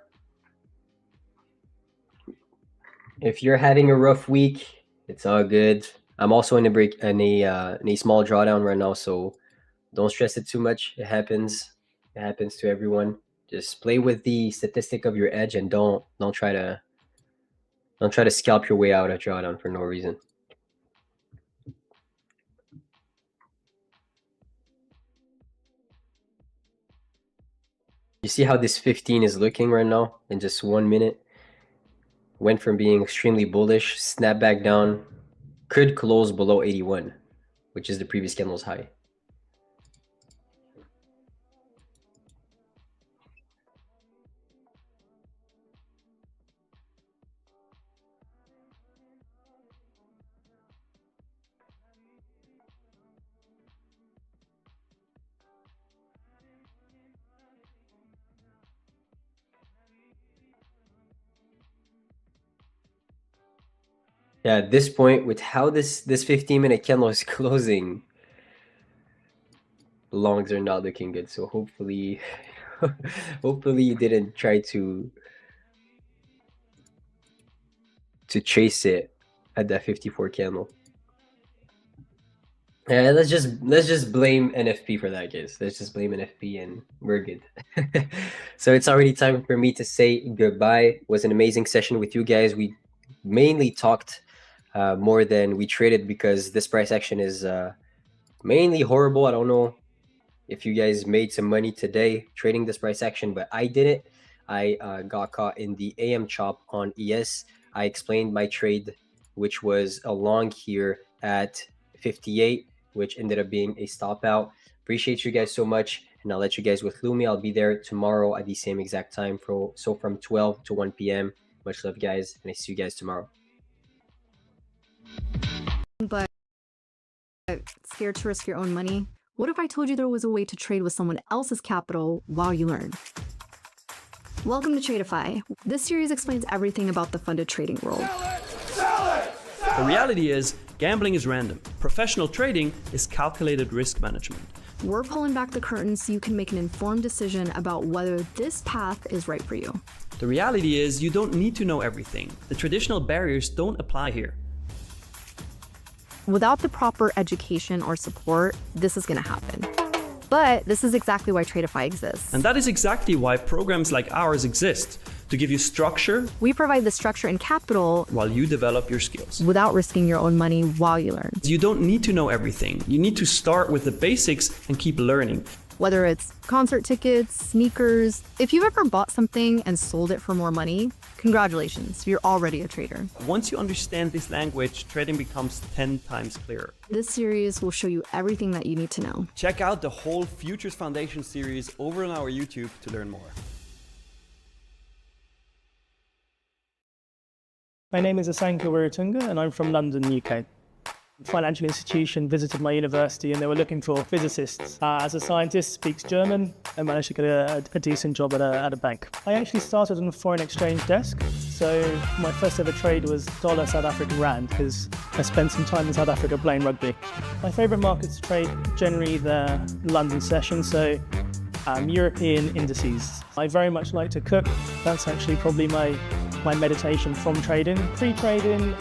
Speaker 10: if you're having a rough week, it's all good. I'm also in a small drawdown right now, so don't stress it too much. It happens to everyone. Just play with the statistic of your edge and don't try to scalp your way out of drawdown for no reason. You see how this 15 is looking right now in just 1 minute? Went from being extremely bullish, snap back down, could close below 81, which is the previous candle's high. Yeah, at this point, with how this 15-minute candle is closing, longs are not looking good. So hopefully, hopefully you didn't try to chase it at that 54 candle. Yeah, let's just blame NFP for that, guys. Let's just blame NFP and we're good. So it's already time for me to say goodbye. It was an amazing session with you guys. We mainly talked more than we traded because this price action is mainly horrible. I don't know if you guys made some money today trading this price action, but I didn't. I got caught in the AM chop on ES. I explained my trade, which was a long here at 58, which ended up being a stop out. Appreciate you guys so much, and I'll let you guys with Lumi. I'll be there tomorrow at the same exact time, so from 12 to 1 p.m. Much love, guys, and I see you guys tomorrow.
Speaker 3: But scared to risk your own money? What if I told you there was a way to trade with someone else's capital while you learn? Welcome to Tradeify. This series explains everything about the funded trading world.
Speaker 8: The reality is, gambling is random. Professional trading is calculated risk management.
Speaker 3: We're pulling back the curtain so you can make an informed decision about whether this path is right for you.
Speaker 8: The reality is, you don't need to know everything. The traditional barriers don't apply here.
Speaker 3: Without the proper education or support, this is going to happen. But this is exactly why Tradeify exists.
Speaker 8: And that is exactly why programs like ours exist, to give you structure.
Speaker 3: We provide the structure and capital
Speaker 8: while you develop your skills.
Speaker 3: Without risking your own money while you learn.
Speaker 8: You don't need to know everything. You need to start with the basics and keep learning.
Speaker 3: Whether it's concert tickets, sneakers, if you've ever bought something and sold it for more money, congratulations, you're already a trader.
Speaker 8: Once you understand this language, trading becomes 10 times clearer.
Speaker 3: This series will show you everything that you need to know.
Speaker 8: Check out the whole Futures Foundation series over on our YouTube to learn more.
Speaker 2: My name is Asanka Wiratunga and I'm from London, UK. A financial institution visited my university and they were looking for physicists. As a scientist, speaks German and managed to get a decent job at a bank. I actually started on a foreign exchange desk, so my first ever trade was dollar South African rand because I spent some time in South Africa playing rugby. My favourite markets to trade generally the London session, so European indices. I very much like to cook. That's actually probably my meditation from trading. Pre-trading,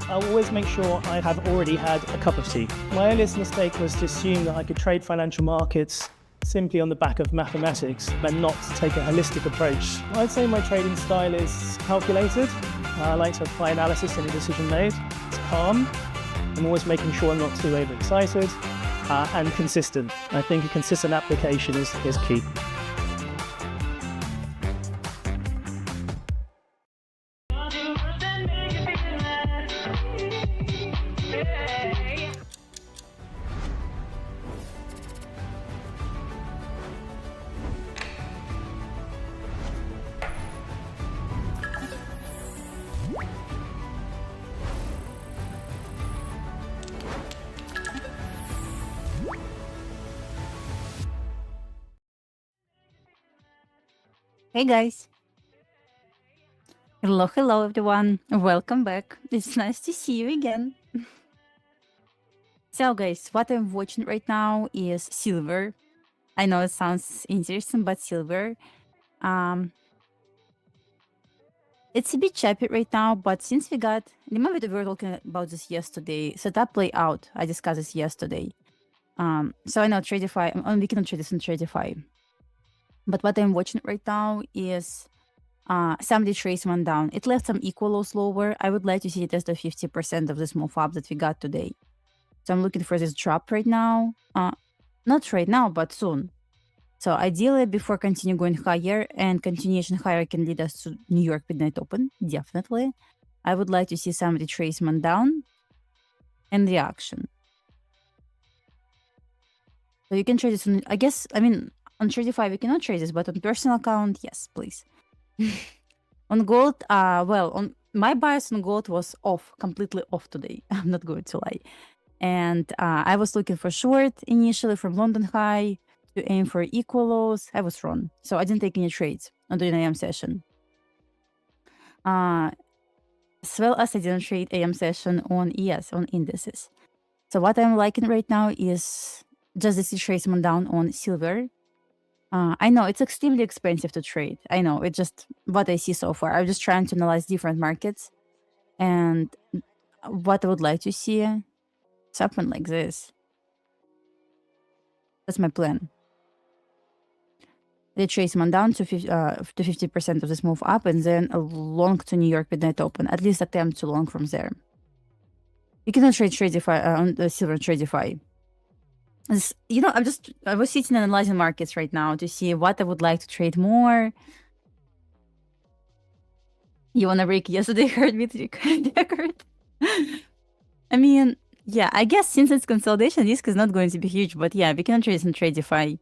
Speaker 2: I always make sure I have already had a cup of tea. My earliest mistake was to assume that I could trade financial markets simply on the back of mathematics and not take a holistic approach. I'd say my trading style is calculated. I like to apply analysis to any decision made. It's calm. I'm always making sure I'm not too overexcited, and consistent. I think a consistent application is key.
Speaker 11: Hey guys. Hello everyone. Welcome back. It's nice to see you again. So guys, what I'm watching right now is silver. I know it sounds interesting, but silver. It's a bit choppy right now, but since we got, remember we were talking about this yesterday, setup playout. I discussed this yesterday. So I know Tradeify, we cannot trade this on Tradeify. But what I'm watching right now is somebody traced one down. It left some equal lows lower. I would like to see it as the 50% of this move up that we got today. So I'm looking for this drop right now. Not right now, but soon. So ideally, before continue going higher, and continuation higher can lead us to New York Midnight Open, definitely. I would like to see somebody trace one down and reaction. So you can trade this on, I guess, I mean, on Tradeify we cannot trade this, but on personal account, yes, please. On gold, well, on my bias on gold was off, completely off today. I'm not going to lie. And I was looking for short initially from London high to aim for equal lows. I was wrong, so I didn't take any trades on the AM session. As well as I didn't trade AM session on ES, on indices. So what I'm liking right now is just the retracement down on silver. I know it's extremely expensive to trade. I know, it's just what I see so far. I'm just trying to analyze different markets. And what I would like to see, something like this. That's my plan. Retracement down to 50% of this move up, and then a long to New York Midnight Open. At least attempt to long from there. You cannot trade Tradeify on the silver Tradeify. You know, I was sitting and analyzing markets right now to see what I would like to trade more. You wanna break yesterday heartbeat record? I mean, yeah, I guess since it's consolidation, risk is not going to be huge, but yeah, we cannot trade this in Tradeify.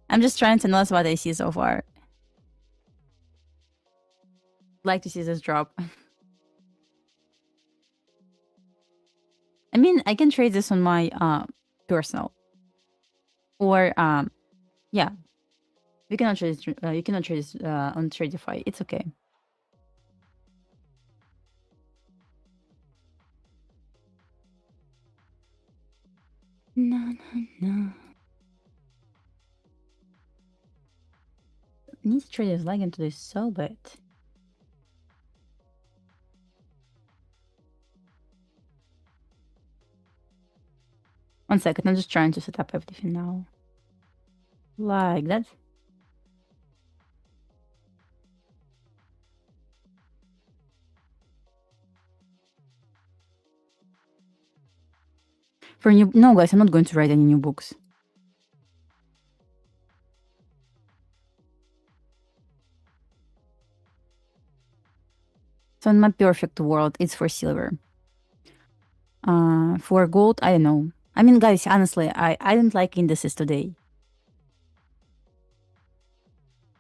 Speaker 11: I'm just trying to analyze what I see so far. Like to see this drop. I mean, I can trade this on my personal, or yeah, we cannot trade. You cannot trade this on Tradeify. It's okay. No. Need to trade is lagging today so bad. One second, I'm just trying to set up everything now. Like that. For new, no guys, I'm not going to write any new books. So in my perfect world, it's for silver. For gold, I don't know. I mean, guys, honestly, I didn't like indices today.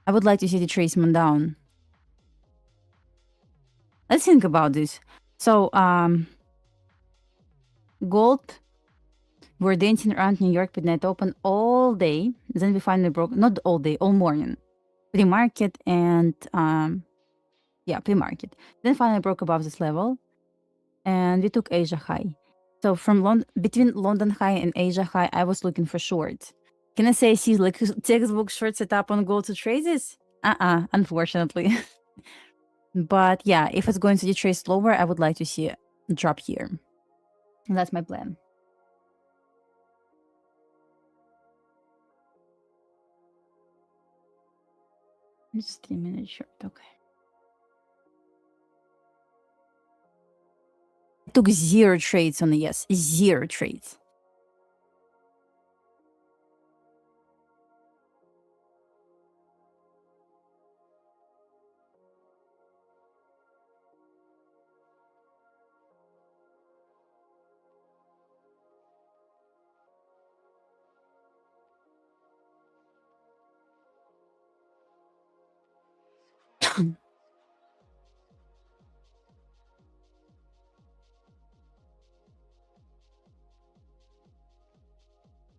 Speaker 11: I would like to see the tracement down. Let's think about this. So, gold, we're dancing around New York Midnight Open all day. Then we finally broke, not all day, all morning. Pre-market and, yeah, pre-market. Then finally broke above this level. And we took Asia high. So from between London high and Asia high, I was looking for shorts. Can I say I see like textbook short setup on gold to trade this? Unfortunately. But yeah, if it's going to retrace lower, I would like to see a drop here. And that's my plan. It's 3-minute short. Okay. Took 0 trades on the yes. 0 trades.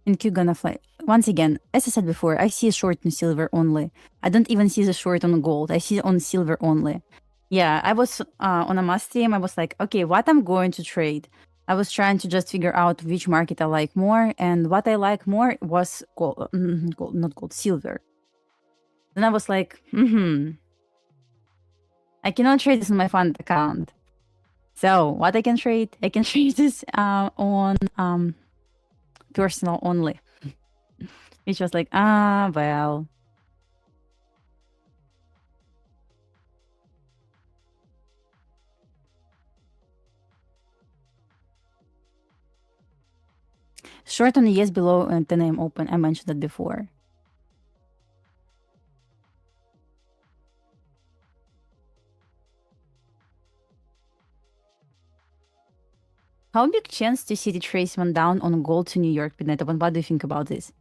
Speaker 11: And Q gonna fly. Once again, as I said before, I see a short on silver only. I don't even see the short on gold. I see it on silver only. Yeah, I was on a must team. I was like, okay, what I'm going to trade. I was trying to just figure out which market I like more, and what I like more was gold, not gold, silver. Then I was like, I cannot trade this on my fund account. So what I can trade? I can trade this on personal only. Which was like, well. Short on the yes below 10 AM open. I mentioned that before. How big chance to see the tracement down on gold to New York midnight open? What do you think about this?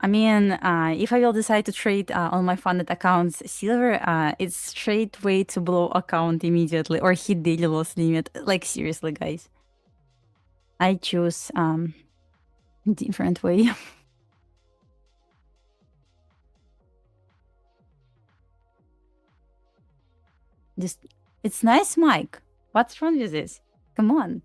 Speaker 11: I mean, if I will decide to trade on my funded accounts silver, it's straight way to blow account immediately or hit daily loss limit. Like seriously, guys. I choose different way. Just it's nice, Mike. What's wrong with this? Come on.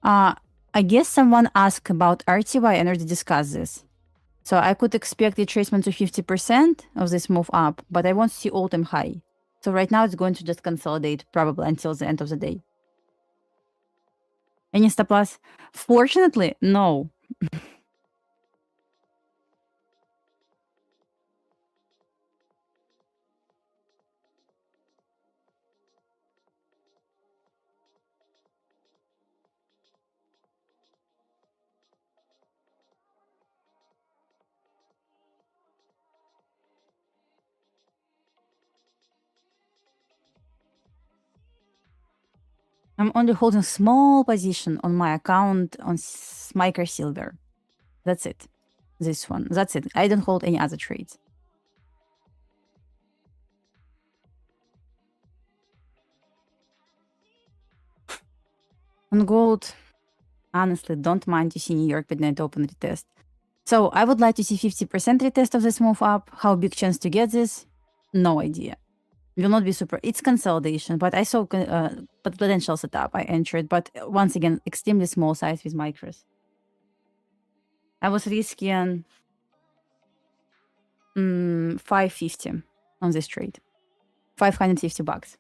Speaker 11: I guess someone asked about RTY and already discussed this. So I could expect retracement to 50% of this move up, but I won't see all-time high. So right now it's going to just consolidate probably until the end of the day. Any stop loss? Fortunately, no. I'm only holding small position on my account on micro silver. That's it. This one. That's it. I don't hold any other trades. On gold, honestly, don't mind to see New York midnight open retest. So I would like to see 50% retest of this move up. How big chance to get this? No idea. Will not be super. It's consolidation, but I saw but potential setup. I entered, but once again, extremely small size with micros. I was risking 550 on this trade. $550.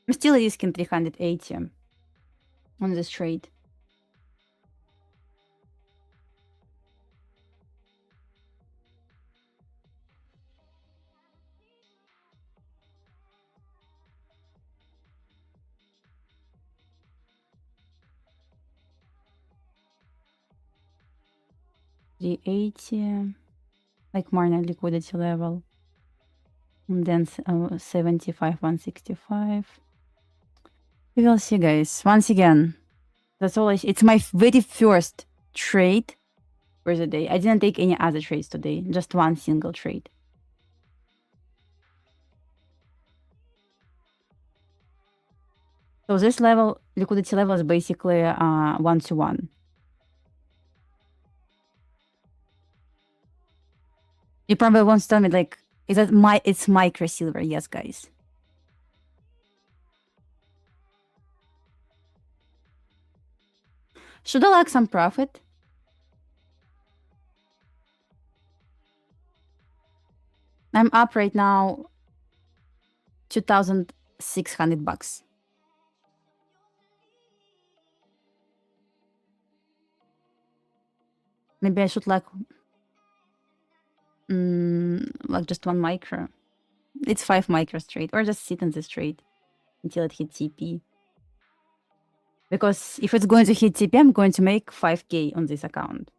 Speaker 11: I'm still risking 380 on this trade. $380, like minor liquidity level. And then 75, 165. We will see, guys. Once again, that's all it's my very first trade for the day. I didn't take any other trades today, just one single trade. So this level, liquidity level, is basically 1-to-1. You probably won't tell me, like, is that it's micro silver? Yes, guys. Should I like some profit? I'm up right now 2,600 bucks. Maybe I should like just one micro. It's 5 micros trade, or just sit in this trade until it hits TP. Because if it's going to hit TP, I'm going to make 5k on this account.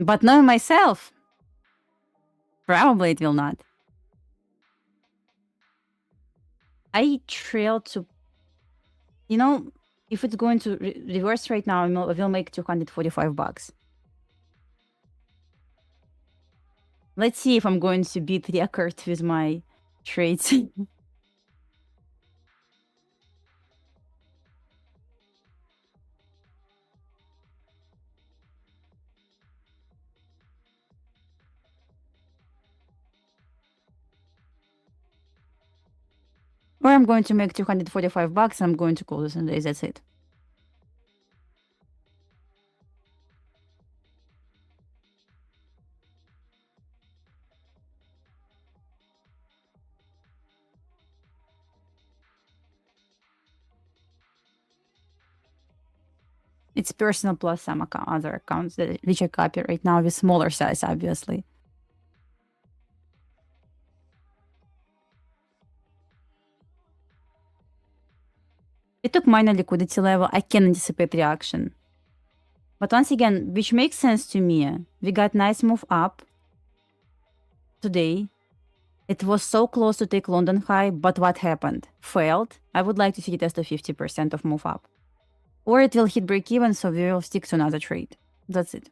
Speaker 11: But knowing myself, probably it will not. I trail to, you know, if it's going to reverse right now, I will make 245 bucks. Let's see if I'm going to beat record with my trades. Or I'm going to make 245 bucks and I'm going to call this in days. That's it. It's personal plus some other accounts which I copy right now with smaller size, obviously. It took minor liquidity level. I can anticipate reaction. But once again, which makes sense to me, we got nice move up today. It was so close to take London high, but what happened? Failed. I would like to see it as the 50% of move up. Or it will hit break even, so we will stick to another trade. That's it.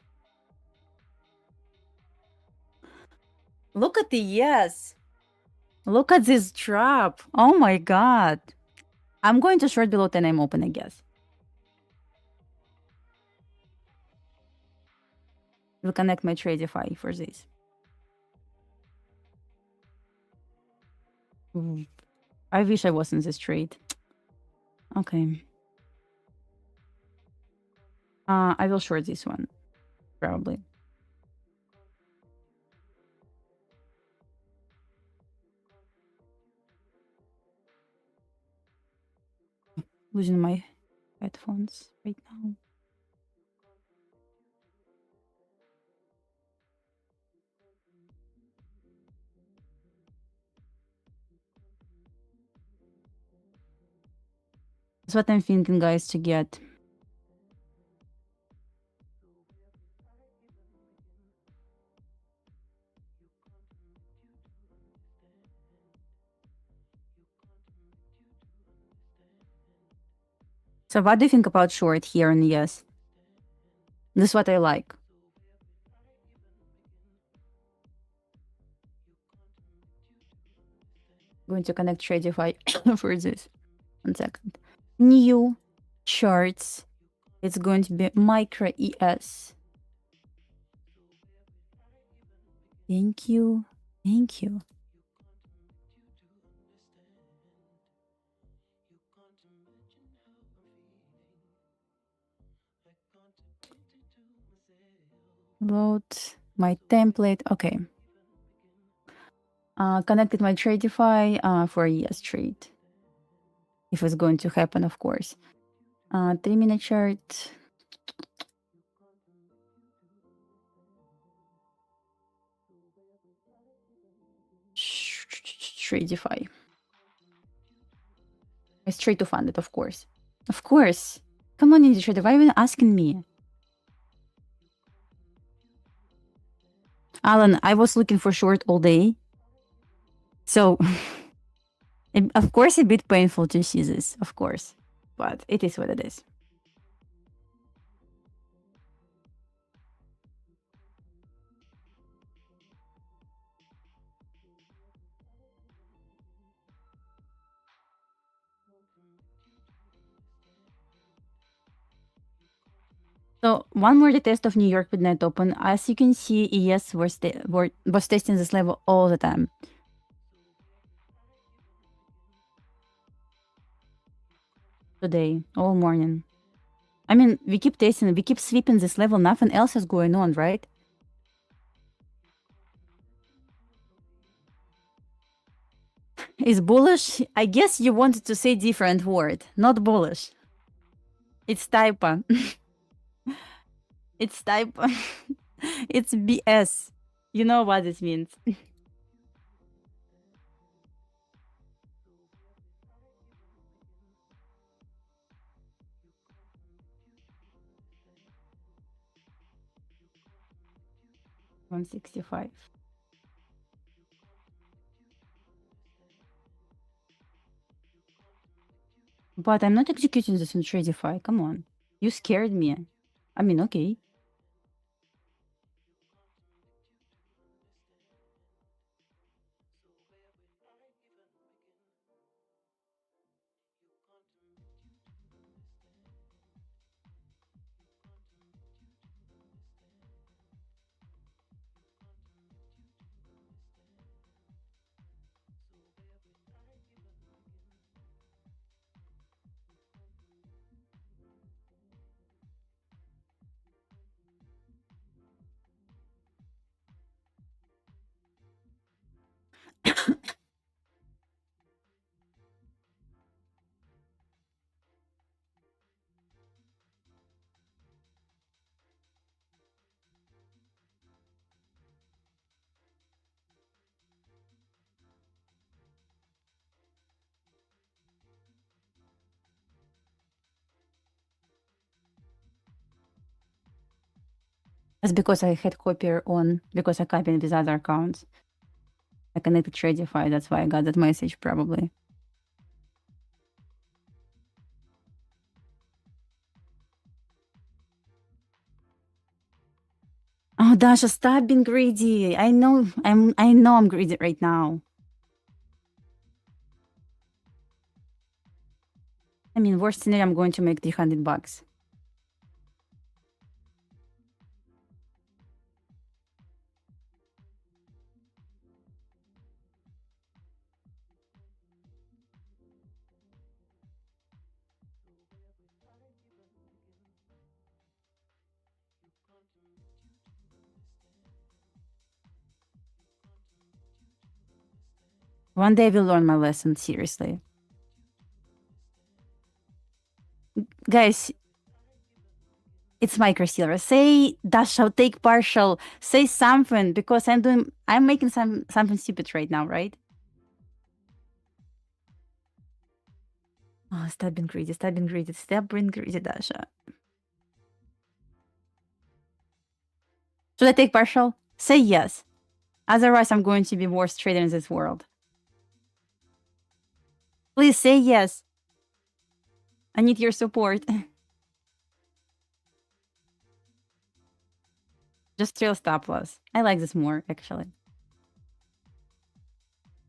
Speaker 11: Look at the yes. Look at this drop. Oh my god. I'm going to short below 10 I'm open, I guess. We'll connect my Tradeify for this. I wish I was in this trade. Okay. I will short this one, probably. Losing my headphones right now. That's what I'm thinking, guys, to get. So what do you think about short here and yes? This is what I like. Going to connect Tradeify for this. 1 second. New charts. It's going to be micro ES. Thank you. Thank you. Load my template. Okay. Connected my Tradeify for a yes trade. If it's going to happen, of course. 3-minute chart. Tradeify. It's straight to fund it, of course. Of course. Come on, Indie Trader. Why are you even asking me? Alan, I was looking for short all day. So, of course, a bit painful to see this, of course. But it is what it is. So one more retest of New York with net open. As you can see, ES was testing this level all the time. Today, all morning. I mean, we keep testing, we keep sweeping this level. Nothing else is going on, right? Is bullish? I guess you wanted to say different word. Not bullish. It's typo. It's typo. It's BS. You know what this means. $165. But I'm not executing this in Tradeify. Come on. You scared me. I mean, okay. It's because I had copier on, because I copied with other accounts. I connected Tradeify, that's why I got that message probably. Oh, Dasha, stop being greedy. I know I'm greedy right now. I mean, worst scenario, I'm going to make $300. One day I will learn my lesson, seriously. Guys, it's micro silver. Say Dasha, take partial. Say something, because I'm making something stupid right now, right? Oh, stop being greedy, stop being greedy, stop being greedy, Dasha. Should I take partial? Say yes. Otherwise, I'm going to be worst trader in this world. Please say yes. I need your support. Just trail stop loss. I like this more, actually.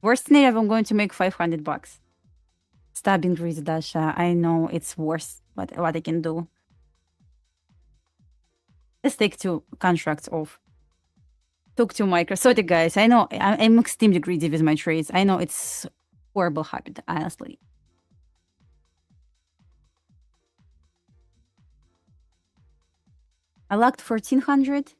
Speaker 11: Worst scenario, I'm going to make $500. Stop being greedy, Dasha. I know it's worse what I can do. Let's take 2 contracts off. Took 2 micro. Sorry, guys. I know I'm extremely greedy with my trades. I know it's horrible habit, honestly. I locked 1400.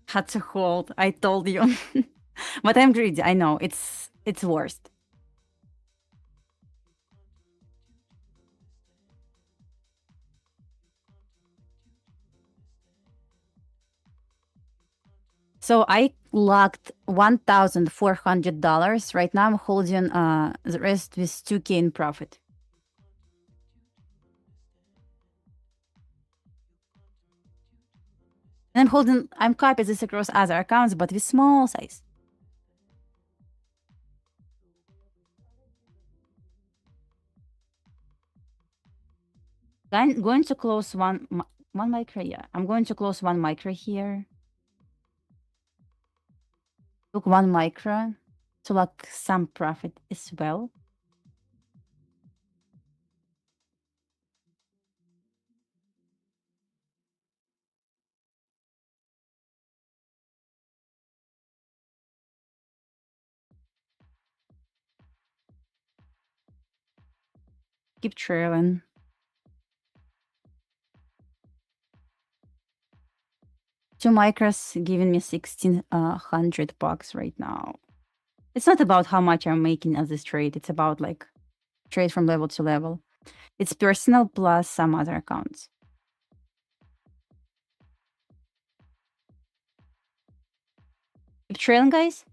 Speaker 11: Had to hold. I told you. But I'm greedy. I know it's worst. So I locked $1,400. Right now I'm holding the rest with 2K in profit. And I'm copying this across other accounts, but with small size. I'm going to close one micro, yeah. I'm going to close one micro here. Took one micro to lock some profit as well. Keep trailing. Two micros giving me $1,600 right now. It's not about how much I'm making as this trade. It's about like trade from level to level. It's personal plus some other accounts. Keep trailing, guys.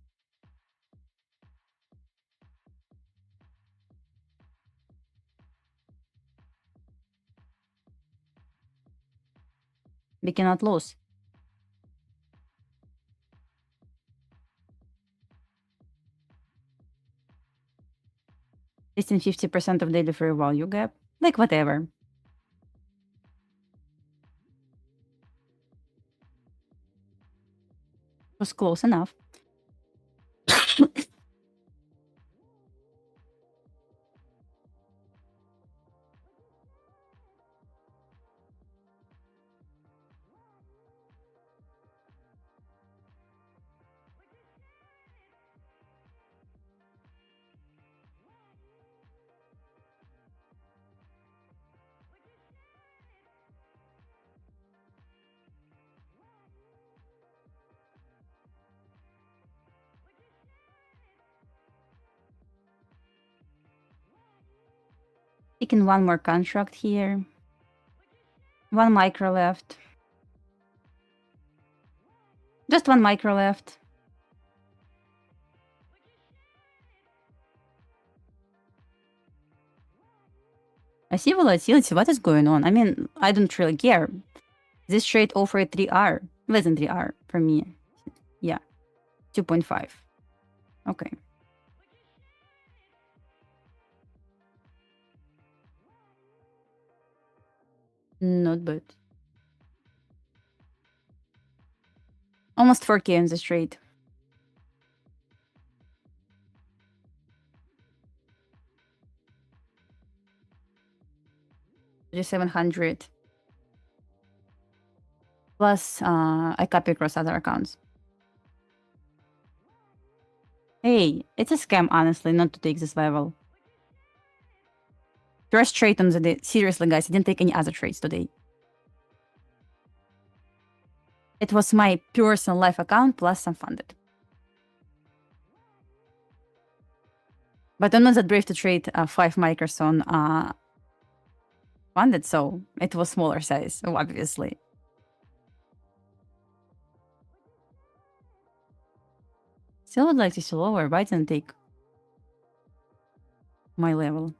Speaker 11: We cannot lose. Less than 50% of daily fair value gap. Like whatever. Was close enough. Taking one more contract here. One micro left. Just one micro left. I see volatility. What is going on? I mean, I don't really care. This trade offered 3R. Less than 3R for me. Yeah. 2.5. Okay. Not bad. Almost 4K in this trade. Just 700. Plus, I copy across other accounts. Hey, it's a scam, honestly, not to take this level. First trade on the day. Seriously, guys, I didn't take any other trades today. It was my personal life account plus some funded. But I'm not that brave to trade 5 micros on funded, so it was smaller size, obviously. Still would like to see lower, but I didn't take my level.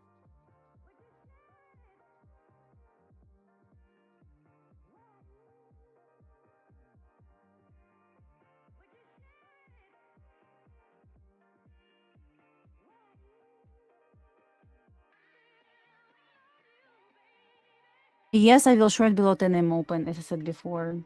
Speaker 11: Yes, I will short below 10M open, as I said before.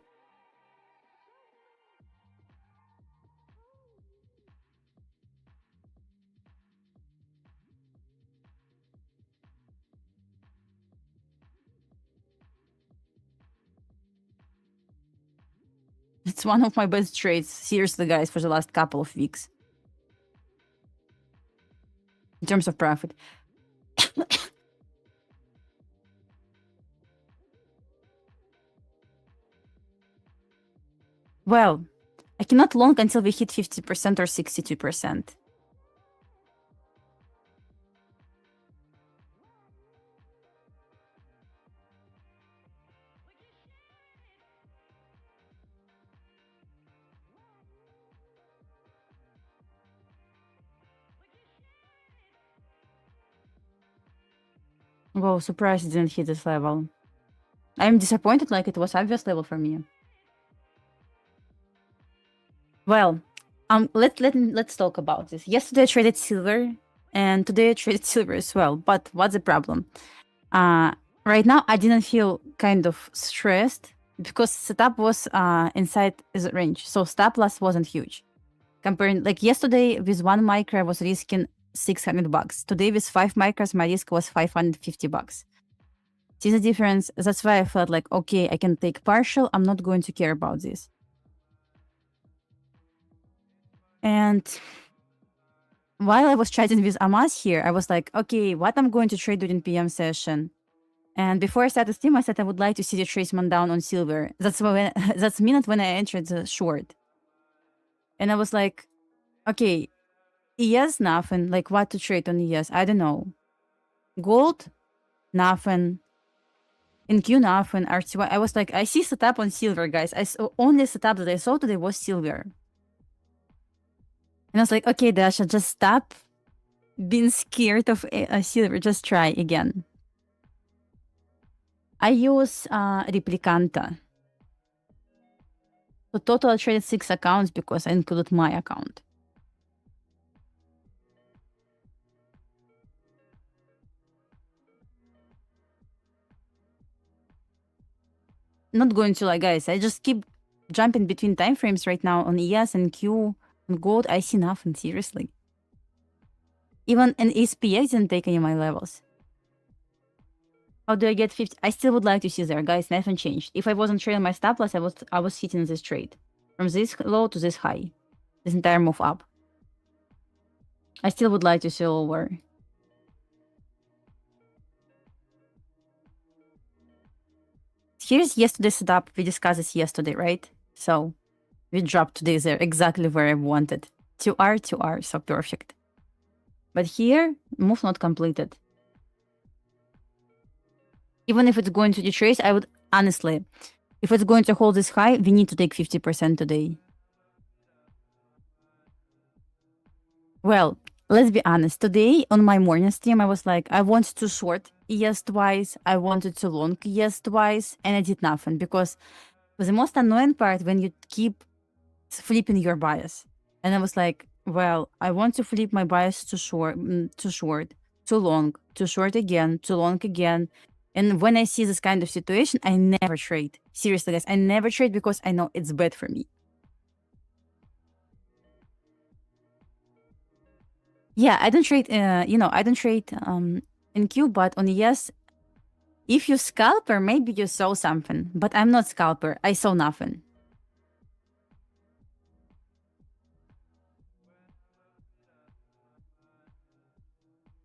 Speaker 11: It's one of my best trades, seriously, guys, for the last couple of weeks. In terms of profit. Well, I cannot long until we hit 50% or 62%. Wow, surprised it didn't hit this level. I'm disappointed, like it was obvious level for me. Well, let's talk about this. Yesterday I traded silver, and today I traded silver as well. But what's the problem? Right now I didn't feel kind of stressed because setup was inside the range, so stop loss wasn't huge. Comparing like yesterday with 1 micro, I was risking $600. Today with 5 micros, my risk was $550. See the difference? That's why I felt like, okay, I can take partial. I'm not going to care about this. And while I was chatting with Amas here, I was like, okay, what I'm going to trade during PM session. And before I started stream, I said I would like to see the tracement down on silver. That's when that's the minute when I entered the short. And I was like, okay, ES, nothing. Like, what to trade on ES? I don't know. Gold, nothing. NQ, nothing. RTY. I was like, I see setup on silver, guys. Only setup that I saw today was silver. And I was like, okay, Dasha, just stop being scared of silver. Just try again. I use Replicanta. So total I traded 6 accounts because I included my account. Not going to lie, guys. I just keep jumping between time frames right now on ES and Q and gold. I see nothing, seriously. Even an SPX didn't take any of my levels. How do I get 50? I still would like to see there, guys. Nothing changed. If I wasn't trading my stop loss, I was hitting this trade. From this low to this high. This entire move up. I still would like to see lower. Here's yesterday's setup. We discussed this yesterday, right? So we dropped today there exactly where I wanted. 2R, 2R, so perfect. But here, move not completed. Even if it's going to retrace, I would honestly, if it's going to hold this high, we need to take 50% today. Well, let's be honest. Today on my morning stream, I was like, I wanted to short ES twice, I wanted to long ES twice, and I did nothing because it was the most annoying part when you keep flipping your bias. And I was like, well, I want to flip my bias to short, too long, too short again, too long again. And when I see this kind of situation, I never trade. Seriously, guys, I never trade because I know it's bad for me. Yeah, I don't trade, I don't trade in Q, but on ES, if you scalper, maybe you saw something. But I'm not scalper. I saw nothing.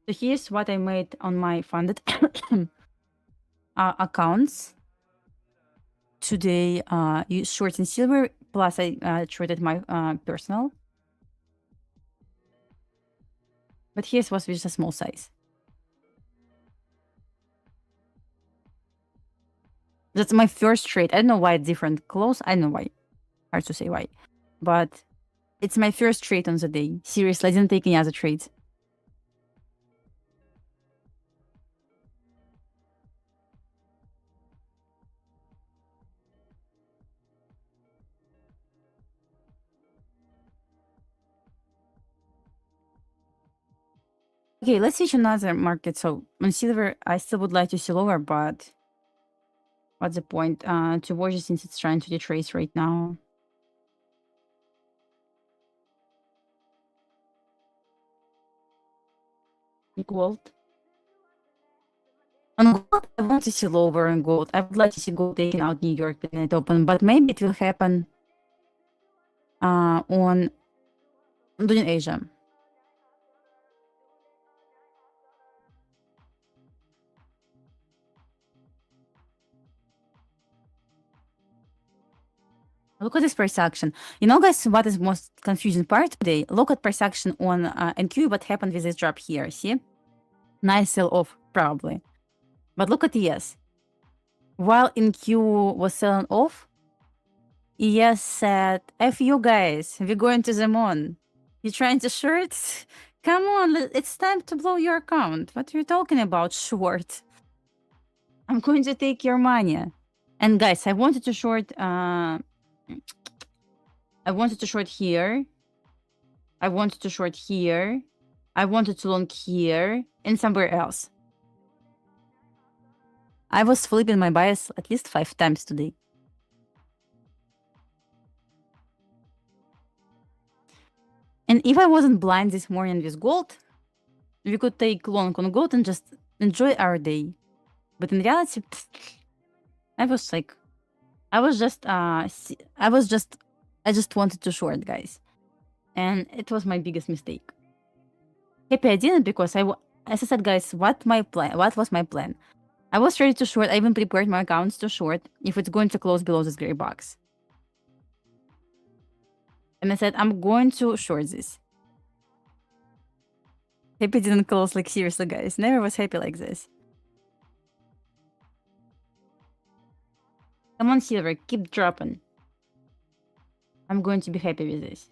Speaker 11: So here's what I made on my funded accounts. Today, you short in silver, plus I traded my personal. But here's was with a small size. That's my first trade. I don't know why it's different close. I don't know why. Hard to say why. But it's my first trade on the day. Seriously, I didn't take any other trades. Okay, let's switch another market. So on silver, I still would like to see lower, but what's the point to watch it since it's trying to retrace right now? Gold. On gold, I want to see lower on gold. I would like to see gold taking out New York and it open, but maybe it will happen on during Asia. Look at this price action. You know, guys, what is most confusing part today? Look at price action on NQ, what happened with this drop here, see? Nice sell off, probably. But look at ES. While NQ was selling off, ES said, F you guys, we're going to the moon. You're trying to short? Come on, it's time to blow your account. What are you talking about, short? I'm going to take your money. And guys, I wanted to short I wanted to short here. I wanted to short here. I wanted to long here and somewhere else. I was flipping my bias at least 5 times today. And if I wasn't blind this morning with gold, we could take long on gold and just enjoy our day. But in reality, I just wanted to short, guys. And it was my biggest mistake. Happy I didn't, because as I said, guys, what was my plan? I was ready to short. I even prepared my accounts to short if it's going to close below this gray box. And I said, I'm going to short this. Happy didn't close, like, seriously, guys. Never was happy like this. Come on, silver, keep dropping. I'm going to be happy with this.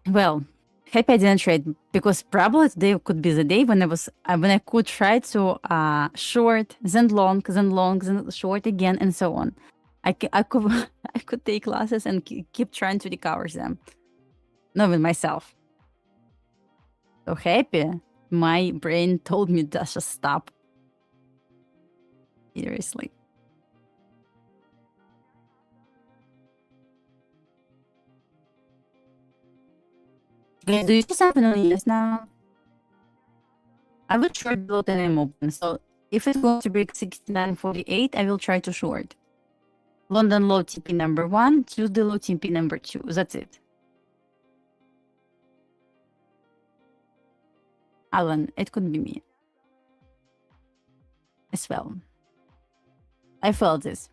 Speaker 11: Well, happy I didn't trade, because probably today could be the day when I could try to short, then long, then short again, and so on. I could take losses and keep trying to recover them, knowing myself. So happy, my brain told me just stop. Seriously. Okay, do you see something on ES now? I will short below 10 AM open. So if it's going to break 69.48, I will try to short. London low TP number 1, Tuesday low TP number 2. That's it. Alan, it could be me as well. I felt this.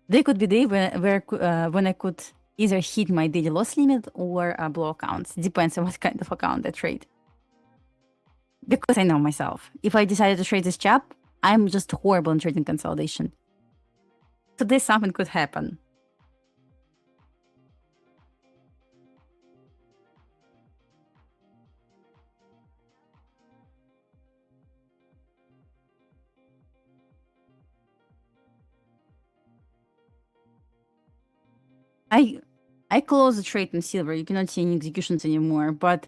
Speaker 11: There could be day when I could either hit my daily loss limit or blow accounts. Depends on what kind of account I trade. Because I know myself. If I decided to trade this chap, I'm just horrible in trading consolidation. Today something could happen. I close the trade in silver. You cannot see any executions anymore. But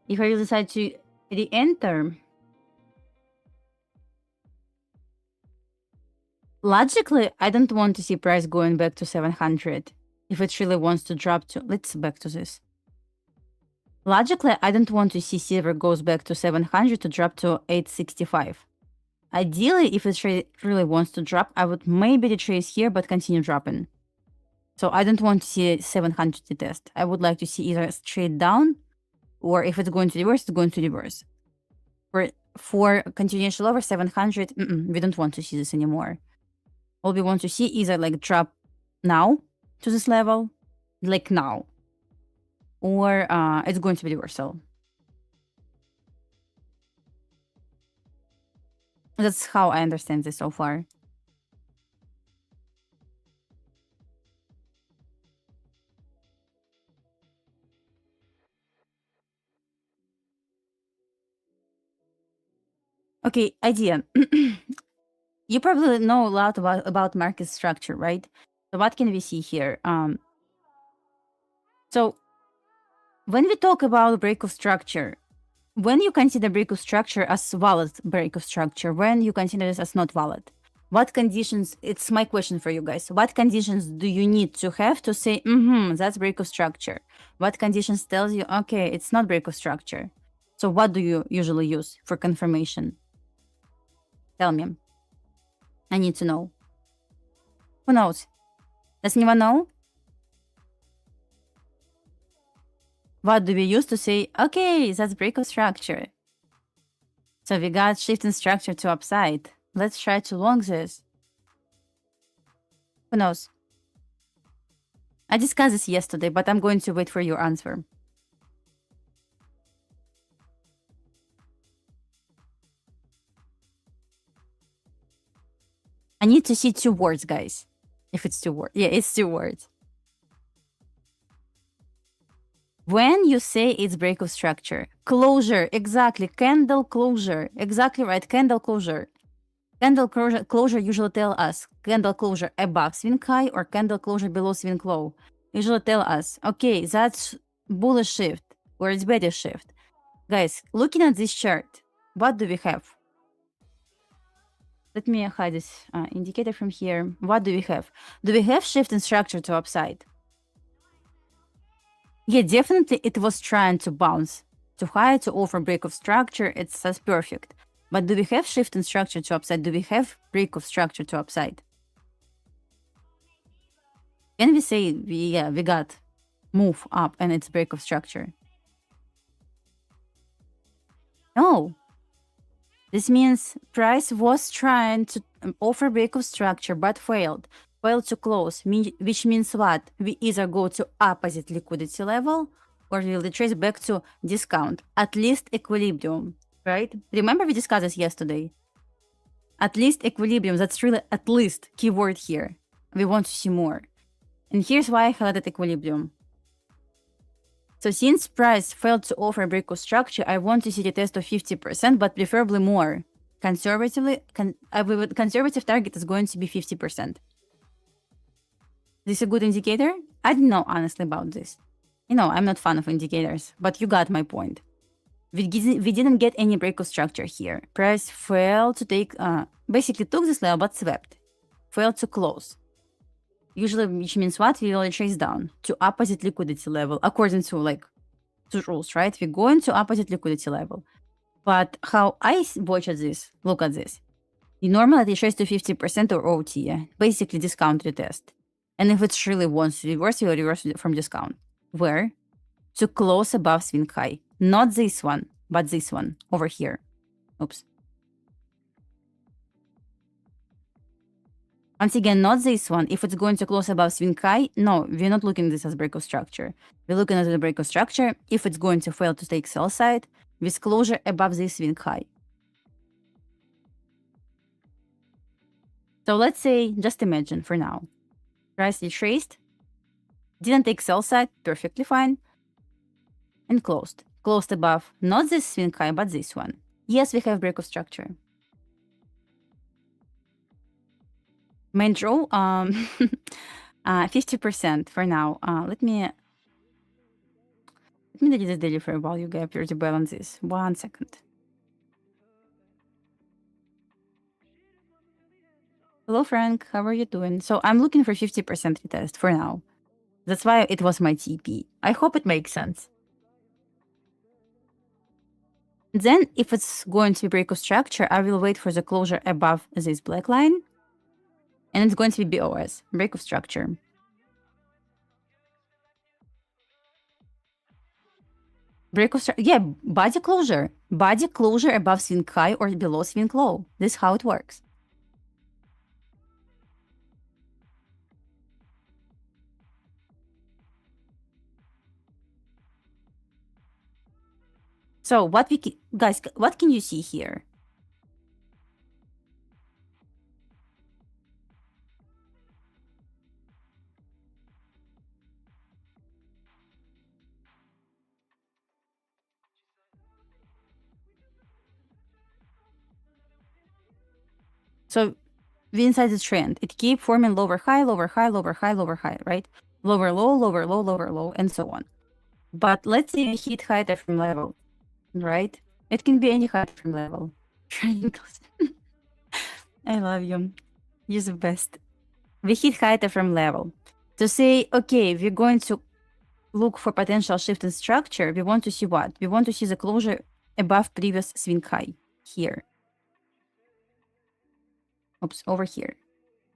Speaker 11: if I decide to re-enter, logically, I don't want to see price going back to 700. If it really wants to drop to, let's back to this. Logically, I don't want to see silver goes back to 700 to drop to 865. Ideally, if it really wants to drop, I would maybe retrace here, but continue dropping. So I don't want to see 700 to test. I would like to see either straight down, or if it's going to reverse, it's going to reverse. For continuation over 700, we don't want to see this anymore. All we want to see is either like drop now to this level, like now, or it's going to be reversal. That's how I understand this so far. Okay, idea. You probably know a lot about market structure, right? So what can we see here? So when we talk about break of structure, when you consider break of structure as valid break of structure, when you consider this as not valid, what conditions, it's my question for you guys, what conditions do you need to have to say, that's break of structure? What conditions tells you, okay, it's not break of structure? So what do you usually use for confirmation? Tell me. I need to know. Who knows? Does anyone know? What do we use to say, okay, that's break of structure? So we got shift in structure to upside. Let's try to long this. Who knows? I discussed this yesterday, but I'm going to wait for your answer. I need to see 2 words, guys. If it's 2 words. Yeah, it's 2 words. When you say it's break of structure, closure, exactly, candle closure, exactly right, candle closure. Candle closure usually tell us candle closure above swing high or candle closure below swing low. Usually tell us, okay, that's bullish shift or it's bearish shift. Guys, looking at this chart, what do we have? Let me hide this indicator from here. What do we have? Do we have shift in structure to upside? Yeah, definitely it was trying to bounce to high to offer break of structure. That's perfect. But do we have shift in structure to upside? Do we have break of structure to upside? Can we say we got move up and it's break of structure? No. This means price was trying to offer break of structure but failed to close, which means what? We either go to opposite liquidity level or we will retrace back to discount, at least equilibrium, right? Remember we discussed this yesterday. At least equilibrium, that's really at least keyword here. We want to see more. And here's why I highlighted equilibrium. So since price failed to offer break of structure, I want to see the test of 50%, but preferably more. Conservative target is going to be 50%. This is a good indicator? I don't know honestly about this. You know, I'm not fan of indicators, but you got my point. We didn't get any break of structure here. Price failed to take, basically took this level but swept. Failed to close. Usually, which means what? We will chase down to opposite liquidity level, according to like two rules, right? We're going to opposite liquidity level. But how I watch at this, look at this. You normally chase to 50% or OT, yeah? Basically discount retest. And if it really wants to reverse, you will reverse it from discount. Where? To close above swing high. Not this one, but this one over here. Oops. Once again, not this one. If it's going to close above swing high, no, we're not looking at this as break of structure. We're looking at the break of structure. If it's going to fail to take sell side, with closure above this swing high. So let's say, just imagine for now, price retraced, didn't take sell side, perfectly fine, and closed. Closed above, not this swing high, but this one. Yes, we have break of structure. Main draw, 50% for now. Let me delete this daily fair value gap here to balance this. 1 second. Hello, Frank. How are you doing? So I'm looking for 50% retest for now. That's why it was my TP. I hope it makes sense. Then, if it's going to be break of structure, I will wait for the closure above this black line. And it's going to be BOS, break of structure. Break of structure, yeah, body closure. Body closure above swing high or below swing low. This is how it works. So what guys, what can you see here? So we inside this trend, it keep forming lower high, lower high, lower high, lower high, right? Lower low, lower low, lower low, and so on. But let's say we hit high from level, right? It can be any high from level. I love you. You're the best. We hit high from level. To say, okay, we're going to look for potential shift in structure, we want to see what? We want to see the closure above previous swing high here. Oops, over here.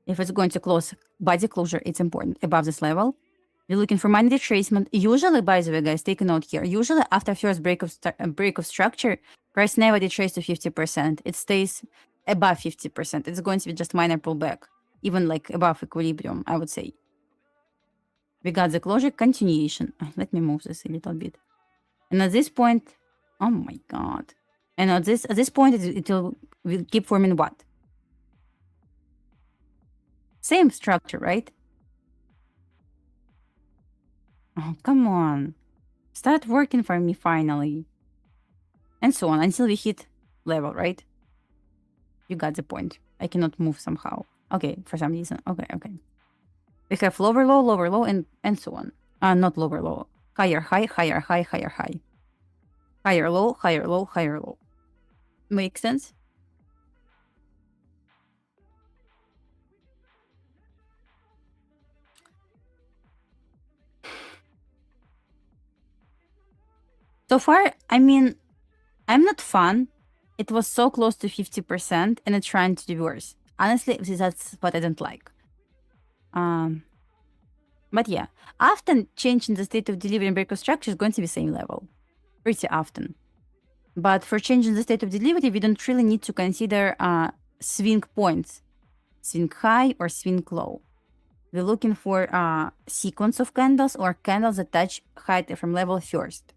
Speaker 11: If it's going to close body closure, it's important above this level. We're looking for money retracement. Usually, by the way, guys, take a note here. Usually, after first break of structure, price never retraces to 50%. It stays above 50%. It's going to be just minor pullback, even like above equilibrium, I would say. We got the closure continuation. Let me move this a little bit. And at this point, oh my god! And at this point, it will keep forming what? Same structure, right? Oh, come on. Start working for me finally. And so on until we hit level, right? You got the point. I cannot move somehow. Okay, for some reason. Okay. We have lower low, and so on. Not lower low. Higher high, higher high, higher high. Higher low, higher low, higher low. Make sense? So far, I mean, I'm not fun. It was so close to 50% and it's trying to do worse. Honestly, that's what I don't like. But yeah, often changing the state of delivery and breakout structure is going to be same level. Pretty often. But for changing the state of delivery, we don't really need to consider swing points. Swing high or swing low. We're looking for a sequence of candles or candles that touch height from level first.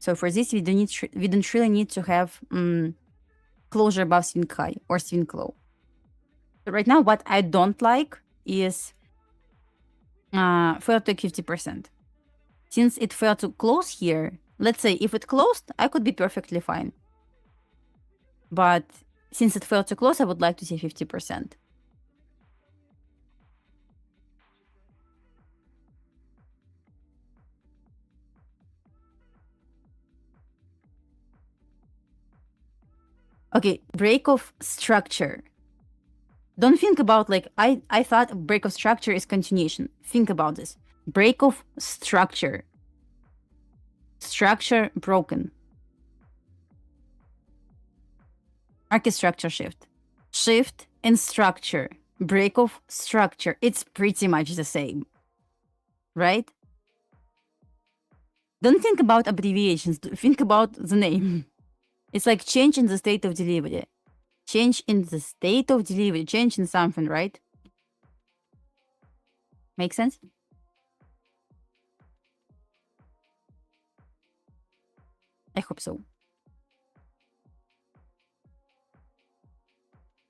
Speaker 11: So for this, we don't really need to have closure above swing high or swing low. So right now, what I don't like is failed to 50%. Since it failed to close here, let's say if it closed, I could be perfectly fine. But since it failed to close, I would like to see 50%. Okay, break of structure. Don't think about like, I thought break of structure is continuation. Think about this. Break of structure. Structure broken. Market structure shift. Shift and structure. Break of structure. It's pretty much the same. Right? Don't think about abbreviations. Think about the name. It's like change in the state of delivery. Change in the state of delivery. Change in something, right? Make sense? I hope so.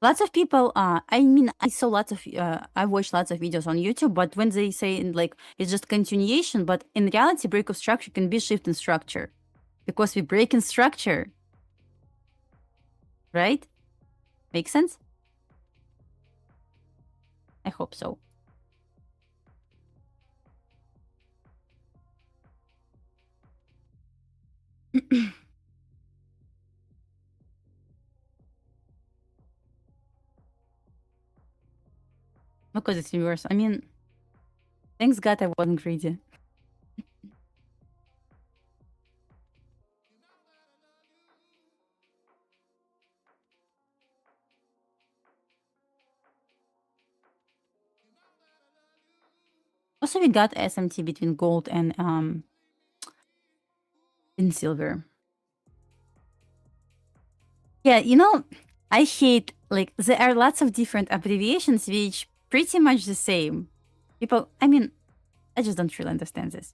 Speaker 11: Lots of people, I watched lots of videos on YouTube, but when they say like, it's just continuation, but in reality, break of structure can be shift in structure. Because we break in structure. Right? Make sense? I hope so. Because it's reverse. I mean, thanks God I wasn't greedy. Also, we got SMT between gold and in silver. Yeah, you know, I hate, like, there are lots of different abbreviations which pretty much the same. People, I mean, I just don't really understand this.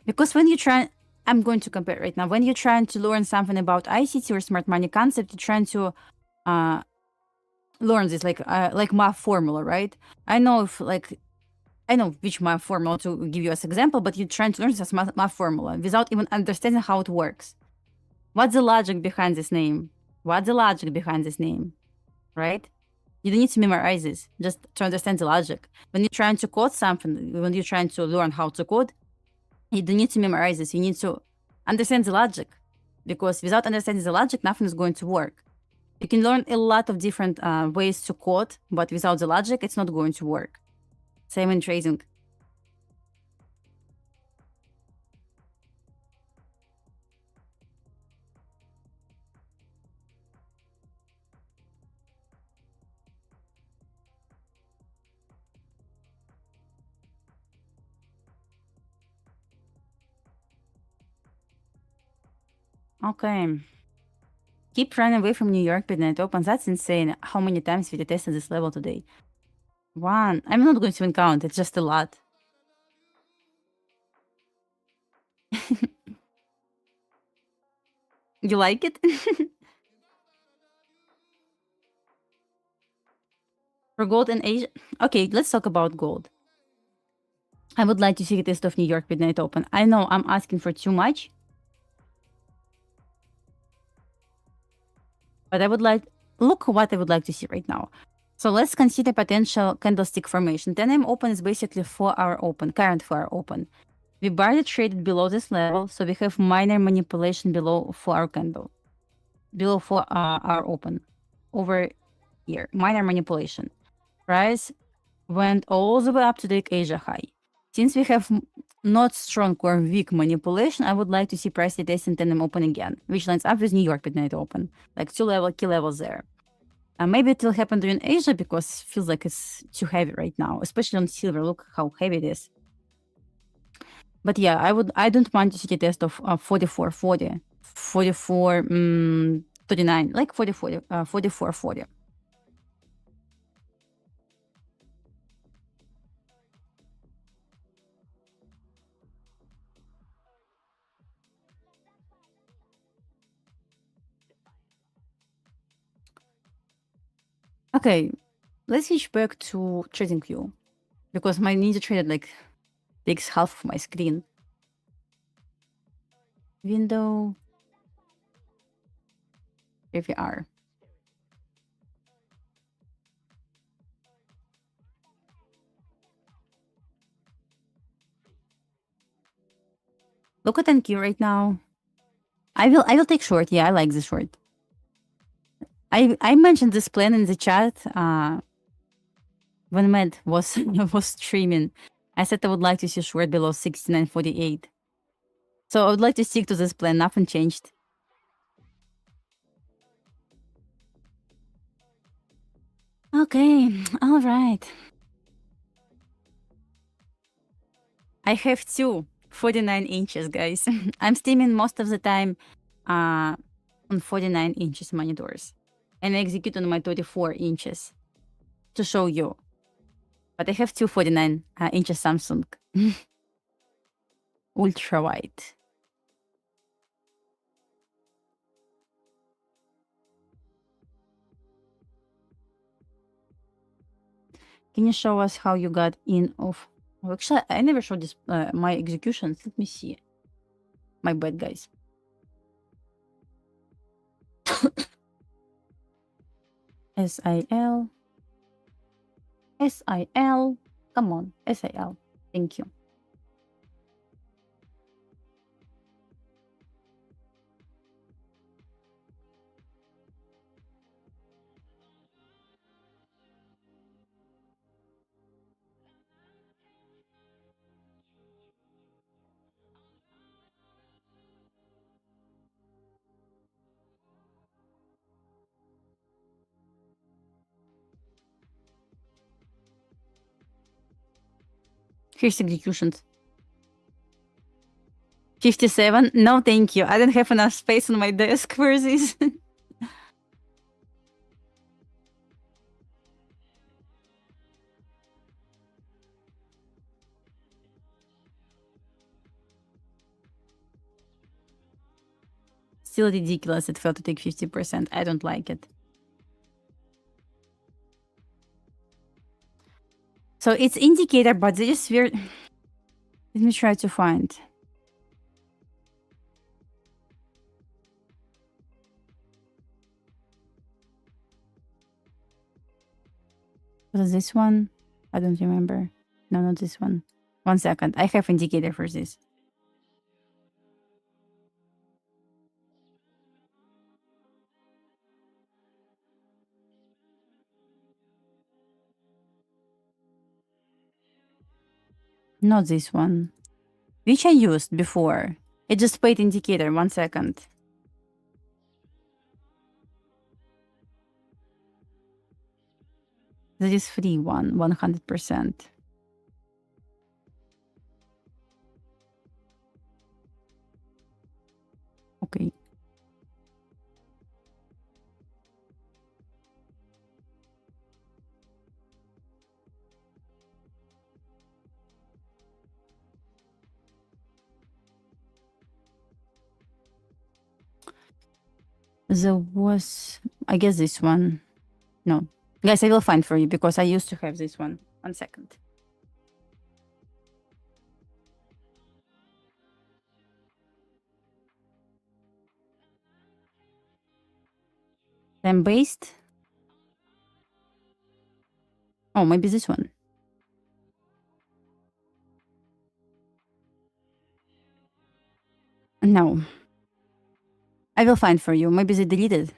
Speaker 11: Because when you try, I'm going to compare right now. When you're trying to learn something about ICT or smart money concept, you're trying to learn this like math formula, right? I know which math formula to give you as example, but you're trying to learn this math formula without even understanding how it works. What's the logic behind this name? What's the logic behind this name? Right? You don't need to memorize this, just to understand the logic. When you're trying to code something, when you're trying to learn how to code, you don't need to memorize this. You need to understand the logic. Because without understanding the logic, nothing is going to work. You can learn a lot of different ways to code, but without the logic, it's not going to work. Same in trading. Okay. Keep running away from New York midnight open. That's insane. How many times we tested this level today? One. I'm not going to even count. It's just a lot. You like it? For gold and Asia? Okay, let's talk about gold. I would like to see a test of New York midnight open. I know I'm asking for too much, but I would like, look what I would like to see right now. So let's consider potential candlestick formation. 10 open is basically 4-hour open, current 4-hour open. We barely traded below this level, so we have minor manipulation below 4-hour candle, below 4-hour open, over here, minor manipulation. Price went all the way up to the Asia high. Since we have not strong or weak manipulation, I would like to see price retesting 10 open again, which lines up with New York midnight open, like key levels there. Maybe it will happen during Asia because it feels like it's too heavy right now, especially on silver. Look how heavy it is. But yeah, I don't want to see the test of 44.40, 44.39, like 44.40. Okay, let's switch back to TradingView because my Ninja Trader like takes half of my screen. Window. Here we are. Look at NQ right now. I will take short. Yeah, I like the short. I mentioned this plan in the chat when Matt was was streaming. I said I would like to see short below 69.48. So I would like to stick to this plan. Nothing changed. Okay, all right. I have two 49 inches, guys. I'm streaming most of the time on 49 inches monitors. And I execute on my 34 inches to show you. But I have two 49 inches Samsung. Ultra wide. Can you show us how you got in of... Oh, actually, I never showed this my executions. Let me see. My bad, guys. SIL. SIL. Come on, SIL. Thank you. Here's executions. 57? No, thank you. I don't have enough space on my desk for this. Still ridiculous. It felt to take 50%. I don't like it. So it's indicator, but this is weird. Let me try to find. Was it this one? I don't remember. No, not this one. 1 second. I have indicator for this. Not this one. Which I used before. It just paid indicator. 1 second. That is free one, 100%. Okay. There was, I guess, this one. No. Guys, I will find for you because I used to have this one. 1 second. Time based. Oh, maybe this one. No. I will find for you. Maybe they deleted.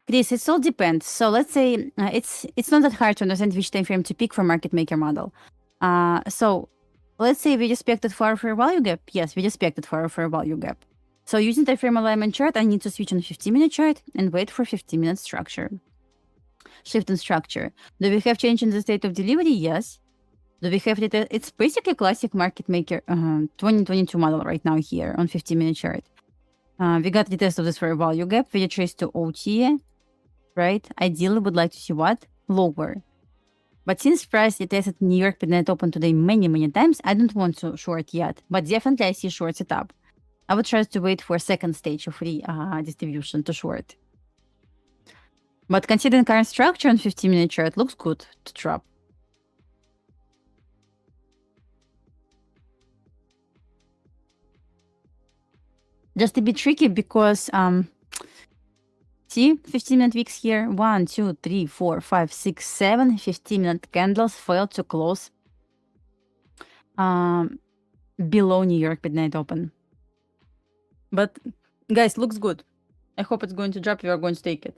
Speaker 11: Chris, it all depends. So let's say it's not that hard to understand which time frame to pick for market maker model. So let's say we expected for our fair value gap. Yes, we expected for our fair value gap. So using time frame alignment chart, I need to switch on 15-minute chart and wait for 15-minute structure. Shift in structure. Do we have change in the state of delivery? Yes. Do we have it? It's basically classic market maker 2022 model right now here on 15-minute chart. We got the test of this fair value gap. We trace to OTA, right? Ideally, would like to see what? Lower. But since price retested New York midnight open today many times, I don't want to short yet. But definitely I see short setup. I would try to wait for a second stage of distribution to short. But considering current structure on 15-minute chart, looks good to drop. Just a bit tricky because see 15-minute wicks here. 1, 2, 3, 4, 5, 6, 7 15-minute candles failed to close below New York midnight open. But guys, looks good. I hope it's going to drop. We are going to take it.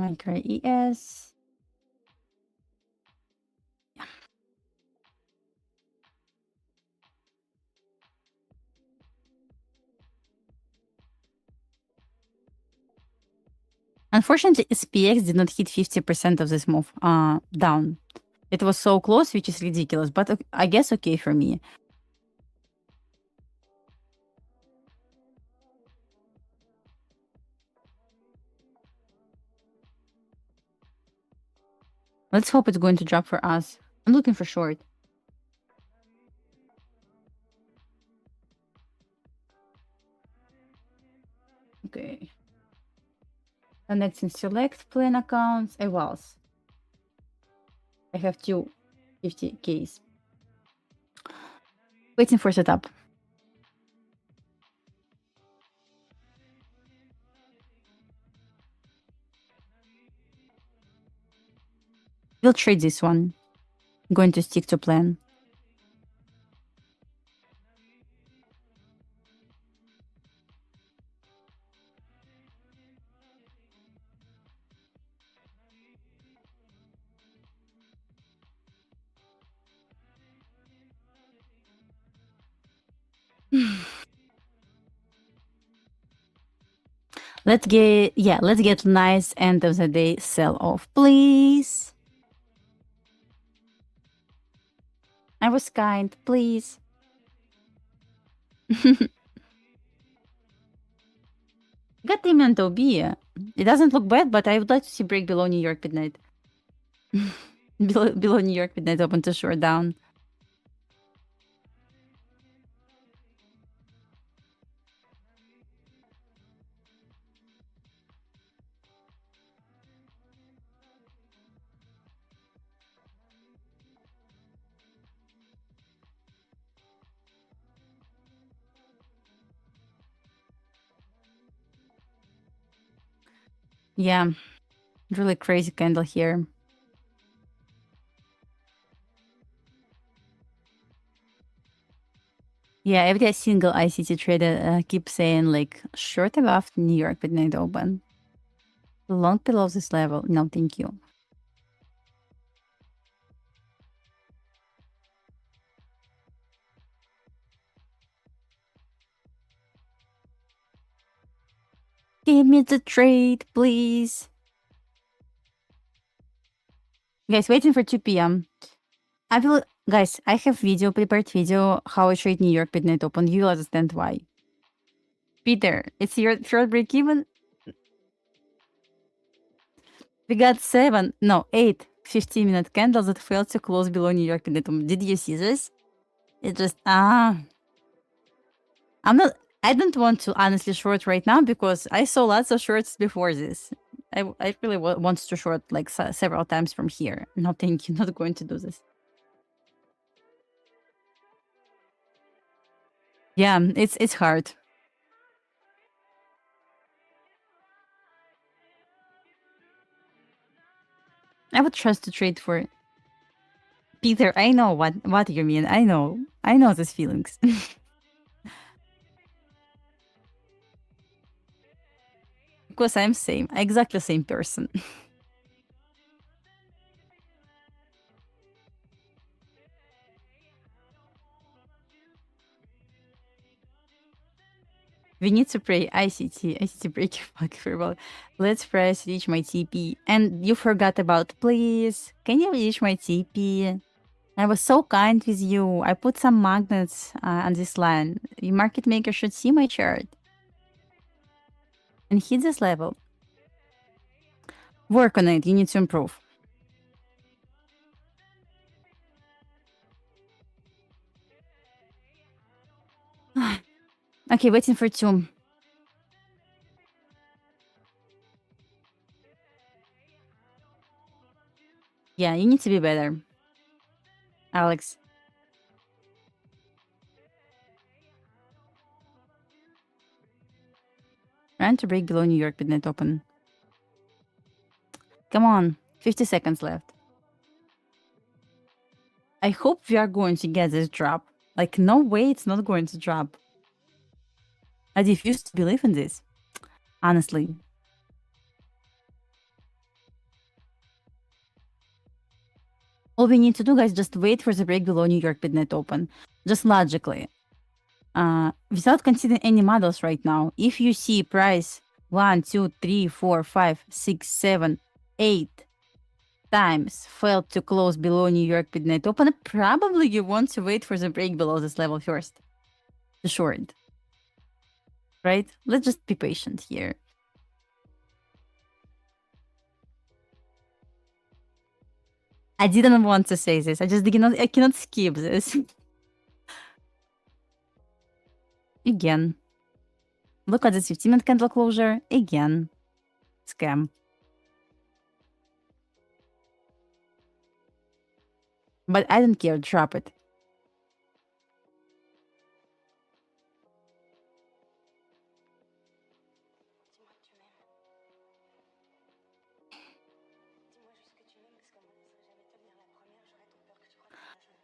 Speaker 11: Micro ES. Yeah. Unfortunately, SPX did not hit 50% of this move down. It was so close, which is ridiculous, but I guess okay for me. Let's hope it's going to drop for us. I'm looking for short. Okay. Connecting select plan accounts. Evals. I have 250Ks. Waiting for setup. We'll trade this one. I'm going to stick to plan. Let's get nice end of the day sell off, please. I was kind, please. Got the mental beer. It doesn't look bad, but I would like to see break below New York midnight. below New York midnight open to short down. Yeah, really crazy candle here. Yeah, every single ICT trader keeps saying like short above New York midnight open. Long below this level. No, thank you. Give me the trade, please. Guys, waiting for 2 p.m. I will Guys, I have prepared video how I trade New York midnight open. You will understand why. Peter, it's your third break even. We got 8 15-minute candles that failed to close below New York midnight open. Did you see this? It just I don't want to honestly short right now because I saw lots of shorts before this. I really want to short like several times from here. No, thank you. Not going to do this. Yeah, it's hard. I would trust to trade for Peter. I know what you mean. I know these feelings. Because I'm exactly same person. We need to pray ICT break your back for well. Let's press reach my TP. And you forgot about, please, can you reach my TP? I was so kind with you. I put some magnets on this line. The market maker should see my chart. And hit this level. Work on it. You need to improve. Okay, waiting for 2. Yeah, you need to be better, Alex. Trying to break below New York midnight open. Come on, 50 seconds left. I hope we are going to get this drop. Like, no way it's not going to drop. I refuse to believe in this. Honestly. All we need to do, guys, just wait for the break below New York midnight open. Just logically. Without considering any models right now. If you see price 1, 2, 3, 4, 5, 6, 7, 8 times failed to close below New York midnight open, probably you want to wait for the break below this level first. The short. Right? Let's just be patient here. I didn't want to say this. I cannot skip this. Again. Look at this 15-minute candle closure. Again. Scam. But I don't care. Drop it.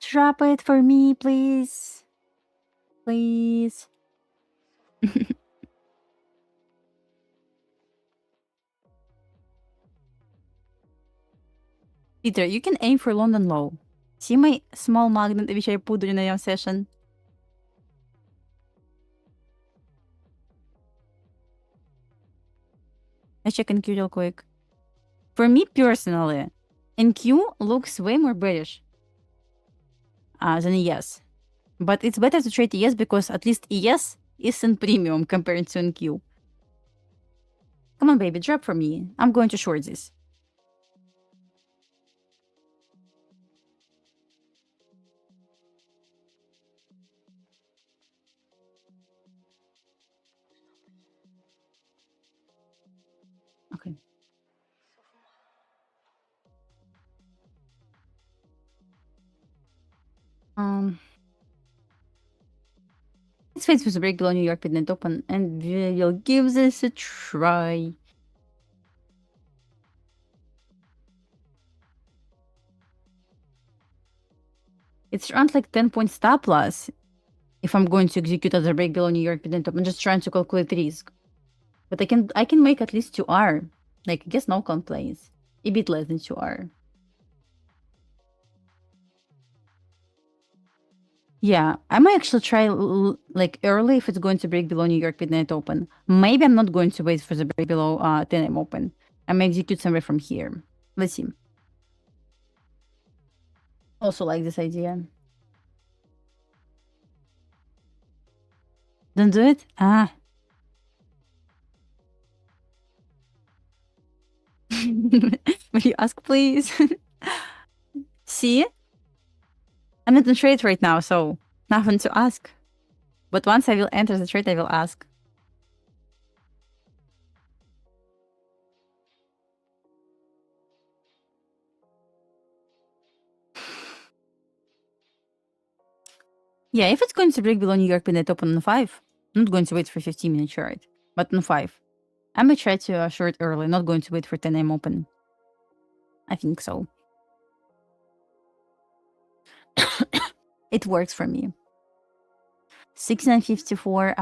Speaker 11: Drop it for me, please. Please. Peter, you can aim for London low. See my small magnet which I put during a session? Let's check NQ real quick. For me personally, NQ looks way more bearish than ES. But it's better to trade ES because at least ES is in premium compared to NQ. Come on, baby, drop for me. I'm going to short this. Okay. Let's wait for the break below New York midnight open and we'll give this a try. It's around like 10-point stop loss if I'm going to execute at the break below New York midnight open. I'm just trying to calculate risk. But I can make at least 2R. Like, I guess no complaints. A bit less than 2R. Yeah, I might actually try like early if it's going to break below New York midnight open. Maybe I'm not going to wait for the break below 10 AM open. I may execute somewhere from here. Let's see. Also like this idea. Don't do it? Ah. Will you ask, please? See? I'm not in trade right now, so nothing to ask. But once I will enter the trade, I will ask. Yeah, if it's going to break below New York Midnight Open on 5, I'm not going to wait for 15-minute short, but on 5. I might try to short early, not going to wait for 10 a.m. open. I think so. It works for me. 6954,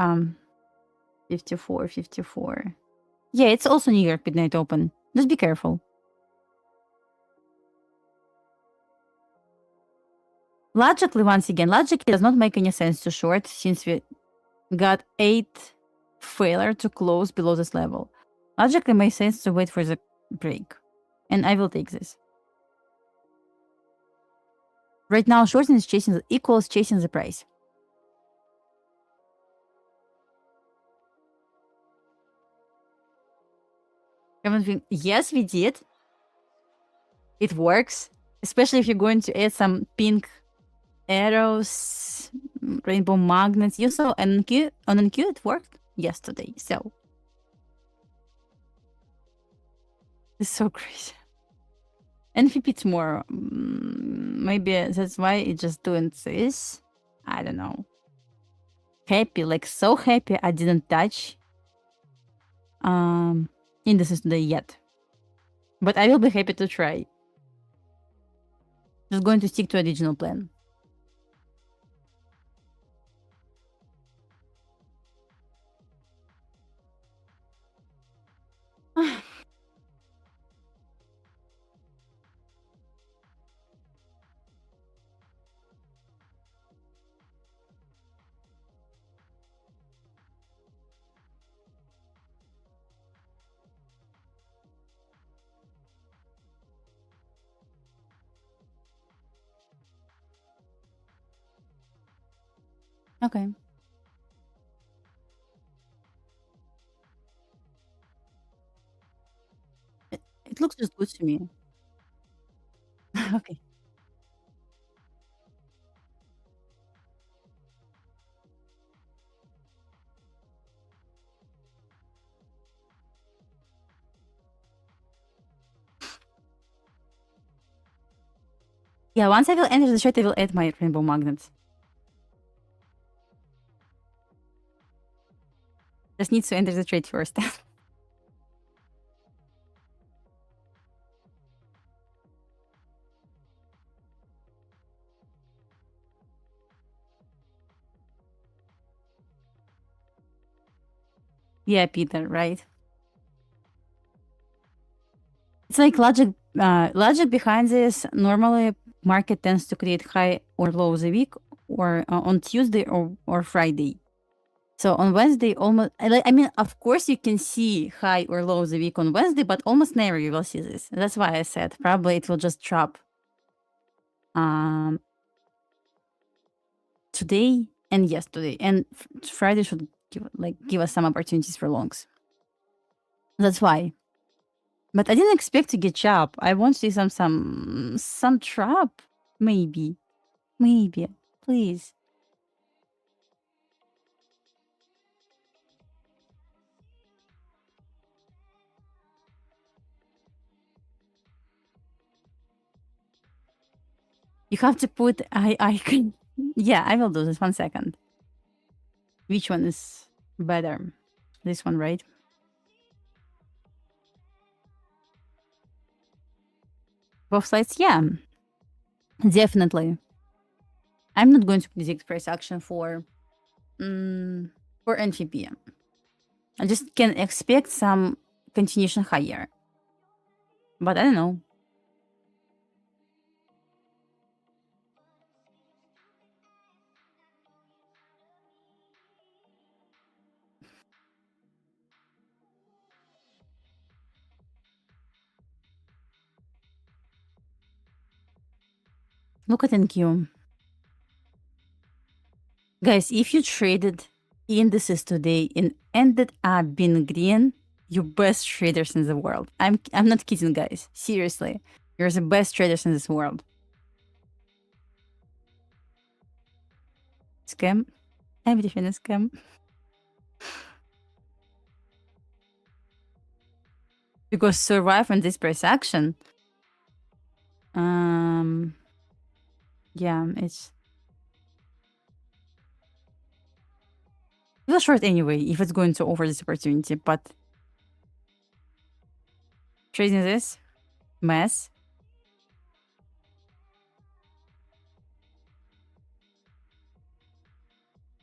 Speaker 11: 54. Yeah, it's also New York Midnight Open. Just be careful. Logically, once again, logically does not make any sense to short since we got 8 failure to close below this level. Logically makes sense to wait for the break. And I will take this. Right now, shorting is chasing the price. Yes, we did. It works. Especially if you're going to add some pink arrows, rainbow magnets. You saw on NQ it worked yesterday. So it's so crazy. NVP tomorrow. Maybe that's why it's just doing this. I don't know. Happy, like so happy I didn't touch indices today yet. But I will be happy to try. Just going to stick to original plan. Okay. It looks just good to me. Okay. Yeah, once I will enter the chat, I will add my rainbow magnets. Just needs to enter the trade first. Yeah, Peter, right? It's like logic behind this. Normally, market tends to create high or low the week or on Tuesday or Friday. So on Wednesday, I mean, of course, you can see high or low the week on Wednesday, but almost never you will see this. That's why I said probably it will just drop today and yesterday, and Friday should give us some opportunities for longs. That's why. But I didn't expect to get chop. I want to see some trap, maybe, please. You have to put I can. Yeah, I will do this. 1 second. Which one is better? This one, right? Both sides, yeah, definitely. I'm not going to predict price action for NVP. I just can expect some continuation higher, but I don't know. Look at NQ. Guys, if you traded indices today and ended up being green, you're best traders in the world. I'm not kidding, guys. Seriously, you're the best traders in this world. Scam? Everything is scam. Because survive in this price action, yeah, it's will short anyway if it's going to offer this opportunity, but trading this mess.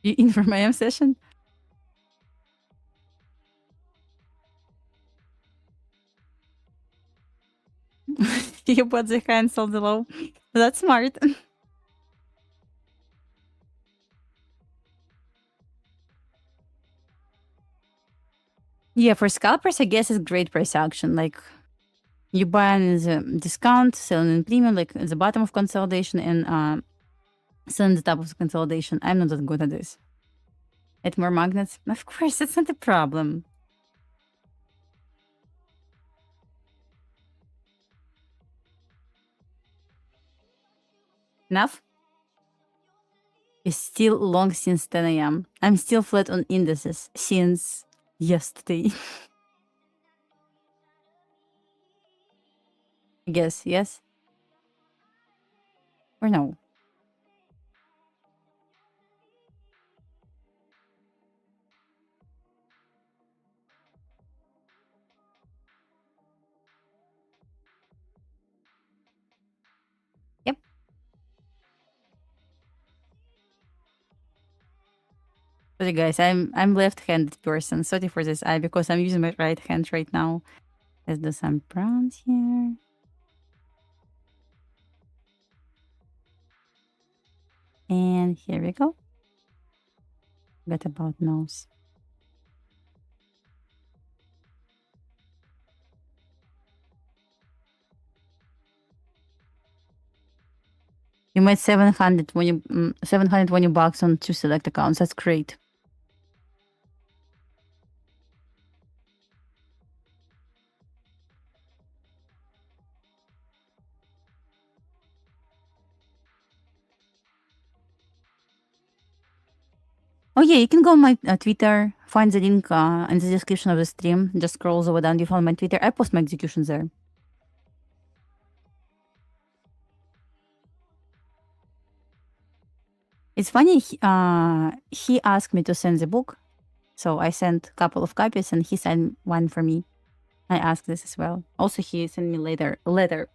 Speaker 11: You in for my AM session? You put the cancel below. That's smart. Yeah, for scalpers, I guess it's great price action. Like you buy in the discount, selling in premium, like at the bottom of consolidation, and selling the top of the consolidation. I'm not that good at this. Add more magnets? Of course, that's not a problem. Enough? It's still long since 10 a.m. I'm still flat on indices since yesterday. I guess, yes? Or no? Yep. Sorry guys, I'm left-handed person. Sorry for this eye because I'm using my right hand right now. Let's do some browns here. And here we go. Forgot about nose. You made 720 bucks on 2 select accounts. That's great. Oh yeah, you can go on my Twitter, find the link in the description of the stream. Just scroll over down, you follow my Twitter. I post my executions there. It's funny, he asked me to send the book. So I sent a couple of copies and he sent one for me. I asked this as well. Also, he sent me later a letter.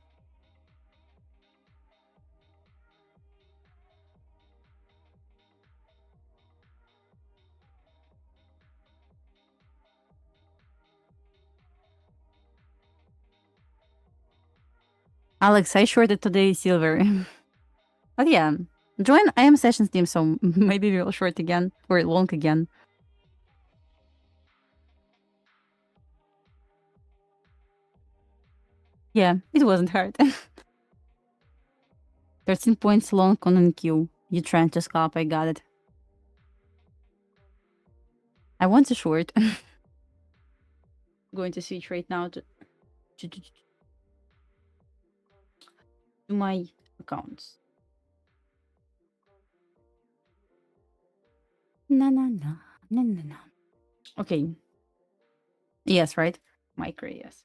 Speaker 11: Alex, I shorted today silver. But yeah, join IM Sessions team, so maybe we'll short again or long again. Yeah, it wasn't hard. 13 points long on NQ. You trying to scalp, I got it. I want to short. Going to switch right now to my accounts. No. Okay. Yes, right? Micro, yes.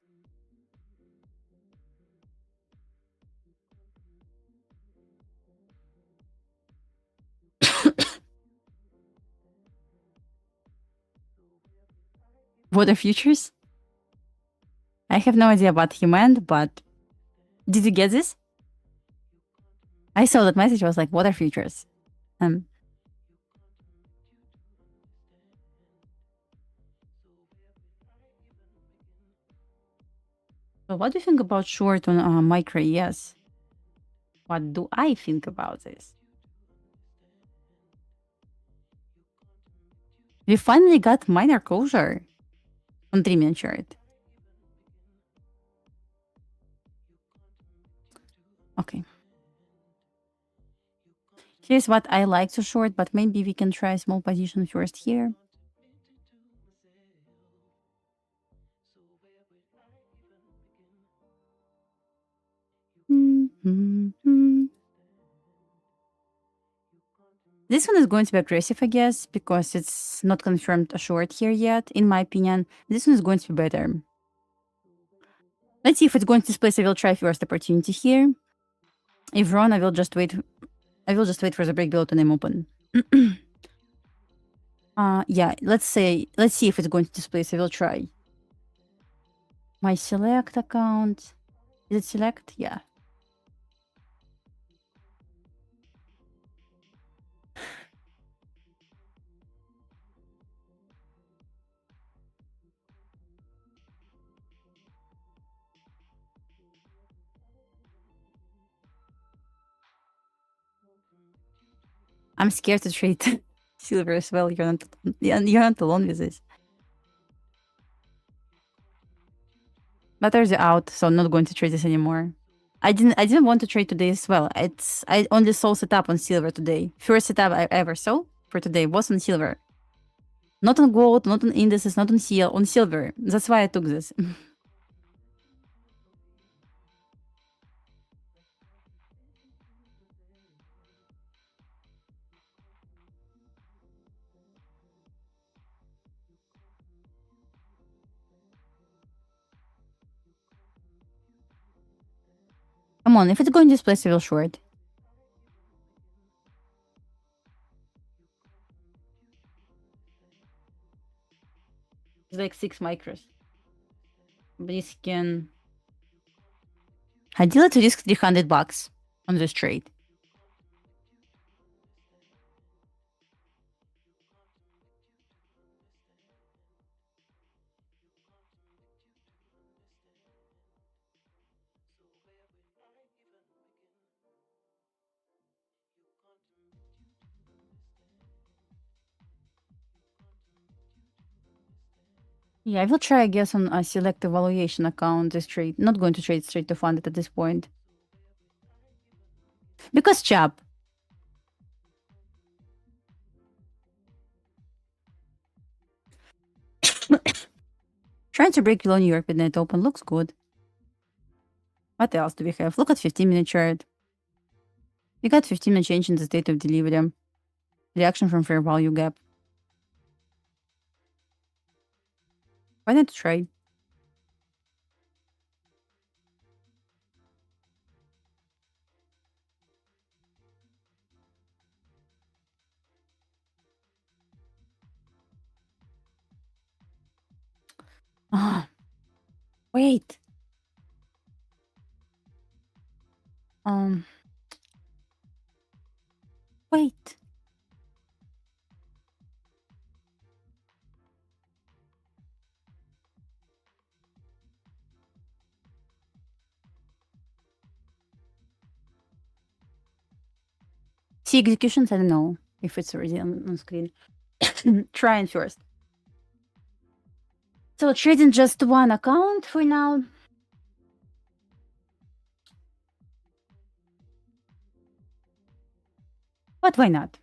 Speaker 11: What are futures? I have no idea what he meant, but did you get this? I saw that message. I was like, what are futures? So what do you think about short on micro? Yes. What do I think about this? We finally got minor closure on 3-minute chart. Okay. Here's what I like to short, but maybe we can try a small position first here. This one is going to be aggressive, I guess, because it's not confirmed a short here yet, in my opinion. This one is going to be better. Let's see if it's going to displace. I will try first opportunity here. If wrong, I will just wait. I will just wait for the break below to name open. Yeah, let's see if it's going to displace. I will try. My select account. Is it select? Yeah. I'm scared to trade silver as well. You're not alone with this. But there's out, so I'm not going to trade this anymore. I didn't want to trade today as well. I only saw setup on silver today. First setup I ever saw for today was on silver. Not on gold, not on indices, not on silver. That's why I took this. Come on, if it's going to displace, I will short. It's like 6 micros. This can... Ideally to risk $300 on this trade. Yeah, I will try, I guess, on a select evaluation account this trade. Not going to trade straight to fund it at this point. Because chap. Trying to break below New York midnight open looks good. What else do we have? Look at 15-minute chart. We got 15-minute change in the state of delivery. Reaction from fair value gap. Why not try? Ah, wait. Wait. See executions? I don't know if it's already on screen. Trying first. So trading just one account for now. But why not?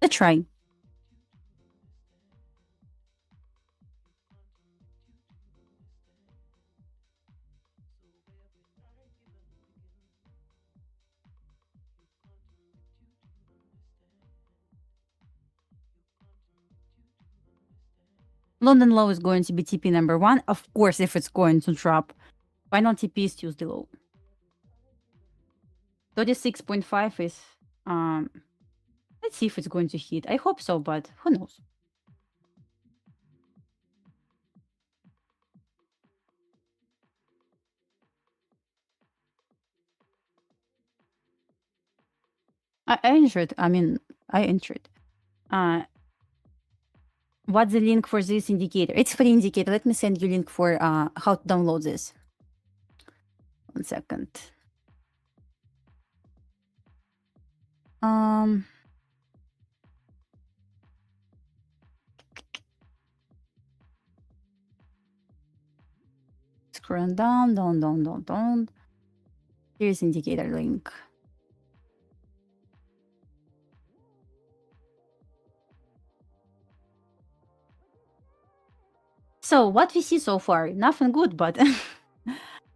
Speaker 11: Let's try. London low is going to be TP number 1. Of course, if it's going to drop. Final TP is Tuesday low. 36.5 is... Let's see if it's going to hit. I hope so, but who knows? I entered. I mean, I entered. What's the link for this indicator? It's free indicator. Let me send you link for how to download this. 1 second. Scroll down. Here's indicator link. So what we see so far, nothing good, but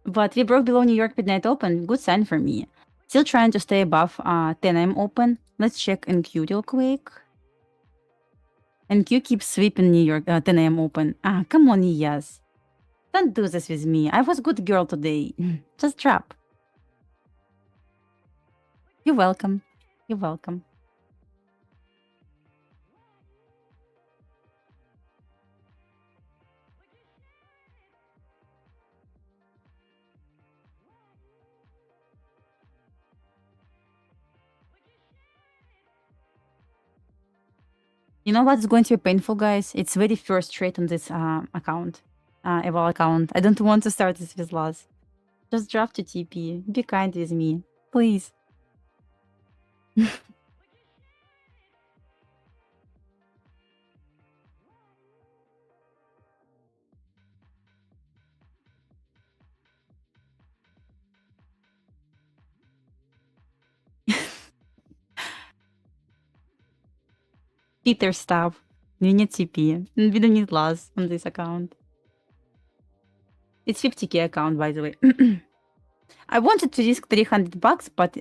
Speaker 11: but we broke below New York midnight open. Good sign for me. Still trying to stay above 10 a.m. open. Let's check NQ real quick. NQ keeps sweeping New York 10 a.m. open. Come on, yes. Don't do this with me. I was good girl today. Just drop. You're welcome. You're welcome. You know what's going to be painful, guys? It's very first trade on this account, eval account. I don't want to start this with loss. Just draft to TP. Be kind with me, please. Peter, stop. We need TP. We don't need loss on this account. It's 50k account, by the way. I wanted to risk $300, but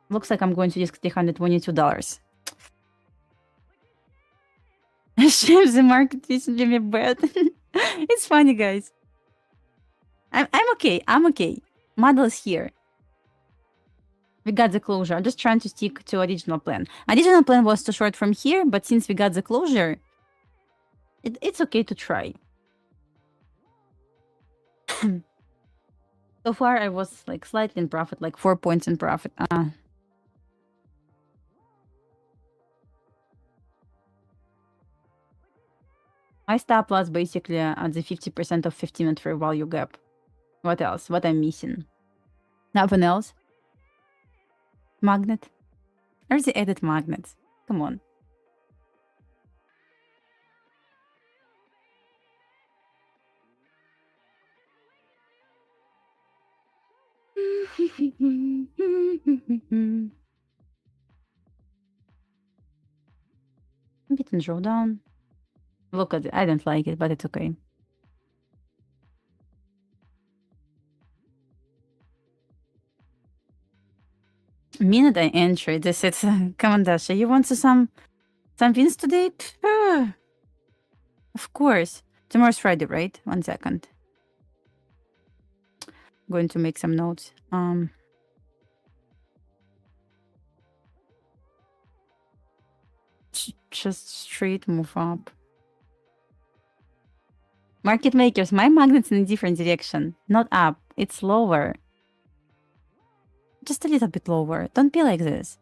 Speaker 11: looks like I'm going to risk $322. Shame the market recently me bad. It's funny, guys. I'm okay. I'm okay. Model is here. We got the closure. I'm just trying to stick to original plan. Original plan was to short from here, but since we got the closure, it's okay to try. So far, I was like slightly in profit, like 4 points in profit. My stop loss basically at the 50% of 15-minute fair value gap. What else? What I'm missing? Nothing else? Magnet? Where's the edit magnets? Come on. Bit and drawdown. Look at it. I don't like it, but it's okay. Minute I entry. This is come on, Dasha. You want to some wins today? Of course. Tomorrow's Friday, right? 1 second. Going to make some notes. Just straight move up. Market makers, my magnet's in a different direction. Not up. It's lower. Just a little bit lower. Don't be like this.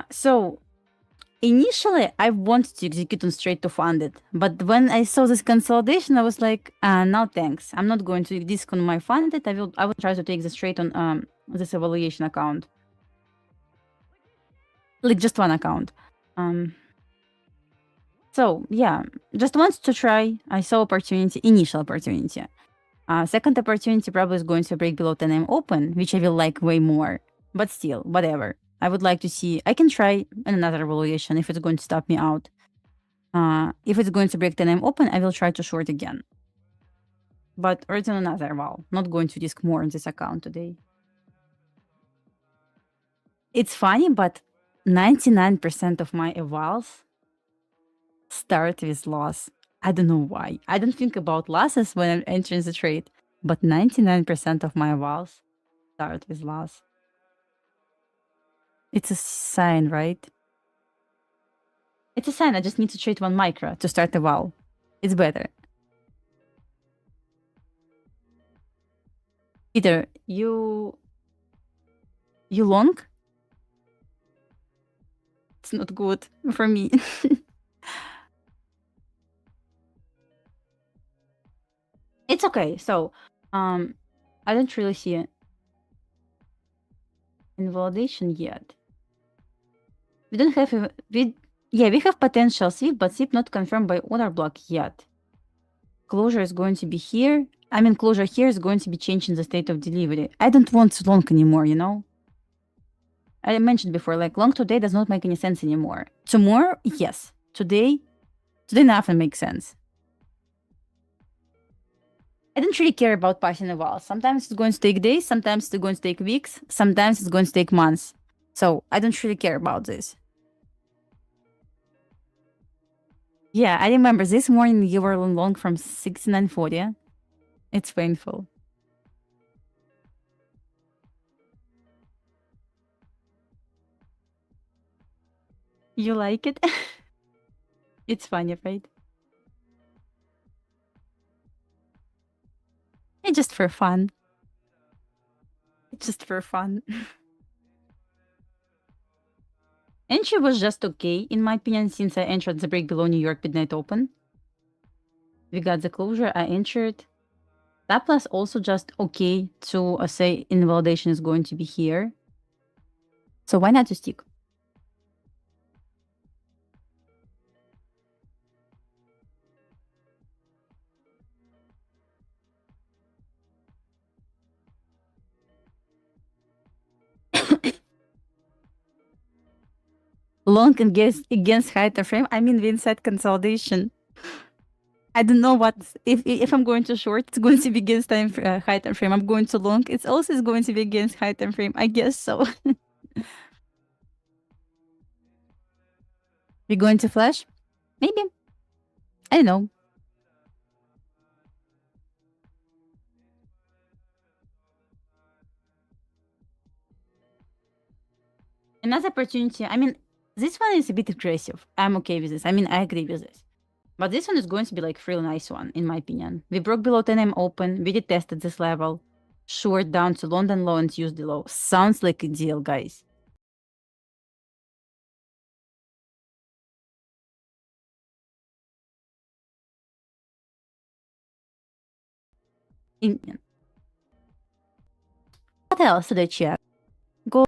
Speaker 11: So initially I wanted to execute on straight to funded, but when I saw this consolidation, I was like, no thanks. I'm not going to disc on my funded. I will try to take the straight on this evaluation account. Like just one account. So yeah, just wanted to try. I saw opportunity, initial opportunity. Second opportunity probably is going to break below 10 a.m. open, which I will like way more. But still, whatever. I would like to see. I can try another evaluation if it's going to stop me out. If it's going to break 10 a.m. open, I will try to short again. But or it's on another wall. Not going to risk more on this account today. It's funny, but 99% of my evals start with loss. I don't know why. I don't think about losses when I'm entering the trade, but 99% of my evals start with loss. It's a sign, right? It's a sign. I just need to trade 1 micro to start the eval. It's better. Peter, you long? It's not good for me. It's okay. So, I don't really see invalidation yet. We don't have we have potential sweep, but sweep not confirmed by order block yet. Closure is going to be here. I mean, closure here is going to be changing the state of delivery. I don't want long anymore, you know? I mentioned before, like, long today does not make any sense anymore. Tomorrow, yes. Today nothing makes sense. I don't really care about passing a while. Sometimes it's going to take days, sometimes it's going to take weeks, sometimes it's going to take months. So I don't really care about this. Yeah, I remember this morning you were long from 69.40. It's painful. You like it? It's funny, right? It's just for fun. It's just for fun. Entry was just okay, in my opinion, since I entered the break below New York midnight open. We got the closure, I entered. That plus also just okay to say invalidation is going to be here. So why not to stick? Long against high time frame. I mean, we inside consolidation. I don't know what if I'm going to short, it's going to be against high time frame. I'm going to long, it's also going to be against high time frame. I guess so. We're going to flash? Maybe. I don't know. Another opportunity. I mean, this one is a bit aggressive. I'm okay with this. I mean, I agree with this. But this one is going to be like really nice one, in my opinion. We broke below 10 AM open. We retested this level. Short down to London low and Tuesday low. Sounds like a deal, guys. What else did I check? Gold.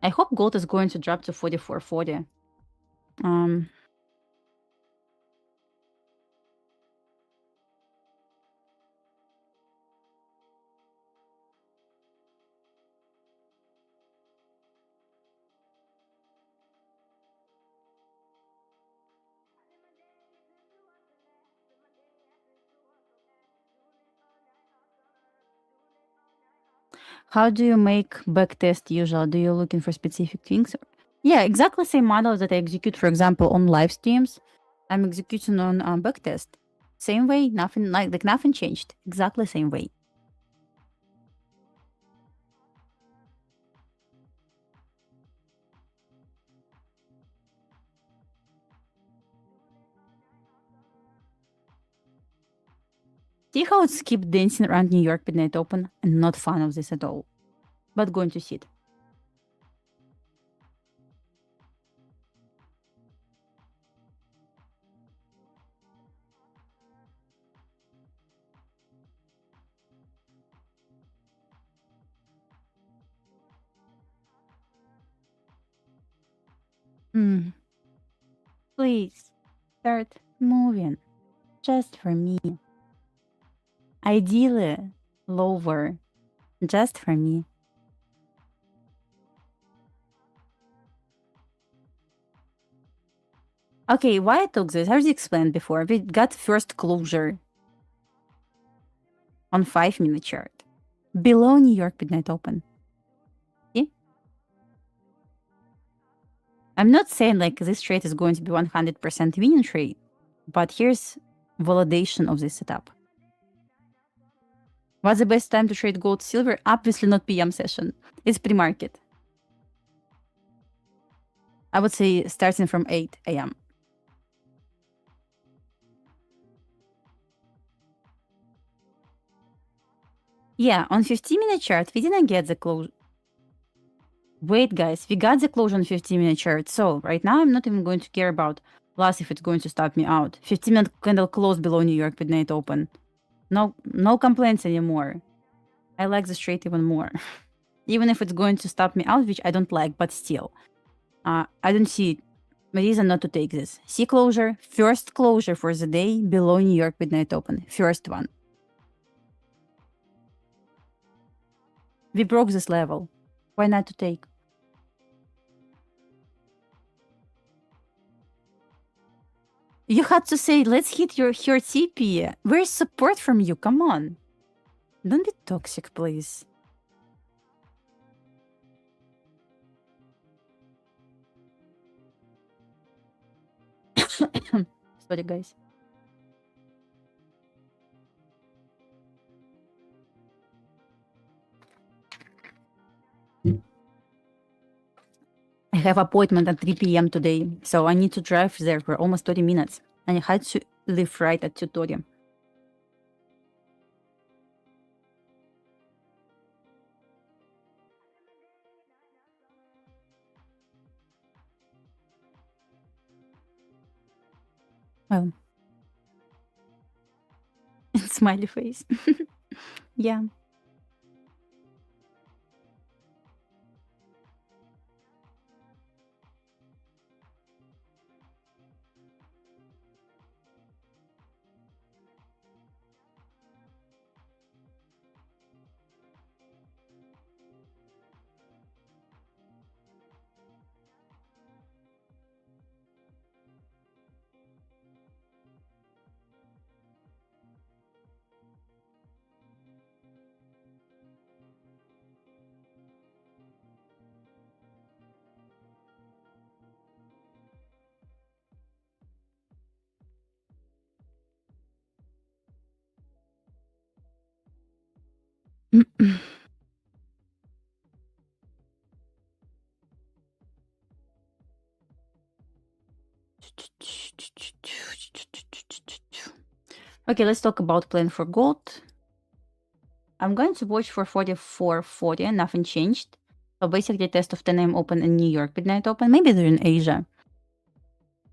Speaker 11: I hope gold is going to drop to 44.40. How do you make backtest usual? Do you looking for specific things? Yeah, exactly same model that I execute, for example, on live streams. I'm executing on backtest. Same way, nothing like nothing changed. Exactly same way. See how it's keep dancing around New York midnight open? I'm not fan of this at all. But going to see it. Please, start moving. Just for me. Ideally, lower. Just for me. Okay, why I took this? I already explained before. We got first closure on 5-minute chart. Below New York midnight open. See? I'm not saying like this trade is going to be 100% winning trade, but here's validation of this setup. What's the best time to trade gold, silver? Obviously not PM session. It's pre-market. I would say starting from 8 AM. Yeah, on 15-minute chart, we didn't get the close. Wait, guys, we got the closure on 15-minute chart. So right now, I'm not even going to care about loss if it's going to stop me out. 15-minute candle close below New York midnight open. No complaints anymore. I like this trade even more. Even if it's going to stop me out, which I don't like, but still. I don't see a reason not to take this. See closure, first closure for the day below New York midnight open. First one. We broke this level. Why not to take? You had to say, let's hit your TP. Where's support from you? Come on. Don't be toxic, please. Sorry, guys. I have appointment at 3 p.m. today, so I need to drive there for almost 30 minutes. And I had to leave right at 2:30. Well, smiley face. Yeah. Okay, let's talk about plan for gold. I'm going to watch for 44.40, nothing changed. So basically test of 10 a.m. open in New York midnight open. Maybe they're in Asia.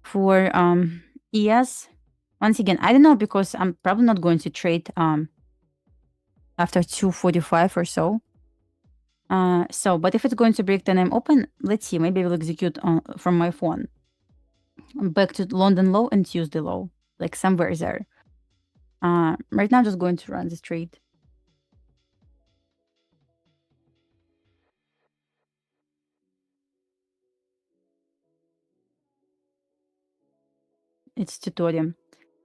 Speaker 11: For ES, once again, I don't know because I'm probably not going to trade after 2:45 or so. But if it's going to break 10 a.m. open, let's see. Maybe we'll execute from my phone. Back to London low and Tuesday low, like somewhere there. Right now, I'm just going to run this trade. It's tutorial.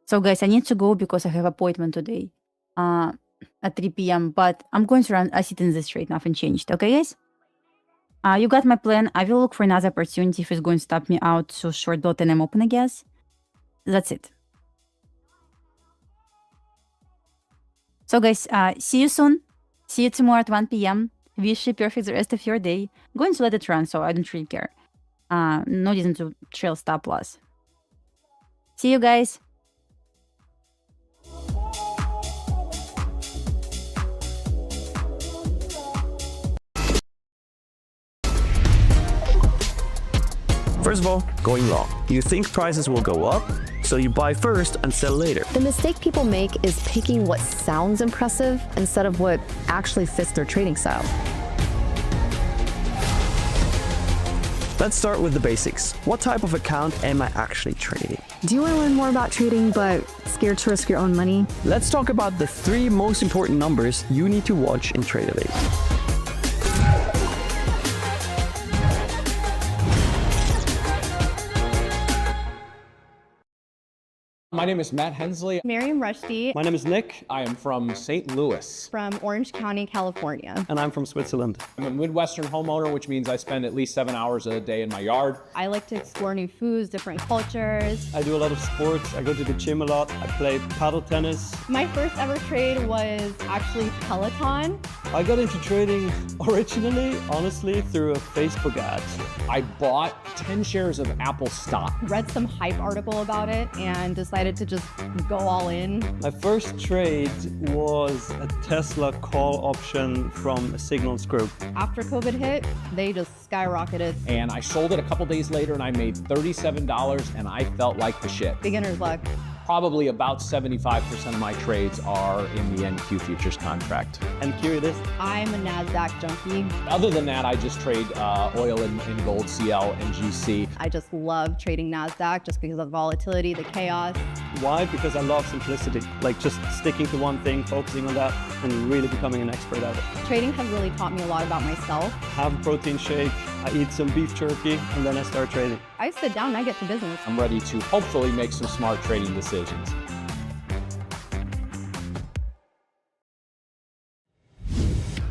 Speaker 11: So guys, I need to go because I have appointment today at 3 p.m. But I'm going to run. I sit in this trade. Nothing changed. Okay, guys. You got my plan. I will look for another opportunity if it's going to stop me out. So short dot and I'm open, I guess. That's it. So guys, see you soon. See you tomorrow at 1 p.m. Wish you perfect the rest of your day. I'm going to let it run, so I don't really care. No reason to trail stop loss. See you guys.
Speaker 9: First of all, going long. You think prices will go up, so you buy first and sell later.
Speaker 3: The mistake people make is picking what sounds impressive instead of what actually fits their trading style.
Speaker 9: Let's start with the basics. What type of account am I actually trading?
Speaker 3: Do you want to learn more about trading but scared to risk your own money?
Speaker 9: Let's talk about the 3 most important numbers you need to watch in Tradeify.
Speaker 5: My name is Matt Hensley.
Speaker 6: Miriam Rushdie.
Speaker 4: My name is Nick.
Speaker 5: I am from St. Louis.
Speaker 6: From Orange County, California.
Speaker 4: And I'm from Switzerland.
Speaker 5: I'm a Midwestern homeowner, which means I spend at least 7 hours a day in my yard.
Speaker 6: I like to explore new foods, different cultures.
Speaker 4: I do a lot of sports. I go to the gym a lot. I play paddle tennis.
Speaker 6: My first ever trade was actually Peloton.
Speaker 4: I got into trading originally, honestly, through a Facebook ad.
Speaker 5: I bought 10 shares of Apple stock.
Speaker 6: Read some hype article about it and decided decided to just go all in.
Speaker 4: My first trade was a Tesla call option from a Signals group.
Speaker 6: After COVID hit, they just skyrocketed.
Speaker 5: And I sold it a couple days later and I made $37 and I felt like the shit.
Speaker 6: Beginner's luck.
Speaker 5: Probably about 75% of my trades are in the NQ futures contract.
Speaker 4: I'm curious.
Speaker 6: I'm a NASDAQ junkie.
Speaker 5: Other than that, I just trade oil and gold, CL and GC.
Speaker 6: I just love trading NASDAQ just because of the volatility, the chaos.
Speaker 4: Why? Because I love simplicity. Like just sticking to one thing, focusing on that, and really becoming an expert at it.
Speaker 6: Trading has really taught me a lot about myself.
Speaker 4: Have a protein shake, I eat some beef jerky, and then I start trading.
Speaker 6: I sit down and I get to business.
Speaker 5: I'm ready to hopefully make some smart trading decisions.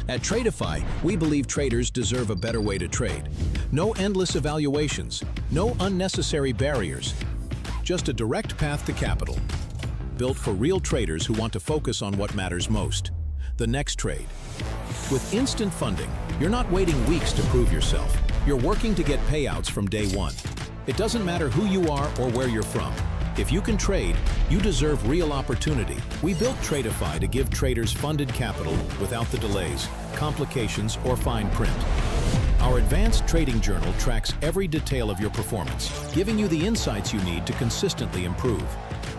Speaker 7: At Tradeify, we believe traders deserve a better way to trade. No endless evaluations, no unnecessary barriers, just a direct path to capital. Built for real traders who want to focus on what matters most, the next trade. With instant funding, you're not waiting weeks to prove yourself. You're working to get payouts from day one. It doesn't matter who you are or where you're from. If you can trade, you deserve real opportunity. We built Tradeify to give traders funded capital without the delays, complications, or fine print. Our advanced trading journal tracks every detail of your performance, giving you the insights you need to consistently improve.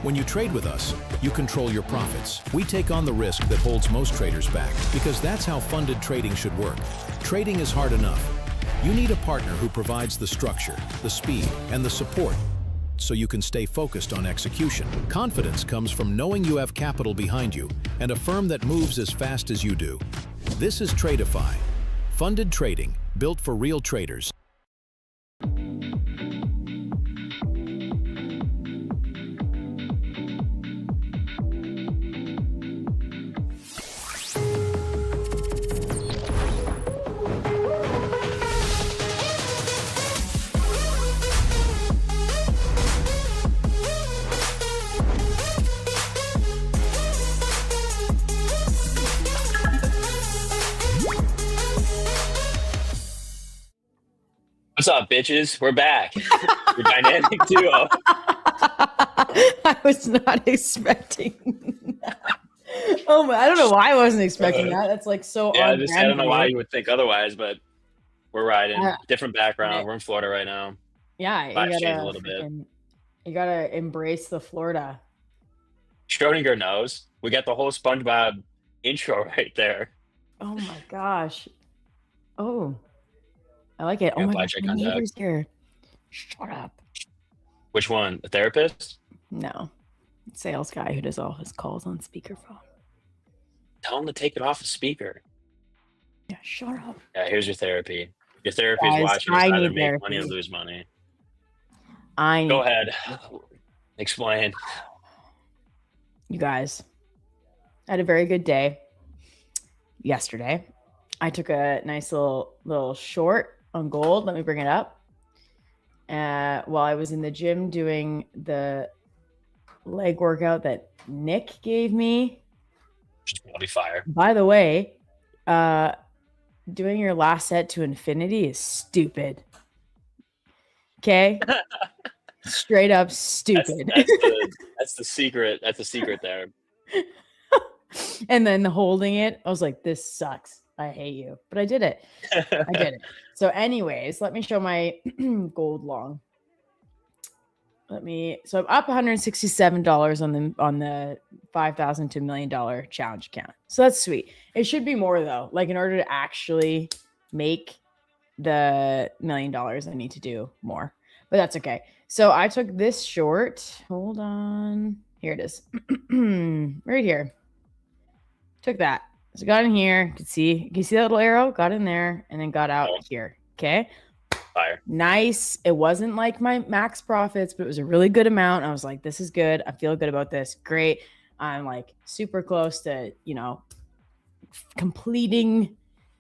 Speaker 7: When you trade with us, you control your profits. We take on the risk that holds most traders back, because that's how funded trading should work. Trading is hard enough. You need a partner who provides the structure, the speed, and the support so you can stay focused on execution. Confidence comes from knowing you have capital behind you and a firm that moves as fast as you do. This is Tradeify, funded trading built for real traders.
Speaker 12: What's up, bitches? We're back. Your dynamic duo.
Speaker 13: I was not expecting that. Oh my, I don't know why I wasn't expecting that. That's like so
Speaker 12: Yeah,
Speaker 13: on
Speaker 12: I don't know why
Speaker 13: brand.
Speaker 12: you would think otherwise, but we're riding.
Speaker 13: Yeah.
Speaker 12: Different background. We're in Florida right now.
Speaker 13: Yeah,
Speaker 12: Life
Speaker 13: you
Speaker 12: changed
Speaker 13: gotta
Speaker 12: a little bit.
Speaker 13: you gotta embrace the Florida.
Speaker 12: Schrodinger knows. We got the whole SpongeBob intro right there.
Speaker 13: Oh my gosh. Oh, I like it. Oh
Speaker 12: Yeah,
Speaker 13: my
Speaker 12: buy
Speaker 13: gosh,
Speaker 12: check
Speaker 13: my
Speaker 12: on deck.
Speaker 13: neighbor's here. Shut up.
Speaker 12: Which one? The therapist?
Speaker 13: No, sales guy who does all his calls on speakerphone.
Speaker 12: Tell him to take it off the speaker.
Speaker 13: Yeah, shut up.
Speaker 12: Yeah, here's your therapy. Your therapy is
Speaker 13: Guys,
Speaker 12: watching
Speaker 13: I
Speaker 12: us either
Speaker 13: need
Speaker 12: make money or
Speaker 13: therapy.
Speaker 12: lose money.
Speaker 13: I
Speaker 12: Go ahead. Explain.
Speaker 13: You guys, I had a very good day yesterday. I took a nice little short on gold. Let me bring it up. While I was in the gym doing the leg workout that Nick gave me.
Speaker 12: I'll be fire.
Speaker 13: By the way, doing your last set to infinity is stupid. Okay? Straight up stupid.
Speaker 12: That's the secret. That's the secret there.
Speaker 13: And then holding it, I was like, this sucks. I hate you. But I did it. I did it. So anyways, let me show my gold long. So I'm up $167 on the $5,000 to $1 million challenge account. So that's sweet. It should be more though. Like in order to actually make the $1 million, I need to do more. But that's okay. So I took this short. Hold on. Here it is. Right here. Took that. So got in here. You can see that little arrow? Got in there and then got out here. Okay.
Speaker 12: Fire.
Speaker 13: Nice. It wasn't like my max profits, but it was a really good amount. I was like, this is good. I feel good about this. Great. I'm like super close to, completing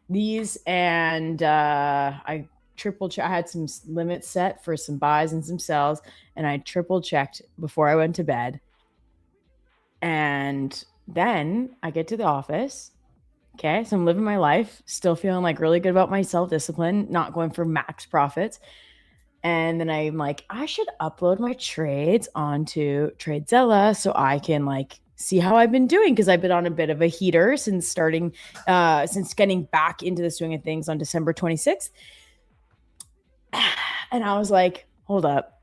Speaker 13: these. And I triple check. I had some limits set for some buys and some sells, and I triple checked before I went to bed. And then I get to the office. Okay. So I'm living my life, still feeling like really good about my self-discipline, not going for max profits. And then I'm like, I should upload my trades onto TradeZilla so I can like see how I've been doing, because I've been on a bit of a heater since getting back into the swing of things on December 26th. And I was like, hold up.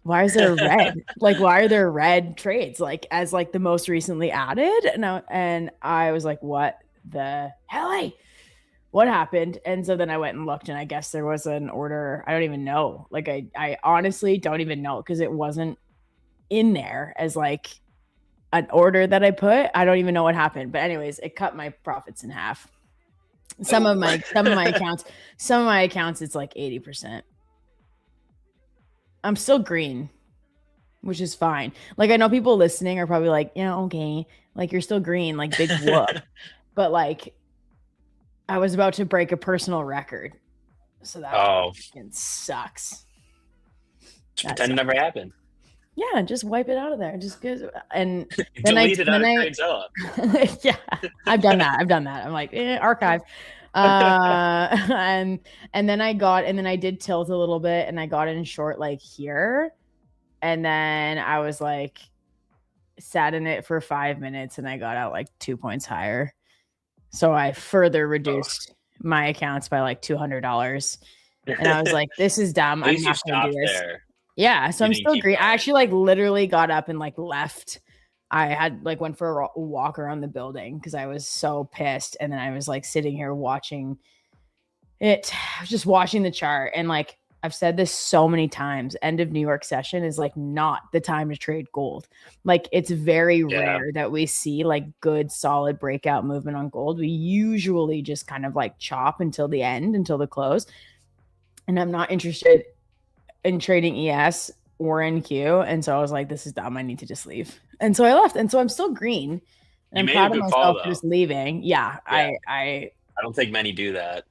Speaker 13: Why is there red? Like, why are there red trades? Like, as like the most recently added? And I was like, what the hell? What happened? And so then I went and looked, and I guess there was an order. I don't even know. Like, I honestly don't even know, because it wasn't in there as like an order that I put. I don't even know what happened. But anyways, it cut my profits in half. Some of my accounts, it's like 80%. I'm still green, which is fine. Like, I know people listening are probably like, yeah, okay, like you're still green, like big whoop. But like, I was about to break a personal record, so that fucking sucks.
Speaker 12: Just pretend it never happened.
Speaker 13: Yeah, just wipe it out of there. Just good. And then
Speaker 12: delete it out of TradeZilla.
Speaker 13: Yeah, I've done that. I'm like, archive. And then I did tilt a little bit, and I got in short like here, and then I was like sat in it for 5 minutes, and I got out like 2 points higher. So I further reduced my accounts by like $200, and I was like, this is dumb. I'm not gonna do this.
Speaker 12: There.
Speaker 13: Yeah, so I'm still green. I actually like literally got up and like left. I had like went for a walk around the building because I was so pissed. And then I was like sitting here watching it, just watching the chart. And like I've said this so many times, end of New York session is like not the time to trade gold. Like, it's very rare that we see like good solid breakout movement on gold. We usually just kind of like chop until the end, until the close. And I'm not interested in trading ES or NQ. And so I was like, this is dumb. I need to just leave. And so I left. And so I'm still green. And I'm proud of myself for just leaving. Yeah. I
Speaker 12: don't think many do that.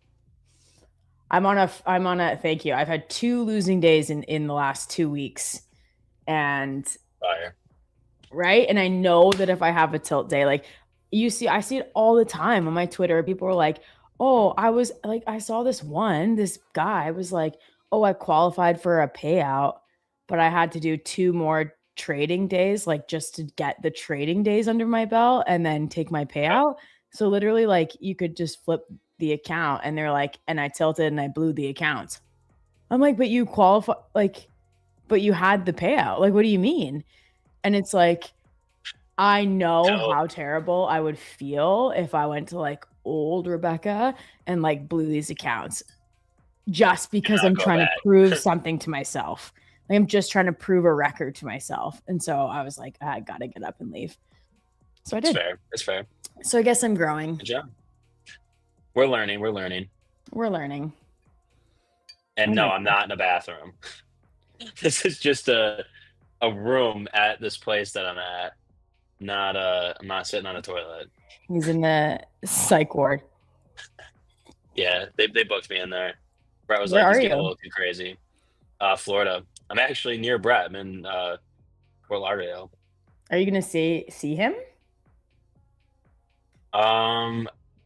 Speaker 13: I'm on a thank you. I've had 2 losing days in the last 2 weeks. And
Speaker 12: fire.
Speaker 13: Right. And I know that if I have a tilt day, like I see it all the time on my Twitter. People are like, oh, I saw this guy was like, oh, I qualified for a payout, but I had to do 2 more trading days, like just to get the trading days under my belt and then take my payout. So literally, like, you could just flip the account, and they're like, and I tilted and I blew the account. I'm like, but you qualify, like, but you had the payout. Like, what do you mean? And it's like, I know how terrible I would feel if I went to like old Rebecca and like blew these accounts. Just because I'm trying to prove something to myself. Like, I'm just trying to prove a record to myself. And so I was like, I got to get up and leave. So I did.
Speaker 12: That's fair.
Speaker 13: So I guess I'm growing.
Speaker 12: Good job. We're learning. And no, I'm not in a bathroom. This is just a room at this place that I'm at. I'm not sitting on a toilet.
Speaker 13: He's in the psych ward.
Speaker 12: Yeah, they booked me in there. Brett was
Speaker 13: Where
Speaker 12: like,
Speaker 13: are
Speaker 12: he's
Speaker 13: you?
Speaker 12: getting a little too crazy. Florida. I'm actually near Brett. I'm in Fort Lauderdale.
Speaker 13: Are you gonna see him?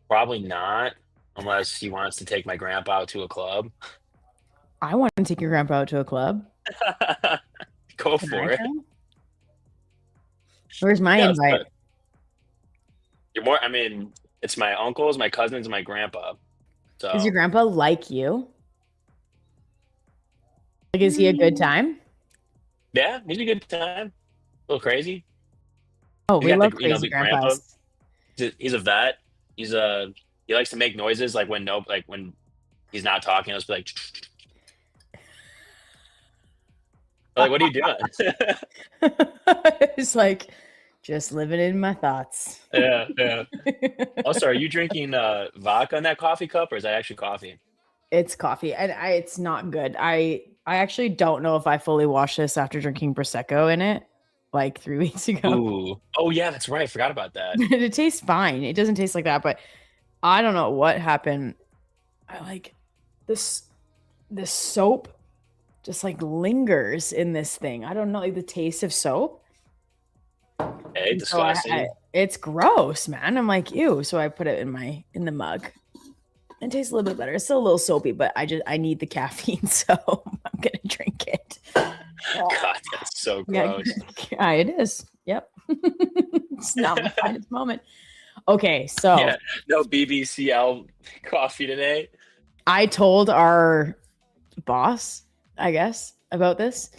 Speaker 12: Probably not, unless he wants to take my grandpa out to a club.
Speaker 13: I want to take your grandpa out to a club.
Speaker 12: Go for it.
Speaker 13: Where's my invite?
Speaker 12: You're more. I mean, it's my uncles, my cousins, and my grandpa. So
Speaker 13: Is your grandpa like you? Like, is he a good time?
Speaker 12: Yeah, he's a good time. A little crazy.
Speaker 13: Oh, we love crazy grandpas.
Speaker 12: He's a vet. He likes to make noises like when he's not talking. He'll just be like, like, what are you doing?
Speaker 13: It's like, just living in my thoughts.
Speaker 12: Yeah. Also, are you drinking vodka in that coffee cup, or is that actually coffee?
Speaker 13: It's coffee, and it's not good. I actually don't know if I fully washed this after drinking Prosecco in it like 3 weeks ago.
Speaker 12: Ooh. Oh yeah, that's right. I forgot about that.
Speaker 13: It tastes fine. It doesn't taste like that, but I don't know what happened. I like this soap just like lingers in this thing. I don't know, like the taste of soap.
Speaker 12: Hey, disgusting.
Speaker 13: It's gross, man. I'm like, ew. So I put it in the mug. It tastes a little bit better. It's still a little soapy, but I need the caffeine, so I'm I'm gonna drink it.
Speaker 12: God, that's so gross.
Speaker 13: Yeah, it is. Yep. It's not my finest moment. Okay, so
Speaker 12: Yeah, no BBCL coffee today.
Speaker 13: I told our boss, I guess, about this.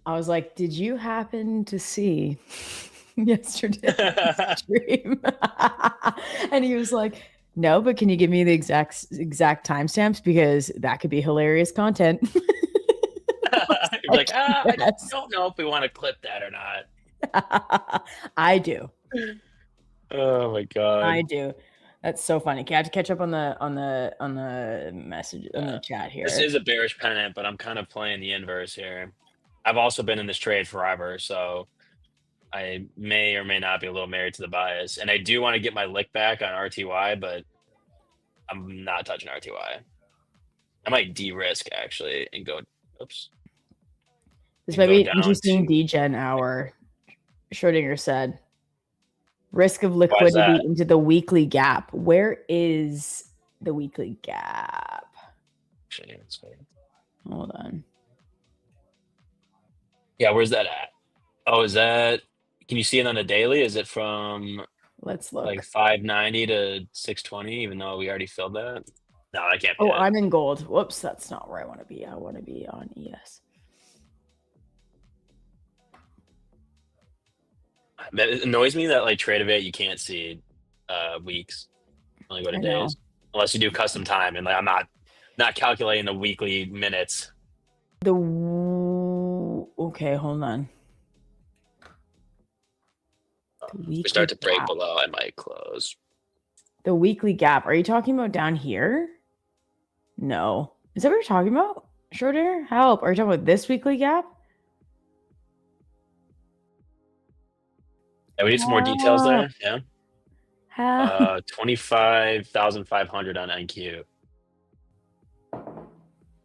Speaker 13: I was like, "Did you happen to see yesterday's stream?" And he was like, "No, but can you give me the exact timestamps because that could be hilarious content."
Speaker 12: You're like, I don't know if we want to clip that or not.
Speaker 13: I do.
Speaker 12: Oh my god.
Speaker 13: I do. That's so funny. Okay, I have to catch up on the message on the chat here.
Speaker 12: This is a bearish pennant, but I'm kind of playing the inverse here. I've also been in this trade forever, so I may or may not be a little married to the bias. And I do want to get my lick back on RTY, but I'm not touching RTY. I might de-risk actually and go. Oops.
Speaker 13: This might be interesting. Degen hour. Schrodinger said, risk of liquidity into the weekly gap. Where is the weekly gap?
Speaker 12: Actually,
Speaker 13: hold on.
Speaker 12: Yeah, where's that at? Oh, is that? Can you see it on a daily? Is it from?
Speaker 13: Let's look.
Speaker 12: Like 590 to 620, even though we already filled that. No, I can't.
Speaker 13: Oh, I'm in gold. Whoops, that's not where I want to be. I want to be on ES.
Speaker 12: It annoys me that like Tradeify you can't see weeks, only go to days, unless you do custom time, and like I'm not calculating the weekly minutes.
Speaker 13: Okay, hold on.
Speaker 12: If we start to break below, I might close.
Speaker 13: The weekly gap. Are you talking about down here? No. Is that what you're talking about? Schrodinger? Help. Are you talking about this weekly gap?
Speaker 12: Yeah, we need some more details there. Yeah.
Speaker 13: 25,500
Speaker 12: on NQ.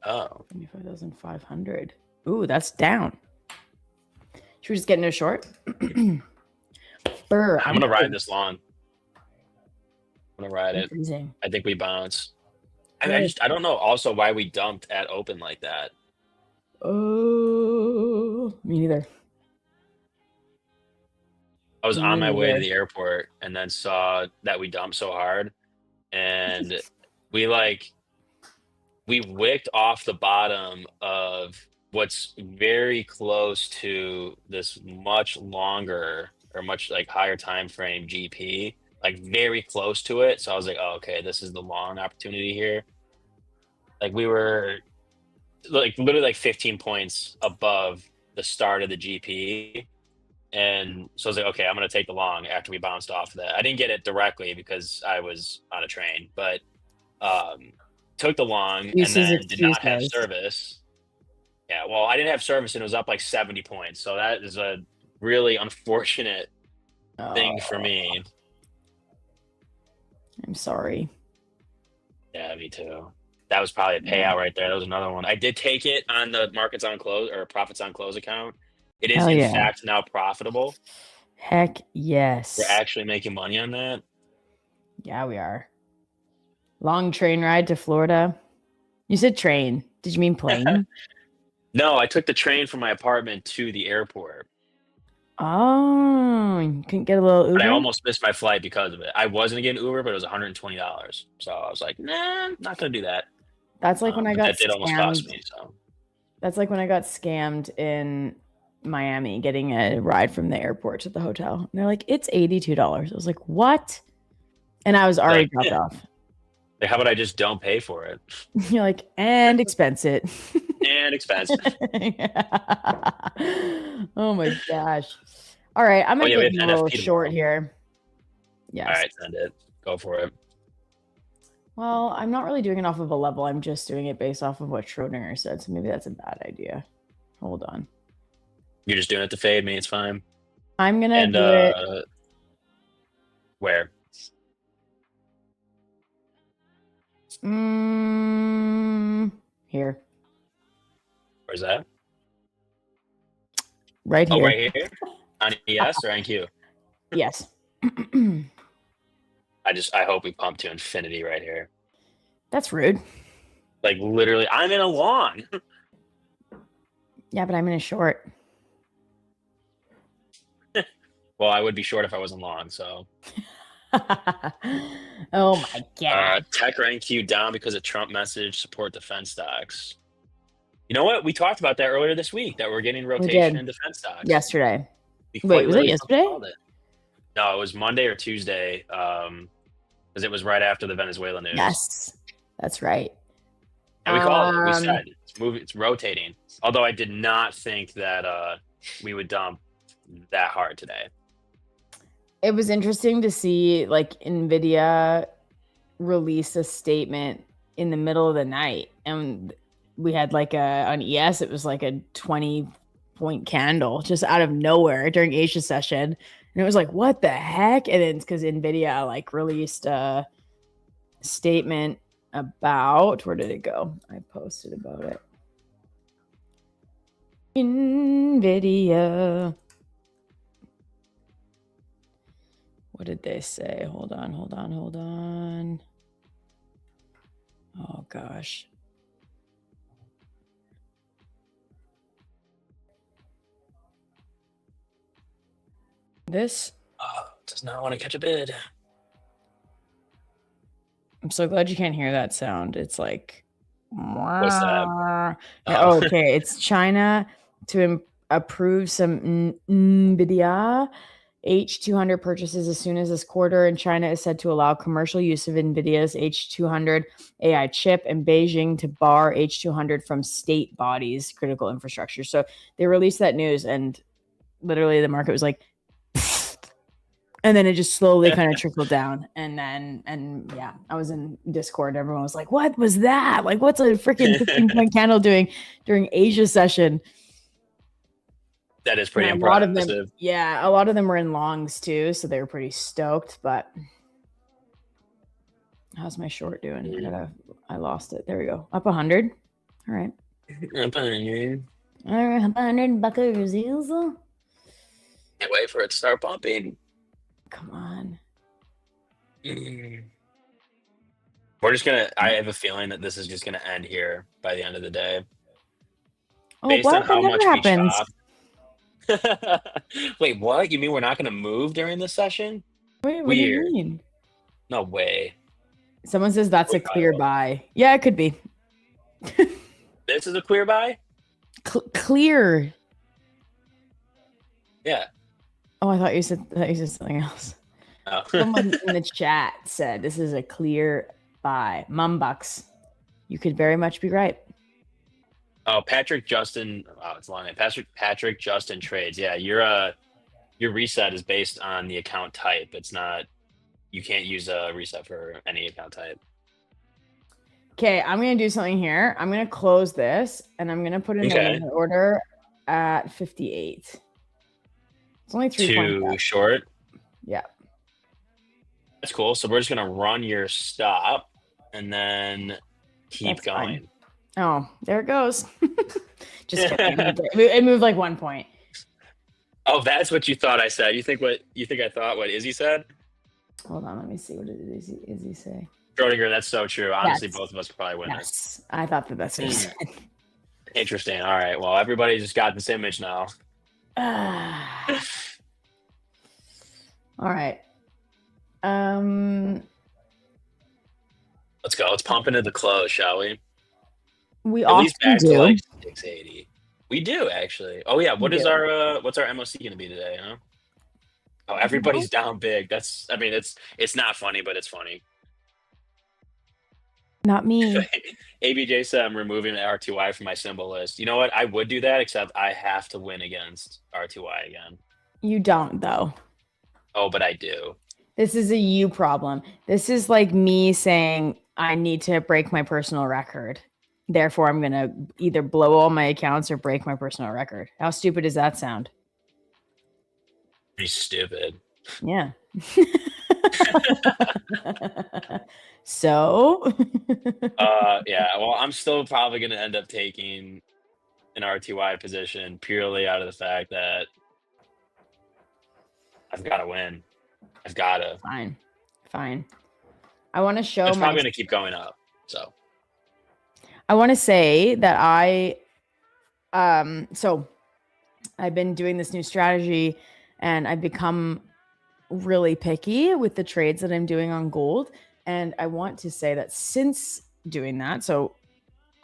Speaker 12: Oh.
Speaker 13: 25,500. Ooh, that's down. Should we just get into a short?
Speaker 12: I'm gonna ride this long. I'm gonna ride it.
Speaker 13: Freezing.
Speaker 12: I think we bounce. I don't know also why we dumped at open like that.
Speaker 13: Oh, me neither.
Speaker 12: I was on my way to the airport and then saw that we dumped so hard, and we wicked off the bottom of what's very close to this much longer or much like higher time frame GP, like very close to it. So I was like, oh, okay, this is the long opportunity here. Like we were like literally like 15 points above the start of the GP. And so I was like, okay, I'm going to take the long after we bounced off of that. I didn't get it directly because I was on a train, but took the long and then did not have service. Yeah, well, I didn't have service and it was up like 70 points. So that is a really unfortunate thing for me.
Speaker 13: I'm sorry.
Speaker 12: Yeah, me too. That was probably a payout right there. That was another one. I did take it on the markets on close or profits on close account. It is in fact now profitable.
Speaker 13: Heck yes.
Speaker 12: We're actually making money on that.
Speaker 13: Yeah, we are. Long train ride to Florida. You said train. Did you mean plane?
Speaker 12: No, I took the train from my apartment to the airport.
Speaker 13: Oh, you couldn't get a little Uber?
Speaker 12: But I almost missed my flight because of it. I wasn't getting Uber, but it was $120. So I was like, nah, not going to do that.
Speaker 13: That's like when I got
Speaker 12: that did almost cost me. So
Speaker 13: that's like when I got scammed in Miami getting a ride from the airport to the hotel. And they're like, it's $82. I was like, what? And I was already dropped off.
Speaker 12: Like, how about I just don't pay for it?
Speaker 13: You're like, and expense it.
Speaker 12: And expense.
Speaker 13: Oh my gosh. All right. I'm going to get a little short here. Yes.
Speaker 12: All right, send it. Go for it.
Speaker 13: Well, I'm not really doing it off of a level. I'm just doing it based off of what Schrodinger said. So maybe that's a bad idea. Hold on.
Speaker 12: You're just doing it to fade me. It's fine.
Speaker 13: I'm going to do it.
Speaker 12: Where?
Speaker 13: Here.
Speaker 12: Where's that?
Speaker 13: Right here.
Speaker 12: Oh, right here? On ES or NQ?
Speaker 13: Yes.
Speaker 12: I hope we pump to infinity right here.
Speaker 13: That's rude.
Speaker 12: Like literally, I'm in a long.
Speaker 13: Yeah, but I'm in a short.
Speaker 12: Well, I would be short if I wasn't long. So
Speaker 13: Oh my god.
Speaker 12: tech rank Q down because of Trump message. Support defense stocks. You know what? We talked about that earlier this week. That we're getting
Speaker 13: We
Speaker 12: rotation
Speaker 13: did
Speaker 12: in defense stocks.
Speaker 13: yesterday.
Speaker 12: We
Speaker 13: Wait,
Speaker 12: quite
Speaker 13: was it
Speaker 12: literally
Speaker 13: yesterday?
Speaker 12: called it. No, it was Monday or Tuesday. Because it was right after the Venezuela news.
Speaker 13: Yes, that's right.
Speaker 12: And we called it. We said it's rotating. Although I did not think that we would dump that hard today.
Speaker 13: It was interesting to see like Nvidia release a statement in the middle of the night, and we had like on ES, it was like a 20-point candle just out of nowhere during Asia session, and it was like, what the heck? And then it's because Nvidia like released a statement about, where did it go? I posted about it. Nvidia. What did they say? Hold on. Oh gosh. This
Speaker 12: does not want to catch a bid.
Speaker 13: I'm so glad you can't hear that sound. It's like,
Speaker 12: what's that?
Speaker 13: Oh, okay. It's China to approve some NVIDIA H200 purchases as soon as this quarter, and China is said to allow commercial use of NVIDIA's H200 AI chip, and Beijing to bar H200 from state bodies' critical infrastructure. So they released that news, and literally the market was like, and then it just slowly kind of trickled down. And yeah, I was in Discord. Everyone was like, what was that? Like, what's a freaking 15-point candle doing during Asia session?
Speaker 12: That is pretty
Speaker 13: And
Speaker 12: impressive.
Speaker 13: A lot of them were in longs too, so they were pretty stoked. But how's my short doing? I lost it. There we go. Up 100. All right.
Speaker 12: Up 100.
Speaker 13: All right, 100 buckers.
Speaker 12: Can't wait for it to start pumping.
Speaker 13: Come on.
Speaker 12: We're just gonna. I have a feeling that this is just gonna end here by the end of the day.
Speaker 13: Oh,
Speaker 12: Based
Speaker 13: what?
Speaker 12: on how
Speaker 13: That
Speaker 12: much
Speaker 13: never happens.
Speaker 12: we chopped. Wait, what? You mean we're not gonna move during this session?
Speaker 13: Wait, what
Speaker 12: Weird.
Speaker 13: do you mean?
Speaker 12: No way.
Speaker 13: Someone says that's a clear buy. Yeah, it could be.
Speaker 12: This is a clear buy?
Speaker 13: Clear.
Speaker 12: Yeah.
Speaker 13: Oh, I thought you said something else.
Speaker 12: Oh.
Speaker 13: Someone in the chat said this is a clear buy. Mumbucks. You could very much be right.
Speaker 12: Oh, Patrick Justin. Oh, it's a long name. Patrick Justin trades. Yeah, your reset is based on the account type. It's not. You can't use a reset for any account type.
Speaker 13: Okay, I'm gonna do something here. I'm gonna close this and I'm gonna put in an order at 58. It's only 3 points.
Speaker 12: Too short.
Speaker 13: Yeah.
Speaker 12: That's cool. So we're just gonna run your stop and then keep
Speaker 13: That's
Speaker 12: going.
Speaker 13: fine. Oh, there it goes. Just kidding. It moved like 1 point.
Speaker 12: Oh, that's what you thought I said. You think I thought what Izzy said?
Speaker 13: Hold on, let me see. What did Izzy say?
Speaker 12: Schrodinger, that's so true. Honestly,
Speaker 13: Yes.
Speaker 12: both of us could probably win
Speaker 13: Yes, I thought that's what he said.
Speaker 12: Interesting. All right. Well, everybody just got this image now.
Speaker 13: All right.
Speaker 12: Let's go. Let's pump into the close, shall we?
Speaker 13: We
Speaker 12: At least
Speaker 13: often
Speaker 12: back
Speaker 13: do.
Speaker 12: to like 680. We do actually. Oh yeah. What
Speaker 13: We
Speaker 12: is
Speaker 13: do.
Speaker 12: our what's our MOC going to be today? Huh? Oh, everybody's down big. That's. I mean, it's not funny, but it's funny.
Speaker 13: Not me.
Speaker 12: ABJ said I'm removing R2Y from my symbol list. You know what? I would do that, except I have to win against R2Y again.
Speaker 13: You don't, though.
Speaker 12: Oh, but I do.
Speaker 13: This is a you problem. This is like me saying I need to break my personal record. Therefore, I'm going to either blow all my accounts or break my personal record. How stupid does that sound?
Speaker 12: Pretty stupid.
Speaker 13: Yeah. So?
Speaker 12: Yeah. Well, I'm still probably going to end up taking an RTY position purely out of the fact that I've got to win. I've got to.
Speaker 13: Fine. I want to show
Speaker 12: It's probably going to keep going up. So
Speaker 13: I want to say that I So I've been doing this new strategy, and I've become really picky with the trades that I'm doing on gold. And I want to say that since doing that, so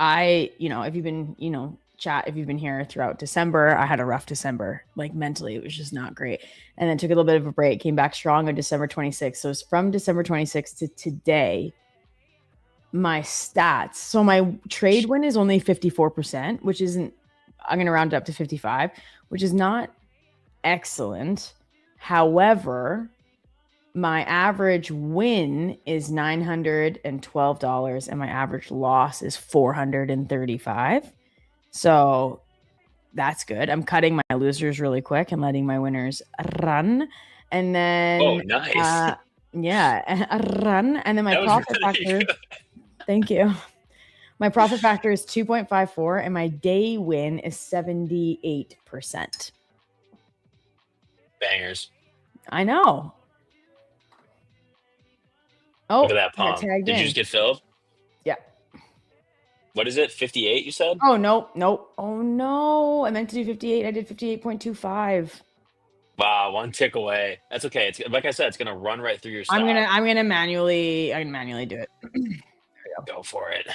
Speaker 13: if you've been, if you've been here throughout December, I had a rough December. Like mentally, it was just not great. And then took a little bit of a break, came back strong on December 26th. So it's from December 26th to today, my stats. So my trade win is only 54%, which isn't, I'm going to round it up to 55, which is not excellent. However, my average win is $912 and my average loss is $435. So that's good. I'm cutting my losers really quick and letting my winners run. And then
Speaker 12: nice.
Speaker 13: Run. And then my profit factor. Thank you. My profit factor is 2.54 and my day win is 78%.
Speaker 12: Bangers.
Speaker 13: I know. Oh,
Speaker 12: look at that pump. Did you just get filled?
Speaker 13: Yeah.
Speaker 12: What is it? 58, you said?
Speaker 13: Oh, nope. Oh, no. I meant to do 58. I did 58.25.
Speaker 12: Wow, one tick away. That's okay. It's like I said, it's gonna run right through your stop.
Speaker 13: I'm gonna manually do it.
Speaker 12: Go for it.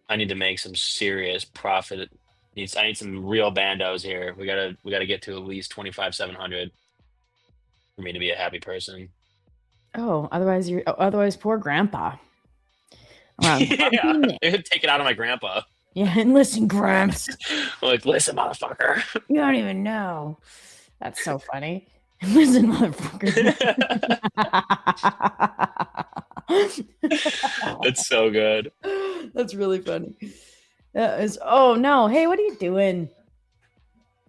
Speaker 12: I need to make some serious profit. I need some real bandos here. We gotta get to at least 25,700 for me to be a happy person.
Speaker 13: Oh, otherwise poor grandpa.
Speaker 12: Yeah, take it out of my grandpa.
Speaker 13: Yeah, and listen, Gramps.
Speaker 12: Like, listen, motherfucker.
Speaker 13: You don't even know. That's so funny. Listen, motherfucker.
Speaker 12: That's so good.
Speaker 13: That's really funny. Oh no. Hey, what are you doing?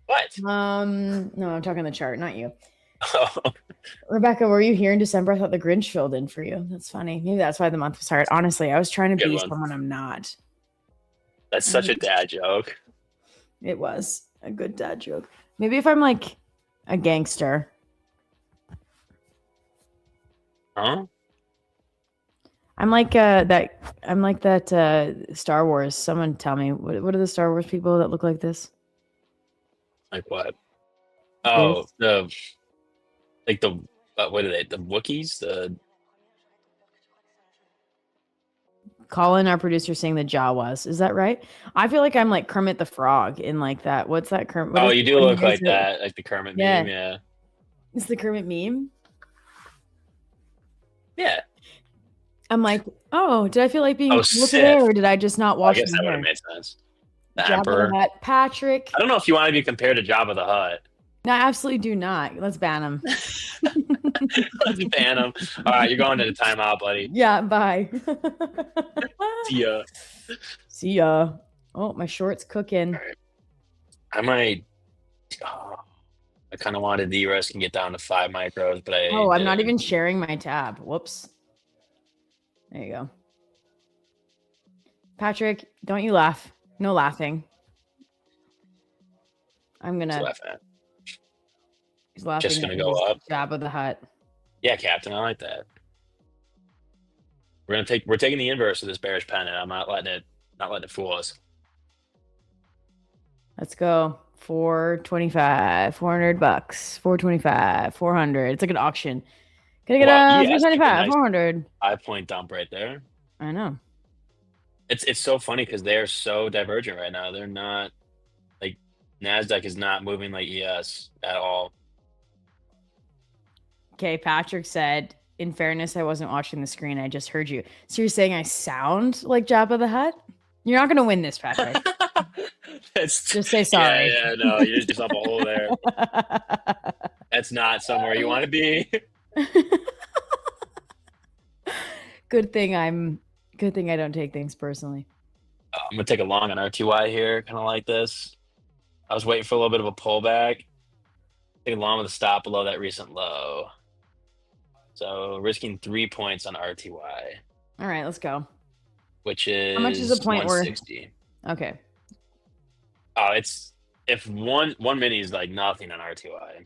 Speaker 12: What?
Speaker 13: No, I'm talking the chart, not you. Rebecca, were you here in December? I thought the Grinch filled in for you. That's funny. Maybe that's why the month was hard. Honestly, I was trying to be someone I'm not.
Speaker 12: That's such a dad joke.
Speaker 13: It was a good dad joke. Maybe if I'm like a gangster.
Speaker 12: Huh?
Speaker 13: I'm like that Star Wars. Someone tell me, what are the Star Wars people that look like this?
Speaker 12: Like what? Oh, what are they? The Wookiees?
Speaker 13: Colin, our producer, saying the Jawas. Is that right? I feel like I'm like Kermit the Frog in like that. What's that Kermit?
Speaker 12: Oh, you do look like that, like the Kermit meme, yeah.
Speaker 13: It's the Kermit meme?
Speaker 12: Yeah.
Speaker 13: I'm like, oh, did I feel like being cool today, or did I just not watch?
Speaker 12: I guess that would have made sense. The
Speaker 13: Jabba
Speaker 12: Emperor.
Speaker 13: the Hutt. Patrick.
Speaker 12: I don't know if you want to be compared to Jabba the Hutt.
Speaker 13: No, I absolutely do not. Let's ban him.
Speaker 12: Let's ban him. All right, you're going to the timeout, buddy.
Speaker 13: Yeah, bye.
Speaker 12: See ya.
Speaker 13: See ya. Oh, my short's cooking.
Speaker 12: Right. I might. I kind of wanted the risk and get down to 5 micros, but
Speaker 13: I'm not even sharing my tab. Whoops. There you go. Patrick, don't you laugh. No laughing. I'm gonna. He's laughing.
Speaker 12: Just gonna go up.
Speaker 13: Jabba the Hutt.
Speaker 12: Yeah, Captain, I like that. We're taking the inverse of this bearish pennant. I'm not letting it fool us.
Speaker 13: Let's go. 425, $400, 425, 400. It's like an auction. Can I get a 425, 400?
Speaker 12: 5-point dump right there.
Speaker 13: I know.
Speaker 12: It's so funny because they're so divergent right now. They're not like NASDAQ is not moving like ES at all.
Speaker 13: Okay, Patrick said, in fairness, I wasn't watching the screen. I just heard you. So you're saying I sound like Jabba the Hutt? You're not going to win this, Patrick. Just say sorry.
Speaker 12: Yeah, no, you just yourself a hole there. That's not somewhere you want to be.
Speaker 13: Good thing I don't take things personally.
Speaker 12: I'm gonna take a long on RTY here, kind of like this. I was waiting for a little bit of a pullback. Take a long with a stop below that recent low. So risking 3 points on RTY.
Speaker 13: All right, let's go.
Speaker 12: Which is
Speaker 13: how much is the point where? Okay.
Speaker 12: Oh, it's if one mini is like nothing on RTY.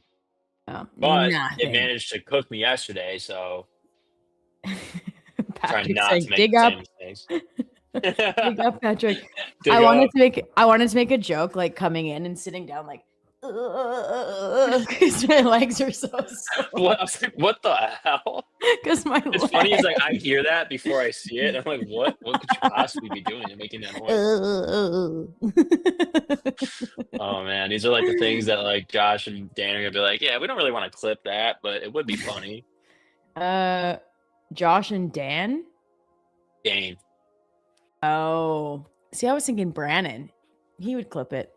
Speaker 13: Oh,
Speaker 12: but
Speaker 13: nothing.
Speaker 12: It managed to cook me yesterday, so trying
Speaker 13: Patrick's
Speaker 12: not
Speaker 13: saying,
Speaker 12: to make
Speaker 13: dig
Speaker 12: the
Speaker 13: up.
Speaker 12: same mistakes.
Speaker 13: Big up, Patrick.
Speaker 12: Dig
Speaker 13: I wanted
Speaker 12: up.
Speaker 13: to make a joke like coming in and sitting down like because my legs are so sore.
Speaker 12: What? I was like, what the hell?
Speaker 13: Because my
Speaker 12: It's
Speaker 13: legs.
Speaker 12: funny is like I hear that before I see it. And I'm like, what? What could you possibly be doing and making that noise? Oh man, these are like the things that like Josh and Dan are gonna be like, yeah, we don't really want to clip that, but it would be funny.
Speaker 13: Josh and Dan.
Speaker 12: Dane.
Speaker 13: Oh, see, I was thinking Brannon. He would clip it.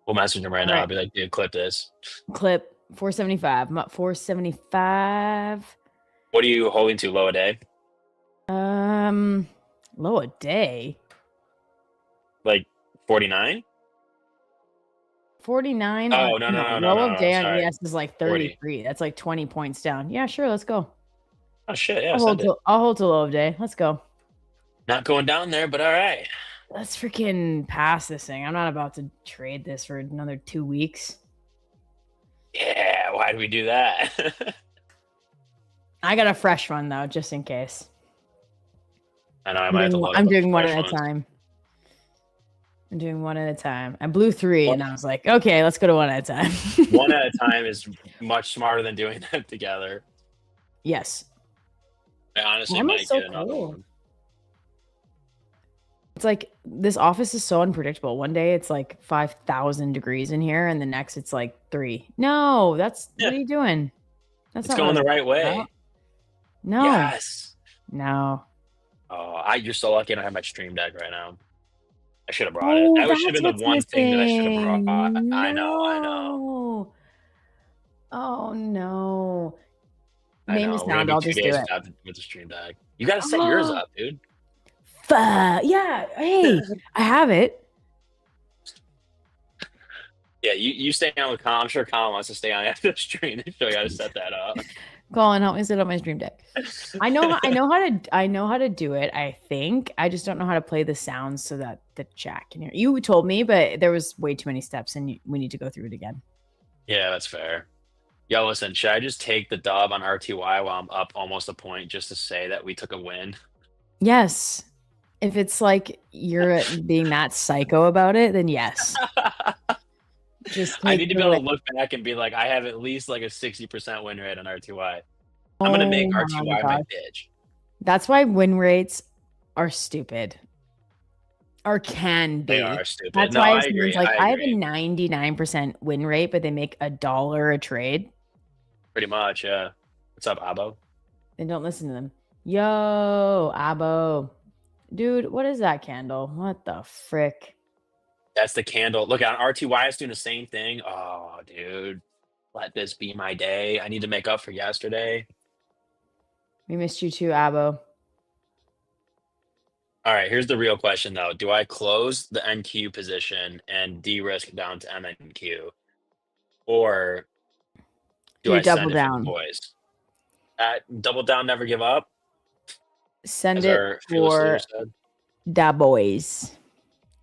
Speaker 12: We'll message him right now.
Speaker 13: Alright.
Speaker 12: I'll be like, dude, clip this.
Speaker 13: Clip 475. I'm at 475.
Speaker 12: What are you holding to low a day?
Speaker 13: Low a day.
Speaker 12: Like 49?
Speaker 13: 49.
Speaker 12: Oh, no,
Speaker 13: Low of day on
Speaker 12: sorry.
Speaker 13: ES is like
Speaker 12: 40.
Speaker 13: 33. That's like 20 points down. Yeah, sure. Let's go.
Speaker 12: Oh shit, yeah.
Speaker 13: I'll hold to low of day. Let's go.
Speaker 12: Not going down there, but all right.
Speaker 13: Let's freaking pass this thing. I'm not about to trade this for another 2 weeks.
Speaker 12: Yeah, why do we do that?
Speaker 13: I got a fresh one though, just in case.
Speaker 12: I know I might have to load
Speaker 13: I'm
Speaker 12: up
Speaker 13: doing one
Speaker 12: fresh
Speaker 13: at a
Speaker 12: ones.
Speaker 13: time. I'm doing one at a time. I blew 3 and I was like, okay, let's go to one at a time.
Speaker 12: One at a time is much smarter than doing them together.
Speaker 13: Yes.
Speaker 12: I honestly
Speaker 13: Why am I
Speaker 12: might
Speaker 13: so
Speaker 12: get another
Speaker 13: cold?
Speaker 12: one.
Speaker 13: It's like this office is so unpredictable. One day it's like 5,000 degrees in here, and the next it's like 3. No, what are you doing? That's
Speaker 12: It's
Speaker 13: not
Speaker 12: going
Speaker 13: what
Speaker 12: the
Speaker 13: I'm
Speaker 12: right way.
Speaker 13: about. No.
Speaker 12: Yes.
Speaker 13: No.
Speaker 12: Oh, you're so lucky I don't have my stream deck right now. I should have brought
Speaker 13: Oh,
Speaker 12: it. That should have
Speaker 13: that's
Speaker 12: been the one
Speaker 13: what's
Speaker 12: thing that I should have
Speaker 13: missing.
Speaker 12: brought. I know.
Speaker 13: No. Oh no.
Speaker 12: I
Speaker 13: Name
Speaker 12: know.
Speaker 13: the
Speaker 12: We're gonna
Speaker 13: sound.
Speaker 12: be
Speaker 13: I'll
Speaker 12: 2
Speaker 13: just do
Speaker 12: days
Speaker 13: it.
Speaker 12: without with the stream deck. You gotta set yours
Speaker 13: Oh.
Speaker 12: up, dude.
Speaker 13: Yeah. Hey, I have it.
Speaker 12: Yeah, you stay on with Colin. I'm sure Colin wants to stay on after the stream. So I gotta set that up.
Speaker 13: Colin, help me set up my stream deck. I know how to do it. I think I just don't know how to play the sounds so that the chat can hear. You told me, but there was way too many steps, and we need to go through it again.
Speaker 12: Yeah, that's fair. Yo, listen, should I just take the dub on RTY while I'm up almost a point just to say that we took a win?
Speaker 13: Yes, if it's like you're being that psycho about it, then yes. Just
Speaker 12: I
Speaker 13: take
Speaker 12: need to
Speaker 13: the
Speaker 12: be able to
Speaker 13: win.
Speaker 12: look back and be like, I have at least like a 60% win rate on RTY. I'm gonna make
Speaker 13: Oh
Speaker 12: RTY
Speaker 13: my
Speaker 12: my
Speaker 13: gosh.
Speaker 12: bitch.
Speaker 13: That's why win rates are stupid. Or can be.
Speaker 12: They are stupid.
Speaker 13: That's
Speaker 12: No,
Speaker 13: why
Speaker 12: I
Speaker 13: someone's
Speaker 12: agree.
Speaker 13: like, I have
Speaker 12: agree.
Speaker 13: a 99% win rate, but they make $1 a trade.
Speaker 12: Pretty much, yeah. What's up, Abo?
Speaker 13: Then don't listen to them. Yo, Abo. Dude, what is that candle? What the frick?
Speaker 12: That's the candle. Look, on RTY, it's doing the same thing. Oh, dude. Let this be my day. I need to make up for yesterday.
Speaker 13: We missed you too, Abo.
Speaker 12: All right, here's the real question, though. Do I close the NQ position and de-risk down to MNQ? Or do
Speaker 13: You
Speaker 12: I send
Speaker 13: double
Speaker 12: it for the
Speaker 13: down.
Speaker 12: boys? Double down, never give up,
Speaker 13: Send
Speaker 12: as
Speaker 13: it
Speaker 12: our fearless leader
Speaker 13: for
Speaker 12: said.
Speaker 13: da boys.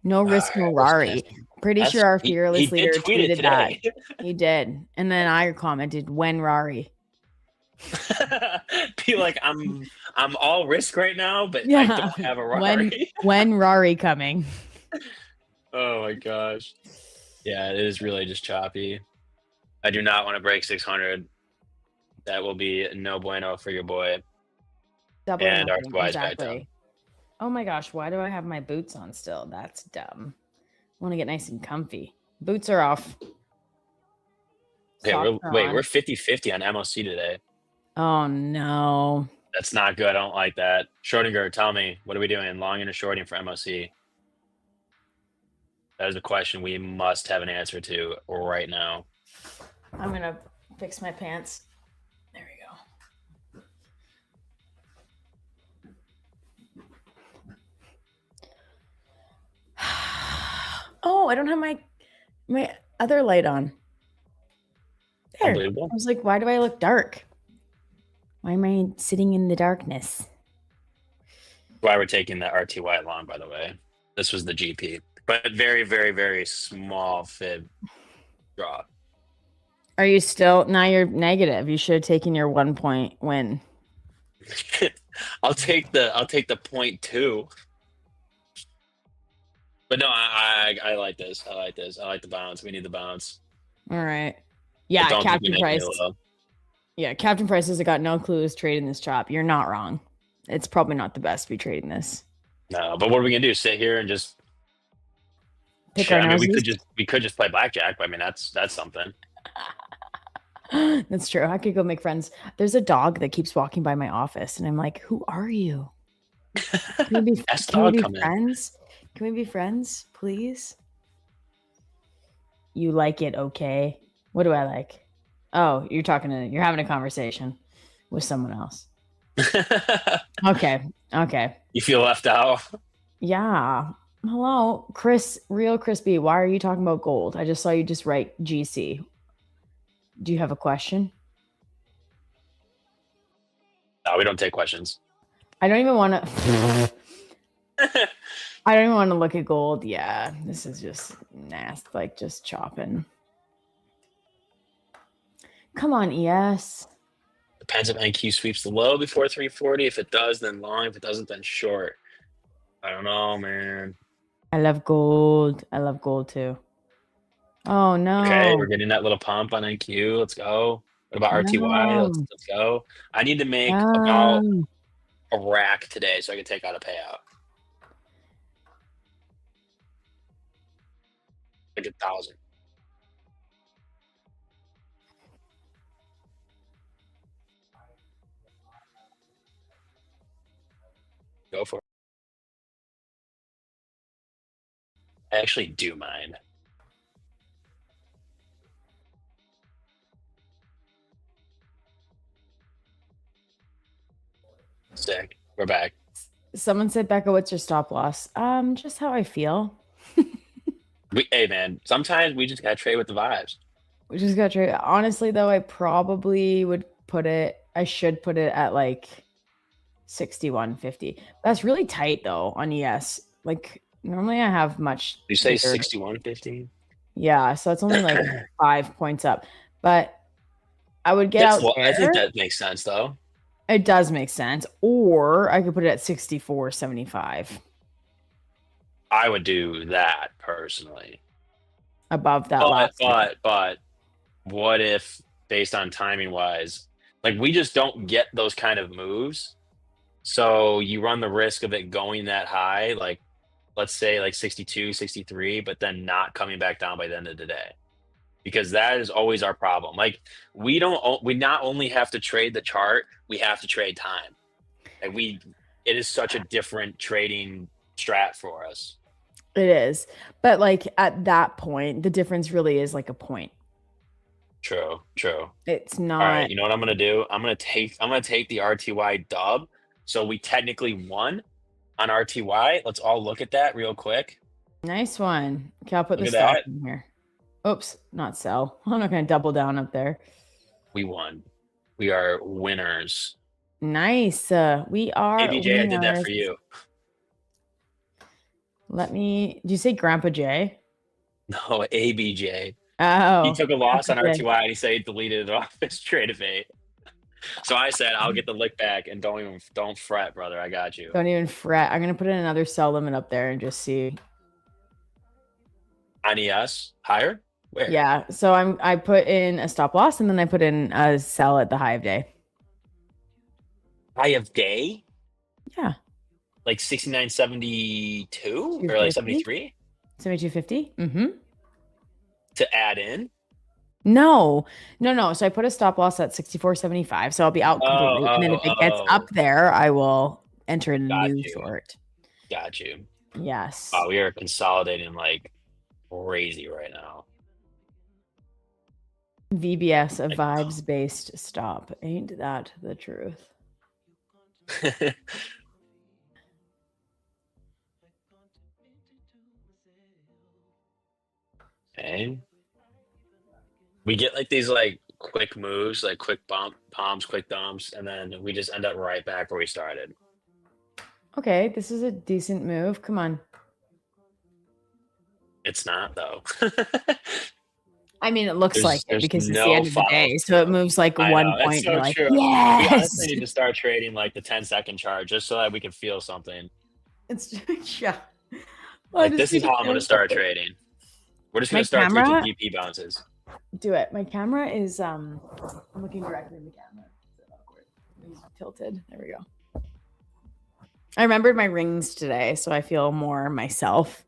Speaker 13: No risk, no
Speaker 12: Alright,
Speaker 13: Rari. Pretty
Speaker 12: that's-
Speaker 13: sure our
Speaker 12: he
Speaker 13: fearless
Speaker 12: did
Speaker 13: leader
Speaker 12: tweet it
Speaker 13: tweeted that.
Speaker 12: today.
Speaker 13: He did. And then I commented, when Rari.
Speaker 12: Be like, I'm all risk right now, but I
Speaker 13: Yeah.
Speaker 12: don't have a Rari.
Speaker 13: When Rari coming.
Speaker 12: Oh my gosh. Yeah, it is really just choppy. I do not want to break 600. That will be no bueno for your boy.
Speaker 13: Double
Speaker 12: And
Speaker 13: or
Speaker 12: our
Speaker 13: nothing,
Speaker 12: twice back down.
Speaker 13: exactly. Oh my gosh, why do I have my boots on still? That's dumb. I want to get nice and comfy. Boots are off.
Speaker 12: Okay,
Speaker 13: Socks are
Speaker 12: we're
Speaker 13: on.
Speaker 12: 50-50 on MOC today.
Speaker 13: Oh no.
Speaker 12: That's not good. I don't like that. Schrodinger, tell me, what are we doing? Long and shorting for MOC? That is a question we must have an answer to right now.
Speaker 13: I'm gonna fix my pants. There we go. Oh, I don't have my other light on. There.
Speaker 12: Unbelievable.
Speaker 13: I was like, why do I look dark? Why am I sitting in the darkness?
Speaker 12: Why we're taking the RTY long, by the way. This was the GP, but very, very, very small fib draw.
Speaker 13: Are you still now? You're negative. You should have taken your 1 point win.
Speaker 12: I'll take the 0.2. But no, I like this. I like this. I like the bounce. We need the bounce.
Speaker 13: All right.
Speaker 12: I
Speaker 13: Yeah,
Speaker 12: don't think we
Speaker 13: Captain
Speaker 12: make
Speaker 13: Price.
Speaker 12: any low.
Speaker 13: Yeah, Captain Price has got no clues trading this chop. You're not wrong. It's probably not the best to be trading this.
Speaker 12: No, but what are we gonna do? Sit here and just
Speaker 13: Pick
Speaker 12: shit,
Speaker 13: our
Speaker 12: I mean, we
Speaker 13: noses?
Speaker 12: could just play blackjack. But I mean, that's something.
Speaker 13: That's true. I could go make friends. There's a dog that keeps walking by my office, and I'm like, "Who are you? Can we be,
Speaker 12: That's
Speaker 13: can we
Speaker 12: dog
Speaker 13: be
Speaker 12: come in.
Speaker 13: friends? Can we be friends, please?" You like it, okay? What do I like? Oh, you're having a conversation with someone else. Okay. Okay.
Speaker 12: You feel left out.
Speaker 13: Yeah. Hello, Chris, real Crispy. Why are you talking about gold? I just saw you just write GC. Do you have a question?
Speaker 12: No, we don't take questions.
Speaker 13: I don't even want to. I don't even want to look at gold. Yeah, this is just nasty, like just chopping. Come on, ES.
Speaker 12: Depends if NQ sweeps the low before 340. If it does, then long. If it doesn't, then short. I don't know, man.
Speaker 13: I love gold. I love gold too. Oh no.
Speaker 12: Okay, we're getting that little pump on NQ. Let's go. What about RTY?
Speaker 13: No.
Speaker 12: Let's go. I need to make
Speaker 13: No.
Speaker 12: about a rack today so I can take out a payout. Like 1,000. Go for it. I actually do mind. Sick. We're back.
Speaker 13: Someone said, Becca, what's your stop loss? Just how I feel.
Speaker 12: Hey man, sometimes we just gotta trade with the vibes.
Speaker 13: We just got trade. Honestly, though, I probably would put it. I should put it at like 61.50. That's really tight though on ES. Like normally I have much.
Speaker 12: You say
Speaker 13: bigger-
Speaker 12: 61.50?
Speaker 13: Yeah, so it's only like 5 points up. But I would get out there.
Speaker 12: I think that makes sense though.
Speaker 13: It does make sense. Or I could put it at 64.75.
Speaker 12: I would do that personally.
Speaker 13: Above that last one.
Speaker 12: But what if, based on timing wise, like we just don't get those kind of moves, so you run the risk of it going that high, like let's say like 62, 63, but then not coming back down by the end of the day, because that is always our problem. Like we not only have to trade the chart, we have to trade time. Like it is such a different trading strat for us.
Speaker 13: It is. But like at that point, the difference really is like a point.
Speaker 12: True.
Speaker 13: It's not.
Speaker 12: All right, you know what I'm gonna do? I'm gonna take the RTY dub. So we technically won on RTY. Let's all look at that real quick.
Speaker 13: Nice one. Okay, I'll put
Speaker 12: Look
Speaker 13: the
Speaker 12: at
Speaker 13: stop
Speaker 12: that.
Speaker 13: in here. Oops, not sell. I'm not going to double down up there.
Speaker 12: We won. We are winners.
Speaker 13: Nice. We are.
Speaker 12: ABJ, I did that
Speaker 13: winners.
Speaker 12: for you.
Speaker 13: Do you say Grandpa J?
Speaker 12: No, ABJ.
Speaker 13: Oh.
Speaker 12: He took a loss on
Speaker 13: Grandpa J.
Speaker 12: RTY and he said he deleted it off his Tradeify. So I said I'll get the lick back and don't fret, brother. I got you.
Speaker 13: Don't even fret. I'm going to put in another sell limit up there and just see.
Speaker 12: On ES? Higher? Where?
Speaker 13: Yeah. So I put in a stop loss and then I put in a sell at the high of day.
Speaker 12: High of day?
Speaker 13: Yeah.
Speaker 12: Like 69.72 or like 73?
Speaker 13: 72.50? Mm-hmm.
Speaker 12: To add in?
Speaker 13: No. So I put a stop loss at 64.75. So I'll be out completely. And then if it gets up there, I will enter in a new short.
Speaker 12: Got you.
Speaker 13: Yes.
Speaker 12: Wow, we are consolidating like crazy right now.
Speaker 13: VBS, a vibes-based stop. Ain't that the truth?
Speaker 12: Okay. We get like these like quick moves, like quick palms, quick dumps, and then we just end up right back where we started.
Speaker 13: Okay, this is a decent move. Come on.
Speaker 12: It's not though.
Speaker 13: I mean, it looks like it
Speaker 12: There's
Speaker 13: because it's the
Speaker 12: no
Speaker 13: end of the day, so it
Speaker 12: follow-through.
Speaker 13: moves like
Speaker 12: I
Speaker 13: one
Speaker 12: know, it's
Speaker 13: point. And
Speaker 12: so
Speaker 13: you're like,
Speaker 12: true. We
Speaker 13: yes.
Speaker 12: honestly need to start trading like the 10-second chart just so that we can feel something.
Speaker 13: It's yeah.
Speaker 12: Like this is how I'm gonna start trading. We're just
Speaker 13: My
Speaker 12: gonna start taking
Speaker 13: camera-
Speaker 12: GP bounces.
Speaker 13: Do it. My camera is I'm looking directly in the camera. It's awkward. It's tilted. There we go. I remembered my rings today, so I feel more myself.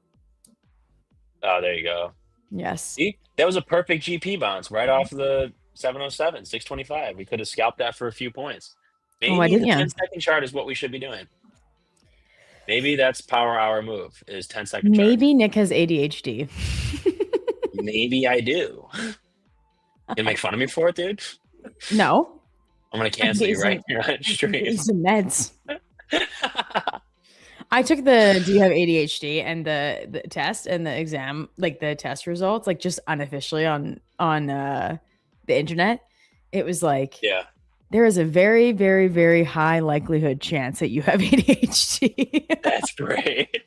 Speaker 12: Oh, there you go.
Speaker 13: Yes.
Speaker 12: See, that was a perfect GP bounce right off the 707, 625. We could have scalped that for a few points.
Speaker 13: Oh, why
Speaker 12: Maybe the
Speaker 13: didn't you?
Speaker 12: 10-second chart is what we should be doing. Maybe that's power hour move is 10-second chart.
Speaker 13: Maybe Nick has ADHD.
Speaker 12: Maybe I do. You make fun of me for it, dude?
Speaker 13: No.
Speaker 12: I'm gonna cancel you right here on stream.
Speaker 13: Some meds. I took the do you have ADHD and the test and the exam, like the test results, like just unofficially on the internet. It was like,
Speaker 12: yeah,
Speaker 13: there is a very, very, very high likelihood chance that you have ADHD.
Speaker 12: That's great.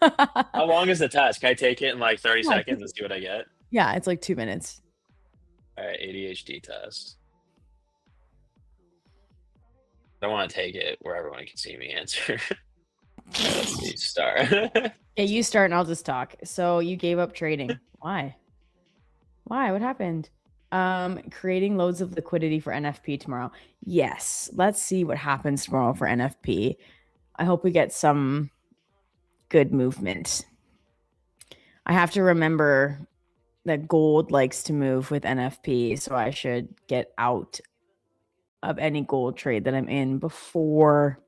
Speaker 12: How long is the test? Can I take it in like 30 seconds and see what I get?
Speaker 13: Yeah, it's like 2 minutes.
Speaker 12: All right, ADHD test. I want to take it where everyone can see me answer. Let's see, start.
Speaker 13: Yeah, you start and I'll just talk. So you gave up trading. Why? Why? What happened? Creating loads of liquidity for NFP tomorrow. Yes. Let's see what happens tomorrow for NFP. I hope we get some good movement. I have to remember that gold likes to move with NFP, so I should get out of any gold trade that I'm in before.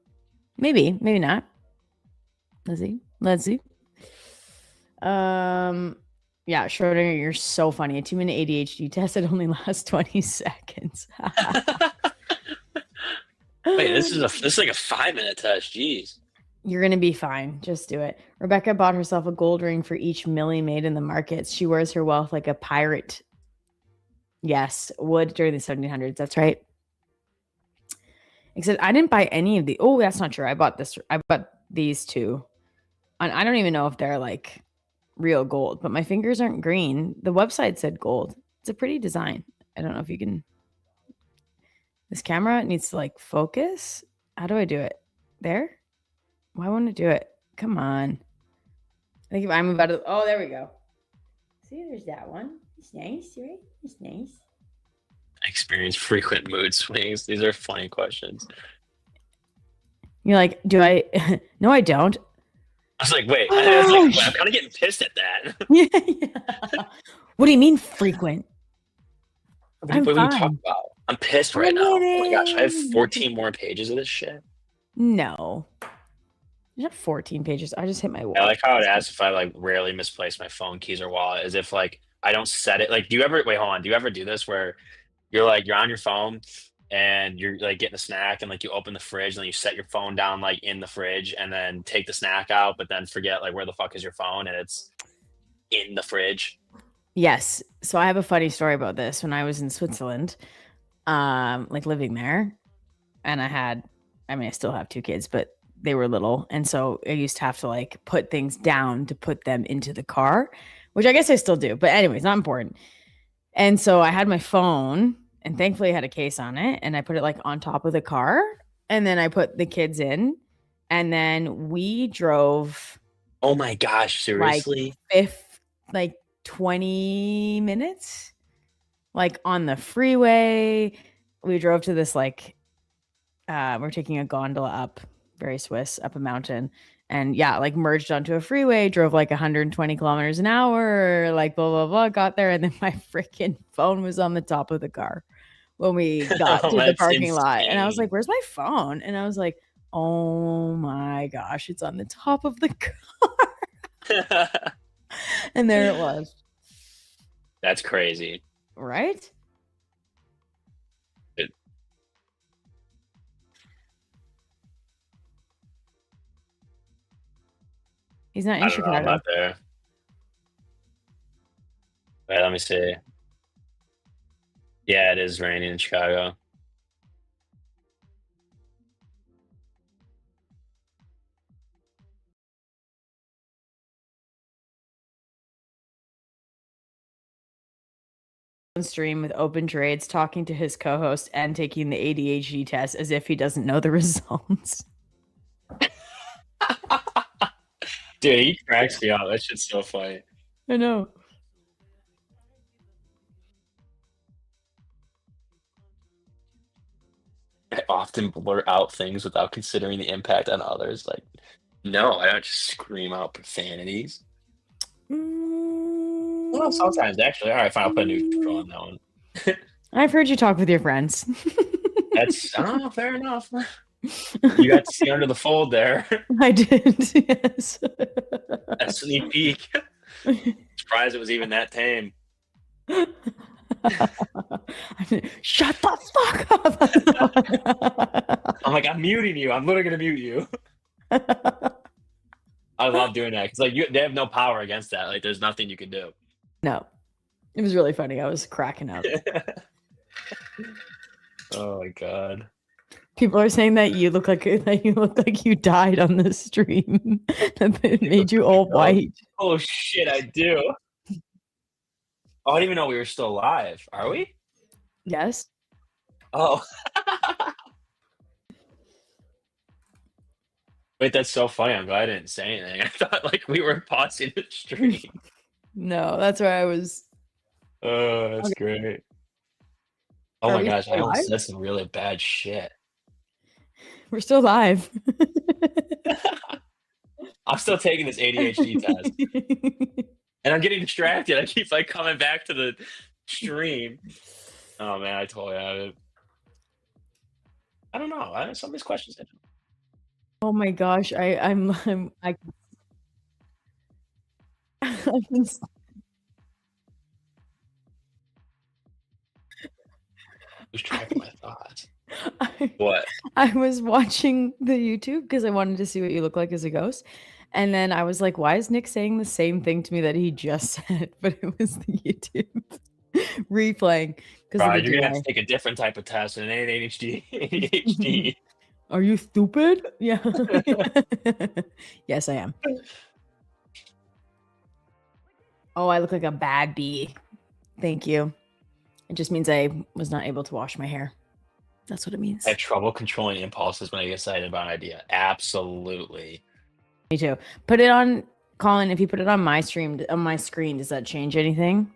Speaker 13: Maybe not. Let's see. Yeah, Schrodinger, you're so funny. A 2-minute ADHD test, it only lasts 20 seconds.
Speaker 12: Wait, this is like a 5-minute test. Jeez.
Speaker 13: You're gonna be fine. Just do it. Rebecca bought herself a gold ring for each milli made in the markets. She wears her wealth like a pirate. Yes, would during the 1700s. That's right. Except I didn't buy any of the. Oh, that's not true. I bought these two. And I don't even know if they're like real gold, but my fingers aren't green. The website said gold. It's a pretty design. I don't know if you can. This camera needs to like focus. How do I do it? There? Why won't it do it? Come on. I think if I'm about to. Oh, there we go. See, there's that one. It's nice, right? It's nice.
Speaker 12: I experience frequent mood swings. These are funny questions.
Speaker 13: You're like, do I? No, I don't.
Speaker 12: I was like, wait. I'm kind of getting pissed at that.
Speaker 13: Yeah. What do you mean frequent?
Speaker 12: What are you talking about? I'm pissed right now. Oh my gosh, I have 14 more pages of this shit.
Speaker 13: No. You have 14 pages. I just hit my wall.
Speaker 12: I like how it asks if I like rarely misplace my phone keys or wallet, as if like I don't set it. Like, do you ever wait? Hold on. Do you ever do this where you're on your phone and you're like getting a snack and like you open the fridge and then you set your phone down like in the fridge and then take the snack out, but then forget like where the fuck is your phone and it's in the fridge?
Speaker 13: Yes. So I have a funny story about this. When I was in Switzerland, like living there, and I still have 2 kids, but they were little. And so I used to have to like put things down to put them into the car, which I guess I still do. But anyways, not important. And so I had my phone and thankfully I had a case on it and I put it like on top of the car and then I put the kids in and then we drove.
Speaker 12: Oh my gosh, seriously?
Speaker 13: Like 20 minutes, like on the freeway. We drove to this like, we're taking a gondola up, very Swiss, up a mountain. And yeah, like merged onto a freeway, drove like 120 kilometers an hour, like blah, blah, blah, got there. And then my freaking phone was on the top of the car when we got to the parking lot. And I was like, where's my phone? And I was like, oh my gosh, it's on the top of the car. And there it was.
Speaker 12: That's crazy.
Speaker 13: Right? He's not in Chicago.
Speaker 12: I'm not there. Wait, let me see. Yeah, it is raining in Chicago.
Speaker 13: on stream with open trades, talking to his co-host and taking the ADHD test as if he doesn't know the results.
Speaker 12: Dude, he cracks me up. That shit's so funny.
Speaker 13: I know.
Speaker 12: I often blurt out things without considering the impact on others. Like, no, I don't just scream out profanities. Well, sometimes actually. All right, fine. I'll put a new control on that one.
Speaker 13: I've heard you talk with your friends.
Speaker 12: That's fair enough. You got to see under the fold there.
Speaker 13: I did, yes.
Speaker 12: A sneak peek. Surprised it was even that tame.
Speaker 13: Shut the fuck up.
Speaker 12: I'm like, I'm muting you. I'm literally gonna mute you. I love doing that because like they have no power against that. Like, there's nothing you can do.
Speaker 13: No, it was really funny. I was cracking up.
Speaker 12: Oh my god.
Speaker 13: People are saying that you look like you died on the stream. That it made you all white.
Speaker 12: Oh shit, I do. Oh, I didn't even know we were still live. Are we?
Speaker 13: Yes.
Speaker 12: Oh. Wait, that's so funny. I'm glad I didn't say anything. I thought like we were pausing the stream.
Speaker 13: No, that's where I was.
Speaker 12: Oh, that's great. Oh
Speaker 13: Are
Speaker 12: my
Speaker 13: we
Speaker 12: gosh, I
Speaker 13: still
Speaker 12: almost
Speaker 13: live?
Speaker 12: said some really bad shit.
Speaker 13: We're still live.
Speaker 12: I'm still taking this ADHD test. And I'm getting distracted. I keep like coming back to the stream. Oh man, I totally have it. I don't know. Some of these questions.
Speaker 13: Oh my gosh, I can
Speaker 12: Lose track of my thoughts. What?
Speaker 13: I was watching the YouTube because I wanted to see what you look like as a ghost. And then I was like, why is Nick saying the same thing to me that he just said? But it was the YouTube replaying.
Speaker 12: Right, you're gonna have to take a different type of test and it ain't ADHD.
Speaker 13: Are you stupid? Yeah. Yes, I am. Oh, I look like a bad bee. Thank you. It just means I was not able to wash my hair. That's what it means.
Speaker 12: I have trouble controlling impulses when I get excited about an idea. Absolutely.
Speaker 13: Me too. Put it on, Colin. If you put it on my stream, on my screen, does that change anything?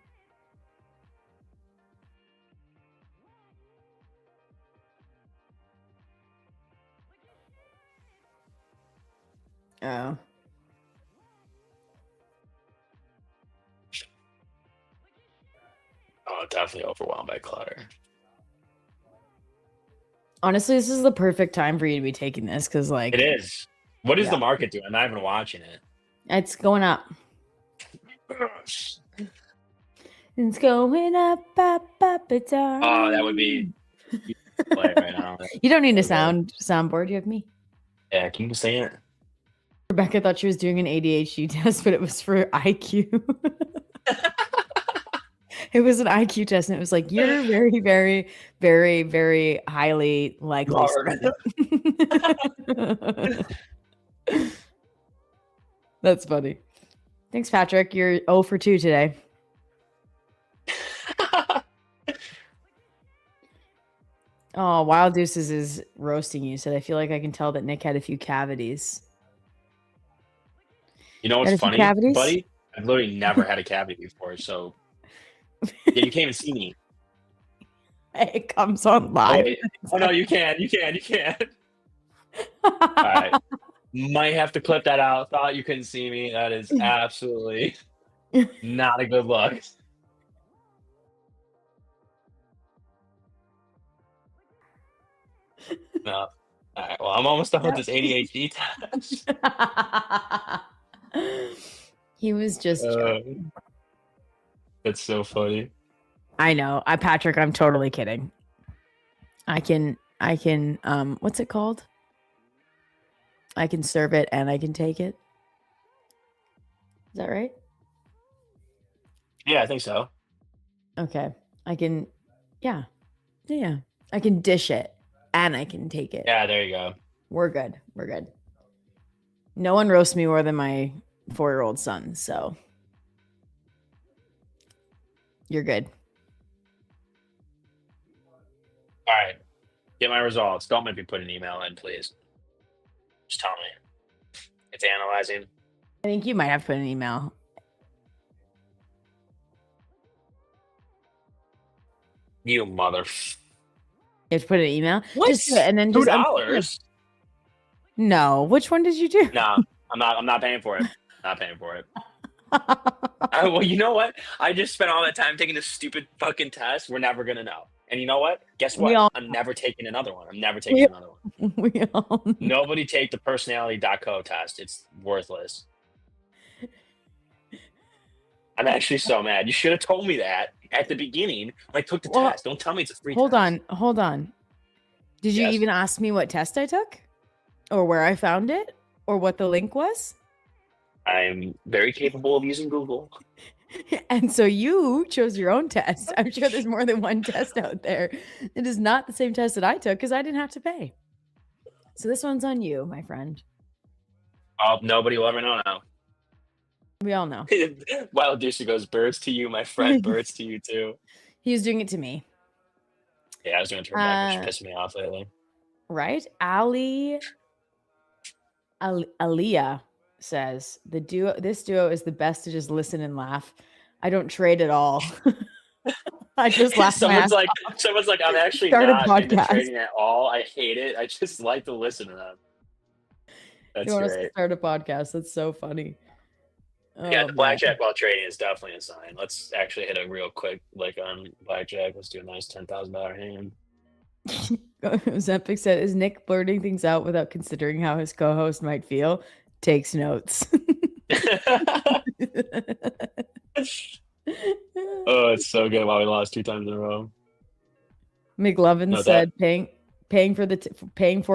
Speaker 13: Oh.
Speaker 12: Oh, definitely overwhelmed by clutter.
Speaker 13: Honestly, this is the perfect time for you to be taking this because, like,
Speaker 12: It is. What is
Speaker 13: Yeah.
Speaker 12: the market doing? I'm not even watching it.
Speaker 13: it's going up. It's going up, up, it's up.
Speaker 12: Oh, that would be play right now.
Speaker 13: You don't need a soundboard. You have me.
Speaker 12: Yeah, can you say it?
Speaker 13: Rebecca thought she was doing an ADHD test, but it was for IQ. It was an IQ test, and it was like, you're very, very, very, very highly likely. That's funny. Thanks, Patrick. You're 0 for 2 today. Oh, Wild Deuces is roasting you. Said, I feel like I can tell that Nick had a few cavities.
Speaker 12: You know
Speaker 13: Had a
Speaker 12: what's
Speaker 13: few
Speaker 12: funny,
Speaker 13: cavities?
Speaker 12: buddy? I've literally never had a cavity before, so yeah, you can't even see me.
Speaker 13: It comes on live.
Speaker 12: Oh no, you can. All right. Might have to clip that out. Thought you couldn't see me. That is absolutely not a good look. No. All right. Well, I'm almost done with this ADHD test.
Speaker 13: He was just joking.
Speaker 12: That's so funny.
Speaker 13: I know. Patrick, I'm totally kidding. I can what's it called? I can serve it and I can take it. Is that right?
Speaker 12: Yeah, I think so.
Speaker 13: Okay. I can yeah. I can dish it and I can take it.
Speaker 12: Yeah, there you go.
Speaker 13: We're good. No one roasts me more than my 4-year-old son, so you're good.
Speaker 12: get my results. Don't make me put an email in, please. Just tell me. It's analyzing.
Speaker 13: I think you might have to put an email.
Speaker 12: You mother.
Speaker 13: You have to put an email.
Speaker 12: What?
Speaker 13: Just do it, and then just
Speaker 12: $2?
Speaker 13: No. Which one did you do?
Speaker 12: No, I'm not paying for it. Not paying for it. Well, you know what? I just spent all that time taking this stupid fucking test. We're never gonna know. And you know what? Guess what? I'm never taking another one. I'm never taking another one.
Speaker 13: We all know.
Speaker 12: Nobody take the personality.co test. It's worthless. I'm actually so mad. You should have told me that at the beginning when I took the test. Don't tell me it's a free
Speaker 13: Hold
Speaker 12: test.
Speaker 13: on. Did you even ask me what test I took? Or where I found it? Or what the link was?
Speaker 12: I'm very capable of using Google.
Speaker 13: And so you chose your own test. I'm sure there's more than one test out there. It is not the same test that I took because I didn't have to pay. So this one's on you, my friend.
Speaker 12: Oh, nobody will ever know now.
Speaker 13: We all know.
Speaker 12: Wild Deucer goes, birds to you, my friend. Birds to you, too.
Speaker 13: He was doing it to me.
Speaker 12: Yeah, I was doing it to Rebecca. She's pissing me off lately.
Speaker 13: Right? Aaliyah says, this duo is the best to just listen and laugh. I don't trade at all. I just laugh.
Speaker 12: Someone's like, I'm actually
Speaker 13: Start
Speaker 12: not
Speaker 13: a
Speaker 12: into
Speaker 13: podcast.
Speaker 12: trading at all. I hate it. I just like to listen to them. That's
Speaker 13: You want us to
Speaker 12: great.
Speaker 13: start a podcast? That's so funny.
Speaker 12: Yeah,
Speaker 13: Oh,
Speaker 12: the blackjack while trading is definitely a sign. Let's actually hit a real quick on blackjack. Let's do a nice $10,000 hand.
Speaker 13: Zempic said, is Nick blurting things out without considering how his co-host might feel? Takes notes.
Speaker 12: Oh, it's so good. Wow, we lost 2 times in a row.
Speaker 13: McLovin said, paying for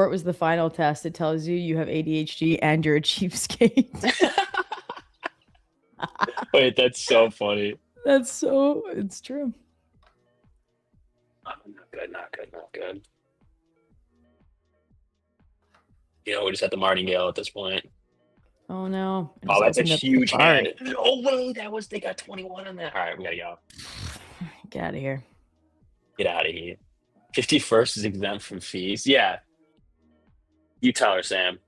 Speaker 13: it was the final test. It tells you have ADHD and you're a cheapskate.
Speaker 12: Wait, that's so funny.
Speaker 13: It's true.
Speaker 12: Oh, not good. You know, we just had the martingale at this point.
Speaker 13: Oh no.
Speaker 12: Oh, that's a huge hand. No way, they got 21 on that. All right, we gotta go.
Speaker 13: Get out of here.
Speaker 12: Get out of here. 51st is exempt from fees. Yeah. You tell her, Sam.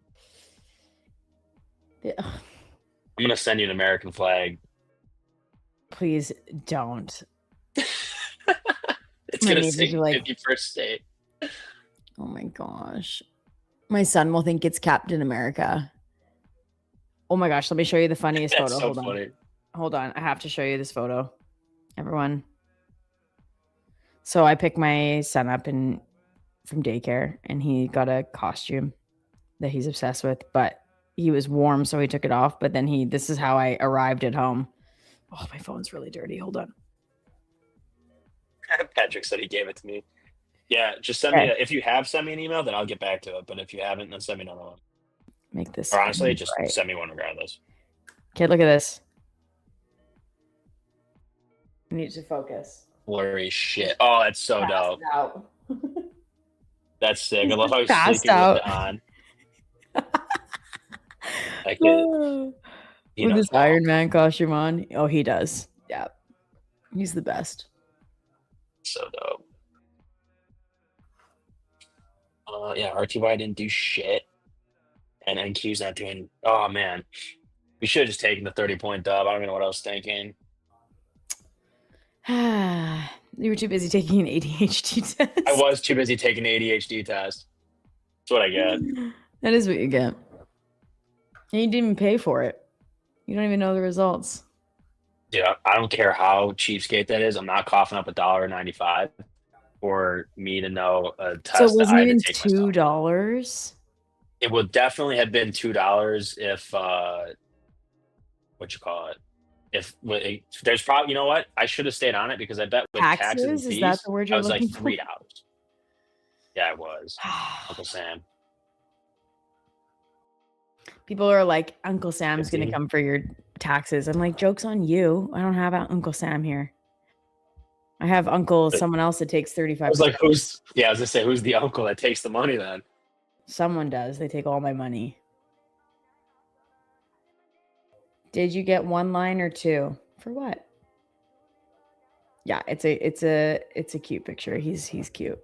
Speaker 13: Yeah.
Speaker 12: I'm gonna send you an American flag.
Speaker 13: Please don't.
Speaker 12: It's
Speaker 13: My
Speaker 12: gonna
Speaker 13: neighbors
Speaker 12: say
Speaker 13: are like,
Speaker 12: 51st state.
Speaker 13: oh my gosh. My son will think it's Captain America. Oh my gosh, let me show you the funniest
Speaker 12: That's
Speaker 13: photo.
Speaker 12: so funny.
Speaker 13: Hold on. I have to show you this photo. Everyone. So I picked my son up from daycare and he got a costume that he's obsessed with, but he was warm, so he took it off. But then this is how I arrived at home. Oh, my phone's really dirty. Hold on.
Speaker 12: Patrick said he gave it to me. Yeah, just send me if you have sent me an email, then I'll get back to it. But if you haven't, then send me another one.
Speaker 13: Make this.
Speaker 12: Or honestly, just send me one regardless.
Speaker 13: Okay, look at this. I need to focus.
Speaker 12: Blurry shit. Oh, that's so dope.
Speaker 13: Out.
Speaker 12: That's sick. I love how he's
Speaker 13: Passed
Speaker 12: sleeping
Speaker 13: out.
Speaker 12: with it on. Like it,
Speaker 13: With his Iron Man costume on. Oh, he does. Yeah. He's the best.
Speaker 12: So dope. Yeah, RTY didn't do shit. And NQ's not doing. Oh, man. We should have just taken the 30-point dub. I don't even know what I was thinking.
Speaker 13: You were too busy taking an ADHD test.
Speaker 12: I was too busy taking the ADHD test. That's what I get.
Speaker 13: That is what you get. And you didn't even pay for it. You don't even know the results.
Speaker 12: Yeah, I don't care how cheapskate that is. I'm not coughing up $1.95 for me to know a test.
Speaker 13: So it wasn't
Speaker 12: that I had
Speaker 13: even
Speaker 12: to take myself.
Speaker 13: $2?
Speaker 12: It would definitely have been $2 if what you call it. If there's probably, you know what? I should have stayed on it because I bet with taxes and
Speaker 13: Taxes?
Speaker 12: fees,
Speaker 13: Is that the word
Speaker 12: I
Speaker 13: you're
Speaker 12: was like
Speaker 13: looking for?
Speaker 12: $3. Yeah, it was. Uncle Sam.
Speaker 13: People are like, Uncle Sam's going to
Speaker 12: 15.
Speaker 13: come for your taxes. I'm like, joke's on you. I don't have Uncle Sam here. I have someone else that takes 35%.
Speaker 12: I was like, I was gonna say, who's the uncle that takes the money then?
Speaker 13: Someone does. They take all my money. Did you get 1 line or 2? For what? Yeah, it's a cute picture. He's cute.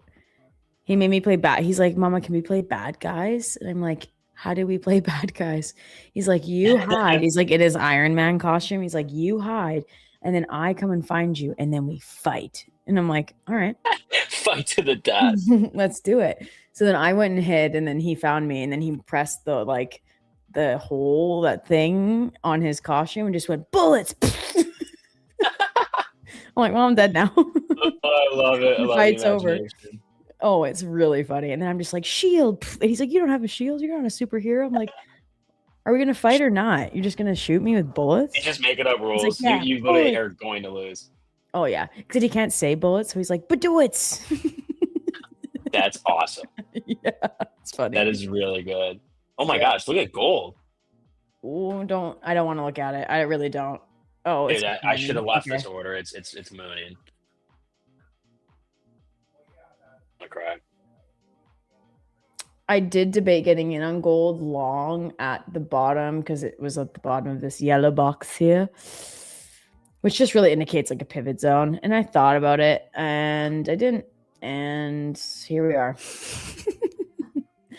Speaker 13: He made me play bad. He's like, Mama, can we play bad guys? And I'm like, how do we play bad guys? He's like, you hide. He's like, it is Iron Man costume. He's like, you hide. And then I come and find you. And then we fight. And I'm like, all right.
Speaker 12: Fight to the death.
Speaker 13: Let's do it. So then I went and hid. And then he found me. And then he pressed the hole, that thing on his costume and just went, bullets. I'm like, well, I'm dead now.
Speaker 12: I love it. I love
Speaker 13: Fight's
Speaker 12: the
Speaker 13: over.
Speaker 12: imagination.
Speaker 13: Oh, it's really funny. And then I'm just like, shield. And he's like, you don't have a shield. You're not a superhero. I'm like, are we going to fight or not? You're just going to shoot me with bullets?
Speaker 12: He's just making up rules.
Speaker 13: like, yeah,
Speaker 12: you literally
Speaker 13: bullets.
Speaker 12: are going to lose.
Speaker 13: Oh, yeah. Because he can't say bullets. So he's like, but bullets.
Speaker 12: That's awesome.
Speaker 13: Yeah, it's funny.
Speaker 12: That is really good. Oh my gosh, look at gold.
Speaker 13: Oh, I don't want to look at it. I really don't. Oh,
Speaker 12: Dude,
Speaker 13: it's
Speaker 12: I should have left
Speaker 13: okay.
Speaker 12: this order. It's mooning. I cry.
Speaker 13: I did debate getting in on gold long at the bottom because it was at the bottom of this yellow box here, which just really indicates like a pivot zone. And I thought about it and I didn't. And here we are.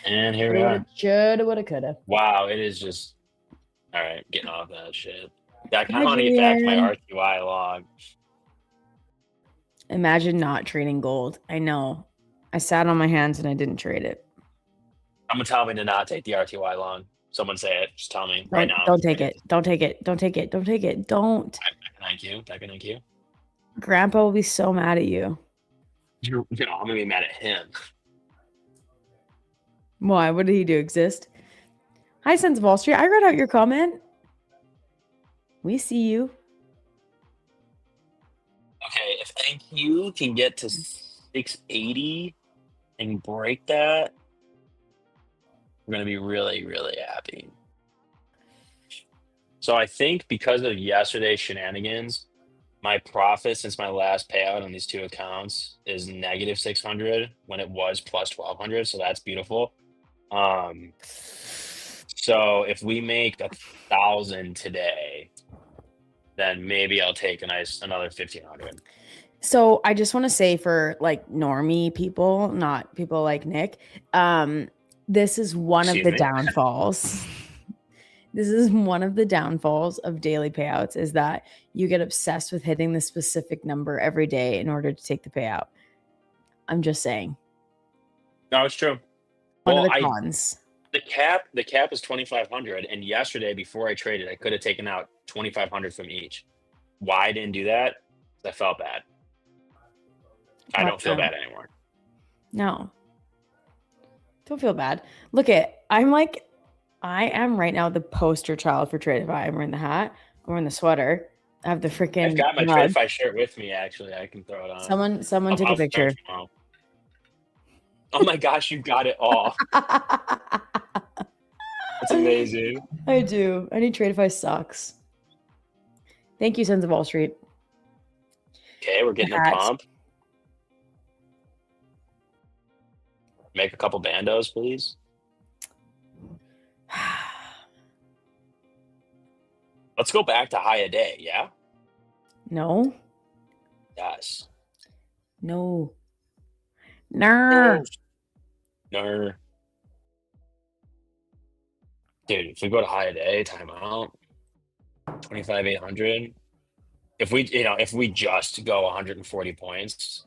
Speaker 12: And here we are.
Speaker 13: Shoulda, woulda, coulda.
Speaker 12: Wow, it is just all right. Getting off that shit. I kind of want to get back to my RQI log.
Speaker 13: Imagine not trading gold. I know. I sat on my hands and I didn't trade it.
Speaker 12: Someone tell me to not take the RTY long. Someone say it. Just tell me right now.
Speaker 13: Don't take it. Don't take it. Don't take it. Don't take it. Don't.
Speaker 12: Thank you. Thank you.
Speaker 13: Grandpa will be so mad at you.
Speaker 12: I'm gonna be mad at him.
Speaker 13: Why? What did he do? Exist? Hi, Sons of Wall Street. I read out your comment. We see you.
Speaker 12: Okay, if NQ can get to 680 and break that, we're gonna be really, really happy. So I think because of yesterday's shenanigans, my profit since my last payout on these two accounts is negative 600 when it was plus 1200. So that's beautiful. So if we make 1,000 today, then maybe I'll take another 1,500.
Speaker 13: So I just want to say for like normie people, not people like Nick, this is one of the downfalls. This is one of the downfalls of daily payouts is that you get obsessed with hitting the specific number every day in order to take the payout. I'm just saying.
Speaker 12: No, it's true.
Speaker 13: One of the cons.
Speaker 12: The cap is 2,500, and yesterday before I traded, I could have taken out 2,500 from each. Why I didn't do that? I felt bad. I don't feel bad anymore.
Speaker 13: No. Don't feel bad. Look I am right now the poster child for Tradeify. I'm wearing the hat. I'm wearing the sweater. I have the freaking.
Speaker 12: I've got my Tradeify shirt with me. Actually, I can throw it on.
Speaker 13: Someone take a picture.
Speaker 12: Oh my gosh, you got it off. That's amazing.
Speaker 13: I do. I need Tradeify socks. Thank you, Sons of Wall Street.
Speaker 12: Okay, we're getting a pump. Make a couple bandos, please. Let's go back to high a day, yeah?
Speaker 13: No.
Speaker 12: Yes.
Speaker 13: No. No.
Speaker 12: Dude, if we go to high a day, timeout, 25,800. If we just go 140 points,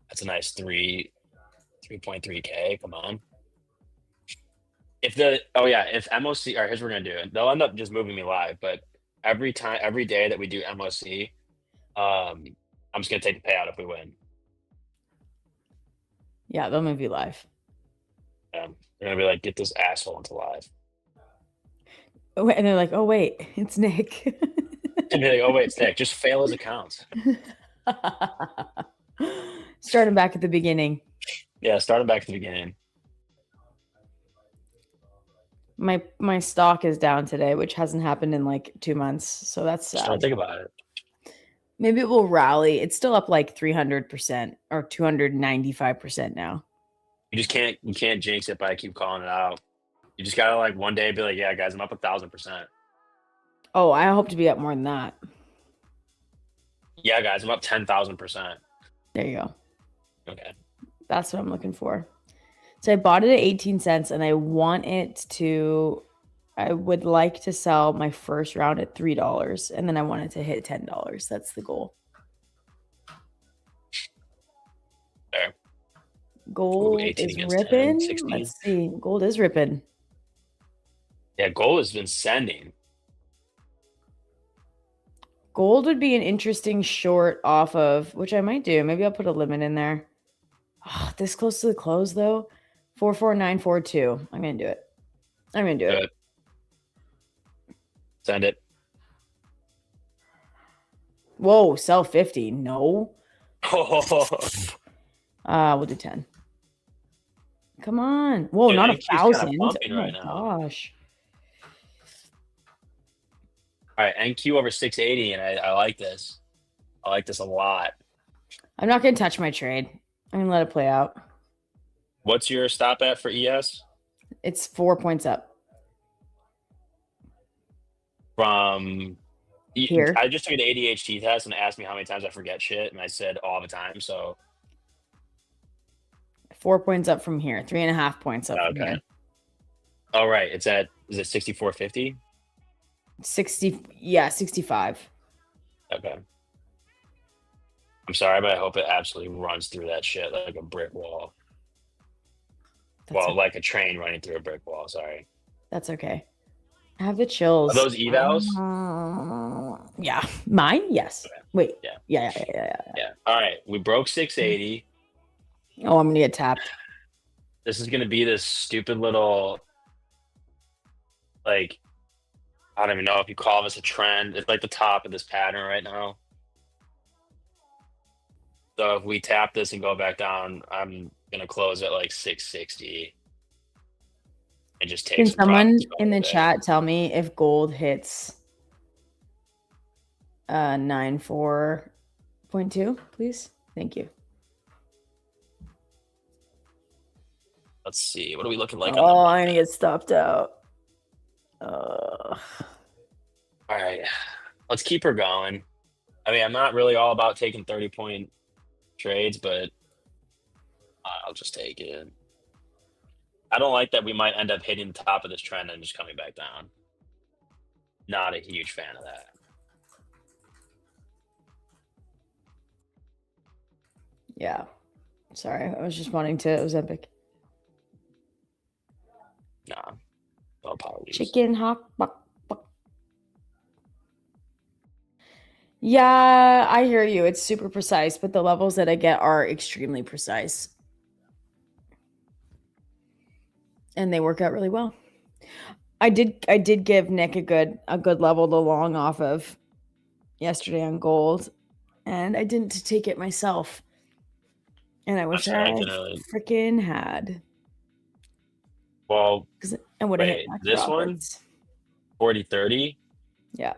Speaker 12: that's a nice 3.3K. Come on. If MOC, all right, here's what we're gonna do. They'll end up just moving me live, but every day that we do MOC, I'm just gonna take the payout if we win.
Speaker 13: Yeah, they'll move you live.
Speaker 12: They're gonna be like, get this asshole into live.
Speaker 13: Oh, and they're like, oh wait, it's Nick.
Speaker 12: And be like, oh wait, it's Nick. Just fail his accounts.
Speaker 13: Starting back at the beginning.
Speaker 12: Yeah, starting back at the beginning.
Speaker 13: My stock is down today, which hasn't happened in like 2 months. So that's sad.
Speaker 12: Don't think about it.
Speaker 13: Maybe it will rally. It's still up like 300% or 295% now.
Speaker 12: You can't jinx it by keep calling it out. You just gotta like one day be like, yeah, guys, I'm up 1,000%.
Speaker 13: Oh, I hope to be up more than that.
Speaker 12: Yeah, guys, I'm up 10,000%.
Speaker 13: There you go.
Speaker 12: Okay.
Speaker 13: That's what I'm looking for. So I bought it at 18 cents and I want it to, I would like to sell my first round at $3 and then I want it to hit $10. That's the goal.
Speaker 12: Fair.
Speaker 13: Gold
Speaker 12: 18
Speaker 13: is
Speaker 12: against 10,
Speaker 13: ripping.
Speaker 12: 16.
Speaker 13: Let's see. Gold is ripping.
Speaker 12: Yeah, gold has been sending.
Speaker 13: Gold would be an interesting short off of, which I might do. Maybe I'll put a limit in there. Oh, this close to the close though. 44942. I'm gonna do it. I'm gonna do it.
Speaker 12: Send it.
Speaker 13: Whoa, sell 50. No.
Speaker 12: Oh,
Speaker 13: We'll do 10. Come on. Whoa,
Speaker 12: dude,
Speaker 13: not
Speaker 12: NQ's kinda
Speaker 13: 1,000.
Speaker 12: bumping
Speaker 13: Oh my
Speaker 12: right now.
Speaker 13: gosh.
Speaker 12: all right, NQ over 680, and I like this. I like this a lot.
Speaker 13: I'm not gonna touch my trade. I'm gonna let it play out.
Speaker 12: What's your stop at for ES?
Speaker 13: It's 4 points up.
Speaker 12: From
Speaker 13: Here.
Speaker 12: I just took an ADHD test and it asked me how many times I forget shit, and I said all the time. So
Speaker 13: 4 points up from here. 3.5 points up from here.
Speaker 12: All right, is it 64.50?
Speaker 13: 60. Yeah, 65.
Speaker 12: Okay. I'm sorry, but I hope it absolutely runs through that shit like a brick wall. Like a train running through a brick wall. Sorry.
Speaker 13: That's okay. I have the chills.
Speaker 12: Are those evals?
Speaker 13: Yeah. Mine? Yes.
Speaker 12: Okay.
Speaker 13: Wait.
Speaker 12: Yeah.
Speaker 13: Yeah.
Speaker 12: All right, we broke 680.
Speaker 13: Oh, I'm gonna get tapped.
Speaker 12: This is gonna be this stupid little, like, I don't even know if you call this a trend. It's like the top of this pattern right now. So if we tap this and go back down, I'm gonna close at like 660 and just take
Speaker 13: Can
Speaker 12: some
Speaker 13: someone
Speaker 12: profits
Speaker 13: in the
Speaker 12: going there.
Speaker 13: chat tell me if gold hits 94.2, please? Thank you.
Speaker 12: Let's see. What are we looking like?
Speaker 13: Oh, I'm gonna get stopped out.
Speaker 12: All right, let's keep her going. I mean, I'm not really all about taking 30-point trades, but I'll just take it. I don't like that we might end up hitting the top of this trend and just coming back down. Not a huge fan of that.
Speaker 13: Yeah. Sorry, I was just wanting to. It was epic.
Speaker 12: Nah, no apologies.
Speaker 13: Chicken hawk buck. Yeah, I hear you. It's super precise, but the levels that I get are extremely precise. And they work out really well. I did give Nick a good level to long off of yesterday on gold, and I didn't take it myself. And I wish I freaking had.
Speaker 12: Well,
Speaker 13: and would have hit
Speaker 12: wait,
Speaker 13: Max
Speaker 12: this
Speaker 13: Roberts.
Speaker 12: one, 40-30.
Speaker 13: Yeah.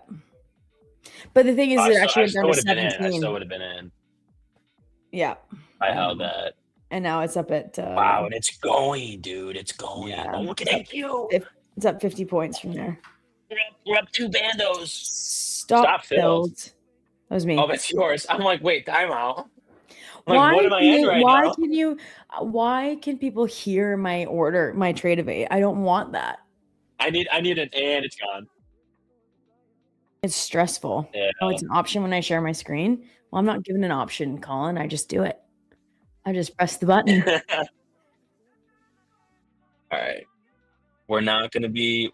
Speaker 13: But the thing is, it actually
Speaker 12: I
Speaker 13: went
Speaker 12: still
Speaker 13: down
Speaker 12: would
Speaker 13: to
Speaker 12: have been in. I
Speaker 13: 17.
Speaker 12: still would have been in.
Speaker 13: Yeah.
Speaker 12: I held that.
Speaker 13: And now it's up at
Speaker 12: Wow, and it's going, dude. It's going.
Speaker 13: Yeah,
Speaker 12: Oh, look at you.
Speaker 13: It's up 50 points from there.
Speaker 12: We're up 2 bandos.
Speaker 13: Stop filled. That was me.
Speaker 12: Oh, that's yours. I'm like, wait, timeout.
Speaker 13: Why
Speaker 12: what am I in right now?
Speaker 13: Why can people hear my order, my trade of 8? I don't want that.
Speaker 12: I need an and it's gone.
Speaker 13: It's stressful.
Speaker 12: Yeah.
Speaker 13: Oh, it's an option when I share my screen. Well, I'm not given an option, Colin. I just do it. I just press the button.
Speaker 12: All right. We're not gonna be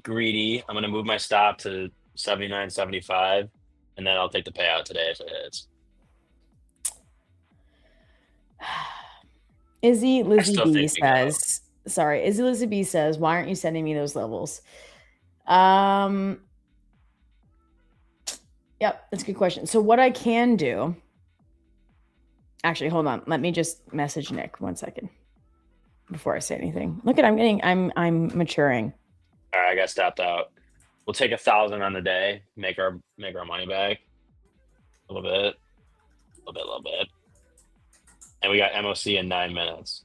Speaker 12: greedy. I'm gonna move my stop to 79.75, and then I'll take the payout today if it hits.
Speaker 13: Izzy Lizzie
Speaker 12: still
Speaker 13: B
Speaker 12: think we go.
Speaker 13: says, sorry, Izzy Lizzie B says, why aren't you sending me those levels? Yep, that's a good question. So what I can do, actually, hold on. Let me just message Nick 1 second before I say anything. Look at, I'm maturing.
Speaker 12: All right, I got stopped out. We'll take 1,000 on the day, make our money back. A little bit. And we got MOC in 9 minutes.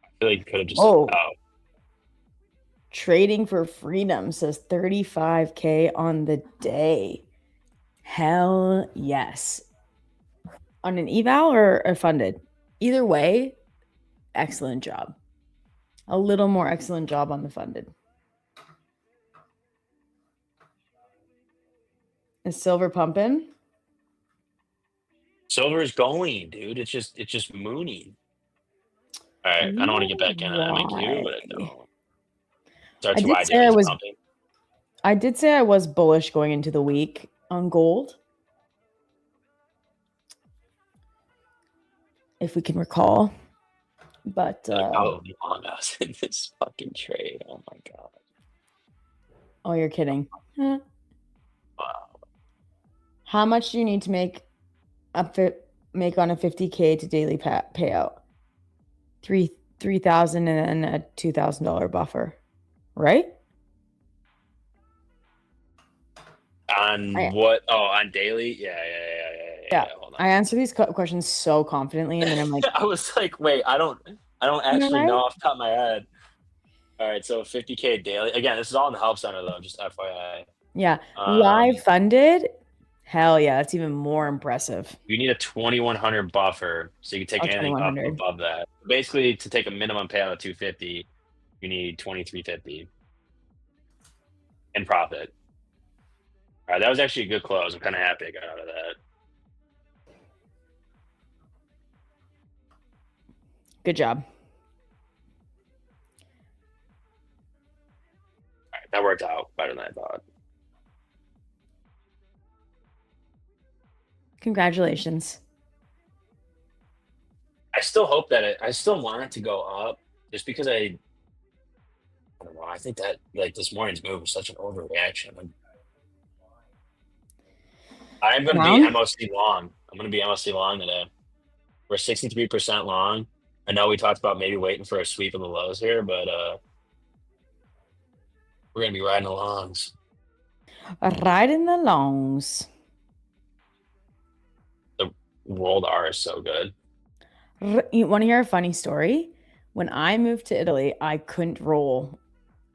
Speaker 12: I feel like you could have just.
Speaker 13: Oh. Trading for freedom says 35K on the day. Hell yes. On an eval or a funded? Either way, excellent job. A little more excellent job on the funded. Is silver pumping?
Speaker 12: Silver's going, dude. It's just mooning. All right, I don't want to get back in MQ, but I don't. Starts wide pumping.
Speaker 13: I did say I was bullish going into the week on gold. If we can recall. But
Speaker 12: how long I was in this fucking trade. Oh my god.
Speaker 13: Oh, you're kidding.
Speaker 12: Wow.
Speaker 13: How much do you need to make on a 50K to daily payout? 3,000 and then a $2,000 buffer, right?
Speaker 12: On what? Oh, on daily? Yeah. Hold on.
Speaker 13: I answer these questions so confidently, and then I'm like,
Speaker 12: I was like, wait, I don't actually know off the top of my head. All right, so 50K daily. Again, this is all in the help center though, just FYI.
Speaker 13: Yeah, live funded. Hell yeah, that's even more impressive.
Speaker 12: You need a 2,100 buffer, so you can take anything up above that. Basically, to take a minimum payout of 250, you need 2,350 in profit. All right, that was actually a good close. I'm kind of happy I got out of that.
Speaker 13: Good job.
Speaker 12: All right, that worked out better than I thought.
Speaker 13: Congratulations.
Speaker 12: I still hope that I still want it to go up, just because I don't know. I think that like this morning's move was such an overreaction. I'm going to be MOC long. I'm going to be MOC long today. We're 63% long. I know we talked about maybe waiting for a sweep of the lows here, but we're going to be riding the longs.
Speaker 13: Riding the longs.
Speaker 12: The rolled R is so good.
Speaker 13: You want to hear a funny story? When I moved to Italy, I couldn't roll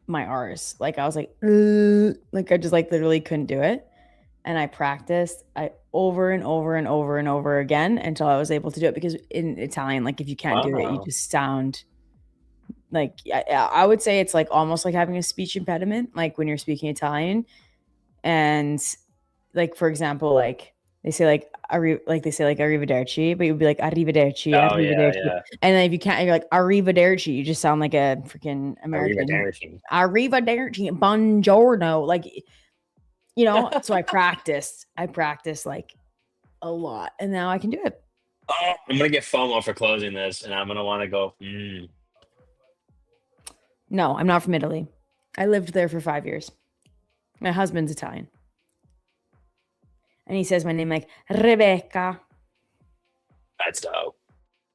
Speaker 13: my R's. Like I was like I just like literally couldn't do it. And I practiced over and over and over and over again until I was able to do it, because in Italian, like if you can't do it, you just sound like, I would say it's like almost like having a speech impediment, like when you're speaking Italian. And like, for example, like they say like arrivederci, but you'd be like arrivederci, arrivederci. Yeah. And then if you can't, you're like arrivederci. You just sound like a freaking American. Arrivederci, buongiorno. Like, you know, so I practiced like a lot, and now I can do it.
Speaker 12: Oh, I'm going to get FOMO for closing this, and I'm going to want to go,
Speaker 13: No, I'm not from Italy. I lived there for 5 years. My husband's Italian. And he says my name like Rebecca.
Speaker 12: That's dope.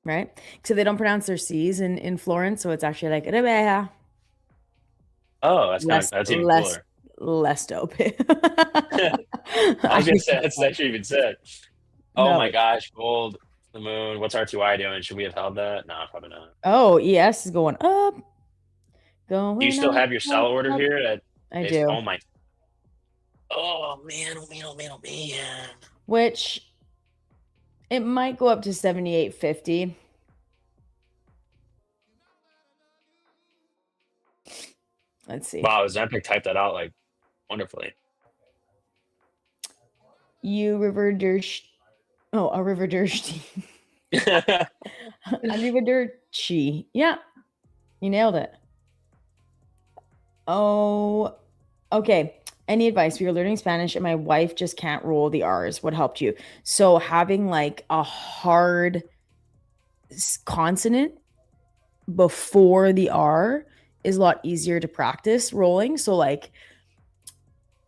Speaker 13: Right? So they don't pronounce their C's in Florence, so it's actually like Rebecca.
Speaker 12: Oh, that's even cooler.
Speaker 13: Less dope.
Speaker 12: I was gonna say that's actually even sick. Oh my gosh, gold, the moon. What's RTY doing? Should we have held that? No, probably not.
Speaker 13: Oh, ES is going up.
Speaker 12: Do you still have your sell order here?
Speaker 13: I do.
Speaker 12: Oh my. Oh man.
Speaker 13: Which it might go up to 78.50. Let's see.
Speaker 12: Wow, Zempic typed that out like wonderfully.
Speaker 13: You Arrivederci. Oh, Arrivederci. Arrivederci. Yeah, you nailed it. Oh, okay. Any advice? We are learning Spanish and my wife just can't roll the R's. What helped you? So having like a hard consonant before the R is a lot easier to practice rolling. So like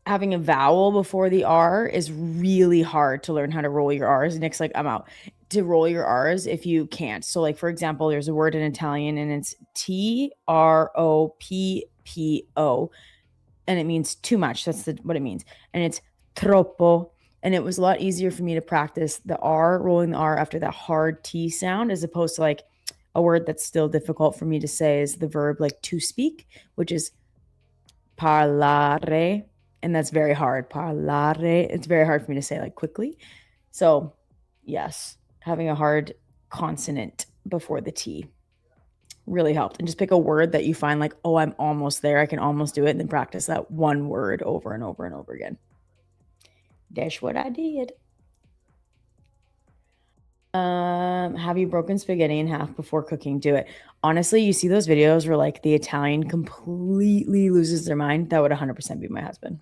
Speaker 13: having a vowel before the R is really hard to learn how to roll your R's. Nick's like, I'm out. To roll your R's if you can't. So like, for example, there's a word in Italian and it's TROPPO and it means too much. That's what it means. And it's troppo. And it was a lot easier for me to practice the R, rolling the R after that hard T sound, as opposed to like a word that's still difficult for me to say is the verb like to speak, which is parlare, and that's very hard. Parlare. It's very hard for me to say like quickly. So, yes, having a hard consonant before the T really helped. And just pick a word that you find like, oh, I'm almost there. I can almost do it. And then practice that one word over and over and over again. That's what I did. Have you broken spaghetti in half before cooking? Do it. Honestly, you see those videos where like the Italian completely loses their mind? That would 100% be my husband.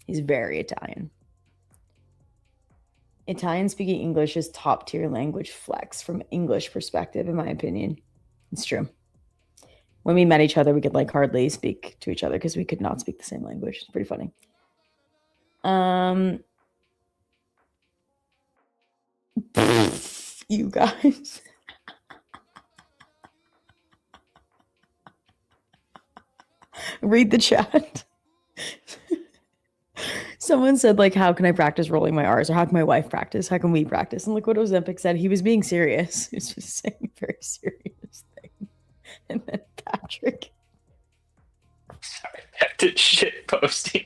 Speaker 13: He's very Italian. Italian speaking English is top tier language flex from English perspective, in my opinion. It's true. When we met each other, we could like hardly speak to each other because we could not speak the same language. It's pretty funny. You guys. Read the chat. Someone said, like, how can I practice rolling my R's? Or how can my wife practice? How can we practice? And look what Ozempic said. He was being serious. He was just saying a very serious thing. And then Patrick.
Speaker 12: Sorry, back to shit posting.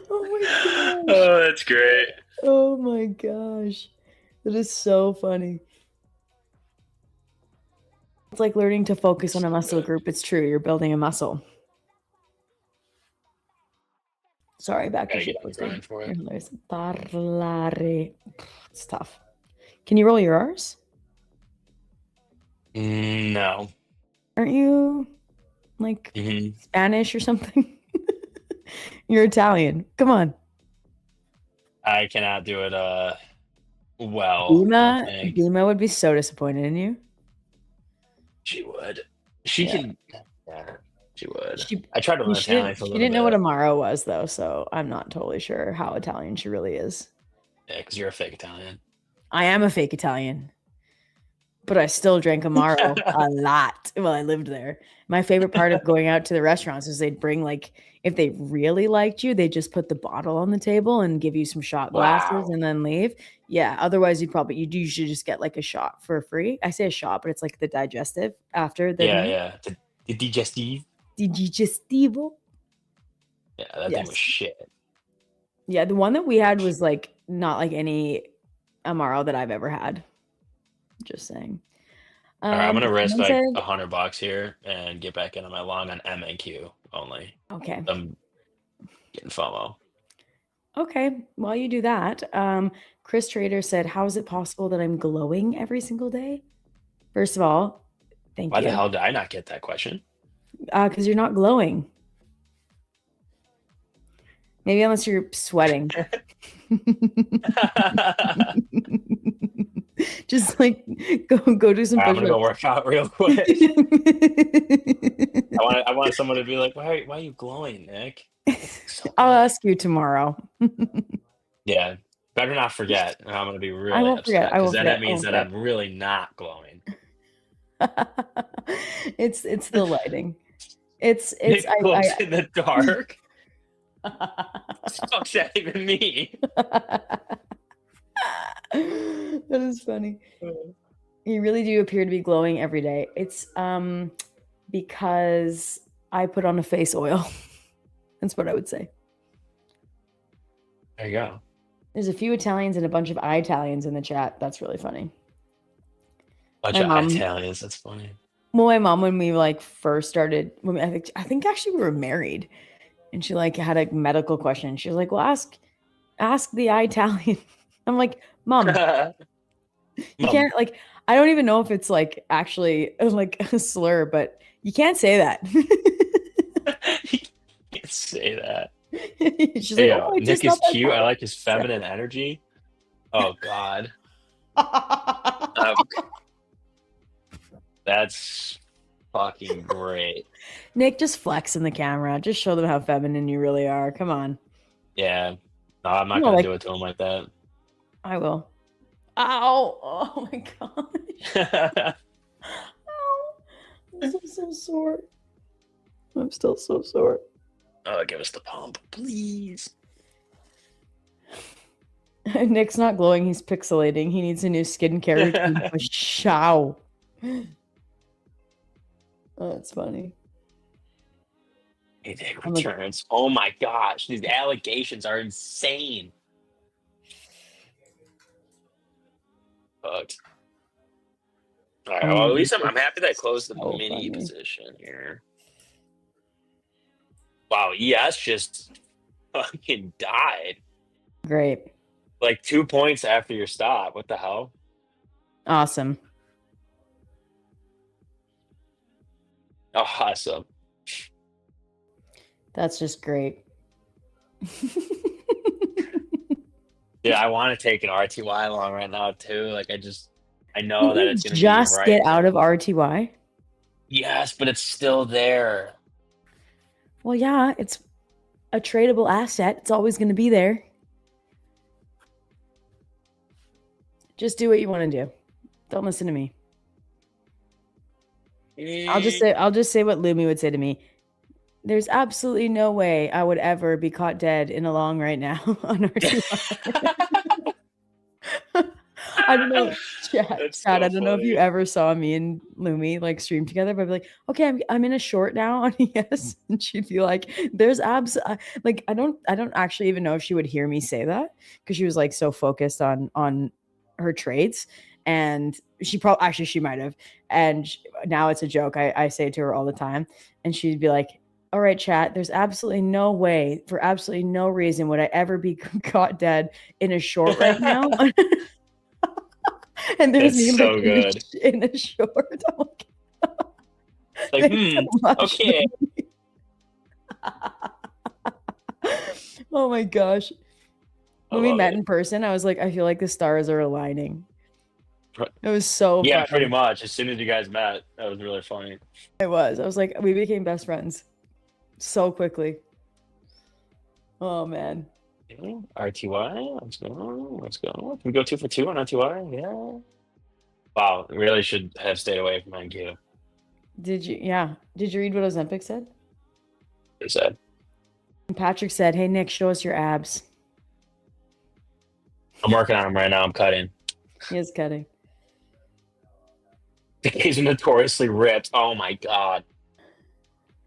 Speaker 13: Oh my gosh.
Speaker 12: Oh, that's great.
Speaker 13: Oh my gosh. That is so funny. It's like learning to focus on a muscle group. It's true. You're building a muscle. Sorry, back to shit posting. Parlare. It's tough. Can you roll your R's?
Speaker 12: No.
Speaker 13: Aren't you like Spanish or something? You're Italian. Come on.
Speaker 12: I cannot do it well.
Speaker 13: Dima would be so disappointed in you.
Speaker 12: She would. She can. Yeah, she would. I tried to learn Italian for a little bit.
Speaker 13: She didn't know what Amaro was, though, so I'm not totally sure how Italian she really is.
Speaker 12: Yeah, because you're a fake Italian.
Speaker 13: I am a fake Italian, but I still drank Amaro a lot while I lived there. My favorite part of going out to the restaurants is they'd bring, like, if they really liked you, they just put the bottle on the table and give you some shot glasses and then leave. Yeah. Otherwise, you'd usually just get like a shot for free. I say a shot, but it's like the digestive after the
Speaker 12: the digestive.
Speaker 13: The digestivo.
Speaker 12: Yeah, that thing was shit.
Speaker 13: Yeah, the one that we had was like not like any Amaro that I've ever had. Just saying.
Speaker 12: All right, I'm gonna risk like $100 here and get back into my long on MNQ only.
Speaker 13: Okay.
Speaker 12: I'm getting FOMO.
Speaker 13: Okay, while you do that, Chris Trader said, how is it possible that I'm glowing every single day? First of all, thank you.
Speaker 12: Why the hell did I not get that question?
Speaker 13: Because you're not glowing. Maybe unless you're sweating. Just like go do some.
Speaker 12: I'm gonna go work out real quick. I want someone to be like, why are you glowing, Nick?
Speaker 13: I'll ask you tomorrow.
Speaker 12: Yeah, better not forget. I'm gonna be really
Speaker 13: I won't
Speaker 12: upset,
Speaker 13: forget. I won't
Speaker 12: then
Speaker 13: forget.
Speaker 12: that means that I'm really not glowing.
Speaker 13: It's the lighting. It's
Speaker 12: Nick glows in the dark. Fuck's that even mean?
Speaker 13: That is funny. You really do appear to be glowing every day. It's because I put on a face oil. That's what I would say.
Speaker 12: There you go.
Speaker 13: There's a few Italians and a bunch of Italians in the chat. That's really funny.
Speaker 12: Bunch of Italians. That's funny.
Speaker 13: Well, my mom, when we like first started, I think actually we were married, and she like had a medical question. She was like, "Well, ask the Italian." I'm like, Mom, you can't like. I don't even know if it's like actually like a slur, but you can't say that.
Speaker 12: You can't say that.
Speaker 13: She's like, oh,
Speaker 12: Nick is cute. I like his feminine energy. Oh God. That's fucking great.
Speaker 13: Nick, just flex in the camera. Just show them how feminine you really are. Come on.
Speaker 12: Yeah. No, I'm not gonna do it to him like that.
Speaker 13: I will. Ow! Oh my gosh. Ow. I'm so sore. I'm still so sore.
Speaker 12: Oh, give us the pump, please.
Speaker 13: Nick's not glowing. He's pixelating. He needs a new skincare routine. Show. Oh, that's funny.
Speaker 12: Payday
Speaker 13: I'm like,
Speaker 12: returns. Oh my gosh, these allegations are insane. But all right, well, at least I'm happy that I closed the
Speaker 13: so
Speaker 12: mini
Speaker 13: funny.
Speaker 12: position here. Wow, ES just fucking died.
Speaker 13: Great.
Speaker 12: Like 2 points after your stop. What the hell?
Speaker 13: Awesome.
Speaker 12: Oh, awesome.
Speaker 13: That's just great.
Speaker 12: Yeah, I want to take an RTY long right now too. Like I know that it's gonna be
Speaker 13: Just
Speaker 12: right.
Speaker 13: get out of RTY.
Speaker 12: Yes, but it's still there.
Speaker 13: Well, yeah, it's a tradable asset. It's always going to be there. Just do what you want to do. Don't listen to me. I'll just say what Lumi would say to me. There's absolutely no way I would ever be caught dead in a long right now on RTY. I don't know, Chad. I don't know if you ever saw me and Lumi like stream together, but I'd be like, okay, I'm in a short now on ES, and she'd be like, "There's like I don't actually even know if she would hear me say that because she was like so focused on her trades, and she might have, and now it's a joke. I say it to her all the time, and she'd be like, all right, chat, there's absolutely no way, for absolutely no reason would I ever be caught dead in a short right now. And there's
Speaker 12: That's
Speaker 13: me
Speaker 12: so
Speaker 13: like
Speaker 12: good.
Speaker 13: in a short.
Speaker 12: Like,
Speaker 13: Thanks so much,
Speaker 12: okay.
Speaker 13: Oh my gosh. When we
Speaker 12: love
Speaker 13: met
Speaker 12: it.
Speaker 13: in person, I was like, I feel like the stars are aligning. It was so
Speaker 12: Yeah,
Speaker 13: funny.
Speaker 12: pretty much. As soon as you guys met, that was really funny.
Speaker 13: I was like, we became best friends so quickly. Oh man.
Speaker 12: RTY, let's go. Can we go 2 for 2 on RTY? Yeah. Wow, really should have stayed away from NQ.
Speaker 13: Did you read what Ozempic said?
Speaker 12: They said.
Speaker 13: Patrick said, hey Nick, show us your abs.
Speaker 12: I'm working on them right now. I'm cutting.
Speaker 13: He is cutting.
Speaker 12: He's notoriously ripped. Oh my god.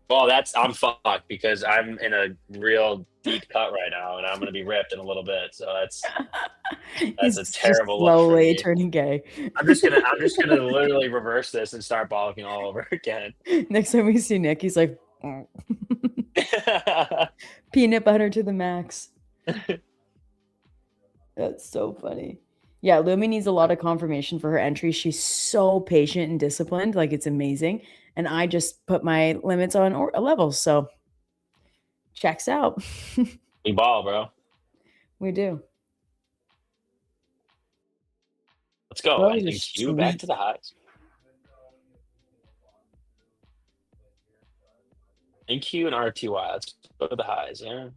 Speaker 12: Well, I'm fucked because I'm in a real deep cut right now, and I'm gonna be ripped in a little bit. So that's a terrible look for
Speaker 13: slowly
Speaker 12: me.
Speaker 13: turning gay.
Speaker 12: I'm just gonna literally reverse this and start balking all over again.
Speaker 13: Next time we see Nick, he's like peanut butter to the max. That's so funny. Yeah, Lumi needs a lot of confirmation for her entry. She's so patient and disciplined. Like, it's amazing. And I just put my limits on a level. So, checks out.
Speaker 12: We ball, bro.
Speaker 13: We do.
Speaker 12: Let's go.
Speaker 13: Bro,
Speaker 12: I
Speaker 13: you're
Speaker 12: think you back to the highs. NQ and RTY. Let's go to the highs, yeah. I'm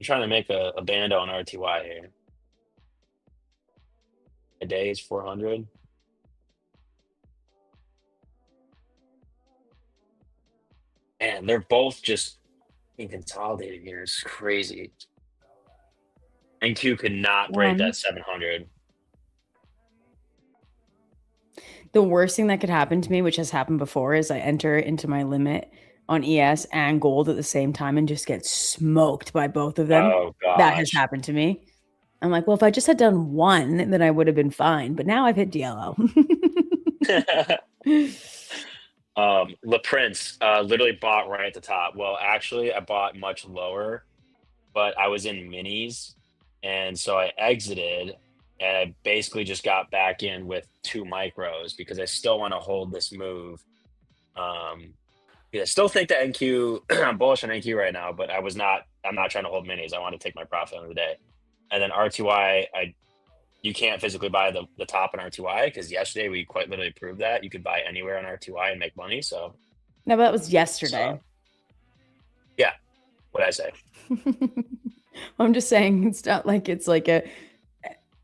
Speaker 12: trying to make a bando on RTY here. A day is 400. And they're both just being consolidated here. It's crazy. NQ could not break that 700.
Speaker 13: The worst thing that could happen to me, which has happened before, is I enter into my limit on ES and gold at the same time and just get smoked by both of them.
Speaker 12: Oh, gosh.
Speaker 13: That has happened to me. I'm like, well, if I just had done one, then I would have been fine. But now I've hit DLO.
Speaker 12: Le Prince literally bought right at the top. Well, actually, I bought much lower, but I was in minis, and so I exited, and I basically just got back in with 2 micros because I still want to hold this move. I still think that NQ, I'm bullish on NQ right now, but I'm not trying to hold minis. I want to take my profit on the day. And then RTY, you can't physically buy the top on RTY because yesterday we quite literally proved that you could buy anywhere on RTY and make money. So
Speaker 13: No, but that was yesterday.
Speaker 12: yeah, what'd I say?
Speaker 13: I'm just saying it's not like it's like a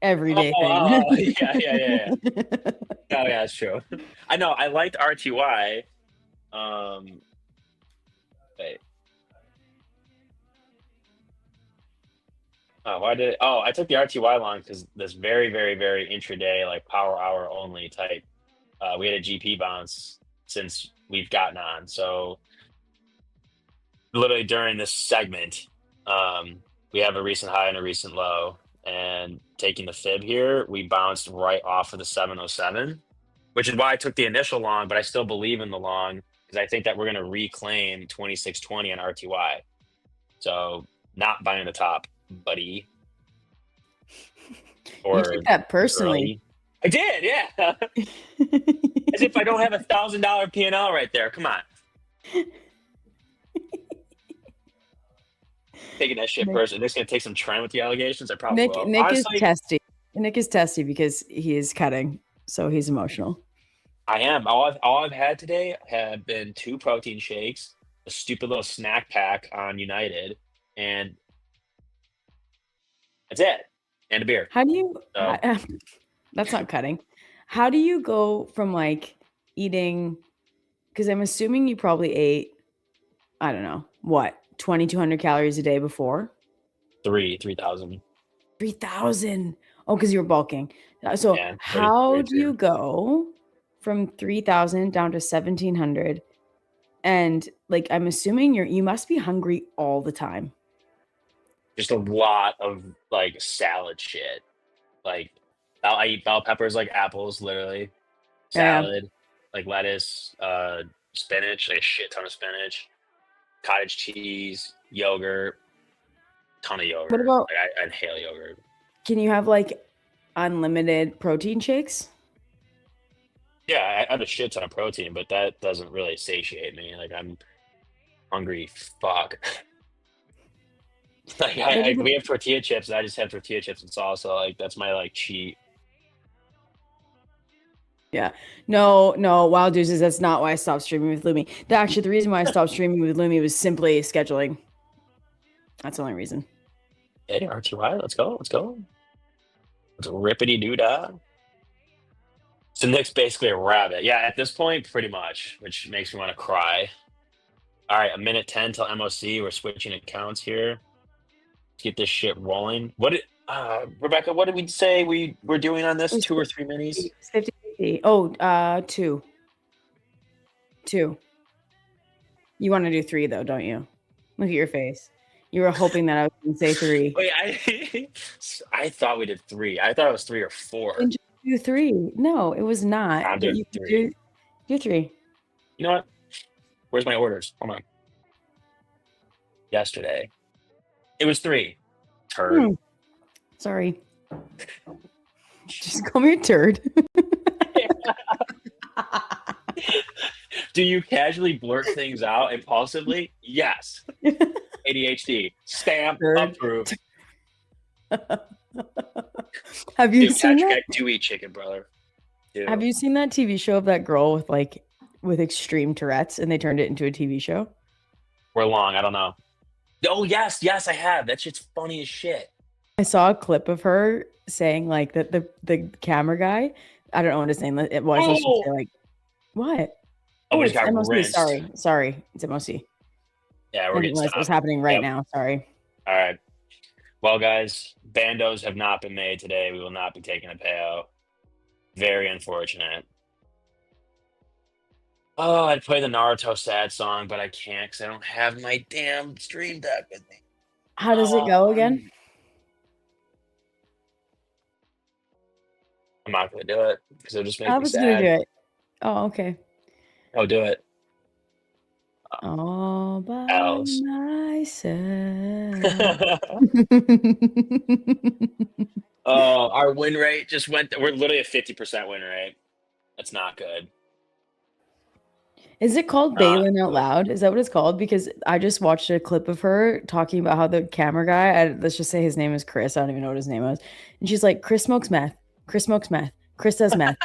Speaker 13: everyday thing.
Speaker 12: Yeah. Oh yeah, that's true. I know. I liked RTY. Wait. I took the RTY long because this very, very, very intraday, like power hour only type. We had a GP bounce since we've gotten on. So literally during this segment, we have a recent high and a recent low, and taking the fib here, we bounced right off of the 707, which is why I took the initial long, but I still believe in the long because I think that we're going to reclaim 2620 on RTY. So not buying the top, buddy.
Speaker 13: You took that personally.
Speaker 12: Girly. I did, yeah. As if I don't have $1,000 P&L right there. Come on. Taking that shit personally. Nick's gonna take some trend with the allegations. I probably will.
Speaker 13: Nick
Speaker 12: Honestly,
Speaker 13: is testy. Nick is testy because he is cutting, so he's emotional.
Speaker 12: I am. All I've had today have been 2 protein shakes, a stupid little snack pack on United, and that's it. And a beer.
Speaker 13: How do you?
Speaker 12: So,
Speaker 13: That's not cutting. How do you go from like eating? Because I'm assuming you probably ate, I don't know, what, 2,200 calories a day before?
Speaker 12: 3,000.
Speaker 13: 3,000. Oh, because you were bulking. So
Speaker 12: Yeah,
Speaker 13: how do you go from 3,000 down to 1,700? And like, I'm assuming you must be hungry all the time.
Speaker 12: Just a lot of like salad shit. Like I eat bell peppers like apples, literally.
Speaker 13: Yeah.
Speaker 12: Salad, like lettuce, spinach, like a shit ton of spinach, cottage cheese, yogurt, ton of yogurt.
Speaker 13: What about-
Speaker 12: like I inhale yogurt.
Speaker 13: Can you have like unlimited protein shakes?
Speaker 12: Yeah, I have a shit ton of protein, but that doesn't really satiate me. Like I'm hungry, fuck. Like we have tortilla chips, and I just have tortilla chips and salsa. Like that's my like cheat.
Speaker 13: Yeah. No, Wild Deuces, that's not why I stopped streaming with Lumi. Actually, the reason why I stopped streaming with Lumi was simply scheduling. That's the only reason.
Speaker 12: Hey, RTY, let's go. Let's rippity doo dah. So Nick's basically a rabbit. Yeah, at this point, pretty much, which makes me want to cry. All right, 1:10 till MOC. We're switching accounts here. Let's get this shit rolling. Rebecca, what did we say we were doing on this? 2 or 3 minis?
Speaker 13: 50. Oh, 2. 2. You want to do 3 though, don't you? Look at your face. You were hoping that I was going to say 3.
Speaker 12: Wait, I thought we did 3. I thought it was 3 or 4.
Speaker 13: Then just do 3. No, it was not.
Speaker 12: I'm doing 3.
Speaker 13: Do 3.
Speaker 12: You know what? Where's my orders? Hold on. Yesterday. It was 3. Turd.
Speaker 13: Sorry. Just call me a turd.
Speaker 12: Do you casually blurt things out impulsively? Yes. ADHD. Stamp approved.
Speaker 13: Have you
Speaker 12: Dude,
Speaker 13: seen
Speaker 12: Patrick,
Speaker 13: that?
Speaker 12: I do eat chicken, brother. Dude.
Speaker 13: Have you seen that TV show of that girl with extreme Tourette's and they turned it into a TV show?
Speaker 12: We're long. I don't know. Oh, yes, I have. That shit's funny as shit.
Speaker 13: I saw a clip of her saying like that the camera guy, I don't know what his name it was. Let's just say like, what?
Speaker 12: Oh, we
Speaker 13: it's
Speaker 12: just got
Speaker 13: MOC.
Speaker 12: rinsed.
Speaker 13: Sorry. It's MOC.
Speaker 12: Yeah,
Speaker 13: I
Speaker 12: we're
Speaker 13: didn't
Speaker 12: getting
Speaker 13: realize what's happening right now. Sorry.
Speaker 12: All right. Well, guys, bandos have not been made today. We will not be taking a payout. Very unfortunate. Oh, I'd play the Naruto sad song, but I can't because I don't have my damn stream deck with me.
Speaker 13: How does it go again?
Speaker 12: I'm not going to do it because it'll just make
Speaker 13: I
Speaker 12: me
Speaker 13: was
Speaker 12: sad.
Speaker 13: gonna do it. Oh, okay.
Speaker 12: Oh, do it.
Speaker 13: All by
Speaker 12: Else.
Speaker 13: myself.
Speaker 12: Oh, our win rate just went. We're literally a 50% win rate. That's not good.
Speaker 13: Is it called Balin Out Loud? Is that what it's called? Because I just watched a clip of her talking about how the camera guy, let's just say his name is Chris. I don't even know what his name was. And she's like, Chris smokes meth. Chris smokes meth. Chris does meth.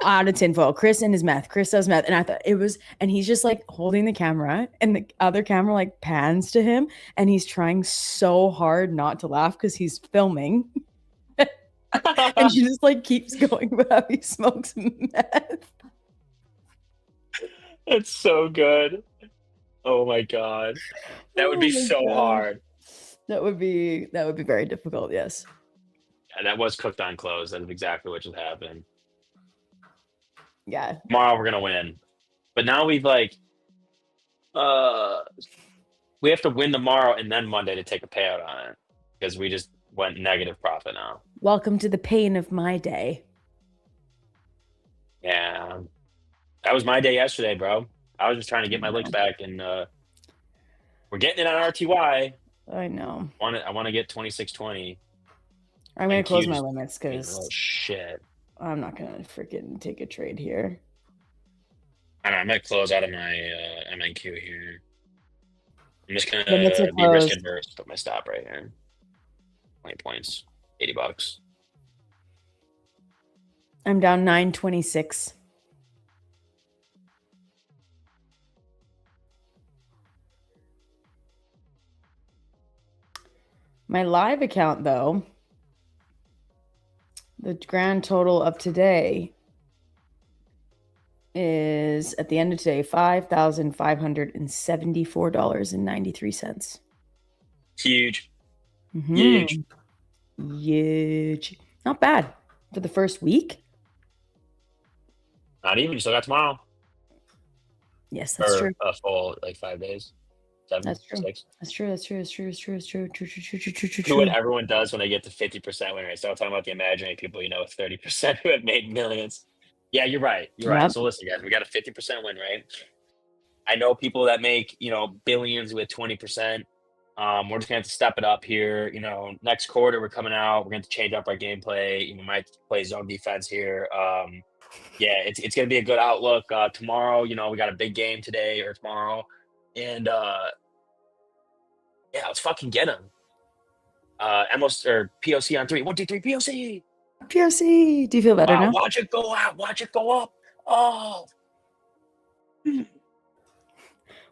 Speaker 13: Out of tinfoil. Chris and his meth. Chris does meth. And I thought it was, and he's just like holding the camera and the other camera like pans to him and he's trying so hard not to laugh because he's filming. And she just like keeps going about how he smokes meth.
Speaker 12: It's so good. Oh my god. That would be so hard.
Speaker 13: That would be very difficult, yes.
Speaker 12: Yeah, that was cooked on close. That is exactly what just happened.
Speaker 13: Yeah.
Speaker 12: Tomorrow we're gonna win. But now we've we have to win tomorrow and then Monday to take a payout on it because we just went negative profit now.
Speaker 13: Welcome to the pain of my day.
Speaker 12: Yeah, that was my day yesterday, bro. I was just trying to get my licks back, and we're getting it on RTY.
Speaker 13: I know.
Speaker 12: I want to get 2620.
Speaker 13: I'm gonna
Speaker 12: And
Speaker 13: close
Speaker 12: Q
Speaker 13: my
Speaker 12: just
Speaker 13: limits
Speaker 12: being a
Speaker 13: because
Speaker 12: little shit.
Speaker 13: I'm not gonna freaking take a trade here.
Speaker 12: I don't know, I might close out of my MNQ here. I'm just gonna
Speaker 13: Limits are
Speaker 12: be risk
Speaker 13: closed.
Speaker 12: adverse. Put my stop right here. 20 points, $80.
Speaker 13: I'm down 926. My live account, though, the grand total of today is at the end of today $5,574.93.
Speaker 12: Huge.
Speaker 13: Mhm.
Speaker 12: Huge.
Speaker 13: Huge. Not bad for the first week.
Speaker 12: Not even. You still got tomorrow.
Speaker 13: Yes, that's
Speaker 12: Or
Speaker 13: true.
Speaker 12: a full 5 days. 7,
Speaker 13: That's true.
Speaker 12: 6.
Speaker 13: That's true. That's true. That's true. That's true. That's true. True. True. True. True. True. True.
Speaker 12: Do what
Speaker 13: True.
Speaker 12: everyone does when they get to 50% win rate. So I'm talking about the imaginary people, with 30% who have made millions. Yeah, you're right. You're right.
Speaker 13: Yep.
Speaker 12: So listen, guys, we got a 50% win rate. I know people that make, billions with 20%. We're just gonna have to step it up here. Next quarter we're coming out. We're going to change up our gameplay. Might play zone defense here. Yeah, it's gonna be a good outlook. Tomorrow, we got a big game today or tomorrow, and yeah, let's fucking get him. MOS or POC on 3. 1, 2, 3, POC.
Speaker 13: POC. Do you feel better
Speaker 12: Wow,
Speaker 13: now?
Speaker 12: watch it go out. Watch it go up. Oh,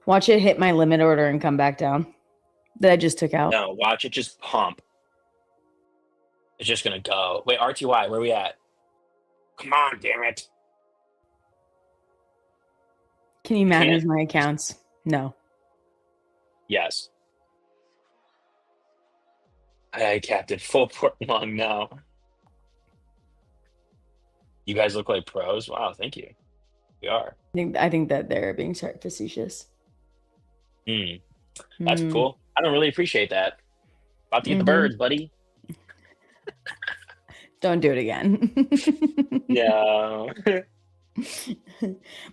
Speaker 13: Watch it hit my limit order and come back down that I just took out.
Speaker 12: no, watch it just pump. It's just gonna go. Wait, RTY, where we at? Come on, damn it.
Speaker 13: Can you manage my accounts? No.
Speaker 12: Yes. I captain full port long now. You guys look like pros. Wow, thank you. We are.
Speaker 13: I think that they're being facetious.
Speaker 12: That's cool. I don't really appreciate that. About to get the birds, buddy.
Speaker 13: Don't do it again.
Speaker 12: Yeah.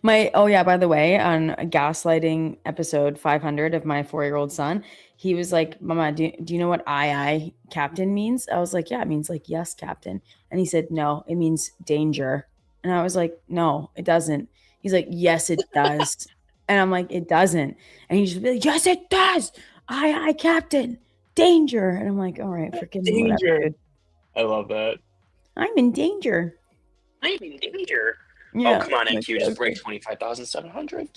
Speaker 13: By the way, on a gaslighting episode 500 of my 4-year-old son, he was like, Mama, do you know what I captain means? I was like, yeah, it means like, yes, captain. And he said, no, it means danger. And I was like, no, it doesn't. He's like, yes, it does. And I'm like, it doesn't. And he just be like, yes, it does. I captain danger. And I'm like, all right, freaking
Speaker 12: Danger.
Speaker 13: whatever, dude.
Speaker 12: I love that.
Speaker 13: I'm in danger.
Speaker 12: I'm in danger.
Speaker 13: Yeah.
Speaker 12: Oh, come on, NQ. Just
Speaker 13: Okay.
Speaker 12: break 25,700.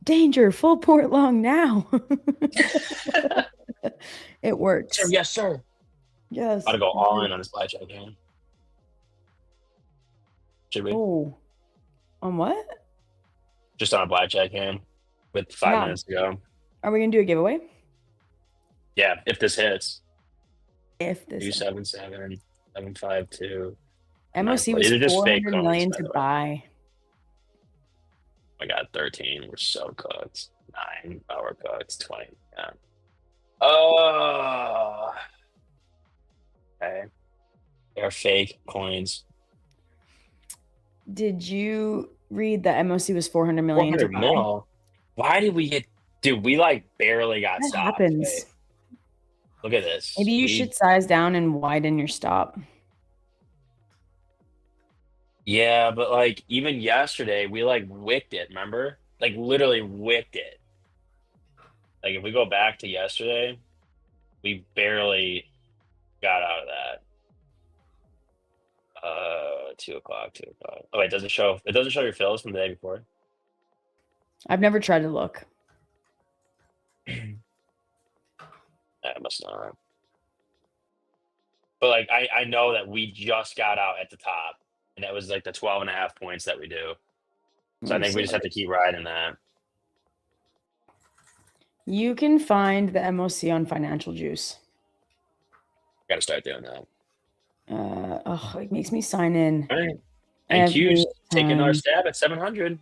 Speaker 13: Danger, full port long now. It works.
Speaker 12: Sir, yes, sir.
Speaker 13: Yes.
Speaker 12: Gotta go all in on this blackjack game. Should we?
Speaker 13: Oh. On what?
Speaker 12: Just on a blackjack game with 5 minutes to go.
Speaker 13: Are we gonna do a giveaway?
Speaker 12: Yeah, if this hits.
Speaker 13: If this
Speaker 12: 277 752.
Speaker 13: MOC was
Speaker 12: These are just fake
Speaker 13: 400 million
Speaker 12: coins, by
Speaker 13: to
Speaker 12: the way.
Speaker 13: buy.
Speaker 12: I got 13. We're so cooked. 9. We're cooked. 20. Yeah. Oh. Okay. They're fake coins.
Speaker 13: Did you read that MOC was 400 million to
Speaker 12: 400
Speaker 13: buy?
Speaker 12: mil. Why did we get? Dude, we barely got
Speaker 13: That
Speaker 12: stopped.
Speaker 13: happens.
Speaker 12: Today. Look at this.
Speaker 13: Maybe you should size down and widen your stop.
Speaker 12: Yeah, but even yesterday, we wicked it. Remember? Literally wicked it. If we go back to yesterday, we barely got out of that. 2 o'clock. Oh wait, does it show? It doesn't show your fills from the day before.
Speaker 13: I've never tried to look.
Speaker 12: That must not. But I know that we just got out at the top, and that was the 12.5 points that we do. So I think we just have to keep riding that.
Speaker 13: You can find the MOC on Financial Juice.
Speaker 12: Got to start doing that.
Speaker 13: It makes me sign in.
Speaker 12: All right. And Q's taking our
Speaker 13: time.
Speaker 12: stab at 700.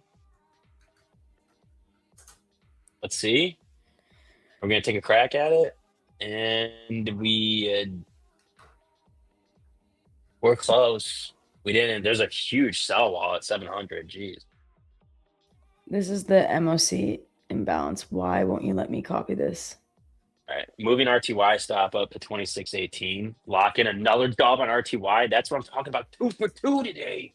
Speaker 12: Let's see. We're gonna take a crack at it, and we're close. We didn't. There's a huge sell wall at 700. Jeez.
Speaker 13: This is the MOC imbalance. Why won't you let me copy this?
Speaker 12: All right, moving RTY stop up to 26.18. Lock in another job on RTY. That's what I'm talking about. 2 for 2 today.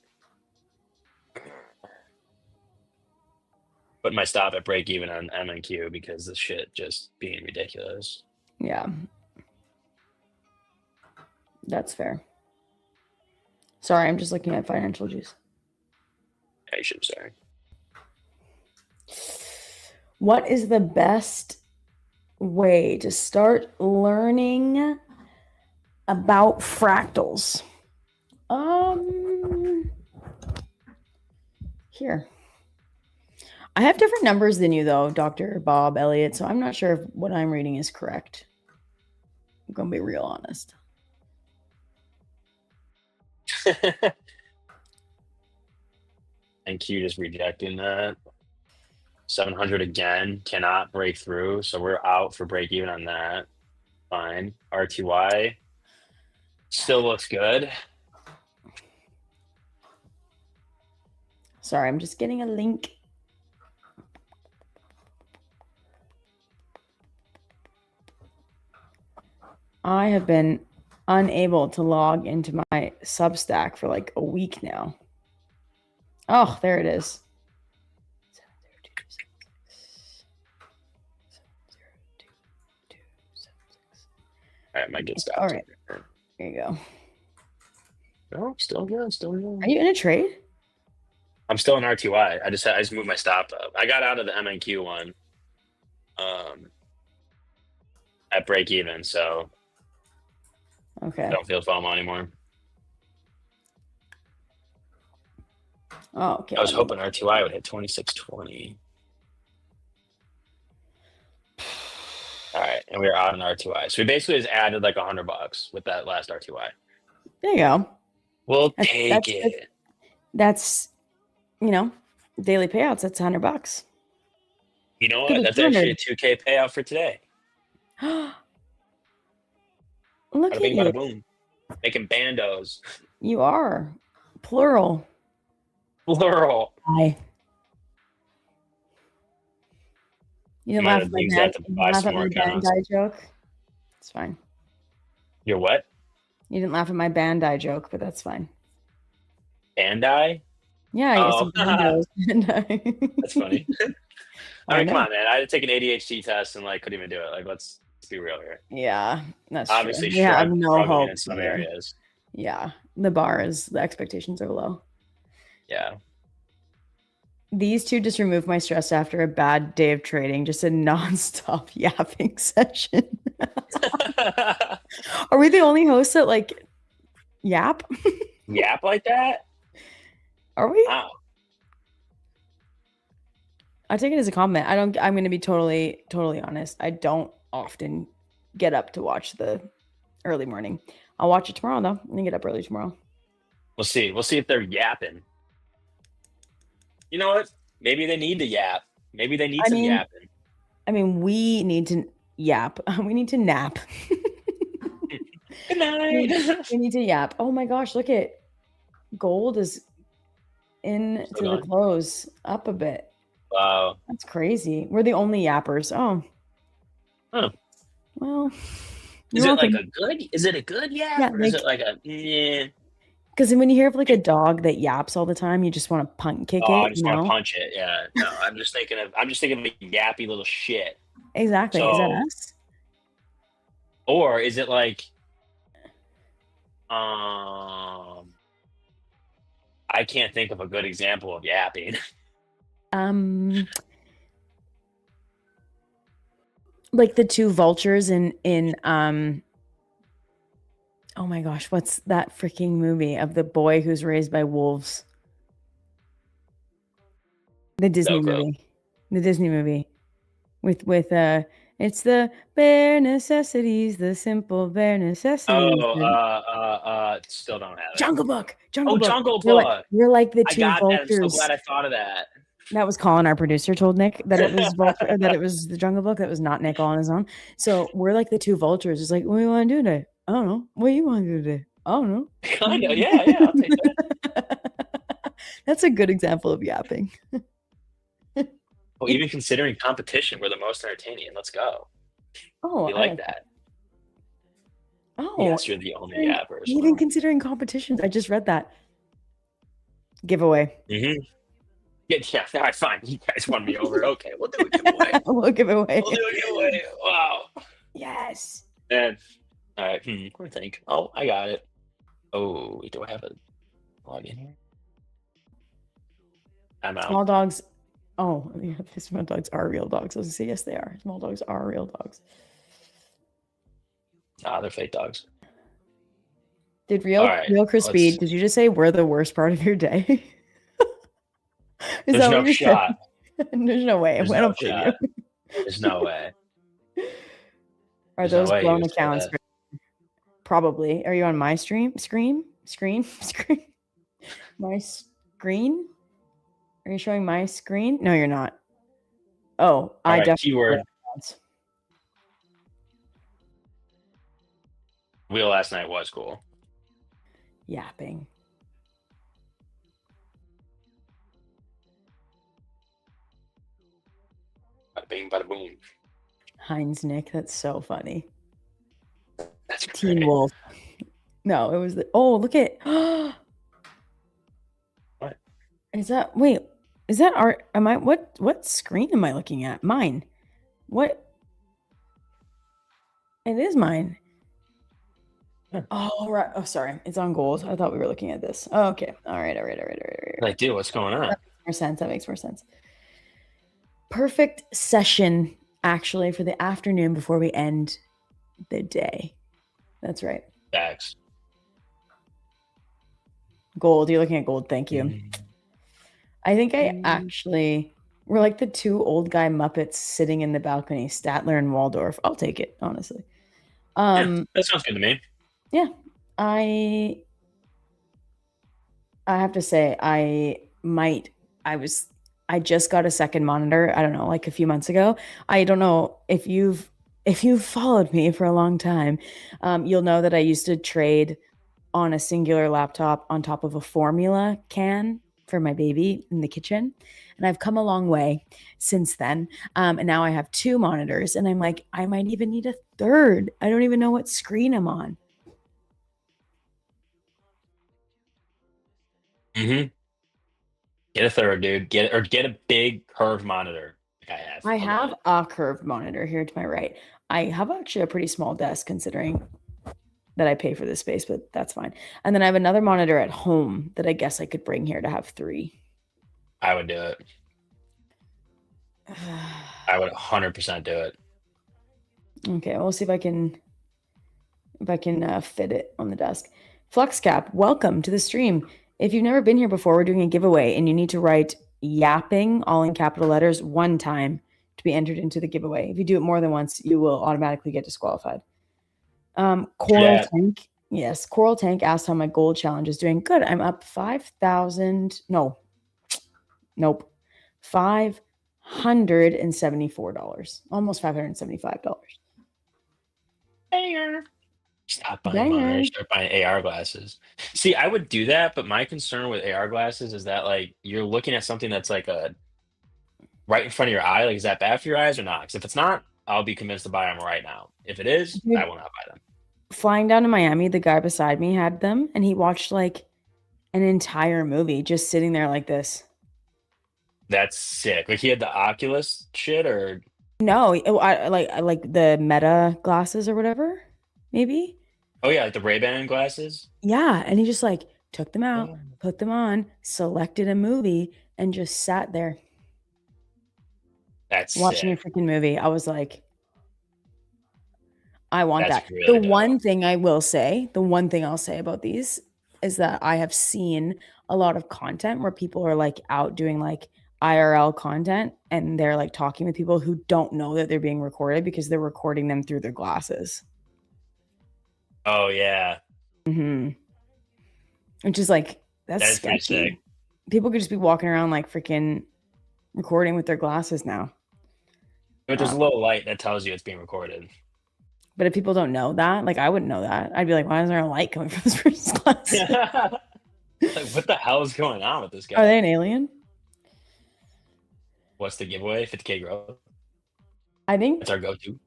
Speaker 12: Put my stop at break even on MNQ because this shit just being ridiculous.
Speaker 13: Yeah. That's fair. Sorry, I'm just looking at financial juice.
Speaker 12: I should sorry.
Speaker 13: What is the best way to start learning about fractals? Here. I have different numbers than you though, Dr. Bob Elliott, so I'm not sure if what I'm reading is correct. I'm gonna be real honest.
Speaker 12: And Q just rejecting that. 700 again, cannot break through, so we're out for break even on that. Fine. RTY still looks good.
Speaker 13: Sorry, I'm just getting a link. I have been unable to log into my Substack for like a week now. Oh, there it is.
Speaker 12: All right, might get stopped.
Speaker 13: All right, there you go.
Speaker 12: No, still good, still good.
Speaker 13: Are you in a trade?
Speaker 12: I'm still in RTY. I just moved my stop up. I got out of the MNQ one at break even, so
Speaker 13: okay.
Speaker 12: I don't feel FOMO anymore.
Speaker 13: Oh, okay.
Speaker 12: I was hoping RTY would hit 26.20. All right, and we are out in RTY. So we basically just added like $100 with that last RTY.
Speaker 13: There you go.
Speaker 12: We'll take it.
Speaker 13: That's, you know, daily payouts. That's $100.
Speaker 12: You know what? That's actually a 2K payout for today.
Speaker 13: Look
Speaker 12: Bada
Speaker 13: at
Speaker 12: bing,
Speaker 13: you.
Speaker 12: bada boom. Making bandos.
Speaker 13: You are plural.
Speaker 12: Plural.
Speaker 13: Hi. You didn't laugh at my
Speaker 12: use that to buy some more accounts.
Speaker 13: Bandai joke. It's fine.
Speaker 12: Your what?
Speaker 13: You didn't laugh at my Bandai joke, but that's fine.
Speaker 12: Bandai?
Speaker 13: Yeah, I
Speaker 12: Oh.
Speaker 13: some bandos. Bandai.
Speaker 12: That's funny. I mean,
Speaker 13: know.
Speaker 12: come on, man. I had to take an ADHD test and like couldn't even do it. Like, let's be real here.
Speaker 13: Yeah, that's
Speaker 12: Obviously,
Speaker 13: true. Yeah, I have no
Speaker 12: struggling
Speaker 13: hope
Speaker 12: in some
Speaker 13: here.
Speaker 12: areas.
Speaker 13: Yeah, the expectations are low.
Speaker 12: Yeah.
Speaker 13: These two just removed my stress after a bad day of trading, just a nonstop yapping session. Are we the only hosts that like yap?
Speaker 12: Yap like that?
Speaker 13: Are we?
Speaker 12: Wow.
Speaker 13: I take it as a compliment. I'm going to be totally honest. I don't often get up to watch the early morning. I'll watch it tomorrow though. I'm going to get up early tomorrow.
Speaker 12: We'll see. We'll see if they're yapping. You know what? Maybe they need to yap. Maybe they need some yapping.
Speaker 13: I mean, we need to yap. We need to nap.
Speaker 12: Good night.
Speaker 13: We need to yap. Oh my gosh, look at gold is in to the close up a bit.
Speaker 12: Wow.
Speaker 13: That's crazy. We're the only yappers. Oh.
Speaker 12: Huh.
Speaker 13: Well.
Speaker 12: Is it like a good? Is it a good yap?
Speaker 13: Yeah,
Speaker 12: or is it like a yeah?
Speaker 13: Because when you hear of like a dog that yaps all the time, you just want to punt kick it.
Speaker 12: I just want to punch it. Yeah. No, I'm just thinking of a yappy little shit.
Speaker 13: Exactly.
Speaker 12: So,
Speaker 13: is that us?
Speaker 12: Or is it like I can't think of a good example of yapping.
Speaker 13: Like the two vultures in oh my gosh, what's that freaking movie of the boy who's raised by wolves? The Disney movie. The Disney movie. With it's the bare necessities, the simple bare necessities.
Speaker 12: Still don't have it.
Speaker 13: Jungle Book.
Speaker 12: Jungle Book.
Speaker 13: You're like the two
Speaker 12: I got
Speaker 13: vultures.
Speaker 12: that. I'm so glad I thought of that.
Speaker 13: That was Colin, our producer, told Nick that it was Vulture, that it was the Jungle Book. That was not Nick all on his own. So we're like the two vultures. It's like, what do you want to do today? I don't know. What do you want to do today? I don't know.
Speaker 12: Kind of, yeah, I'll take that.
Speaker 13: That's a good example of yapping.
Speaker 12: Well, even considering competition, we're the most entertaining. Let's go.
Speaker 13: Oh,
Speaker 12: we like that.
Speaker 13: Oh,
Speaker 12: Yes, you're the only yapper.
Speaker 13: even considering competitions. I just read that. Giveaway.
Speaker 12: Mm-hmm. Yeah, all right, fine. You guys won me over. Okay, we'll do a giveaway.
Speaker 13: We'll give it away.
Speaker 12: We'll do a giveaway. Wow.
Speaker 13: Yes.
Speaker 12: And all right, let me think. Oh, I got it. Oh, wait, do I have a login here? I'm out.
Speaker 13: Small dogs. Oh, yeah, small dogs are real dogs. I was gonna say yes, they are. Small dogs are real dogs.
Speaker 12: Ah, they're fake dogs.
Speaker 13: Did real crispy? Did you just say we're the worst part of your day?
Speaker 12: There's no shot.
Speaker 13: There's no way.
Speaker 12: There's
Speaker 13: I
Speaker 12: no
Speaker 13: don't believe
Speaker 12: shot.
Speaker 13: you.
Speaker 12: There's no way.
Speaker 13: Are
Speaker 12: There's no
Speaker 13: those
Speaker 12: way
Speaker 13: blown
Speaker 12: you would say
Speaker 13: accounts?
Speaker 12: that.
Speaker 13: Probably. Are you on my screen? My screen? Are you showing my screen? No, you're not. Oh, I
Speaker 12: right,
Speaker 13: definitely.
Speaker 12: keyword. Wheel last night was cool.
Speaker 13: Yapping.
Speaker 12: Bada bing, bada boom.
Speaker 13: Heinz Nick, that's so funny.
Speaker 12: That's
Speaker 13: Teen
Speaker 12: great.
Speaker 13: Wolf. No, it was the. Oh, look at.
Speaker 12: What?
Speaker 13: Is that? Wait, is that art? Am I? What screen am I looking at? Mine. What? It is mine. Oh, right. Oh, sorry. It's on gold. I thought we were looking at this. Oh, okay. All right.
Speaker 12: Like, dude, what's going on?
Speaker 13: That makes more sense. Perfect session, actually, for the afternoon before we end the day. That's right.
Speaker 12: Facts.
Speaker 13: Gold. You're looking at gold. Thank you. I think we're like the two old guy Muppets sitting in the balcony, Statler and Waldorf. I'll take it, honestly.
Speaker 12: Yeah, that sounds good to me.
Speaker 13: Yeah, I have to say I just got a second monitor, I don't know, like a few months ago. I don't know if you've followed me for a long time, you'll know that I used to trade on a singular laptop on top of a formula can for my baby in the kitchen. And I've come a long way since then. And now I have two monitors and I'm like, I might even need a third. I don't even know what screen I'm on.
Speaker 12: Mm-hmm. Get a third, dude. Get a big curved monitor like I have.
Speaker 13: I have a curved monitor here to my right. I have actually a pretty small desk considering that I pay for this space, but that's fine. And then I have another monitor at home that I guess I could bring here to have three.
Speaker 12: I would do it. I would 100% do it.
Speaker 13: Okay, we'll see if I can fit it on the desk. Fluxcap, welcome to the stream. If you've never been here before, we're doing a giveaway and you need to write yapping all in capital letters one time to be entered into the giveaway. If you do it more than once, you will automatically get disqualified. Coral Tank. Yes, Coral Tank asked how my gold challenge is doing. Good. I'm up 5,000. Nope. $574. Almost $575.
Speaker 12: Banger. Stop buying monitors, start buying AR glasses. See, I would do that, but my concern with AR glasses is that like you're looking at something that's like right in front of your eye. Like, is that bad for your eyes or not? Because if it's not, I'll be convinced to buy them right now. If it is, I will not buy them.
Speaker 13: Flying down to Miami, the guy beside me had them, and he watched like an entire movie just sitting there like this.
Speaker 12: That's sick. Like he had the Oculus shit, or
Speaker 13: no, like the Meta glasses or whatever, maybe.
Speaker 12: Oh yeah, like the Ray-Ban glasses.
Speaker 13: Yeah, and he just like took them out, put them on, selected a movie, and just sat there.
Speaker 12: That's
Speaker 13: watching
Speaker 12: sick.
Speaker 13: a freaking movie. I was like, I want
Speaker 12: That's
Speaker 13: that.
Speaker 12: really
Speaker 13: The one thing I'll say about these is that I have seen a lot of content where people are like out doing like IRL content and they're like talking with people who don't know that they're being recorded because they're recording them through their glasses.
Speaker 12: Oh yeah.
Speaker 13: Mm-hmm. Which is like, that's
Speaker 12: pretty
Speaker 13: sketchy.
Speaker 12: sick.
Speaker 13: People could just be walking around like freaking recording with their glasses now.
Speaker 12: But there's a little light that tells you it's being recorded.
Speaker 13: But if people don't know that, like I wouldn't know that. I'd be like, why is there a light coming from this person's glasses?
Speaker 12: Like, what the hell is going on with this guy?
Speaker 13: Are they an alien?
Speaker 12: What's the giveaway? 50K growth.
Speaker 13: I think
Speaker 12: That's our go-to.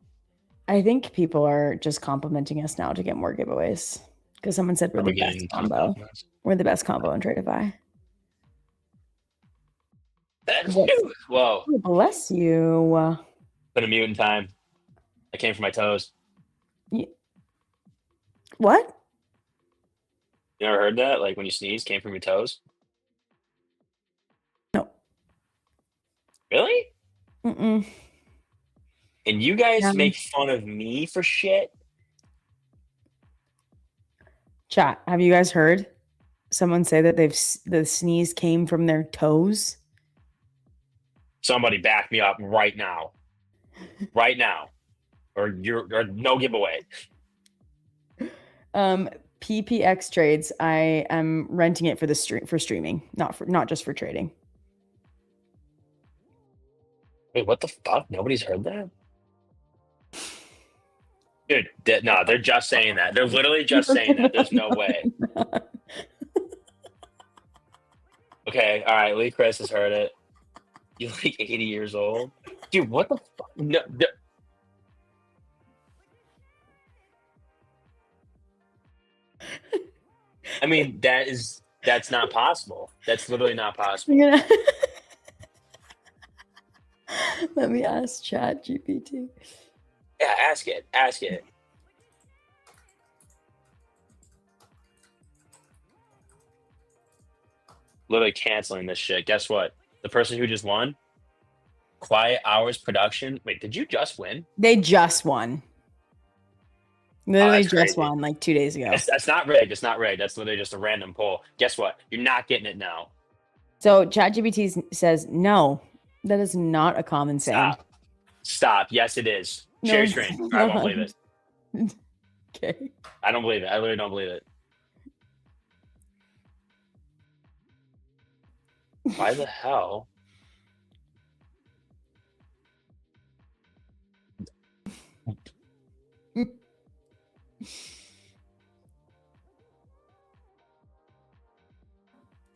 Speaker 13: I think people are just complimenting us now to get more giveaways because someone said we're
Speaker 12: Are
Speaker 13: the
Speaker 12: we
Speaker 13: best
Speaker 12: getting
Speaker 13: combo. We're the best combo in Tradeify.
Speaker 12: Whoa.
Speaker 13: Oh, bless you.
Speaker 12: Put a mute in time. I came for my toes.
Speaker 13: What?
Speaker 12: You ever heard that? Like when you sneeze, came from your toes?
Speaker 13: No.
Speaker 12: Really?
Speaker 13: Mm-mm.
Speaker 12: And you guys make fun of me for shit?
Speaker 13: Chat, have you guys heard someone say that the sneeze came from their toes?
Speaker 12: Somebody back me up right now. Right now. Or no giveaway.
Speaker 13: PPX trades. I am renting it for the streaming, not just for trading.
Speaker 12: Wait, what the fuck? Nobody's heard that? Dude, no, they're just saying that. They're literally just saying that. There's no way. Okay, all right. Lee Chris has heard it. You're like 80 years old. Dude, what the fuck? No, I mean, that's not possible. That's literally not possible.
Speaker 13: Let me ask Chat GPT.
Speaker 12: Yeah, ask it. Ask it. Literally canceling this shit. Guess what? The person who just won, quiet hours production. Wait, did you just win?
Speaker 13: They just won. Literally
Speaker 12: that's
Speaker 13: just
Speaker 12: crazy.
Speaker 13: won like 2 days ago.
Speaker 12: That's not rigged. It's not rigged. That's literally just a random poll. Guess what? You're not getting it now.
Speaker 13: So ChatGPT says no. That is not a common saying.
Speaker 12: Stop. Yes, it is.
Speaker 13: No,
Speaker 12: Share
Speaker 13: it's
Speaker 12: screen. I won't believe it.
Speaker 13: Okay.
Speaker 12: I don't believe it. I literally don't believe it. Why the hell?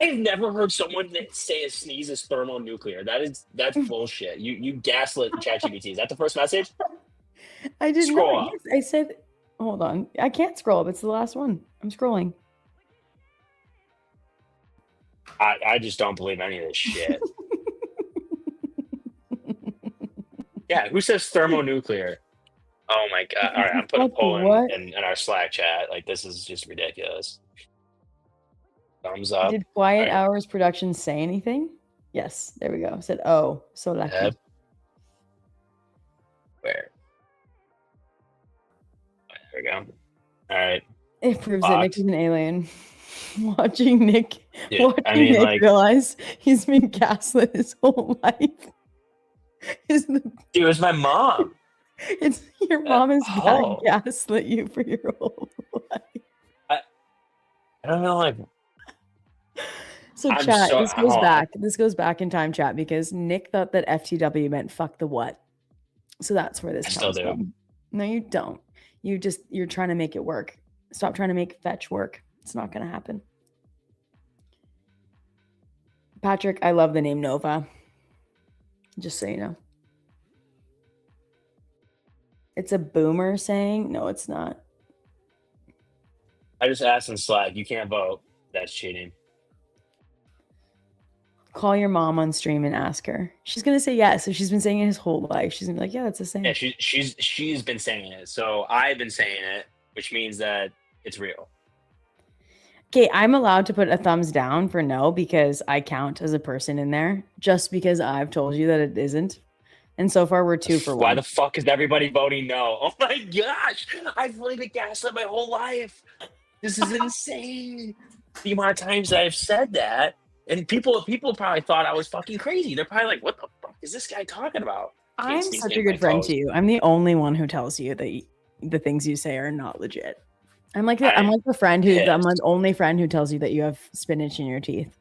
Speaker 12: I've never heard someone say a sneeze is thermonuclear. That's bullshit. You gaslit ChatGPT. Is that the first message?
Speaker 13: I did
Speaker 12: Scroll
Speaker 13: not.
Speaker 12: up.
Speaker 13: Yes, I said, hold on. I can't scroll up. It's the last one. I'm scrolling.
Speaker 12: I just don't believe any of this shit. Yeah, who says thermonuclear? Oh my god! All right, I'm putting a poll in our Slack chat. Like, this is just ridiculous. Thumbs up.
Speaker 13: Did quiet hours production say anything? Yes, there we go. Said, oh, so lucky.
Speaker 12: Where? There we go. All right.
Speaker 13: It proves that Nick is an alien. Watching Nick,
Speaker 12: Yeah, I mean, like,
Speaker 13: realize he's been gaslit his whole life.
Speaker 12: Dude, it was my mom.
Speaker 13: It's your mom is gaslit you for your whole life.
Speaker 12: I don't know, like.
Speaker 13: So chat, this goes back in time, chat, because Nick thought that FTW meant fuck the what. So that's where this comes from. No, you don't. You're trying to make it work. Stop trying to make fetch work. It's not going to happen. Patrick, I love the name Nova. Just so you know. It's a boomer saying, no, it's not.
Speaker 12: I just asked in Slack, you can't vote. That's cheating.
Speaker 13: Call your mom on stream and ask her. She's going to say yes. So she's been saying it his whole life. She's going to be like, yeah, that's the same.
Speaker 12: Yeah, she's been saying it. So I've been saying it, which means that it's real.
Speaker 13: Okay, I'm allowed to put a thumbs down for no because I count as a person in there just because I've told you that it isn't. And so far we're 2 for 1.
Speaker 12: Why the fuck is everybody voting no? Oh my gosh. I've really been gaslit my whole life. This is insane. The amount of times that I've said that. And people probably thought I was fucking crazy. They're probably like, what the fuck is this guy talking about?
Speaker 13: I'm such a good friend to you. I'm the only one who tells you that the things you say are not legit. I'm like the only friend who tells you that you have spinach in your teeth.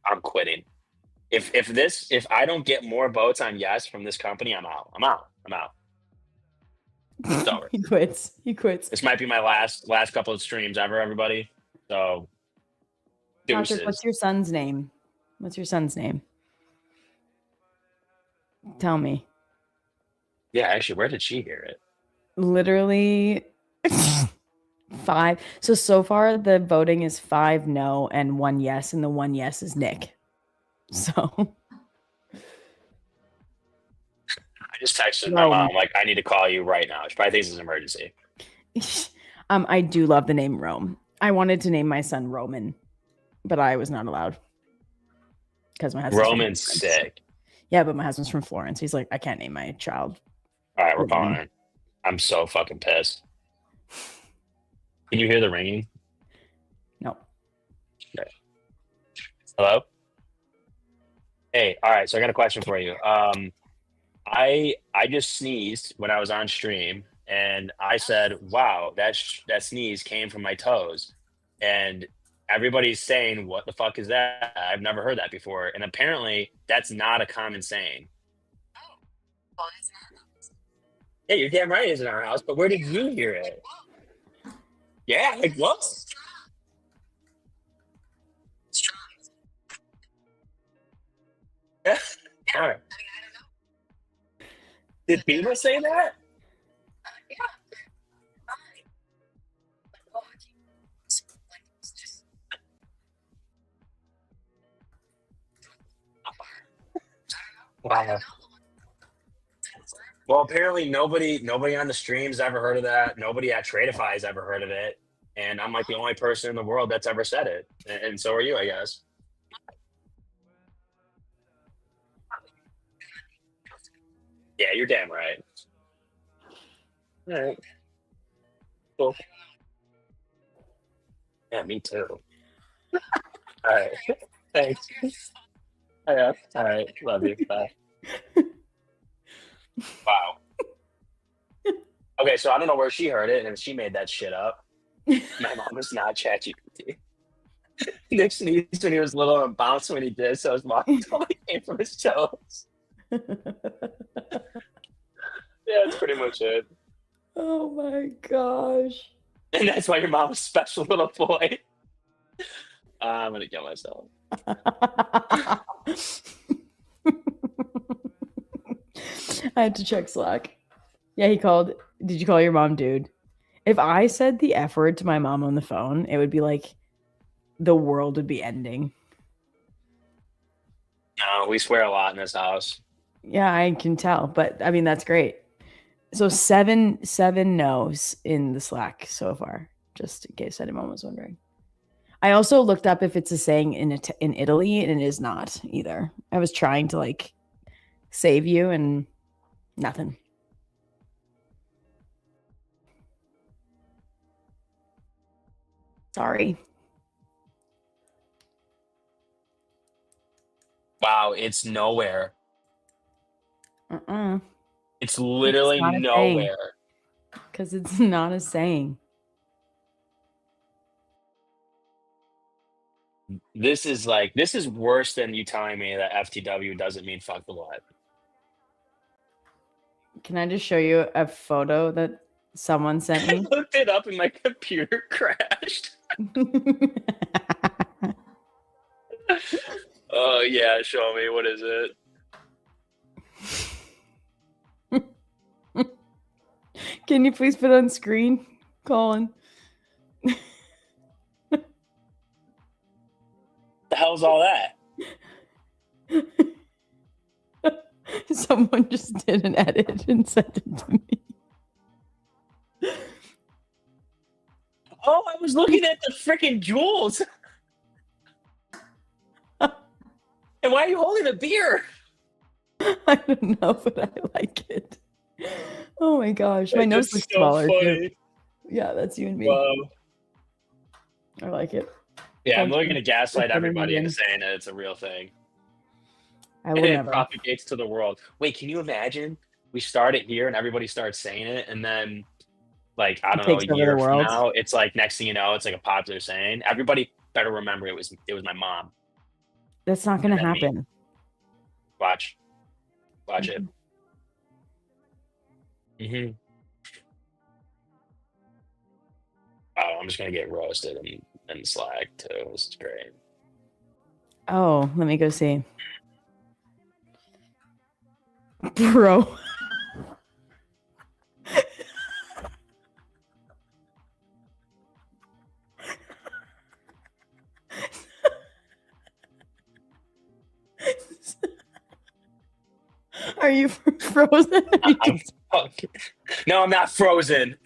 Speaker 12: I'm quitting. If I don't get more votes on yes from this company, I'm out. It's over.
Speaker 13: He quits.
Speaker 12: This might be my last couple of streams ever, everybody. So,
Speaker 13: Patrick,
Speaker 12: deuces.
Speaker 13: what's your son's name? Tell me.
Speaker 12: Yeah, actually, where did she hear it?
Speaker 13: Literally 5. So far the voting is 5 no and 1 yes, and the 1 yes is Nick. So
Speaker 12: I just texted my mom, like, I need to call you right now. She probably thinks it's an emergency.
Speaker 13: I do love the name Rome. I wanted to name my son Roman, but I was not allowed because my husband's
Speaker 12: Roman's sick.
Speaker 13: Yeah, but my husband's from Florence. He's like, I can't name my child.
Speaker 12: All right, we're calling her. I'm so fucking pissed. Can you hear the ringing?
Speaker 13: No.
Speaker 12: Okay. Hello? Hey, all right, so I got a question for you. I just sneezed when I was on stream, and I said, wow, that sneeze came from my toes. And everybody's saying, what the fuck is that? I've never heard that before. And apparently, that's not a common saying.
Speaker 14: Well, it's not.
Speaker 12: Yeah, you're damn right it's in our house, but where did you hear it? Yeah, like what?
Speaker 14: Strong.
Speaker 12: Yeah. All right. Did Beamer say that?
Speaker 14: Yeah.
Speaker 12: Wow. Well, apparently nobody on the stream's ever heard of that. Nobody at Tradeify has ever heard of it. And I'm like the only person in the world that's ever said it. And so are you, I guess. Yeah, you're damn right. All right. Cool. Yeah, me too. All right. Thanks. Yeah. All right. Love you. Bye. Wow. Okay, so I don't know where she heard it, and she made that shit up. My mom was not ChatGPT. Nick sneezed when he was little and bounced when he did, so his mom totally came from his toes. Yeah, that's pretty much it.
Speaker 13: Oh my gosh.
Speaker 12: And that's why your mom was a special little boy. I'm gonna kill myself.
Speaker 13: I had to check Slack. Yeah, he called. Did you call your mom, dude? If I said the F word to my mom on the phone, it would be like the world would be ending.
Speaker 12: No, we swear a lot in this house.
Speaker 13: Yeah, I can tell, but I mean that's great. So seven no's in the Slack so far, just in case anyone was wondering. I also looked up if it's a saying in Italy, and it is not either. I was trying to like save you, and nothing. Sorry.
Speaker 12: Wow, it's nowhere. It's literally
Speaker 13: It's not a
Speaker 12: nowhere.
Speaker 13: Because it's not a saying.
Speaker 12: This is worse than you telling me that FTW doesn't mean fuck the what.
Speaker 13: Can I just show you a photo that someone sent
Speaker 12: I
Speaker 13: me?
Speaker 12: looked it up and my computer crashed. Oh yeah, show me. What is it?
Speaker 13: Can you please put on screen, Colin?
Speaker 12: The hell's all that?
Speaker 13: Someone just did an edit and sent it to me.
Speaker 12: Oh, I was looking at the freaking jewels. And why are you holding a beer?
Speaker 13: I don't know, but I like it. Oh my gosh, my nose looks
Speaker 12: so
Speaker 13: smaller too.
Speaker 12: funny.
Speaker 13: Yeah, that's you and me.
Speaker 12: Wow.
Speaker 13: I like it.
Speaker 12: Yeah, I'm
Speaker 13: Thank
Speaker 12: looking
Speaker 13: you.
Speaker 12: to gaslight
Speaker 13: Thank you,
Speaker 12: everybody into
Speaker 13: Megan.
Speaker 12: saying that it's a real thing.
Speaker 13: I
Speaker 12: And
Speaker 13: will
Speaker 12: it
Speaker 13: never.
Speaker 12: propagates to the world. Wait, can you imagine? We start it here and everybody starts saying it, and then like I don't know,
Speaker 13: takes
Speaker 12: a
Speaker 13: over
Speaker 12: year
Speaker 13: the
Speaker 12: from
Speaker 13: world.
Speaker 12: now, it's like next thing you know, it's like a popular saying. Everybody better remember it was my mom.
Speaker 13: That's not going to
Speaker 12: And then me.
Speaker 13: happen.
Speaker 12: Watch it. Oh, I'm just gonna get roasted and Slack too. This is great.
Speaker 13: Oh, let me go see. Bro. Are you frozen?
Speaker 12: No, I'm not frozen.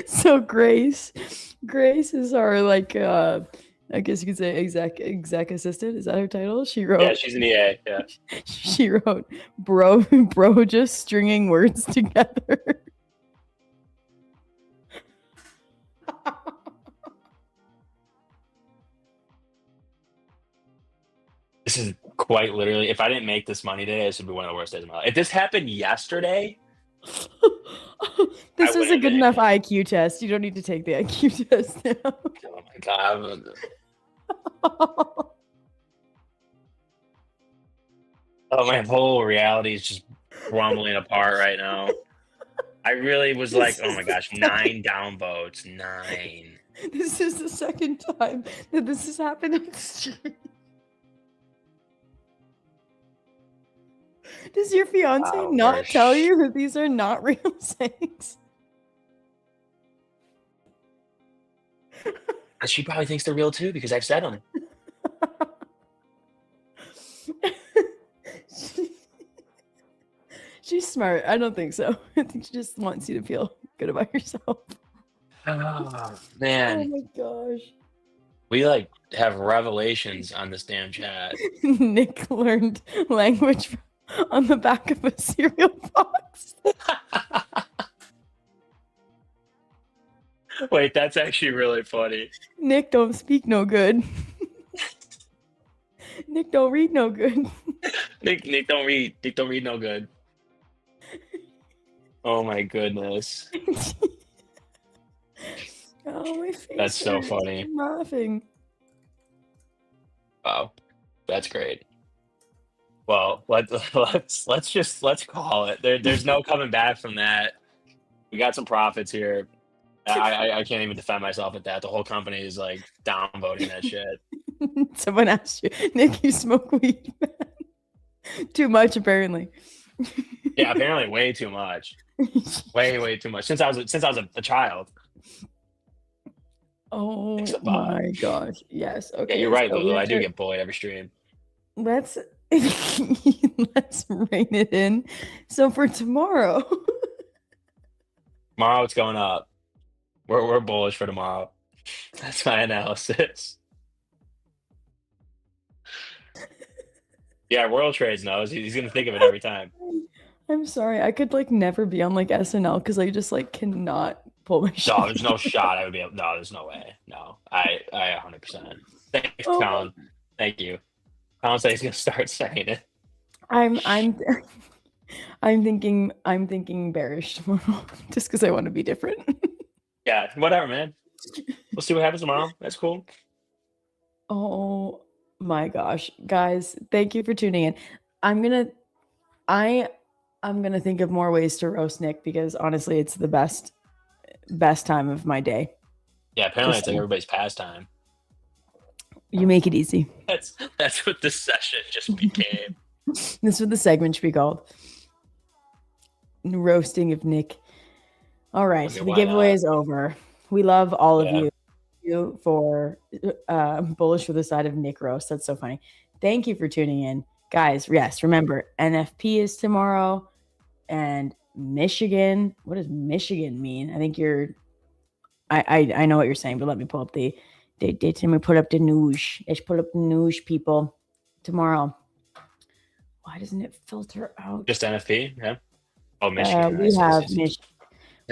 Speaker 13: So Grace is our like I guess you could say exec assistant. Is that her title? She wrote.
Speaker 12: Yeah, she's an EA. Yeah.
Speaker 13: She wrote, bro, just stringing words together.
Speaker 12: This is quite literally. If I didn't make this money today, this would be one of the worst days of my life. If this happened yesterday,
Speaker 13: This is a good enough IQ test. You don't need to take the IQ test now.
Speaker 12: oh my god. Oh, my whole reality is just crumbling apart right now. I really was like, oh my gosh, 9 downvotes. 9.
Speaker 13: This is the second time that this has happened on stream. Does your fiance not tell you that these are not real sayings?
Speaker 12: She probably thinks they're real too because I've said them.
Speaker 13: She's smart. I don't think so. I think she just wants you to feel good about yourself.
Speaker 12: Oh man.
Speaker 13: Oh my gosh.
Speaker 12: We like have revelations on this damn chat.
Speaker 13: Nick learned language on the back of a cereal box.
Speaker 12: Wait, that's actually really funny.
Speaker 13: Nick don't speak no good. Nick don't read no good.
Speaker 12: Nick don't read. Nick don't read no good. Oh my goodness.
Speaker 13: Oh, my face.
Speaker 12: That's so
Speaker 13: hurts.
Speaker 12: funny.
Speaker 13: I'm laughing.
Speaker 12: Wow, that's great. Well, let's call it. There's no coming back from that. We got some profits here. I can't even defend myself at that. The whole company is like downvoting that shit.
Speaker 13: Someone asked you, Nick, you smoke weed, man. Too much, apparently.
Speaker 12: Yeah, apparently way too much. Way too much. Since I was a child.
Speaker 13: Oh my gosh. Yes. Okay.
Speaker 12: Yeah, you're right,
Speaker 13: so
Speaker 12: Lulu. I do get bullied every stream.
Speaker 13: Let's rein it in. So for tomorrow.
Speaker 12: Tomorrow it's going up. We're bullish for tomorrow. That's my analysis. Yeah, World Trades knows. He's gonna think of it every time.
Speaker 13: I'm sorry. I could like never be on like SNL because I just like cannot pull my shit.
Speaker 12: No, there's no shot I would be able. No, there's no way. No, I 100%. Thanks, Colin. Thank you. Colin said he's gonna start saying it.
Speaker 13: I'm thinking bearish tomorrow just because I want to be different.
Speaker 12: Yeah, whatever, man. We'll see what happens tomorrow. That's cool.
Speaker 13: Oh my gosh, guys, thank you for tuning in. I'm gonna think of more ways to roast Nick because honestly, it's the best time of my day.
Speaker 12: Yeah, apparently
Speaker 13: Just
Speaker 12: it's like everybody's pastime.
Speaker 13: You make it easy.
Speaker 12: That's what this session just became.
Speaker 13: This is what the segment should be called. Roasting of Nick. All right,
Speaker 12: Okay,
Speaker 13: the
Speaker 12: why
Speaker 13: giveaway
Speaker 12: not?
Speaker 13: is over. We love all of
Speaker 12: Yeah.
Speaker 13: you. You for bullish for the side of Nick roast. That's so funny. Thank you for tuning in, guys. Yes, remember NFP is tomorrow, and Michigan. What does Michigan mean? I think you're. I know what you're saying, but let me pull up the date. Let me put up the news. Let's pull up the news, people. Tomorrow. Why doesn't it filter out?
Speaker 12: Just NFP, yeah. Oh, Michigan.
Speaker 13: We have Michigan.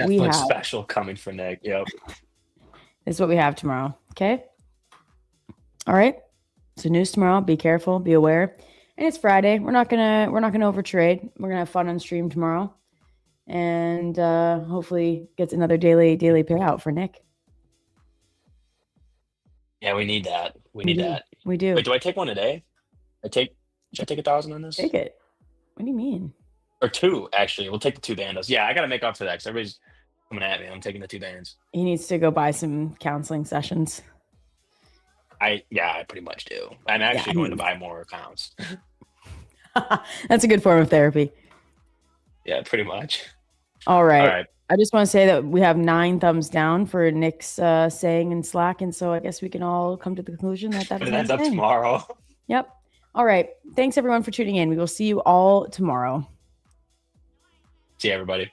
Speaker 13: We
Speaker 12: Netflix
Speaker 13: have.
Speaker 12: special coming for Nick. Yep.
Speaker 13: This is what we have tomorrow. Okay. All right. So news tomorrow. Be careful. Be aware. And it's Friday. We're not gonna overtrade. We're gonna have fun on stream tomorrow, and hopefully gets another daily payout for Nick.
Speaker 12: Yeah, we need that. We need that.
Speaker 13: We do.
Speaker 12: Wait, do I take one a day? Should I take 1,000 on this?
Speaker 13: Take it. What do you mean?
Speaker 12: Or 2, actually. We'll take the 2 bandos. Yeah, I gotta make up for that because everybody's coming at me. I'm taking the 2 bands.
Speaker 13: He needs to go buy some counseling sessions.
Speaker 12: I pretty much do. I'm actually going to buy more accounts.
Speaker 13: That's a good form of therapy.
Speaker 12: Yeah, pretty much.
Speaker 13: All right.
Speaker 12: All right.
Speaker 13: I just want to say that we have 9 thumbs down for Nick's saying in Slack, and so I guess we can all come to the conclusion that that's
Speaker 12: That's up tomorrow.
Speaker 13: Yep. All right. Thanks everyone for tuning in. We will see you all tomorrow.
Speaker 12: See you, everybody.